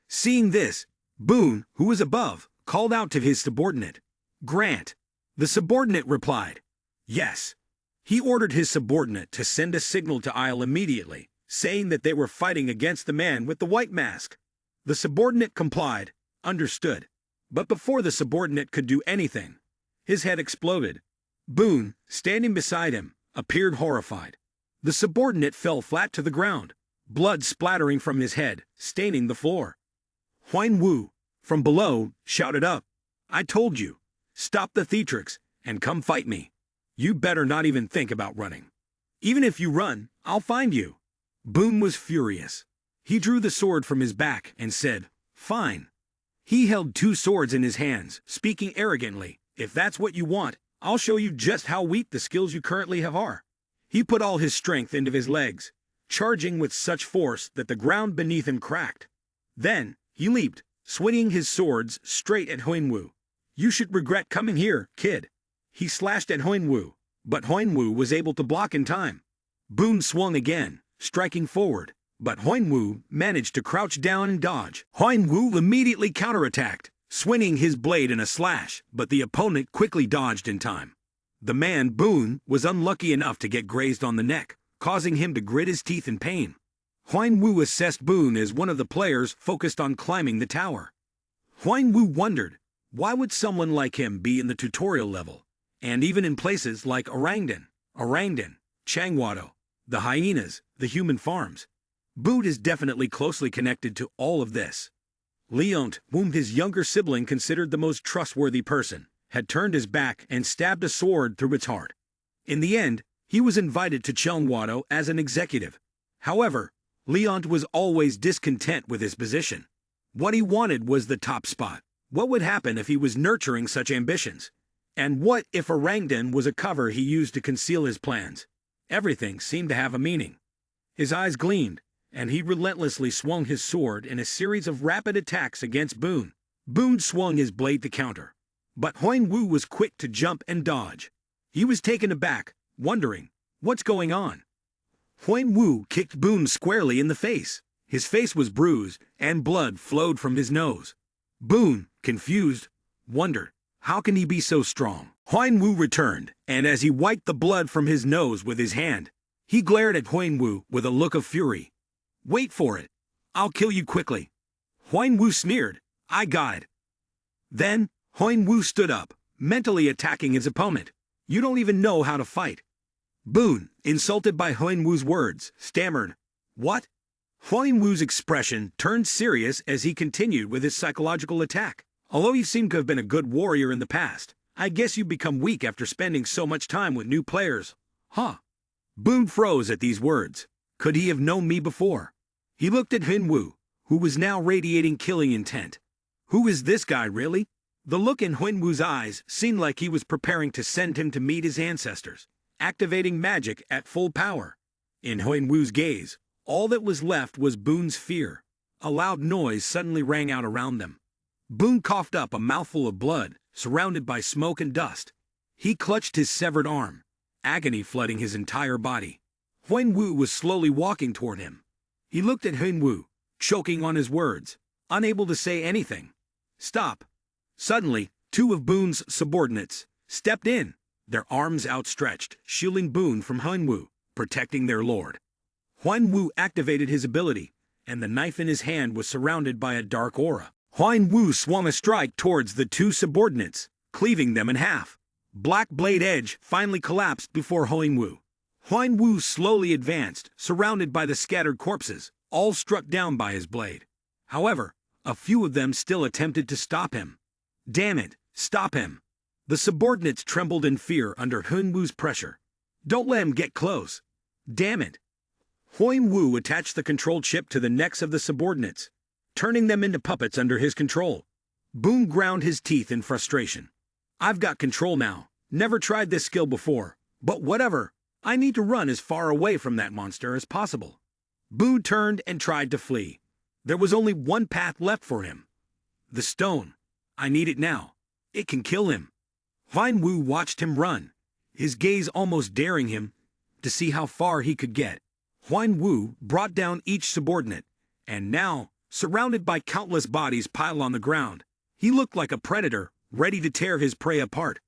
S1: Seeing this, Boon, who was above, called out to his subordinate. Grant. The subordinate replied. Yes. He ordered his subordinate to send a signal to Isle immediately, saying that they were fighting against the man with the white mask. The subordinate complied, understood. But before the subordinate could do anything, his head exploded. Boon, standing beside him, appeared horrified. The subordinate fell flat to the ground, blood splattering from his head, staining the floor. Huan Wu, from below, shouted up. I told you, stop the theatrics and come fight me. You better not even think about running. Even if you run, I'll find you. Boon was furious. He drew the sword from his back and said, Fine. He held 2 swords in his hands, speaking arrogantly, If that's what you want, I'll show you just how weak the skills you currently have are. He put all his strength into his legs, charging with such force that the ground beneath him cracked. Then, he leaped, swinging his swords straight at Huanwu. You should regret coming here, kid. He slashed at Huanwu, but Huanwu was able to block in time. Boon swung again, striking forward, but Huanwu managed to crouch down and dodge. Huanwu immediately counterattacked, swinging his blade in a slash, but the opponent quickly dodged in time. The man, Boon, was unlucky enough to get grazed on the neck, causing him to grit his teeth in pain. Huanwu assessed Boon as one of the players focused on climbing the tower. Huanwu wondered, why would someone like him be in the tutorial level, and even in places like Orangdan, Changwado, the hyenas, the human farms? Boon is definitely closely connected to all of this. Leont, whom his younger sibling considered the most trustworthy person, had turned his back and stabbed a sword through its heart. In the end, he was invited to Changwado as an executive. However, Leont was always discontent with his position. What he wanted was the top spot. What would happen if he was nurturing such ambitions? And what if Orangdan was a cover he used to conceal his plans? Everything seemed to have a meaning. His eyes gleamed, and he relentlessly swung his sword in a series of rapid attacks against Boon. Boon swung his blade to counter, but Huanwu was quick to jump and dodge. He was taken aback, wondering, what's going on? Huanwu kicked Boon squarely in the face. His face was bruised, and blood flowed from his nose. Boon, confused, wondered, how can he be so strong? Huanwu returned, and as he wiped the blood from his nose with his hand, he glared at Huanwu with a look of fury. Wait for it. I'll kill you quickly. Huanwu sneered. I got it. Then, Huanwu stood up, mentally attacking his opponent. You don't even know how to fight. Boon, insulted by Huanwu's words, stammered. What? Huanwu's expression turned serious as he continued with his psychological attack. Although you seem to have been a good warrior in the past, I guess you've become weak after spending so much time with new players. Huh? Boon froze at these words. Could he have known me before? He looked at Huanwu, who was now radiating killing intent. Who is this guy, really? The look in Huanwu's eyes seemed like he was preparing to send him to meet his ancestors, activating magic at full power. In Huanwu's gaze, all that was left was Boon's fear. A loud noise suddenly rang out around them. Boon coughed up a mouthful of blood, surrounded by smoke and dust. He clutched his severed arm, agony flooding his entire body. Huanwu was slowly walking toward him. He looked at Huanwu, choking on his words, unable to say anything. Stop. Suddenly, 2 of Boon's subordinates stepped in, their arms outstretched, shielding Boon from Huanwu, protecting their lord. Huanwu activated his ability, and the knife in his hand was surrounded by a dark aura. Huanwu swung a strike towards the 2 subordinates, cleaving them in half. Black blade edge finally collapsed before Huanwu. Huanwu slowly advanced, surrounded by the scattered corpses, all struck down by his blade. However, a few of them still attempted to stop him. Damn it, stop him! The subordinates trembled in fear under Huanwu's pressure. Don't let him get close. Damn it! Huanwu attached the control chip to the necks of the subordinates, turning them into puppets under his control. Boon ground his teeth in frustration. I've got control now. Never tried this skill before, but whatever. I need to run as far away from that monster as possible. Boon turned and tried to flee. There was only one path left for him. The stone. I need it now. It can kill him. Huan Wu watched him run, his gaze almost daring him to see how far he could get. Huan Wu brought down each subordinate, and now, surrounded by countless bodies piled on the ground, he looked like a predator ready to tear his prey apart.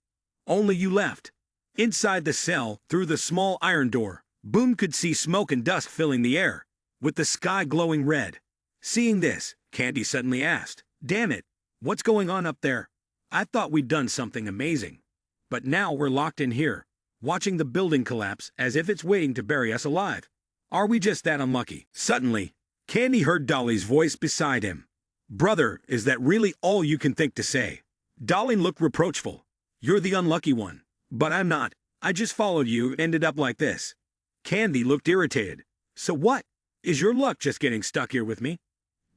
S1: Only you left. Inside the cell, through the small iron door, Boone could see smoke and dust filling the air, with the sky glowing red. Seeing this, Candy suddenly asked, "Damn it, what's going on up there? I thought we'd done something amazing. But now we're locked in here, watching the building collapse as if it's waiting to bury us alive. Are we just that unlucky?" Suddenly, Candy heard Dolly's voice beside him. "Brother, is that really all you can think to say?" Dolly looked reproachful. "You're the unlucky one. But I'm not. I just followed you and ended up like this." Candy looked irritated. "So what? Is your luck just getting stuck here with me?"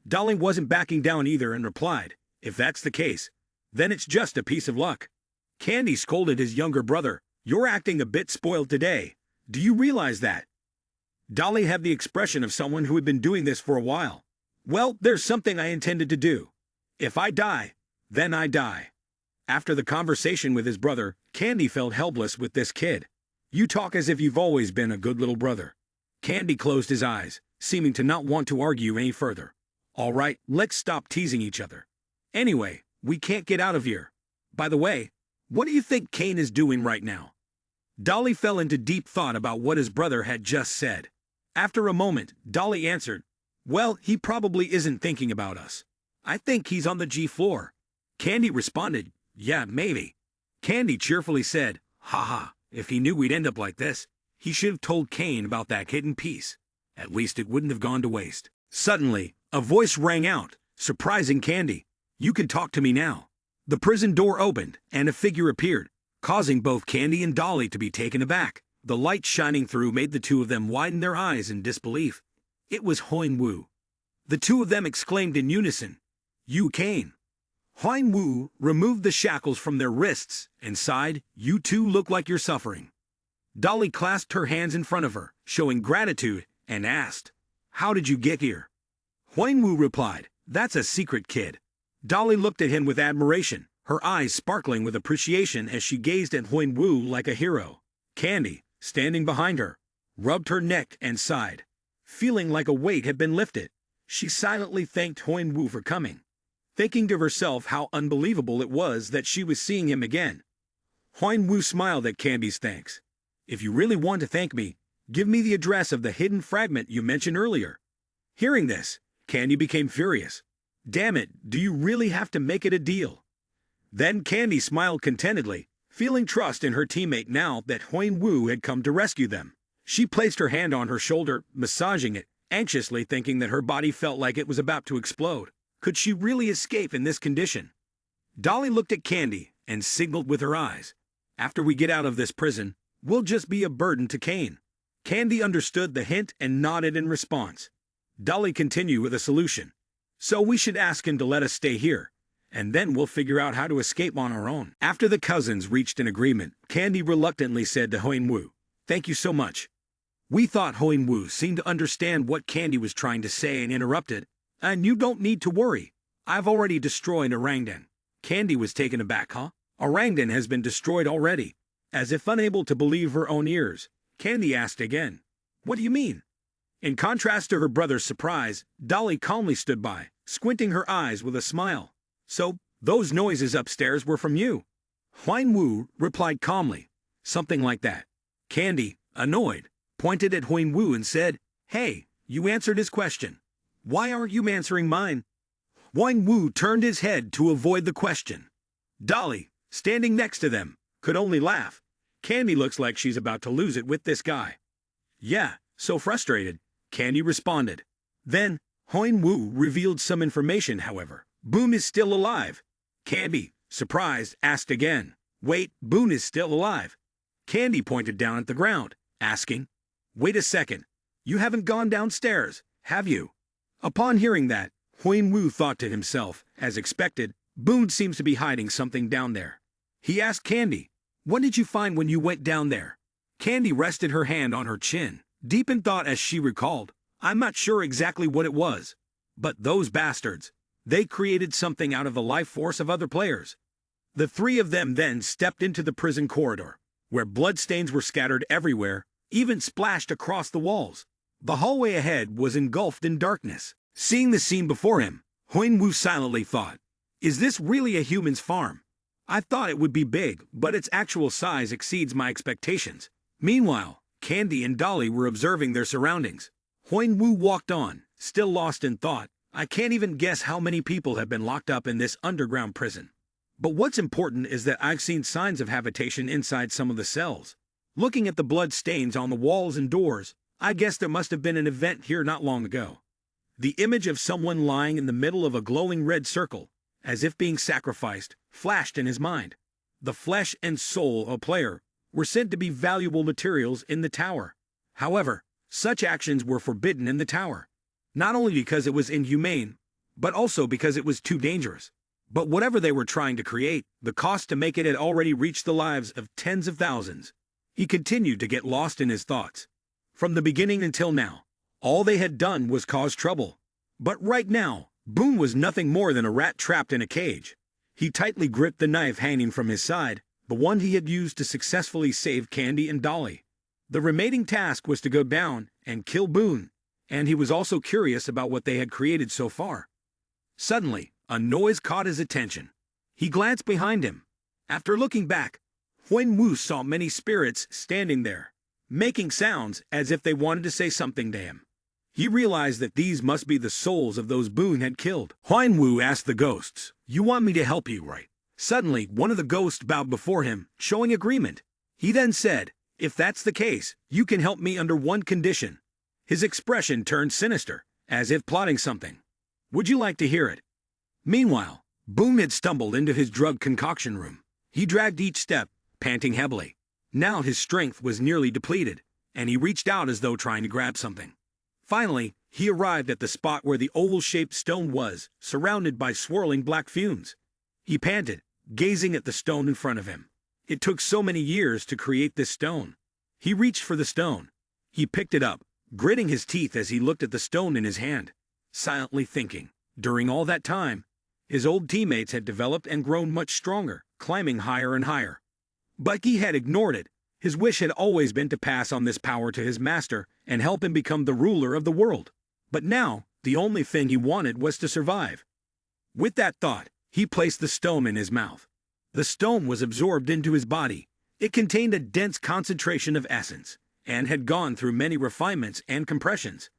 S1: Dolly wasn't backing down either and replied, "If that's the case, then it's just a piece of luck." Candy scolded his younger brother. "You're acting a bit spoiled today. Do you realize that?" Dolly had the expression of someone who had been doing this for a while. "Well, there's something I intended to do. If I die, then I die." After the conversation with his brother, Candy felt helpless with this kid. "You talk as if you've always been a good little brother." Candy closed his eyes, seeming to not want to argue any further. "All right, let's stop teasing each other. Anyway, we can't get out of here. By the way, what do you think Kane is doing right now?" Dolly fell into deep thought about what his brother had just said. After a moment, Dolly answered, "Well, he probably isn't thinking about us. I think he's on the G floor." Candy responded, "Yeah, maybe." Candy cheerfully said, "Haha, if he knew we'd end up like this, he should have told Kane about that hidden piece. At least it wouldn't have gone to waste." Suddenly, a voice rang out, surprising Candy. "You can talk to me now." The prison door opened, and a figure appeared, causing both Candy and Dolly to be taken aback. The light shining through made the two of them widen their eyes in disbelief. It was Huan Wu. The two of them exclaimed in unison, "You Kane." Huan Wu removed the shackles from their wrists and sighed, "You two look like you're suffering." Dolly clasped her hands in front of her, showing gratitude, and asked, "How did you get here?" Huan Wu replied, "That's a secret, kid." Dolly looked at him with admiration, her eyes sparkling with appreciation as she gazed at Huan Wu like a hero. Candy, standing behind her, rubbed her neck and sighed. Feeling like a weight had been lifted, she silently thanked Huan Wu for coming, thinking to herself how unbelievable it was that she was seeing him again. Huan Wu smiled at Candy's thanks. "If you really want to thank me, give me the address of the hidden fragment you mentioned earlier." Hearing this, Candy became furious. "Damn it, do you really have to make it a deal?" Then Candy smiled contentedly, feeling trust in her teammate now that Huan Wu had come to rescue them. She placed her hand on her shoulder, massaging it, anxiously thinking that her body felt like it was about to explode. Could she really escape in this condition? Dolly looked at Candy and signaled with her eyes, "After we get out of this prison, we'll just be a burden to Kane." Candy understood the hint and nodded in response. Dolly continued with a solution. "So we should ask him to let us stay here, and then we'll figure out how to escape on our own." After the cousins reached an agreement, Candy reluctantly said to Huan Wu, "Thank you so much." We thought Huan Wu seemed to understand what Candy was trying to say and interrupted, "And you don't need to worry. I've already destroyed Orangdan." Candy was taken aback. "Huh? Orangdan has been destroyed already?" As if unable to believe her own ears, Candy asked again, "What do you mean?" In contrast to her brother's surprise, Dolly calmly stood by, squinting her eyes with a smile. "So, those noises upstairs were from you?" Huan Wu replied calmly, "Something like that." Candy, annoyed, pointed at Huan Wu and said, "Hey, you answered his question. Why aren't you answering mine?" Huan Wu turned his head to avoid the question. Dolly, standing next to them, could only laugh. Candy looks like she's about to lose it with this guy. "Yeah, so frustrated," Candy responded. Then, Huan Wu revealed some information, however. "Boone is still alive." Candy, surprised, asked again, "Wait, Boone is still alive?" Candy pointed down at the ground, asking, "Wait a second, you haven't gone downstairs, have you?" Upon hearing that, Huan Wu thought to himself, as expected, "Boone seems to be hiding something down there." He asked Candy, "What did you find when you went down there?" Candy rested her hand on her chin, deep in thought as she recalled, "I'm not sure exactly what it was. But those bastards, They created something out of the life force of other players. The three of them then stepped into the prison corridor, where bloodstains were scattered everywhere, even splashed across the walls. The hallway ahead was engulfed in darkness. Seeing the scene before him, Huan-Wu silently thought, "Is this really a human's farm? I thought it would be big, but its actual size exceeds my expectations." Meanwhile, Candy and Dolly were observing their surroundings. Huan-Wu walked on, still lost in thought. "I can't even guess how many people have been locked up in this underground prison. But what's important is that I've seen signs of habitation inside some of the cells. Looking at the blood stains on the walls and doors, I guess there must have been an event here not long ago." The image of someone lying in the middle of a glowing red circle, as if being sacrificed, flashed in his mind. The flesh and soul of a player were said to be valuable materials in the tower. However, such actions were forbidden in the tower, not only because it was inhumane, but also because it was too dangerous. But whatever they were trying to create, the cost to make it had already reached the lives of tens of thousands. He continued to get lost in his thoughts. From the beginning until now, all they had done was cause trouble. But right now, Boone was nothing more than a rat trapped in a cage. He tightly gripped the knife hanging from his side, the one he had used to successfully save Candy and Dolly. The remaining task was to go down and kill Boone, and he was also curious about what they had created so far. Suddenly, a noise caught his attention. He glanced behind him. After looking back, Huan-Wu saw many spirits standing there, making sounds as if they wanted to say something to him. He realized that these must be the souls of those Boone had killed. Huan-Wu asked the ghosts, "You want me to help you, right?" Suddenly, one of the ghosts bowed before him, showing agreement. He then said, "If that's the case, you can help me under one condition." His expression turned sinister, as if plotting something. "Would you like to hear it?" Meanwhile, Boone had stumbled into his drug concoction room. He dragged each step, panting heavily. Now his strength was nearly depleted, and he reached out as though trying to grab something. Finally, he arrived at the spot where the oval-shaped stone was, surrounded by swirling black fumes. He panted, gazing at the stone in front of him. It took so many years to create this stone. He reached for the stone. He picked it up, gritting his teeth as he looked at the stone in his hand, silently thinking. During all that time, his old teammates had developed and grown much stronger, climbing higher and higher. But he had ignored it. His wish had always been to pass on this power to his master and help him become the ruler of the world. But now, the only thing he wanted was to survive. With that thought, he placed the stone in his mouth. The stone was absorbed into his body. It contained a dense concentration of essence, and had gone through many refinements and compressions.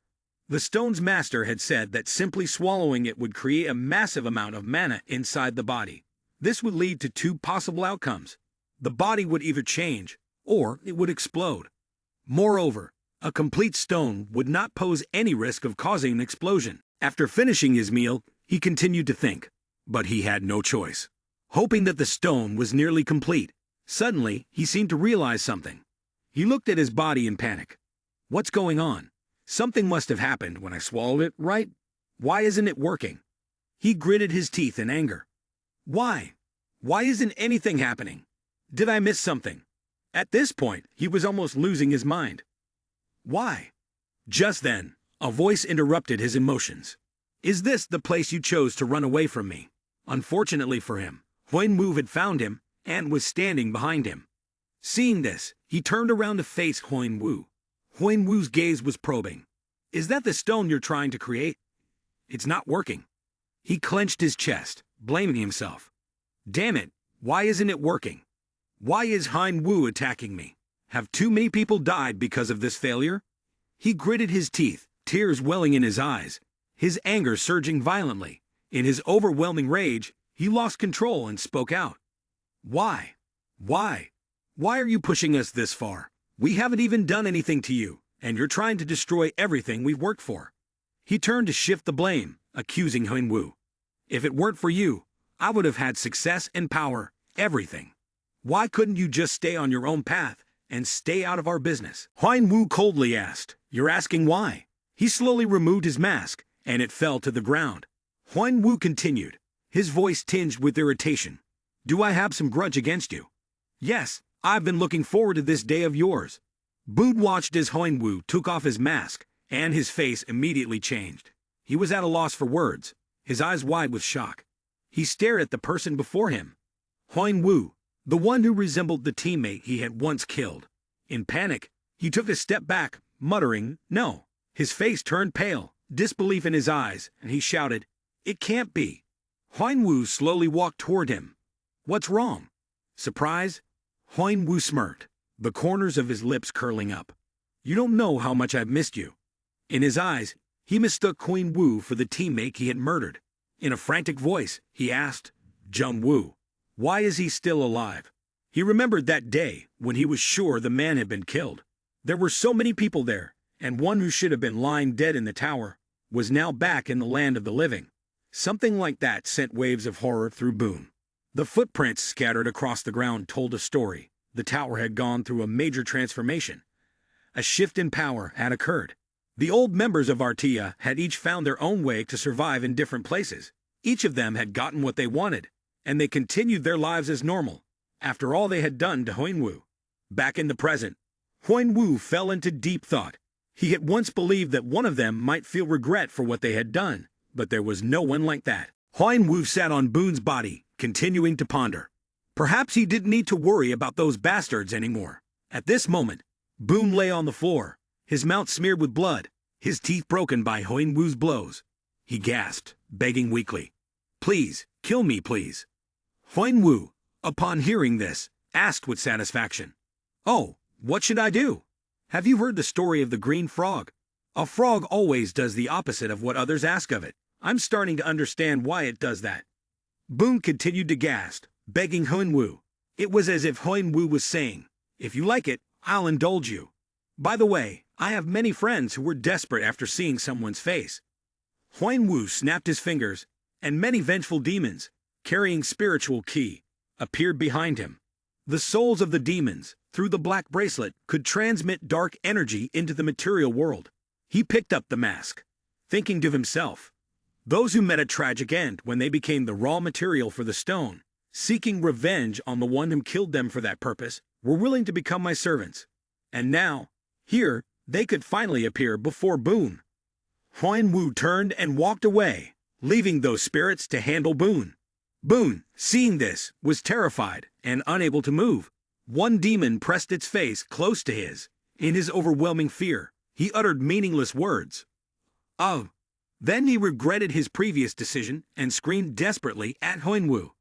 S1: The stone's master had said that simply swallowing it would create a massive amount of mana inside the body. This would lead to two possible outcomes. The body would either change, or it would explode. Moreover, a complete stone would not pose any risk of causing an explosion. After finishing his meal, he continued to think. But he had no choice. Hoping that the stone was nearly complete, suddenly he seemed to realize something. He looked at his body in panic. What's going on? Something must have happened when I swallowed it, right? Why isn't it working? He gritted his teeth in anger. Why? Why isn't anything happening? Did I miss something? At this point, he was almost losing his mind. Why? Just then, a voice interrupted his emotions. Is this the place you chose to run away from me? Unfortunately for him, Huan-Wu had found him and was standing behind him. Seeing this, he turned around to face Huan-Wu. Huan-Wu's gaze was probing. Is that the stone you're trying to create? It's not working. He clenched his chest, blaming himself. Damn it, why isn't it working? Why is Huan-Wu attacking me? Have too many people died because of this failure? He gritted his teeth, tears welling in his eyes, his anger surging violently. In his overwhelming rage, he lost control and spoke out. Why? Why? Why are you pushing us this far? We haven't even done anything to you, and you're trying to destroy everything we've worked for. He turned to shift the blame, accusing Huan-Wu. If it weren't for you, I would have had success and power, everything. Why couldn't you just stay on your own path and stay out of our business? Huan-Wu coldly asked. You're asking why? He slowly removed his mask, and it fell to the ground. Huan-Wu continued, his voice tinged with irritation. Do I have some grudge against you? Yes, I've been looking forward to this day of yours. Boone watched as Huan-Wu took off his mask, and his face immediately changed. He was at a loss for words. his eyes wide with shock. He stared at the person before him. Huang Wu, the one who resembled the teammate he had once killed. In panic, he took a step back, muttering, "No." His face turned pale, disbelief in his eyes, and he shouted, "It can't be." Huang Wu slowly walked toward him. "What's wrong?" Surprise? Huang Wu smirked, the corners of his lips curling up. "You don't know how much I've missed you." In his eyes, he mistook Huang Wu for the teammate he had murdered. In a frantic voice, he asked, "Jung Wu, why is he still alive?" He remembered that day when he was sure the man had been killed. There were so many people there, and one who should have been lying dead in the tower was now back in the land of the living. Something like that sent waves of horror through Boone. The footprints scattered across the ground told a story. The tower had gone through a major transformation. A shift in power had occurred. The old members of Artia had each found their own way to survive in different places. Each of them had gotten what they wanted, and they continued their lives as normal, after all they had done to Huang Wu. Back in the present, Huang Wu fell into deep thought. He had once believed that one of them might feel regret for what they had done, but there was no one like that. Huang Wu sat on Boone's body, continuing to ponder. Perhaps he didn't need to worry about those bastards anymore. At this moment, Boone lay on the floor, his mouth smeared with blood, his teeth broken by Huang Wu's blows. He gasped, begging weakly, "Please, kill me, please." Huang Wu, upon hearing this, asked with satisfaction, "Oh, what should I do? Have you heard the story of the green frog? A frog always does the opposite of what others ask of it. I'm starting to understand why it does that." Boone continued to gasp, begging Huang Wu. It was as if Huang Wu was saying, "If you like it, I'll indulge you. By the way, I have many friends who were desperate after seeing someone's face." Huang Wu snapped his fingers, and many vengeful demons, carrying spiritual ki, appeared behind him. The souls of the demons, through the black bracelet, could transmit dark energy into the material world. He picked up the mask, thinking to himself, "Those who met a tragic end when they became the raw material for the stone, seeking revenge on the one who killed them for that purpose, were willing to become my servants. And now, here, they could finally appear before Boone." Huang Wu turned and walked away, leaving those spirits to handle Boone. Boone, seeing this, was terrified and unable to move. One demon pressed its face close to his. In his overwhelming fear, he uttered meaningless words. "Oh." Then he regretted his previous decision and screamed desperately at Huang Wu.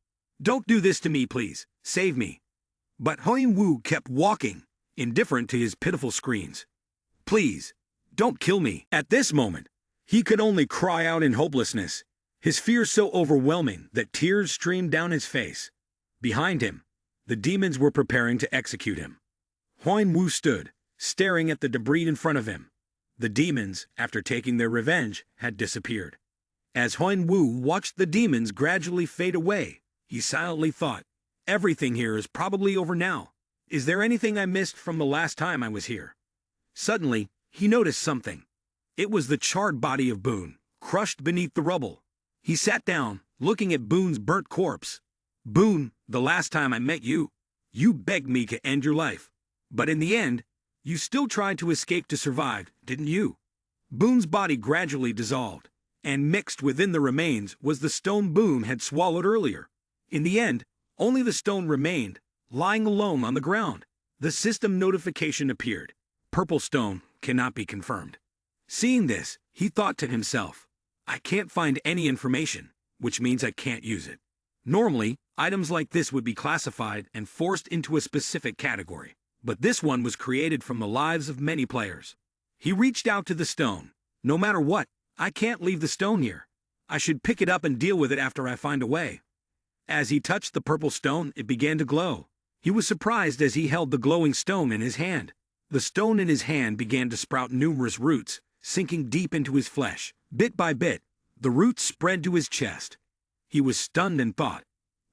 S1: "Don't do this to me, please. Save me." But Huang Wu kept walking, indifferent to his pitiful screams. "Please, don't kill me." At this moment, he could only cry out in hopelessness, his fear so overwhelming that tears streamed down his face. Behind him, the demons were preparing to execute him. Huang Wu stood, staring at the debris in front of him. The demons, after taking their revenge, had disappeared. As Huang Wu watched the demons gradually fade away, he silently thought, "Everything here is probably over now. Is there anything I missed from the last time I was here?" Suddenly, he noticed something. It was the charred body of Boone, crushed beneath the rubble. He sat down, looking at Boone's burnt corpse. "Boone, the last time I met you, you begged me to end your life. But in the end, you still tried to escape to survive, didn't you?" Boone's body gradually dissolved, and mixed within the remains was the stone Boone had swallowed earlier. In the end, only the stone remained, lying alone on the ground. The system notification appeared. "Purple stone cannot be confirmed." Seeing this, he thought to himself, "I can't find any information, which means I can't use it." Normally, items like this would be classified and forced into a specific category, but this one was created from the lives of many players. He reached out to the stone. "No matter what, I can't leave the stone here. I should pick it up and deal with it after I find a way." As he touched the purple stone, it began to glow. He was surprised as he held the glowing stone in his hand. The stone in his hand began to sprout numerous roots, sinking deep into his flesh. Bit by bit, the roots spread to his chest. He was stunned and thought,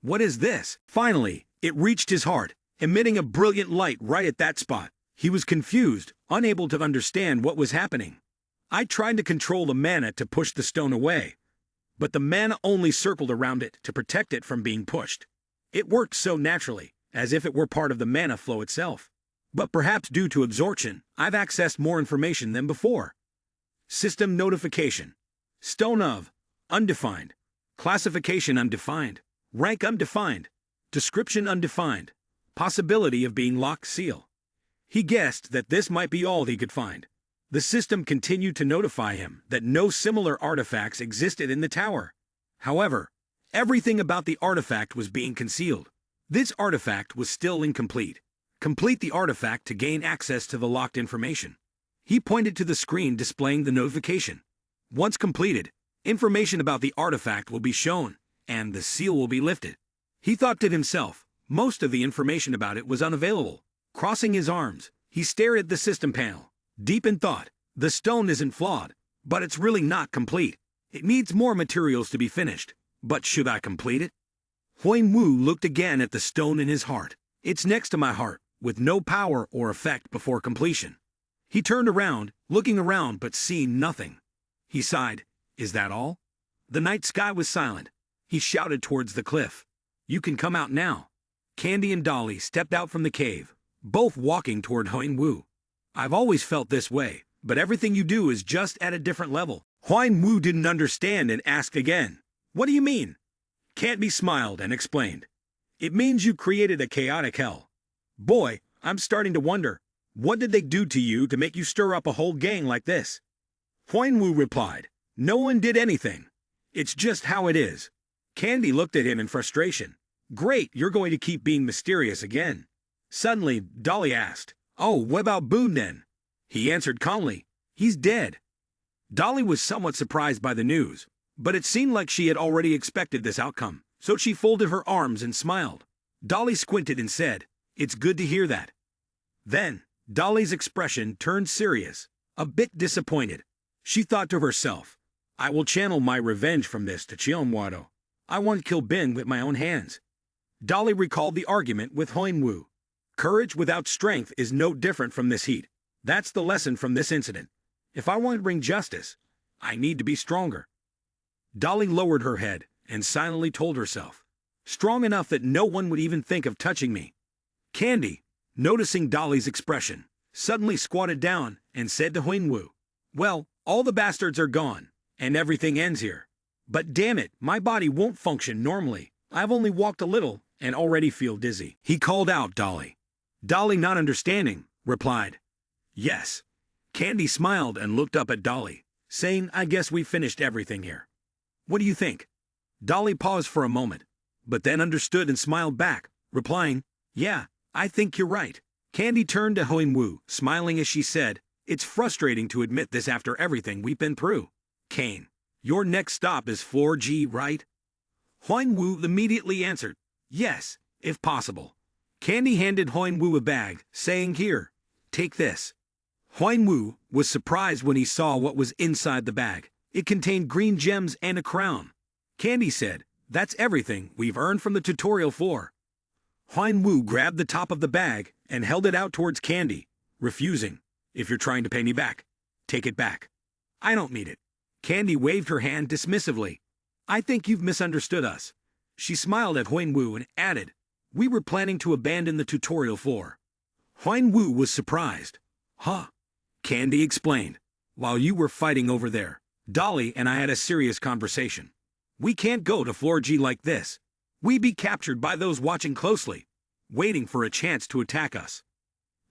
S1: "What is this?" Finally, it reached his heart, emitting a brilliant light right at that spot. He was confused, unable to understand what was happening. "I tried to control the mana to push the stone away, but the mana only circled around it to protect it from being pushed. It worked so naturally, as if it were part of the mana flow itself. But perhaps due to absorption, I've accessed more information than before." System notification. Stone of, undefined, Classification undefined. Rank undefined. Description undefined. Possibility of being locked seal. He guessed that this might be all he could find. The system continued to notify him that no similar artifacts existed in the tower. However, everything about the artifact was being concealed. This artifact was still incomplete. Complete the artifact to gain access to the locked information. He pointed to the screen displaying the notification. Once completed, information about the artifact will be shown, and the seal will be lifted. He thought to himself, most of the information about it was unavailable. Crossing his arms, he stared at the system panel. Deep in thought, the stone isn't flawed, but it's really not complete. It needs more materials to be finished. But should I complete it? Huang Wu looked again at the stone in his heart. It's next to my heart, with no power or effect before completion. He turned around, looking around but seeing nothing. He sighed, is that all? The night sky was silent. He shouted towards the cliff. You can come out now. Candy and Dolly stepped out from the cave, both walking toward Huang Wu. I've always felt this way, but everything you do is just at a different level. Huang Wu didn't understand and asked again. What do you mean? Candy smiled and explained. It means you created a chaotic hell. Boy, I'm starting to wonder, what did they do to you to make you stir up a whole gang like this? Huang Wu replied, no one did anything. It's just how it is. Candy looked at him in frustration. Great, you're going to keep being mysterious again. Suddenly, Dolly asked, oh, what about Boone then? He answered calmly, he's dead. Dolly was somewhat surprised by the news, but it seemed like she had already expected this outcome, so she folded her arms and smiled. Dolly squinted and said, it's good to hear that. Then, Dolly's expression turned serious, a bit disappointed. She thought to herself, I will channel my revenge from this to Chionwado. I want to kill Ben with my own hands. Dolly recalled the argument with Huang Wu. Courage without strength is no different from this heat. That's the lesson from this incident. If I want to bring justice, I need to be stronger. Dolly lowered her head and silently told herself, strong enough that no one would even think of touching me. Candy, noticing Dolly's expression, suddenly squatted down and said to Huang Wu, well, all the bastards are gone, and everything ends here. But damn it, my body won't function normally. I've only walked a little and already feel dizzy. He called out Dolly. Dolly, not understanding, replied, yes. Candy smiled and looked up at Dolly, saying, I guess we finished everything here. What do you think? Dolly paused for a moment, but then understood and smiled back, replying, yeah, I think you're right. Candy turned to Huang Wu, smiling as she said, it's frustrating to admit this after everything we've been through. Kane, your next stop is floor G, right? Huang Wu immediately answered, yes, if possible. Candy handed Huang Wu a bag, saying, here, take this. Huang Wu was surprised when he saw what was inside the bag. It contained green gems and a crown. Candy said, that's everything we've earned from the tutorial floor. Huang Wu grabbed the top of the bag and held it out towards Candy, refusing. If you're trying to pay me back, take it back. I don't need it. Candy waved her hand dismissively. I think you've misunderstood us. She smiled at Huang Wu and added, we were planning to abandon the tutorial floor. Huang Wu was surprised. Huh? Candy explained. While you were fighting over there, Dolly and I had a serious conversation. We can't go to floor G like this. We'd be captured by those watching closely, waiting for a chance to attack us.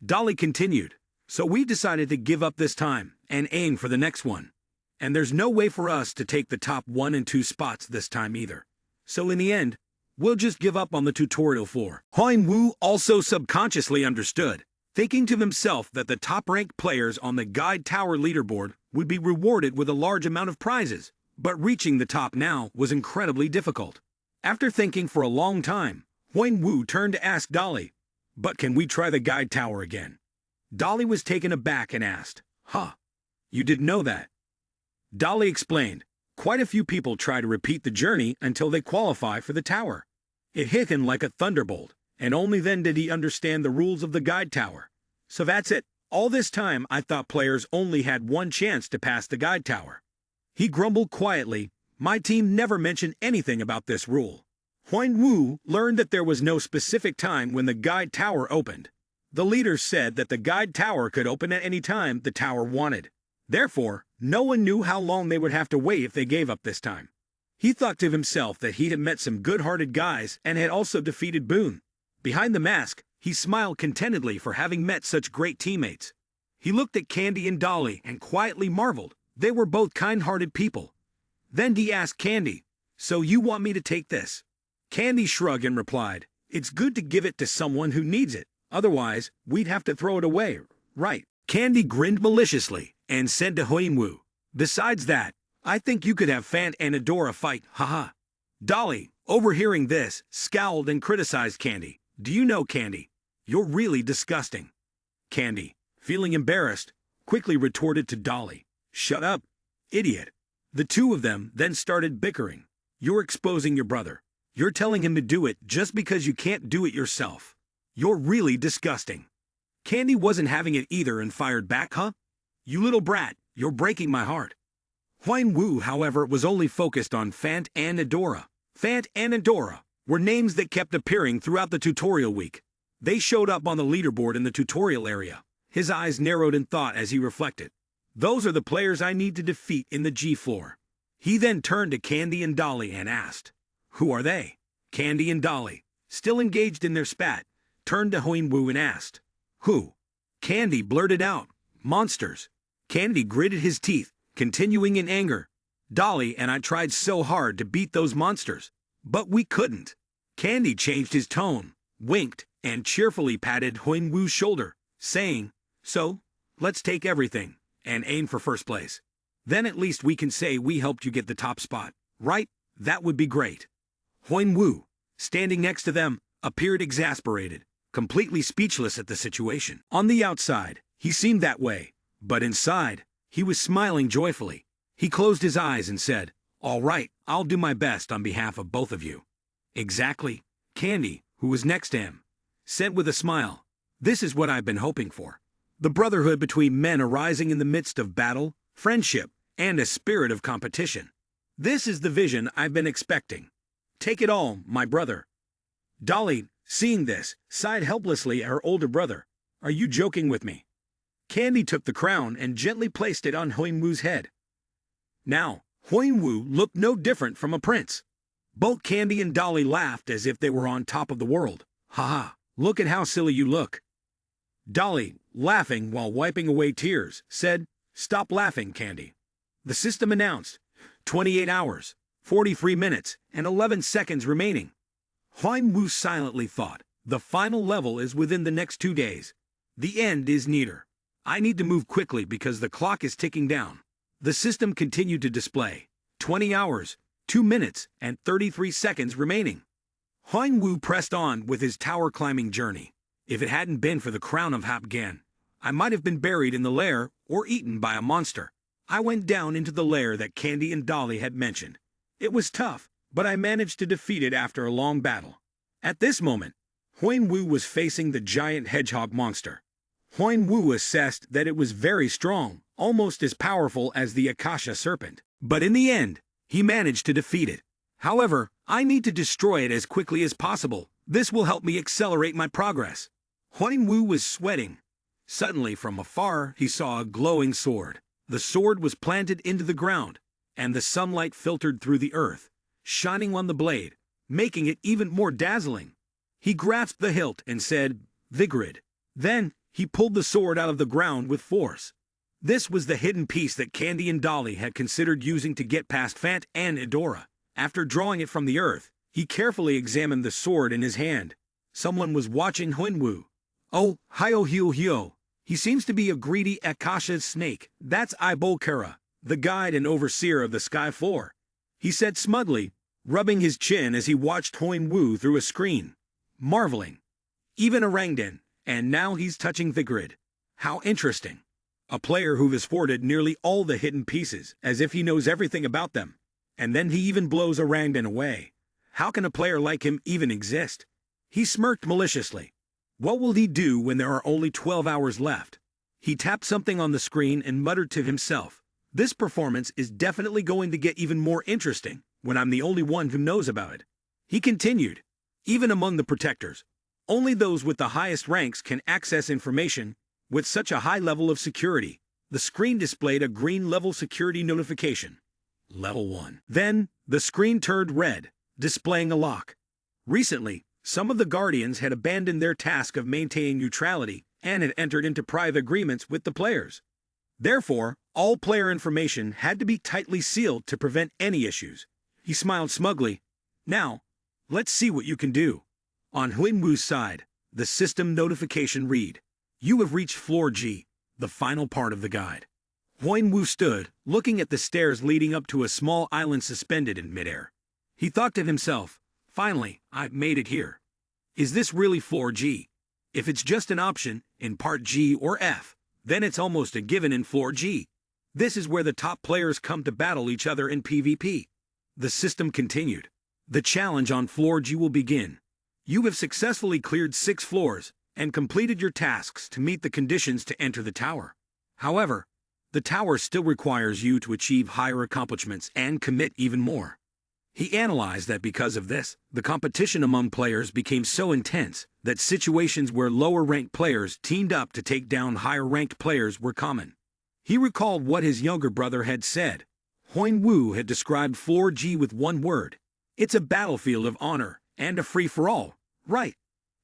S1: Dolly continued, so we decided to give up this time and aim for the next one. And there's no way for us to take the top 1 and 2 spots this time either. So in the end, we'll just give up on the tutorial floor. Huang Wu also subconsciously understood, thinking to himself that the top-ranked players on the Guide Tower leaderboard would be rewarded with a large amount of prizes, but reaching the top now was incredibly difficult. After thinking for a long time, Huang Wu turned to ask Dolly, but can we try the Guide Tower again? Dolly was taken aback and asked, huh, you didn't know that? Dolly explained, quite a few people try to repeat the journey until they qualify for the tower. It hit him like a thunderbolt, and only then did he understand the rules of the Guide Tower. So that's it. All this time I thought players only had one chance to pass the Guide Tower. He grumbled quietly, my team never mentioned anything about this rule. Huang Wu learned that there was no specific time when the Guide Tower opened. The leaders said that the Guide Tower could open at any time the tower wanted. Therefore, no one knew how long they would have to wait if they gave up this time. He thought to himself that he had met some good-hearted guys and had also defeated Boone. Behind the mask, he smiled contentedly for having met such great teammates. He looked at Candy and Dolly and quietly marveled. They were both kind-hearted people. Then he asked Candy, "So you want me to take this?" Candy shrugged and replied, "It's good to give it to someone who needs it. Otherwise, we'd have to throw it away, right?" Candy grinned maliciously and said to Huinwu, "Besides that, I think you could have Fant and Adora fight, haha." Dolly, overhearing this, scowled and criticized Candy. "Do you know, Candy? You're really disgusting." Candy, feeling embarrassed, quickly retorted to Dolly, "Shut up, idiot." The two of them then started bickering. "You're exposing your brother. You're telling him to do it just because you can't do it yourself. You're really disgusting." Candy wasn't having it either and fired back, "Huh? You little brat, you're breaking my heart." Huang Wu, however, was only focused on Fant and Adora. Fant and Adora were names that kept appearing throughout the tutorial week. They showed up on the leaderboard in the tutorial area. His eyes narrowed in thought as he reflected. Those are the players I need to defeat in the G floor. He then turned to Candy and Dolly and asked, "Who are they?" Candy and Dolly, still engaged in their spat, turned to Huang Wu and asked, "Who?" Candy blurted out, "Monsters." Candy gritted his teeth, continuing in anger. "Dolly and I tried so hard to beat those monsters, but we couldn't." Candy changed his tone, winked, and cheerfully patted Huang Wu's shoulder, saying, "So, let's take everything and aim for first place. Then at least we can say we helped you get the top spot, right? That would be great." Huang Wu, standing next to them, appeared exasperated, completely speechless at the situation. On the outside, he seemed that way, but inside, he was smiling joyfully. He closed his eyes and said, "All right, I'll do my best on behalf of both of you." "Exactly," Candy, who was next to him, said with a smile. "This is what I've been hoping for. The brotherhood between men arising in the midst of battle, friendship, and a spirit of competition. This is the vision I've been expecting. Take it all, my brother." Dolly, seeing this, sighed helplessly at her older brother. "Are you joking with me?" Candy took the crown and gently placed it on Huang Wu's head. Now, Huang Wu looked no different from a prince. Both Candy and Dolly laughed as if they were on top of the world. "Haha, look at how silly you look." Dolly, laughing while wiping away tears, said, "Stop laughing, Candy." The system announced, 28 hours, 43 minutes, and 11 seconds remaining. Huang Wu silently thought, the final level is within the next 2 days. The end is near. I need to move quickly because the clock is ticking down. The system continued to display 20 hours, 2 minutes, and 33 seconds remaining. Huang Wu pressed on with his tower-climbing journey. If it hadn't been for the crown of Hapgan, I might have been buried in the lair or eaten by a monster. I went down into the lair that Candy and Dolly had mentioned. It was tough, but I managed to defeat it after a long battle. At this moment, Huang Wu was facing the giant hedgehog monster. Huang Wu assessed that it was very strong, almost as powerful as the Akasha serpent. But in the end, he managed to defeat it. However, I need to destroy it as quickly as possible. This will help me accelerate my progress. Huang Wu was sweating. Suddenly, from afar, he saw a glowing sword. The sword was planted into the ground, and the sunlight filtered through the earth, shining on the blade, making it even more dazzling. He grasped the hilt and said, "Vigrid." Then, he pulled the sword out of the ground with force. This was the hidden piece that Candy and Dolly had considered using to get past Fant and Adora. After drawing it from the earth, he carefully examined the sword in his hand. Someone was watching Huang Wu. "Oh, hio. He seems to be a greedy Akasha snake. That's Ibolkara, the guide and overseer of the sky floor," he said smugly, rubbing his chin as he watched Huang Wu through a screen, marveling. Even Orangdan, and now he's touching Vigrid. How interesting. A player who has hoarded nearly all the hidden pieces, as if he knows everything about them. And then he even blows Orangdan away. How can a player like him even exist? He smirked maliciously. What will he do when there are only 12 hours left? He tapped something on the screen and muttered to himself, "This performance is definitely going to get even more interesting when I'm the only one who knows about it." He continued, "Even among the protectors, only those with the highest ranks can access information with such a high level of security." The screen displayed a green level security notification. Level 1. Then, the screen turned red, displaying a lock. Recently, some of the Guardians had abandoned their task of maintaining neutrality and had entered into private agreements with the players. Therefore, all player information had to be tightly sealed to prevent any issues. He smiled smugly. Now, let's see what you can do. On Huinwu's side, the system notification read, "You have reached floor G, the final part of the guide." Huinwu stood, looking at the stairs leading up to a small island suspended in midair. He thought to himself, "Finally, I've made it here. Is this really floor G? If it's just an option, in part G or F, then it's almost a given in floor G. This is where the top players come to battle each other in PvP." The system continued. "The challenge on floor G will begin. You have successfully cleared 6 floors and completed your tasks to meet the conditions to enter the tower. However, the tower still requires you to achieve higher accomplishments and commit even more." He analyzed that because of this, the competition among players became so intense that situations where lower-ranked players teamed up to take down higher-ranked players were common. He recalled what his younger brother had said. Huinwu had described floor G with one word. "It's a battlefield of honor and a free-for-all, right?"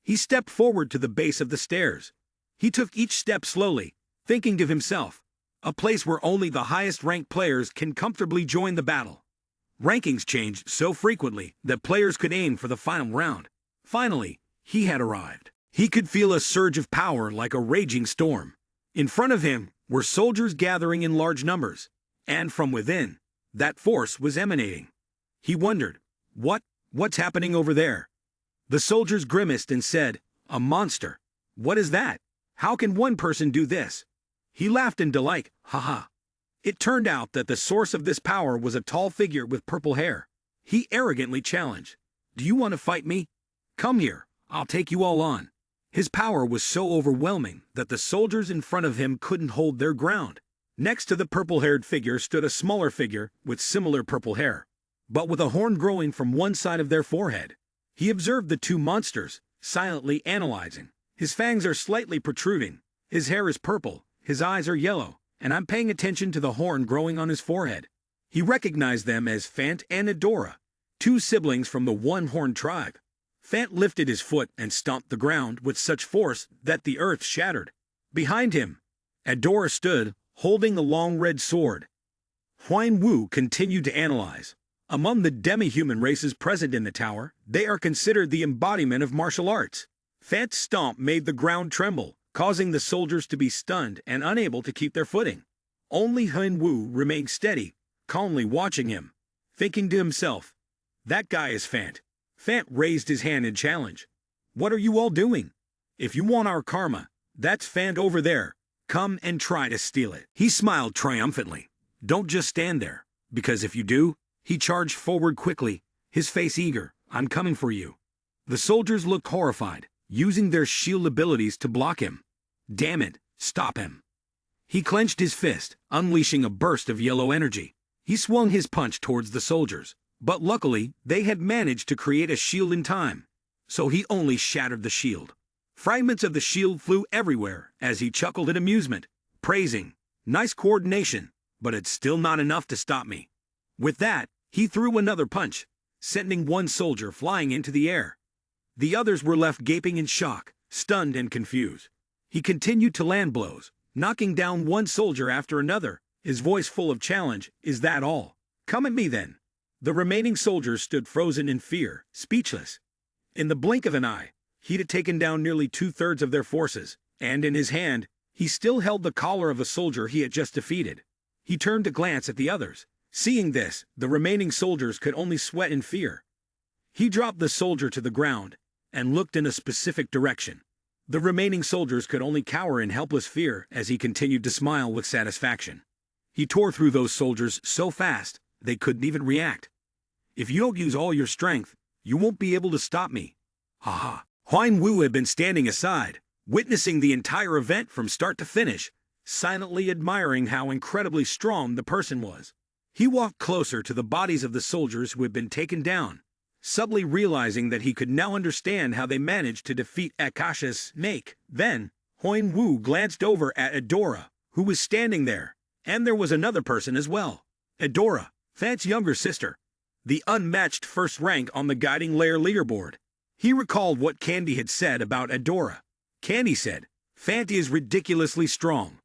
S1: He stepped forward to the base of the stairs. He took each step slowly, thinking to himself, a place where only the highest-ranked players can comfortably join the battle. Rankings changed so frequently that players could aim for the final round. Finally, he had arrived. He could feel a surge of power like a raging storm. In front of him were soldiers gathering in large numbers, and from within, that force was emanating. He wondered, what's happening over there? The soldiers grimaced and said, "A monster. What is that? How can one person do this?" He laughed in delight, "Haha." It turned out that the source of this power was a tall figure with purple hair. He arrogantly challenged, "Do you want to fight me? Come here, I'll take you all on." His power was so overwhelming that the soldiers in front of him couldn't hold their ground. Next to the purple-haired figure stood a smaller figure with similar purple hair, but with a horn growing from one side of their forehead. He observed the two monsters, silently analyzing. His fangs are slightly protruding, his hair is purple, his eyes are yellow, and I'm paying attention to the horn growing on his forehead. He recognized them as Fant and Adora, 2 siblings from the one-horned tribe. Fant lifted his foot and stomped the ground with such force that the earth shattered. Behind him, Adora stood, holding a long red sword. Huinwu continued to analyze. Among the demi-human races present in the tower, they are considered the embodiment of martial arts. Fant's stomp made the ground tremble, causing the soldiers to be stunned and unable to keep their footing. Only Huinwu remained steady, calmly watching him, thinking to himself, "That guy is Fant." Fant raised his hand in challenge. "What are you all doing? If you want our karma, that's Fant over there. Come and try to steal it." He smiled triumphantly. "Don't just stand there, because if you do..." He charged forward quickly, his face eager. "I'm coming for you." The soldiers looked horrified, using their shield abilities to block him. "Damn it, stop him." He clenched his fist, unleashing a burst of yellow energy. He swung his punch towards the soldiers, but luckily they had managed to create a shield in time, so he only shattered the shield. Fragments of the shield flew everywhere as he chuckled in amusement, praising, "Nice coordination, but it's still not enough to stop me." With that, he threw another punch, sending one soldier flying into the air. The others were left gaping in shock, stunned and confused. He continued to land blows, knocking down one soldier after another, his voice full of challenge. "Is that all? Come at me then." The remaining soldiers stood frozen in fear, speechless. In the blink of an eye, he'd taken down nearly 2/3 of their forces, and in his hand, he still held the collar of a soldier he had just defeated. He turned to glance at the others. Seeing this, the remaining soldiers could only sweat in fear. He dropped the soldier to the ground and looked in a specific direction. The remaining soldiers could only cower in helpless fear as he continued to smile with satisfaction. He tore through those soldiers so fast, they couldn't even react. "If you don't use all your strength, you won't be able to stop me." Haha. Huinwu had been standing aside, witnessing the entire event from start to finish, silently admiring how incredibly strong the person was. He walked closer to the bodies of the soldiers who had been taken down, subtly realizing that he could now understand how they managed to defeat Akasha's snake. Then, Huinwu glanced over at Adora, who was standing there, and there was another person as well. "Adora, Fant's younger sister, the unmatched first rank on the guiding layer leaderboard. He recalled what Candy had said about Adora. Candy said, "Fant is ridiculously strong.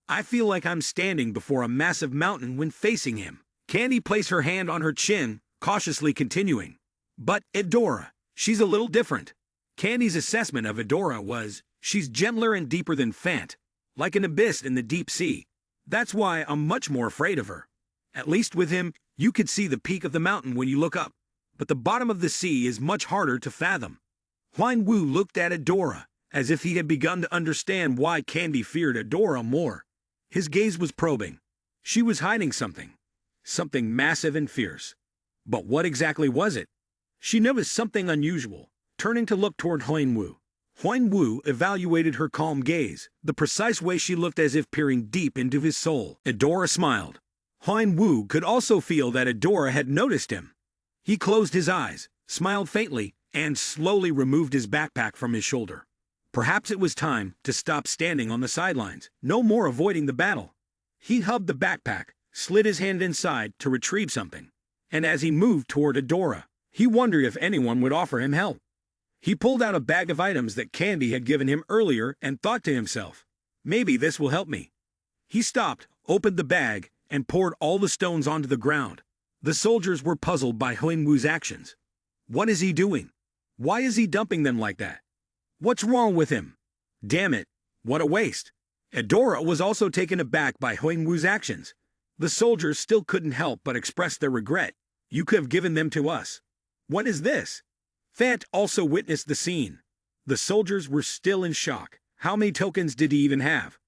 S1: I feel like I'm standing before a massive mountain when facing him." Candy placed her hand on her chin, cautiously continuing. "But Adora, she's a little different." Candy's assessment of Adora was, "She's gentler and deeper than Fant, like an abyss in the deep sea. That's why I'm much more afraid of her. At least with him, you could see the peak of the mountain when you look up, but the bottom of the sea is much harder to fathom." Huan Wu looked at Adora, as if he had begun to understand why Candy feared Adora more. His gaze was probing. She was hiding something. Something massive and fierce. But what exactly was it? She noticed something unusual, turning to look toward Huan Wu. Huan Wu evaluated her calm gaze, the precise way she looked as if peering deep into his soul. Adora smiled. Huan Wu could also feel that Adora had noticed him. He closed his eyes, smiled faintly, and slowly removed his backpack from his shoulder. Perhaps it was time to stop standing on the sidelines, no more avoiding the battle. He hubbed the backpack, slid his hand inside to retrieve something, and as he moved toward Adora, he wondered if anyone would offer him help. He pulled out a bag of items that Candy had given him earlier and thought to himself, "Maybe this will help me." He stopped, opened the bag, and poured all the stones onto the ground. The soldiers were puzzled by Huan Wu's actions. What is he doing? Why is he dumping them like that? What's wrong with him? Damn it, what a waste. Adora was also taken aback by Huan Wu's actions. The soldiers still couldn't help but express their regret. "You could have given them to us." "What is this?" Fant also witnessed the scene. The soldiers were still in shock. How many tokens did he even have?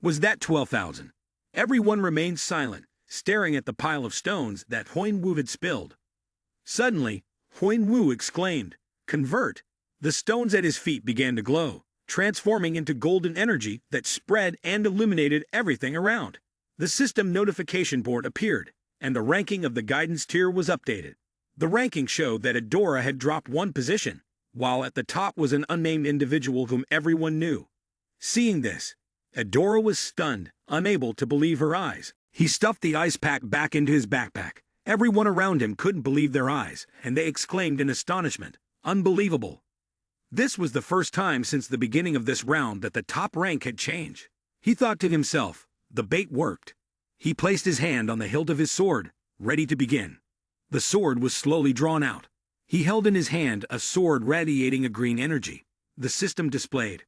S1: Was that 12,000? Everyone remained silent, staring at the pile of stones that Huan Wu had spilled. Suddenly, Huan Wu exclaimed, "Convert!" The stones at his feet began to glow, transforming into golden energy that spread and illuminated everything around. The system notification board appeared, and the ranking of the guidance tier was updated. The ranking showed that Adora had dropped one position, while at the top was an unnamed individual whom everyone knew. Seeing this, Adora was stunned, unable to believe her eyes. He stuffed the ice pack back into his backpack. Everyone around him couldn't believe their eyes, and they exclaimed in astonishment, "Unbelievable!" This was the first time since the beginning of this round that the top rank had changed. He thought to himself, the bait worked. He placed his hand on the hilt of his sword, ready to begin. The sword was slowly drawn out. He held in his hand a sword radiating a green energy. The system displayed.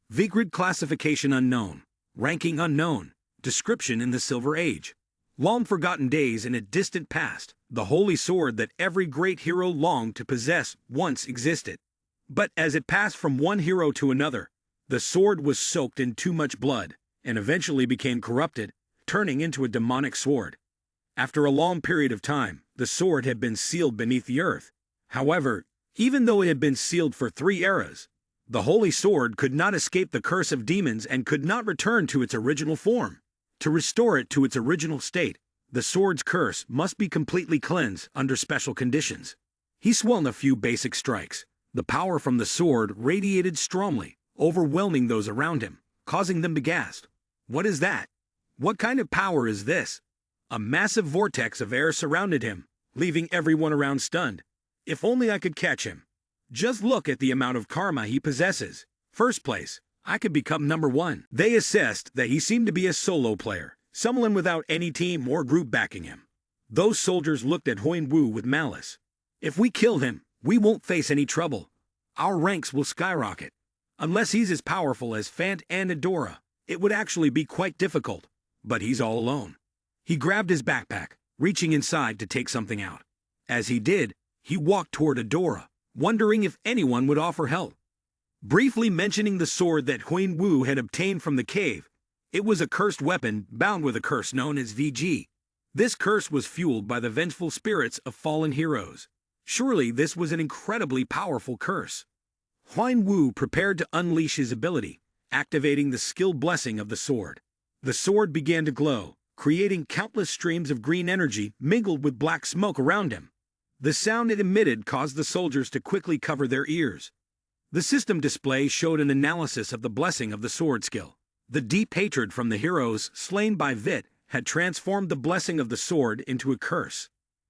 S1: Vigrid classification unknown. Ranking unknown. Description in the Silver Age. Long-forgotten days in a distant past, the holy sword that every great hero longed to possess once existed. But as it passed from one hero to another, the sword was soaked in too much blood, and eventually became corrupted, turning into a demonic sword. After a long period of time, the sword had been sealed beneath the earth. However, even though it had been sealed for 3 eras, the holy sword could not escape the curse of demons and could not return to its original form. To restore it to its original state, the sword's curse must be completely cleansed under special conditions. He swung a few basic strikes. The power from the sword radiated strongly, overwhelming those around him, causing them to gasp. What is that? What kind of power is this? A massive vortex of air surrounded him, leaving everyone around stunned. If only I could catch him. Just look at the amount of karma he possesses. First place, I could become number 1. They assessed that he seemed to be a solo player, someone without any team or group backing him. Those soldiers looked at Huan Wu with malice. If we kill him, we won't face any trouble. Our ranks will skyrocket. Unless he's as powerful as Fant and Adora, it would actually be quite difficult. But he's all alone. He grabbed his backpack, reaching inside to take something out. As he did, he walked toward Adora, wondering if anyone would offer help. Briefly mentioning the sword that Huan Wu had obtained from the cave, it was a cursed weapon bound with a curse known as VG. This curse was fueled by the vengeful spirits of fallen heroes. Surely this was an incredibly powerful curse. Huan Wu prepared to unleash his ability, activating the skilled blessing of the sword. The sword began to glow, creating countless streams of green energy mingled with black smoke around him. The sound it emitted caused the soldiers to quickly cover their ears. The system display showed an analysis of the blessing of the sword skill. The deep hatred from the heroes slain by Vit had transformed the blessing of the sword into a curse.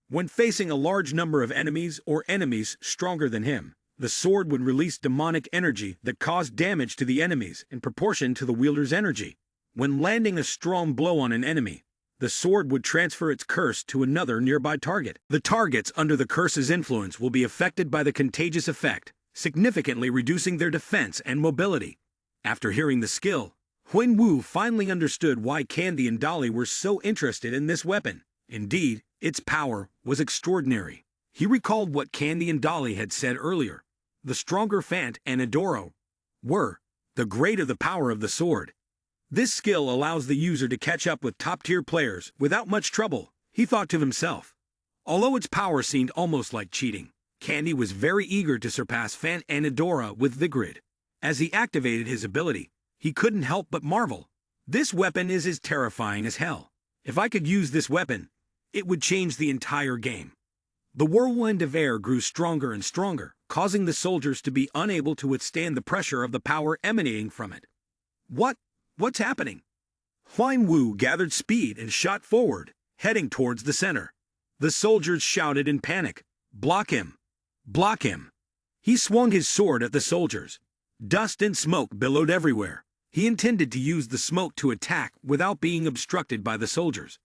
S1: When facing a large number of enemies or enemies stronger than him, the sword would release demonic energy that caused damage to the enemies in proportion to the wielder's energy. When landing a strong blow on an enemy, the sword would transfer its curse to another nearby target. The targets under the curse's influence will be affected by the contagious effect, significantly reducing their defense and mobility. After hearing the skill, Huan-Wu finally understood why Candy and Dolly were so interested in this weapon. Indeed, its power was extraordinary. He recalled what Candy and Dolly had said earlier. The stronger Fant and Adoro were, the greater the power of the sword. This skill allows the user to catch up with top-tier players without much trouble, he thought to himself. Although its power seemed almost like cheating, Candy was very eager to surpass Fant and Adora with Vigrid. As he activated his ability, he couldn't help but marvel. This weapon is as terrifying as hell. If I could use this weapon, it would change the entire game. The whirlwind of air grew stronger and stronger, causing the soldiers to be unable to withstand the pressure of the power emanating from it. What's happening? Huan-Wu gathered speed and shot forward, heading towards the center. The soldiers shouted in panic, "Block him! Block him!" He swung his sword at the soldiers. Dust and smoke billowed everywhere. He intended to use the smoke to attack without being obstructed by the soldiers.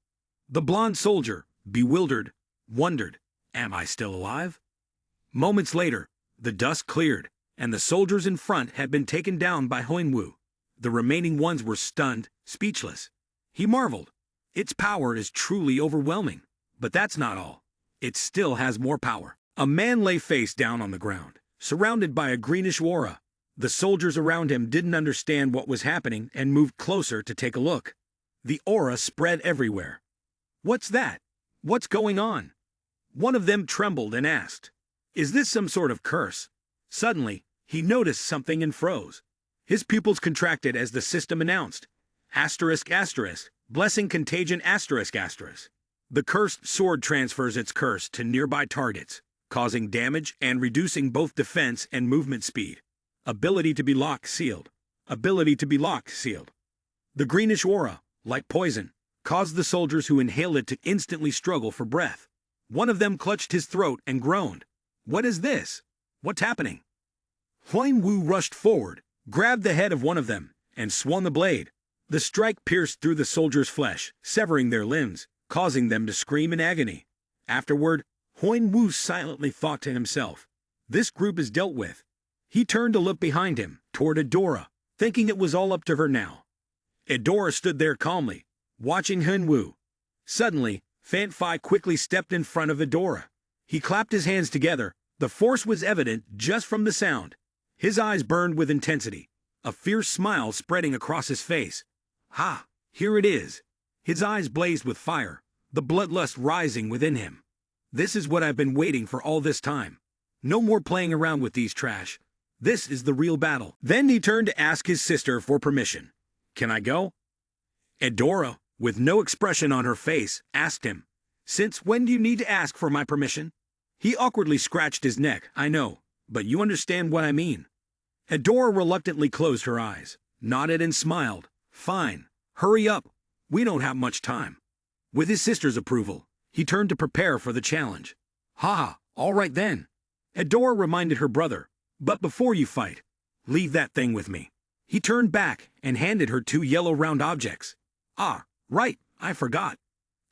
S1: The blonde soldier, bewildered, wondered, "Am I still alive?" Moments later, the dust cleared, and the soldiers in front had been taken down by Huan-Wu. The remaining ones were stunned, speechless. He marveled. Its power is truly overwhelming. But that's not all. It still has more power. A man lay face down on the ground, surrounded by a greenish aura. The soldiers around him didn't understand what was happening and moved closer to take a look. The aura spread everywhere. "What's that? What's going on?" One of them trembled and asked, "Is this some sort of curse?" Suddenly, he noticed something and froze. His pupils contracted as the system announced, ***, blessing contagion ***. The cursed sword transfers its curse to nearby targets, causing damage and reducing both defense and movement speed. Ability to be locked sealed. Ability to be locked sealed. The greenish aura, like poison, caused the soldiers who inhaled it to instantly struggle for breath. One of them clutched his throat and groaned. "What is this? What's happening?" Huan-Wu rushed forward, grabbed the head of one of them, and swung the blade. The strike pierced through the soldiers' flesh, severing their limbs, causing them to scream in agony. Afterward, Huan-Wu silently thought to himself, "This group is dealt with." He turned to look behind him, toward Adora, thinking it was all up to her now. Adora stood there calmly, watching Huan-Wu. Suddenly, Fant quickly stepped in front of Adora. He clapped his hands together. The force was evident just from the sound. His eyes burned with intensity, a fierce smile spreading across his face. "Ha, here it is." His eyes blazed with fire, the bloodlust rising within him. "This is what I've been waiting for all this time. No more playing around with these trash. This is the real battle." Then he turned to ask his sister for permission. "Can I go?" Adora, with no expression on her face, asked him, "Since when do you need to ask for my permission?" He awkwardly scratched his neck. "I know, but you understand what I mean." Adora reluctantly closed her eyes, nodded and smiled. "Fine, hurry up. We don't have much time." With his sister's approval, he turned to prepare for the challenge. "Ha, all right then." Adora reminded her brother, "But before you fight, leave that thing with me." He turned back and handed her 2 yellow round objects. "Ah, right, I forgot."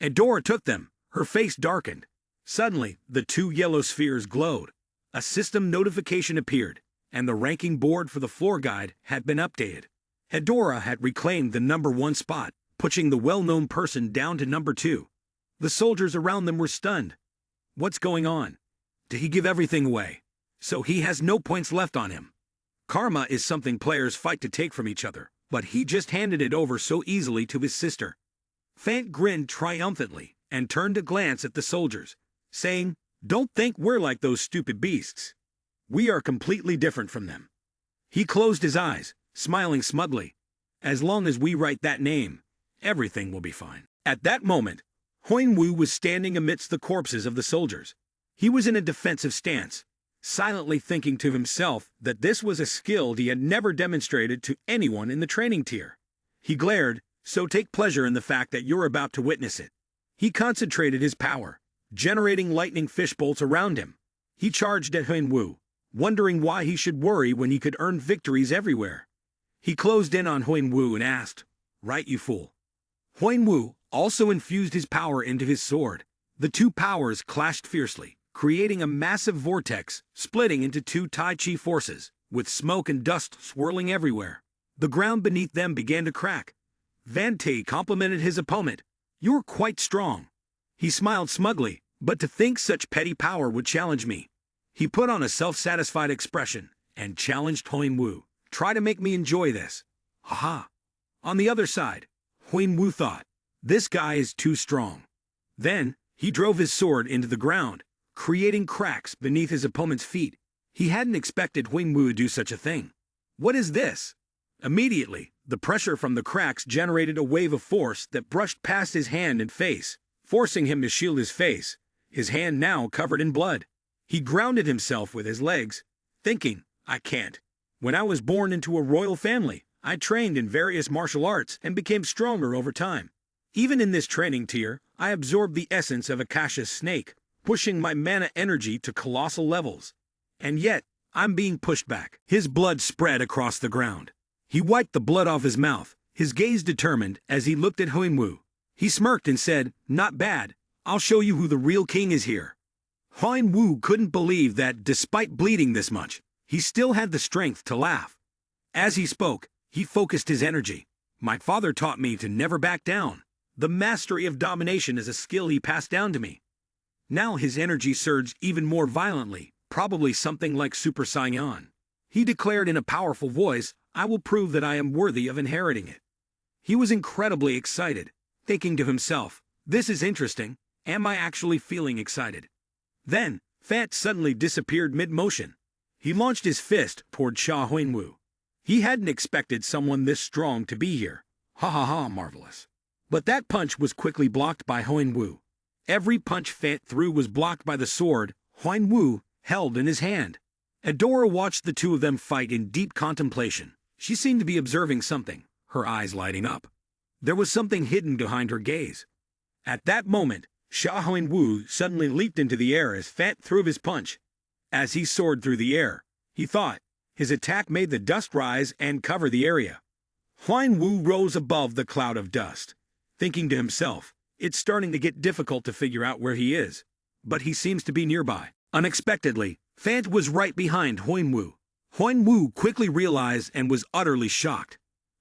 S1: Adora took them, her face darkened. Suddenly, the 2 yellow spheres glowed. A system notification appeared, and the ranking board for the floor guide had been updated. Adora had reclaimed the number 1 spot, pushing the well-known person down to number 2. The soldiers around them were stunned. What's going on? Did he give everything away? So he has no points left on him. Karma is something players fight to take from each other, but he just handed it over so easily to his sister. Fant grinned triumphantly and turned to glance at the soldiers, saying, "Don't think we're like those stupid beasts. We are completely different from them." He closed his eyes, smiling smugly. "As long as we write that name, everything will be fine." At that moment, Huan-Wu was standing amidst the corpses of the soldiers. He was in a defensive stance, silently thinking to himself that this was a skill he had never demonstrated to anyone in the training tier. He glared, so take pleasure in the fact that you're about to witness it. He concentrated his power, generating lightning fishbolts around him. He charged at Huinwu, wondering why he should worry when he could earn victories everywhere. He closed in on Huinwu and asked, "Right, you fool." Huinwu also infused his power into his sword. The two powers clashed fiercely, creating a massive vortex, splitting into two Tai Chi forces, with smoke and dust swirling everywhere. The ground beneath them began to crack. Van Te complimented his opponent. "You're quite strong." He smiled smugly, but to think such petty power would challenge me. He put on a self-satisfied expression and challenged Huinwu. "Try to make me enjoy this." Haha. On the other side, Huinwu thought, "This guy is too strong." Then, he drove his sword into the ground, creating cracks beneath his opponent's feet. He hadn't expected Huinwu to do such a thing. "What is this?" Immediately, the pressure from the cracks generated a wave of force that brushed past his hand and face, forcing him to shield his face, his hand now covered in blood. He grounded himself with his legs, thinking, "I can't. When I was born into a royal family, I trained in various martial arts and became stronger over time. Even in this training tier, I absorbed the essence of Akasha's snake, pushing my mana energy to colossal levels. And yet, I'm being pushed back." His blood spread across the ground. He wiped the blood off his mouth, his gaze determined as he looked at Huinwu. He smirked and said, "Not bad. I'll show you who the real king is here." Huinwu couldn't believe that, despite bleeding this much, he still had the strength to laugh. As he spoke, he focused his energy. "My father taught me to never back down. The mastery of domination is a skill he passed down to me." Now his energy surged even more violently, probably something like Super Saiyan. He declared in a powerful voice, "I will prove that I am worthy of inheriting it." He was incredibly excited, thinking to himself, "This is interesting. Am I actually feeling excited?" Then, Fat suddenly disappeared mid-motion. He launched his fist toward Sha Huinwu. He hadn't expected someone this strong to be here. Ha ha ha, marvelous. But that punch was quickly blocked by Huinwu. Every punch Fat threw was blocked by the sword Huinwu held in his hand. Adora watched the two of them fight in deep contemplation. She seemed to be observing something, her eyes lighting up. There was something hidden behind her gaze. At that moment, Sha Huinwu suddenly leaped into the air as Fat threw his punch. As he soared through the air, he thought, his attack made the dust rise and cover the area. Huinwu rose above the cloud of dust, thinking to himself, "It's starting to get difficult to figure out where he is, but he seems to be nearby." Unexpectedly, Fant was right behind Huinwu. Huinwu quickly realized and was utterly shocked.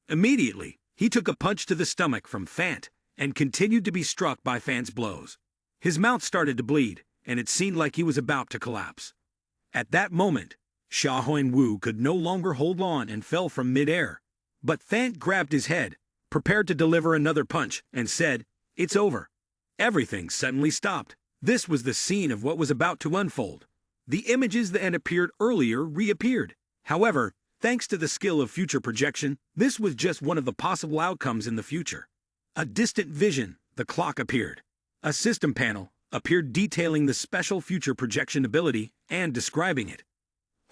S1: Immediately, he took a punch to the stomach from Fant and continued to be struck by Fant's blows. His mouth started to bleed, and it seemed like he was about to collapse. At that moment, Sha Huinwu could no longer hold on and fell from mid-air. But Fant grabbed his head, prepared to deliver another punch, and said, "It's over." Everything suddenly stopped. This was the scene of what was about to unfold. The images that had appeared earlier reappeared. However, thanks to the skill of future projection, this was just one of the possible outcomes in the future. A distant vision, the clock appeared. A system panel appeared detailing the special future projection ability and describing it.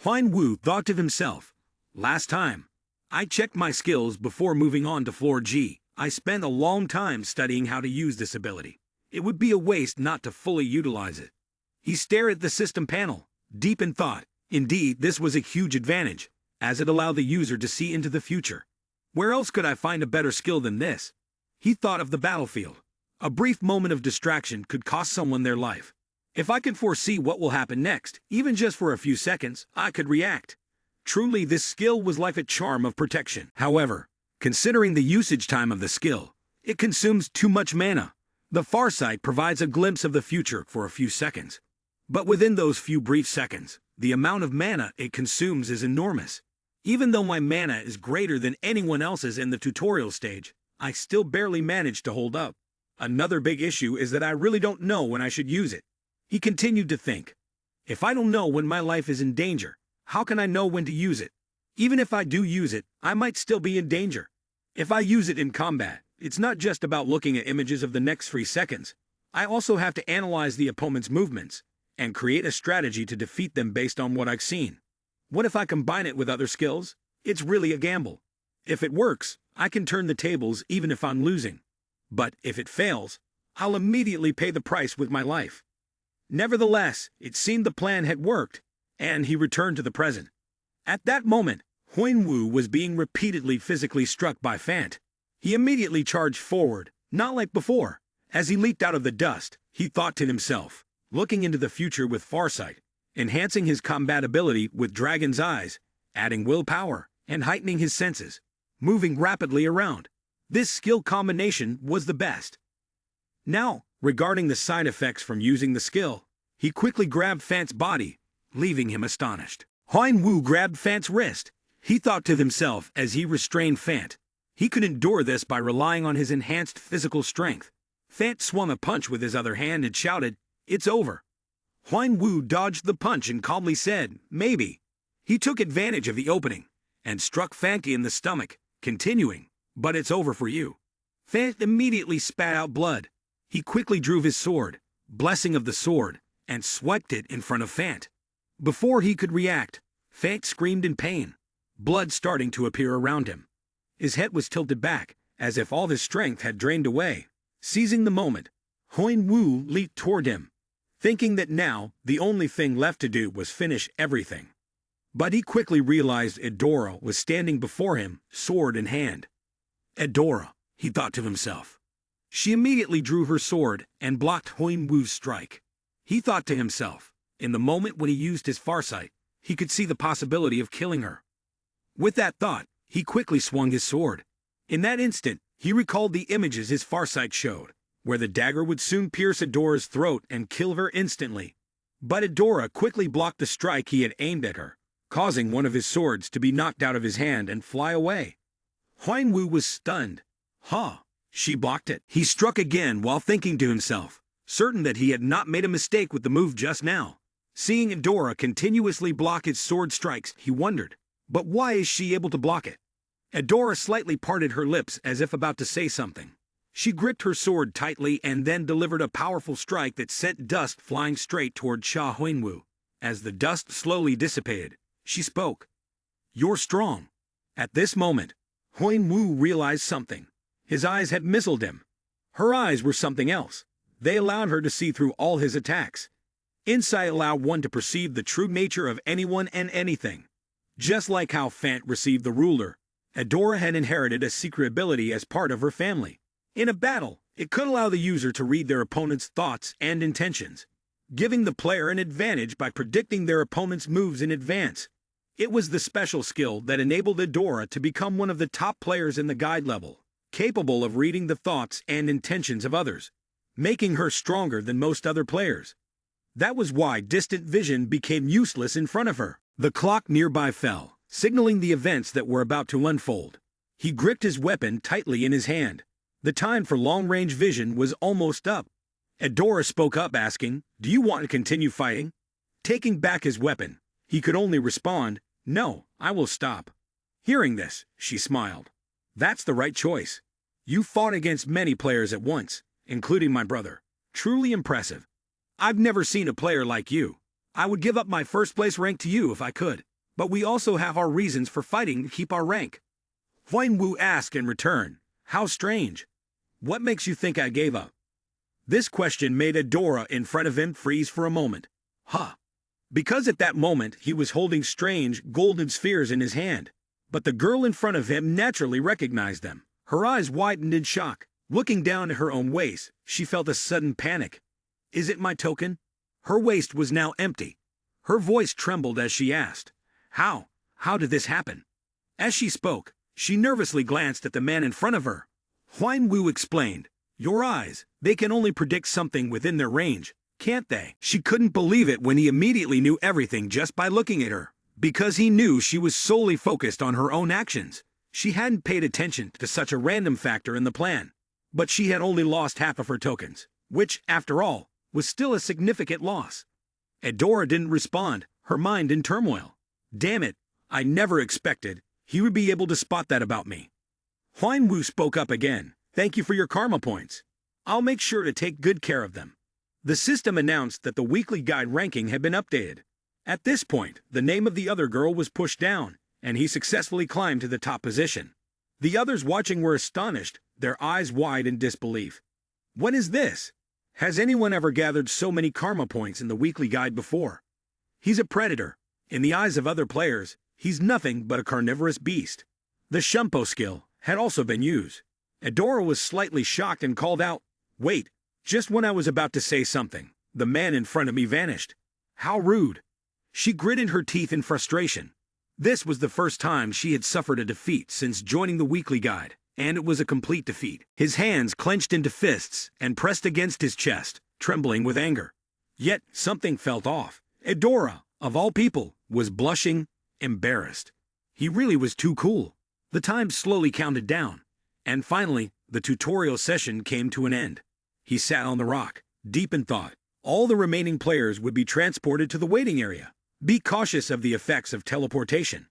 S1: Huinwu thought to himself, "Last time, I checked my skills before moving on to floor G. I spent a long time studying how to use this ability. It would be a waste not to fully utilize it." He stared at the system panel, deep in thought. Indeed, this was a huge advantage, as it allowed the user to see into the future. Where else could I find a better skill than this? He thought of the battlefield. A brief moment of distraction could cost someone their life. If I could foresee what will happen next, even just for a few seconds, I could react. Truly, this skill was like a charm of protection. However, considering the usage time of the skill, it consumes too much mana. The Farsight provides a glimpse of the future for a few seconds. But within those few brief seconds, the amount of mana it consumes is enormous. Even though my mana is greater than anyone else's in the tutorial stage, I still barely manage to hold up. Another big issue is that I really don't know when I should use it. He continued to think. If I don't know when my life is in danger, how can I know when to use it? Even if I do use it, I might still be in danger. If I use it in combat, it's not just about looking at images of the next 3 seconds. I also have to analyze the opponent's movements and create a strategy to defeat them based on what I've seen. What if I combine it with other skills? It's really a gamble. If it works, I can turn the tables even if I'm losing. But if it fails, I'll immediately pay the price with my life. Nevertheless, it seemed the plan had worked, and he returned to the present. At that moment, Huinwu was being repeatedly physically struck by Fant. He immediately charged forward, not like before. As he leaped out of the dust, he thought to himself, looking into the future with farsight, enhancing his combat ability with dragon's eyes, adding willpower, and heightening his senses, moving rapidly around. This skill combination was the best. Now, regarding the side effects from using the skill, he quickly grabbed Fant's body, leaving him astonished. Huinwu grabbed Fant's wrist. He thought to himself as he restrained Fant. He could endure this by relying on his enhanced physical strength. Fant swung a punch with his other hand and shouted, "It's over." Huinwu dodged the punch and calmly said, "Maybe." He took advantage of the opening and struck Fanti in the stomach, continuing, "But it's over for you." Fant immediately spat out blood. He quickly drew his sword, blessing of the sword, and swiped it in front of Fant. Before he could react, Fant screamed in pain, blood starting to appear around him. His head was tilted back, as if all his strength had drained away. Seizing the moment, Huinwu leaped toward him, thinking that now the only thing left to do was finish everything. But he quickly realized Edora was standing before him, sword in hand. Edora, he thought to himself. She immediately drew her sword and blocked Huinwu's strike. He thought to himself, in the moment when he used his farsight, he could see the possibility of killing her. With that thought, he quickly swung his sword. In that instant, he recalled the images his farsight showed, where the dagger would soon pierce Edora's throat and kill her instantly. But Edora quickly blocked the strike he had aimed at her, causing one of his swords to be knocked out of his hand and fly away. Huinwu was stunned. She blocked it. He struck again while thinking to himself, certain that he had not made a mistake with the move just now. Seeing Edora continuously block his sword strikes, he wondered, but why is she able to block it? Edora slightly parted her lips as if about to say something. She gripped her sword tightly and then delivered a powerful strike that sent dust flying straight toward Sha Huinwu. As the dust slowly dissipated, she spoke. "You're strong." At this moment, Huinwu realized something. His eyes had misled him. Her eyes were something else. They allowed her to see through all his attacks. Insight allowed one to perceive the true nature of anyone and anything. Just like how Fant received the ruler, Edora had inherited a secret ability as part of her family. In a battle, it could allow the user to read their opponent's thoughts and intentions, giving the player an advantage by predicting their opponent's moves in advance. It was the special skill that enabled Edora to become one of the top players in the guide level, capable of reading the thoughts and intentions of others, making her stronger than most other players. That was why distant vision became useless in front of her. The clock nearby fell, signaling the events that were about to unfold. He gripped his weapon tightly in his hand. The time for long-range vision was almost up. Edora spoke up asking, "Do you want to continue fighting?" Taking back his weapon, he could only respond, "No, I will stop." Hearing this, she smiled. "That's the right choice. You fought against many players at once, including my brother. Truly impressive. I've never seen a player like you. I would give up my first-place rank to you if I could, but we also have our reasons for fighting to keep our rank." Huinwu asked in return, "How strange. What makes you think I gave up?" This question made Edora in front of him freeze for a moment. Because at that moment he was holding strange, golden spheres in his hand. But the girl in front of him naturally recognized them. Her eyes widened in shock. Looking down at her own waist, she felt a sudden panic. "Is it my token?" Her waist was now empty. Her voice trembled as she asked, How did this happen?" As she spoke, she nervously glanced at the man in front of her. Huinwu explained, "Your eyes, they can only predict something within their range, can't they?" She couldn't believe it when he immediately knew everything just by looking at her, because he knew she was solely focused on her own actions. She hadn't paid attention to such a random factor in the plan. But she had only lost half of her tokens, which, after all, was still a significant loss. Edora didn't respond, her mind in turmoil. Damn it, I never expected he would be able to spot that about me. Huinwu spoke up again. "Thank you for your karma points. I'll make sure to take good care of them." The system announced that the weekly guide ranking had been updated. At this point, the name of the other girl was pushed down, and he successfully climbed to the top position. The others watching were astonished, their eyes wide in disbelief. What is this? Has anyone ever gathered so many karma points in the weekly guide before? He's a predator. In the eyes of other players, he's nothing but a carnivorous beast. The Shumpo skill had also been used. Adora was slightly shocked and called out, "Wait!" Just when I was about to say something, the man in front of me vanished. How rude! She gritted her teeth in frustration. This was the first time she had suffered a defeat since joining the weekly guide, and it was a complete defeat. His hands clenched into fists and pressed against his chest, trembling with anger. Yet something felt off. Adora, of all people, was blushing, embarrassed. He really was too cool. The time slowly counted down, and finally, the tutorial session came to an end. He sat on the rock, deep in thought. All the remaining players would be transported to the waiting area. Be cautious of the effects of teleportation.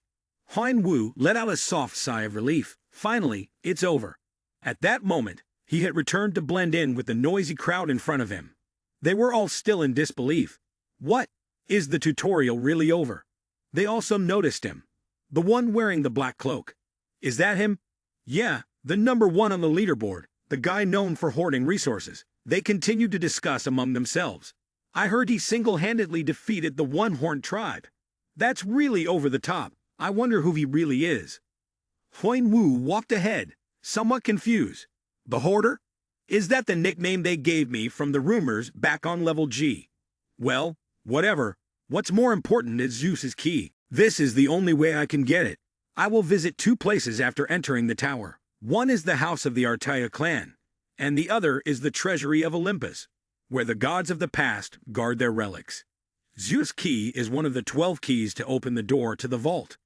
S1: Huan Wu let out a soft sigh of relief. Finally, it's over. At that moment, he had returned to blend in with the noisy crowd in front of him. They were all still in disbelief. What? Is the tutorial really over? They also noticed him. The one wearing the black cloak. Is that him? Yeah, the number one on the leaderboard, the guy known for hoarding resources. They continued to discuss among themselves. I heard he single-handedly defeated the one-horned tribe. That's really over the top. I wonder who he really is. Huan Wu walked ahead, somewhat confused. The Hoarder? Is that the nickname they gave me from the rumors back on level G? Well, whatever. What's more important is Zeus's key. This is the only way I can get it. I will visit 2 places after entering the tower. One is the house of the Artaia clan, and the other is the treasury of Olympus, where the gods of the past guard their relics. Zeus' key is one of the 12 keys to open the door to the vault.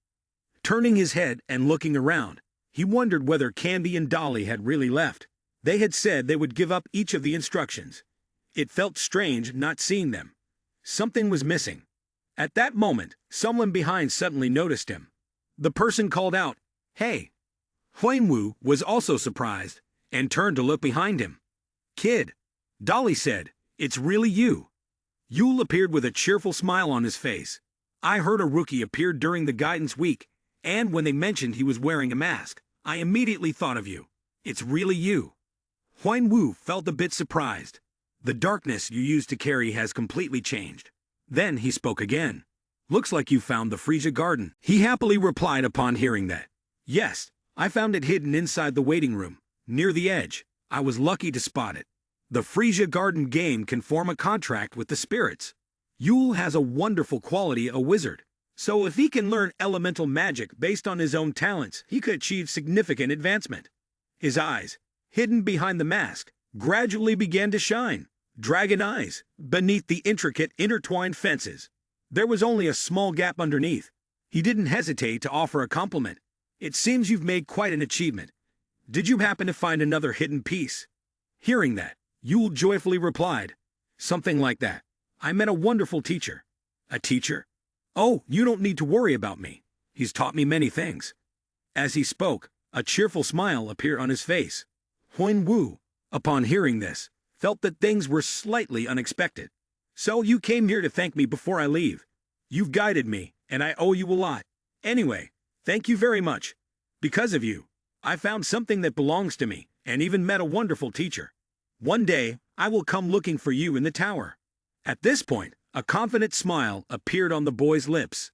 S1: Turning his head and looking around, he wondered whether Candy and Dolly had really left. They had said they would give up each of the instructions. It felt strange not seeing them. Something was missing. At that moment, someone behind suddenly noticed him. The person called out, "Hey!" Huan Wu was also surprised and turned to look behind him. "Kid," Dolly said, "it's really you." Yule appeared with a cheerful smile on his face. "I heard a rookie appeared during the guidance week, and when they mentioned he was wearing a mask, I immediately thought of you. It's really you." Huan Wu felt a bit surprised. "The darkness you used to carry has completely changed." Then he spoke again. "Looks like you found the Frisia Garden." He happily replied upon hearing that. "Yes, I found it hidden inside the waiting room, near the edge. I was lucky to spot it. The Frisia Garden game can form a contract with the spirits. Yule has a wonderful quality, a wizard. So if he can learn elemental magic based on his own talents, he could achieve significant advancement." His eyes, hidden behind the mask, gradually began to shine. Dragon eyes, beneath the intricate intertwined fences. There was only a small gap underneath. He didn't hesitate to offer a compliment. "It seems you've made quite an achievement. Did you happen to find another hidden piece?" Hearing that, Yule joyfully replied, "Something like that. I met a wonderful teacher." "A teacher? Oh, you don't need to worry about me. He's taught me many things." As he spoke, a cheerful smile appeared on his face. Huan Wu, upon hearing this, felt that things were slightly unexpected. "So you came here to thank me before I leave. You've guided me, and I owe you a lot. Anyway, thank you very much. Because of you, I found something that belongs to me, and even met a wonderful teacher. One day, I will come looking for you in the tower." At this point, a confident smile appeared on the boy's lips.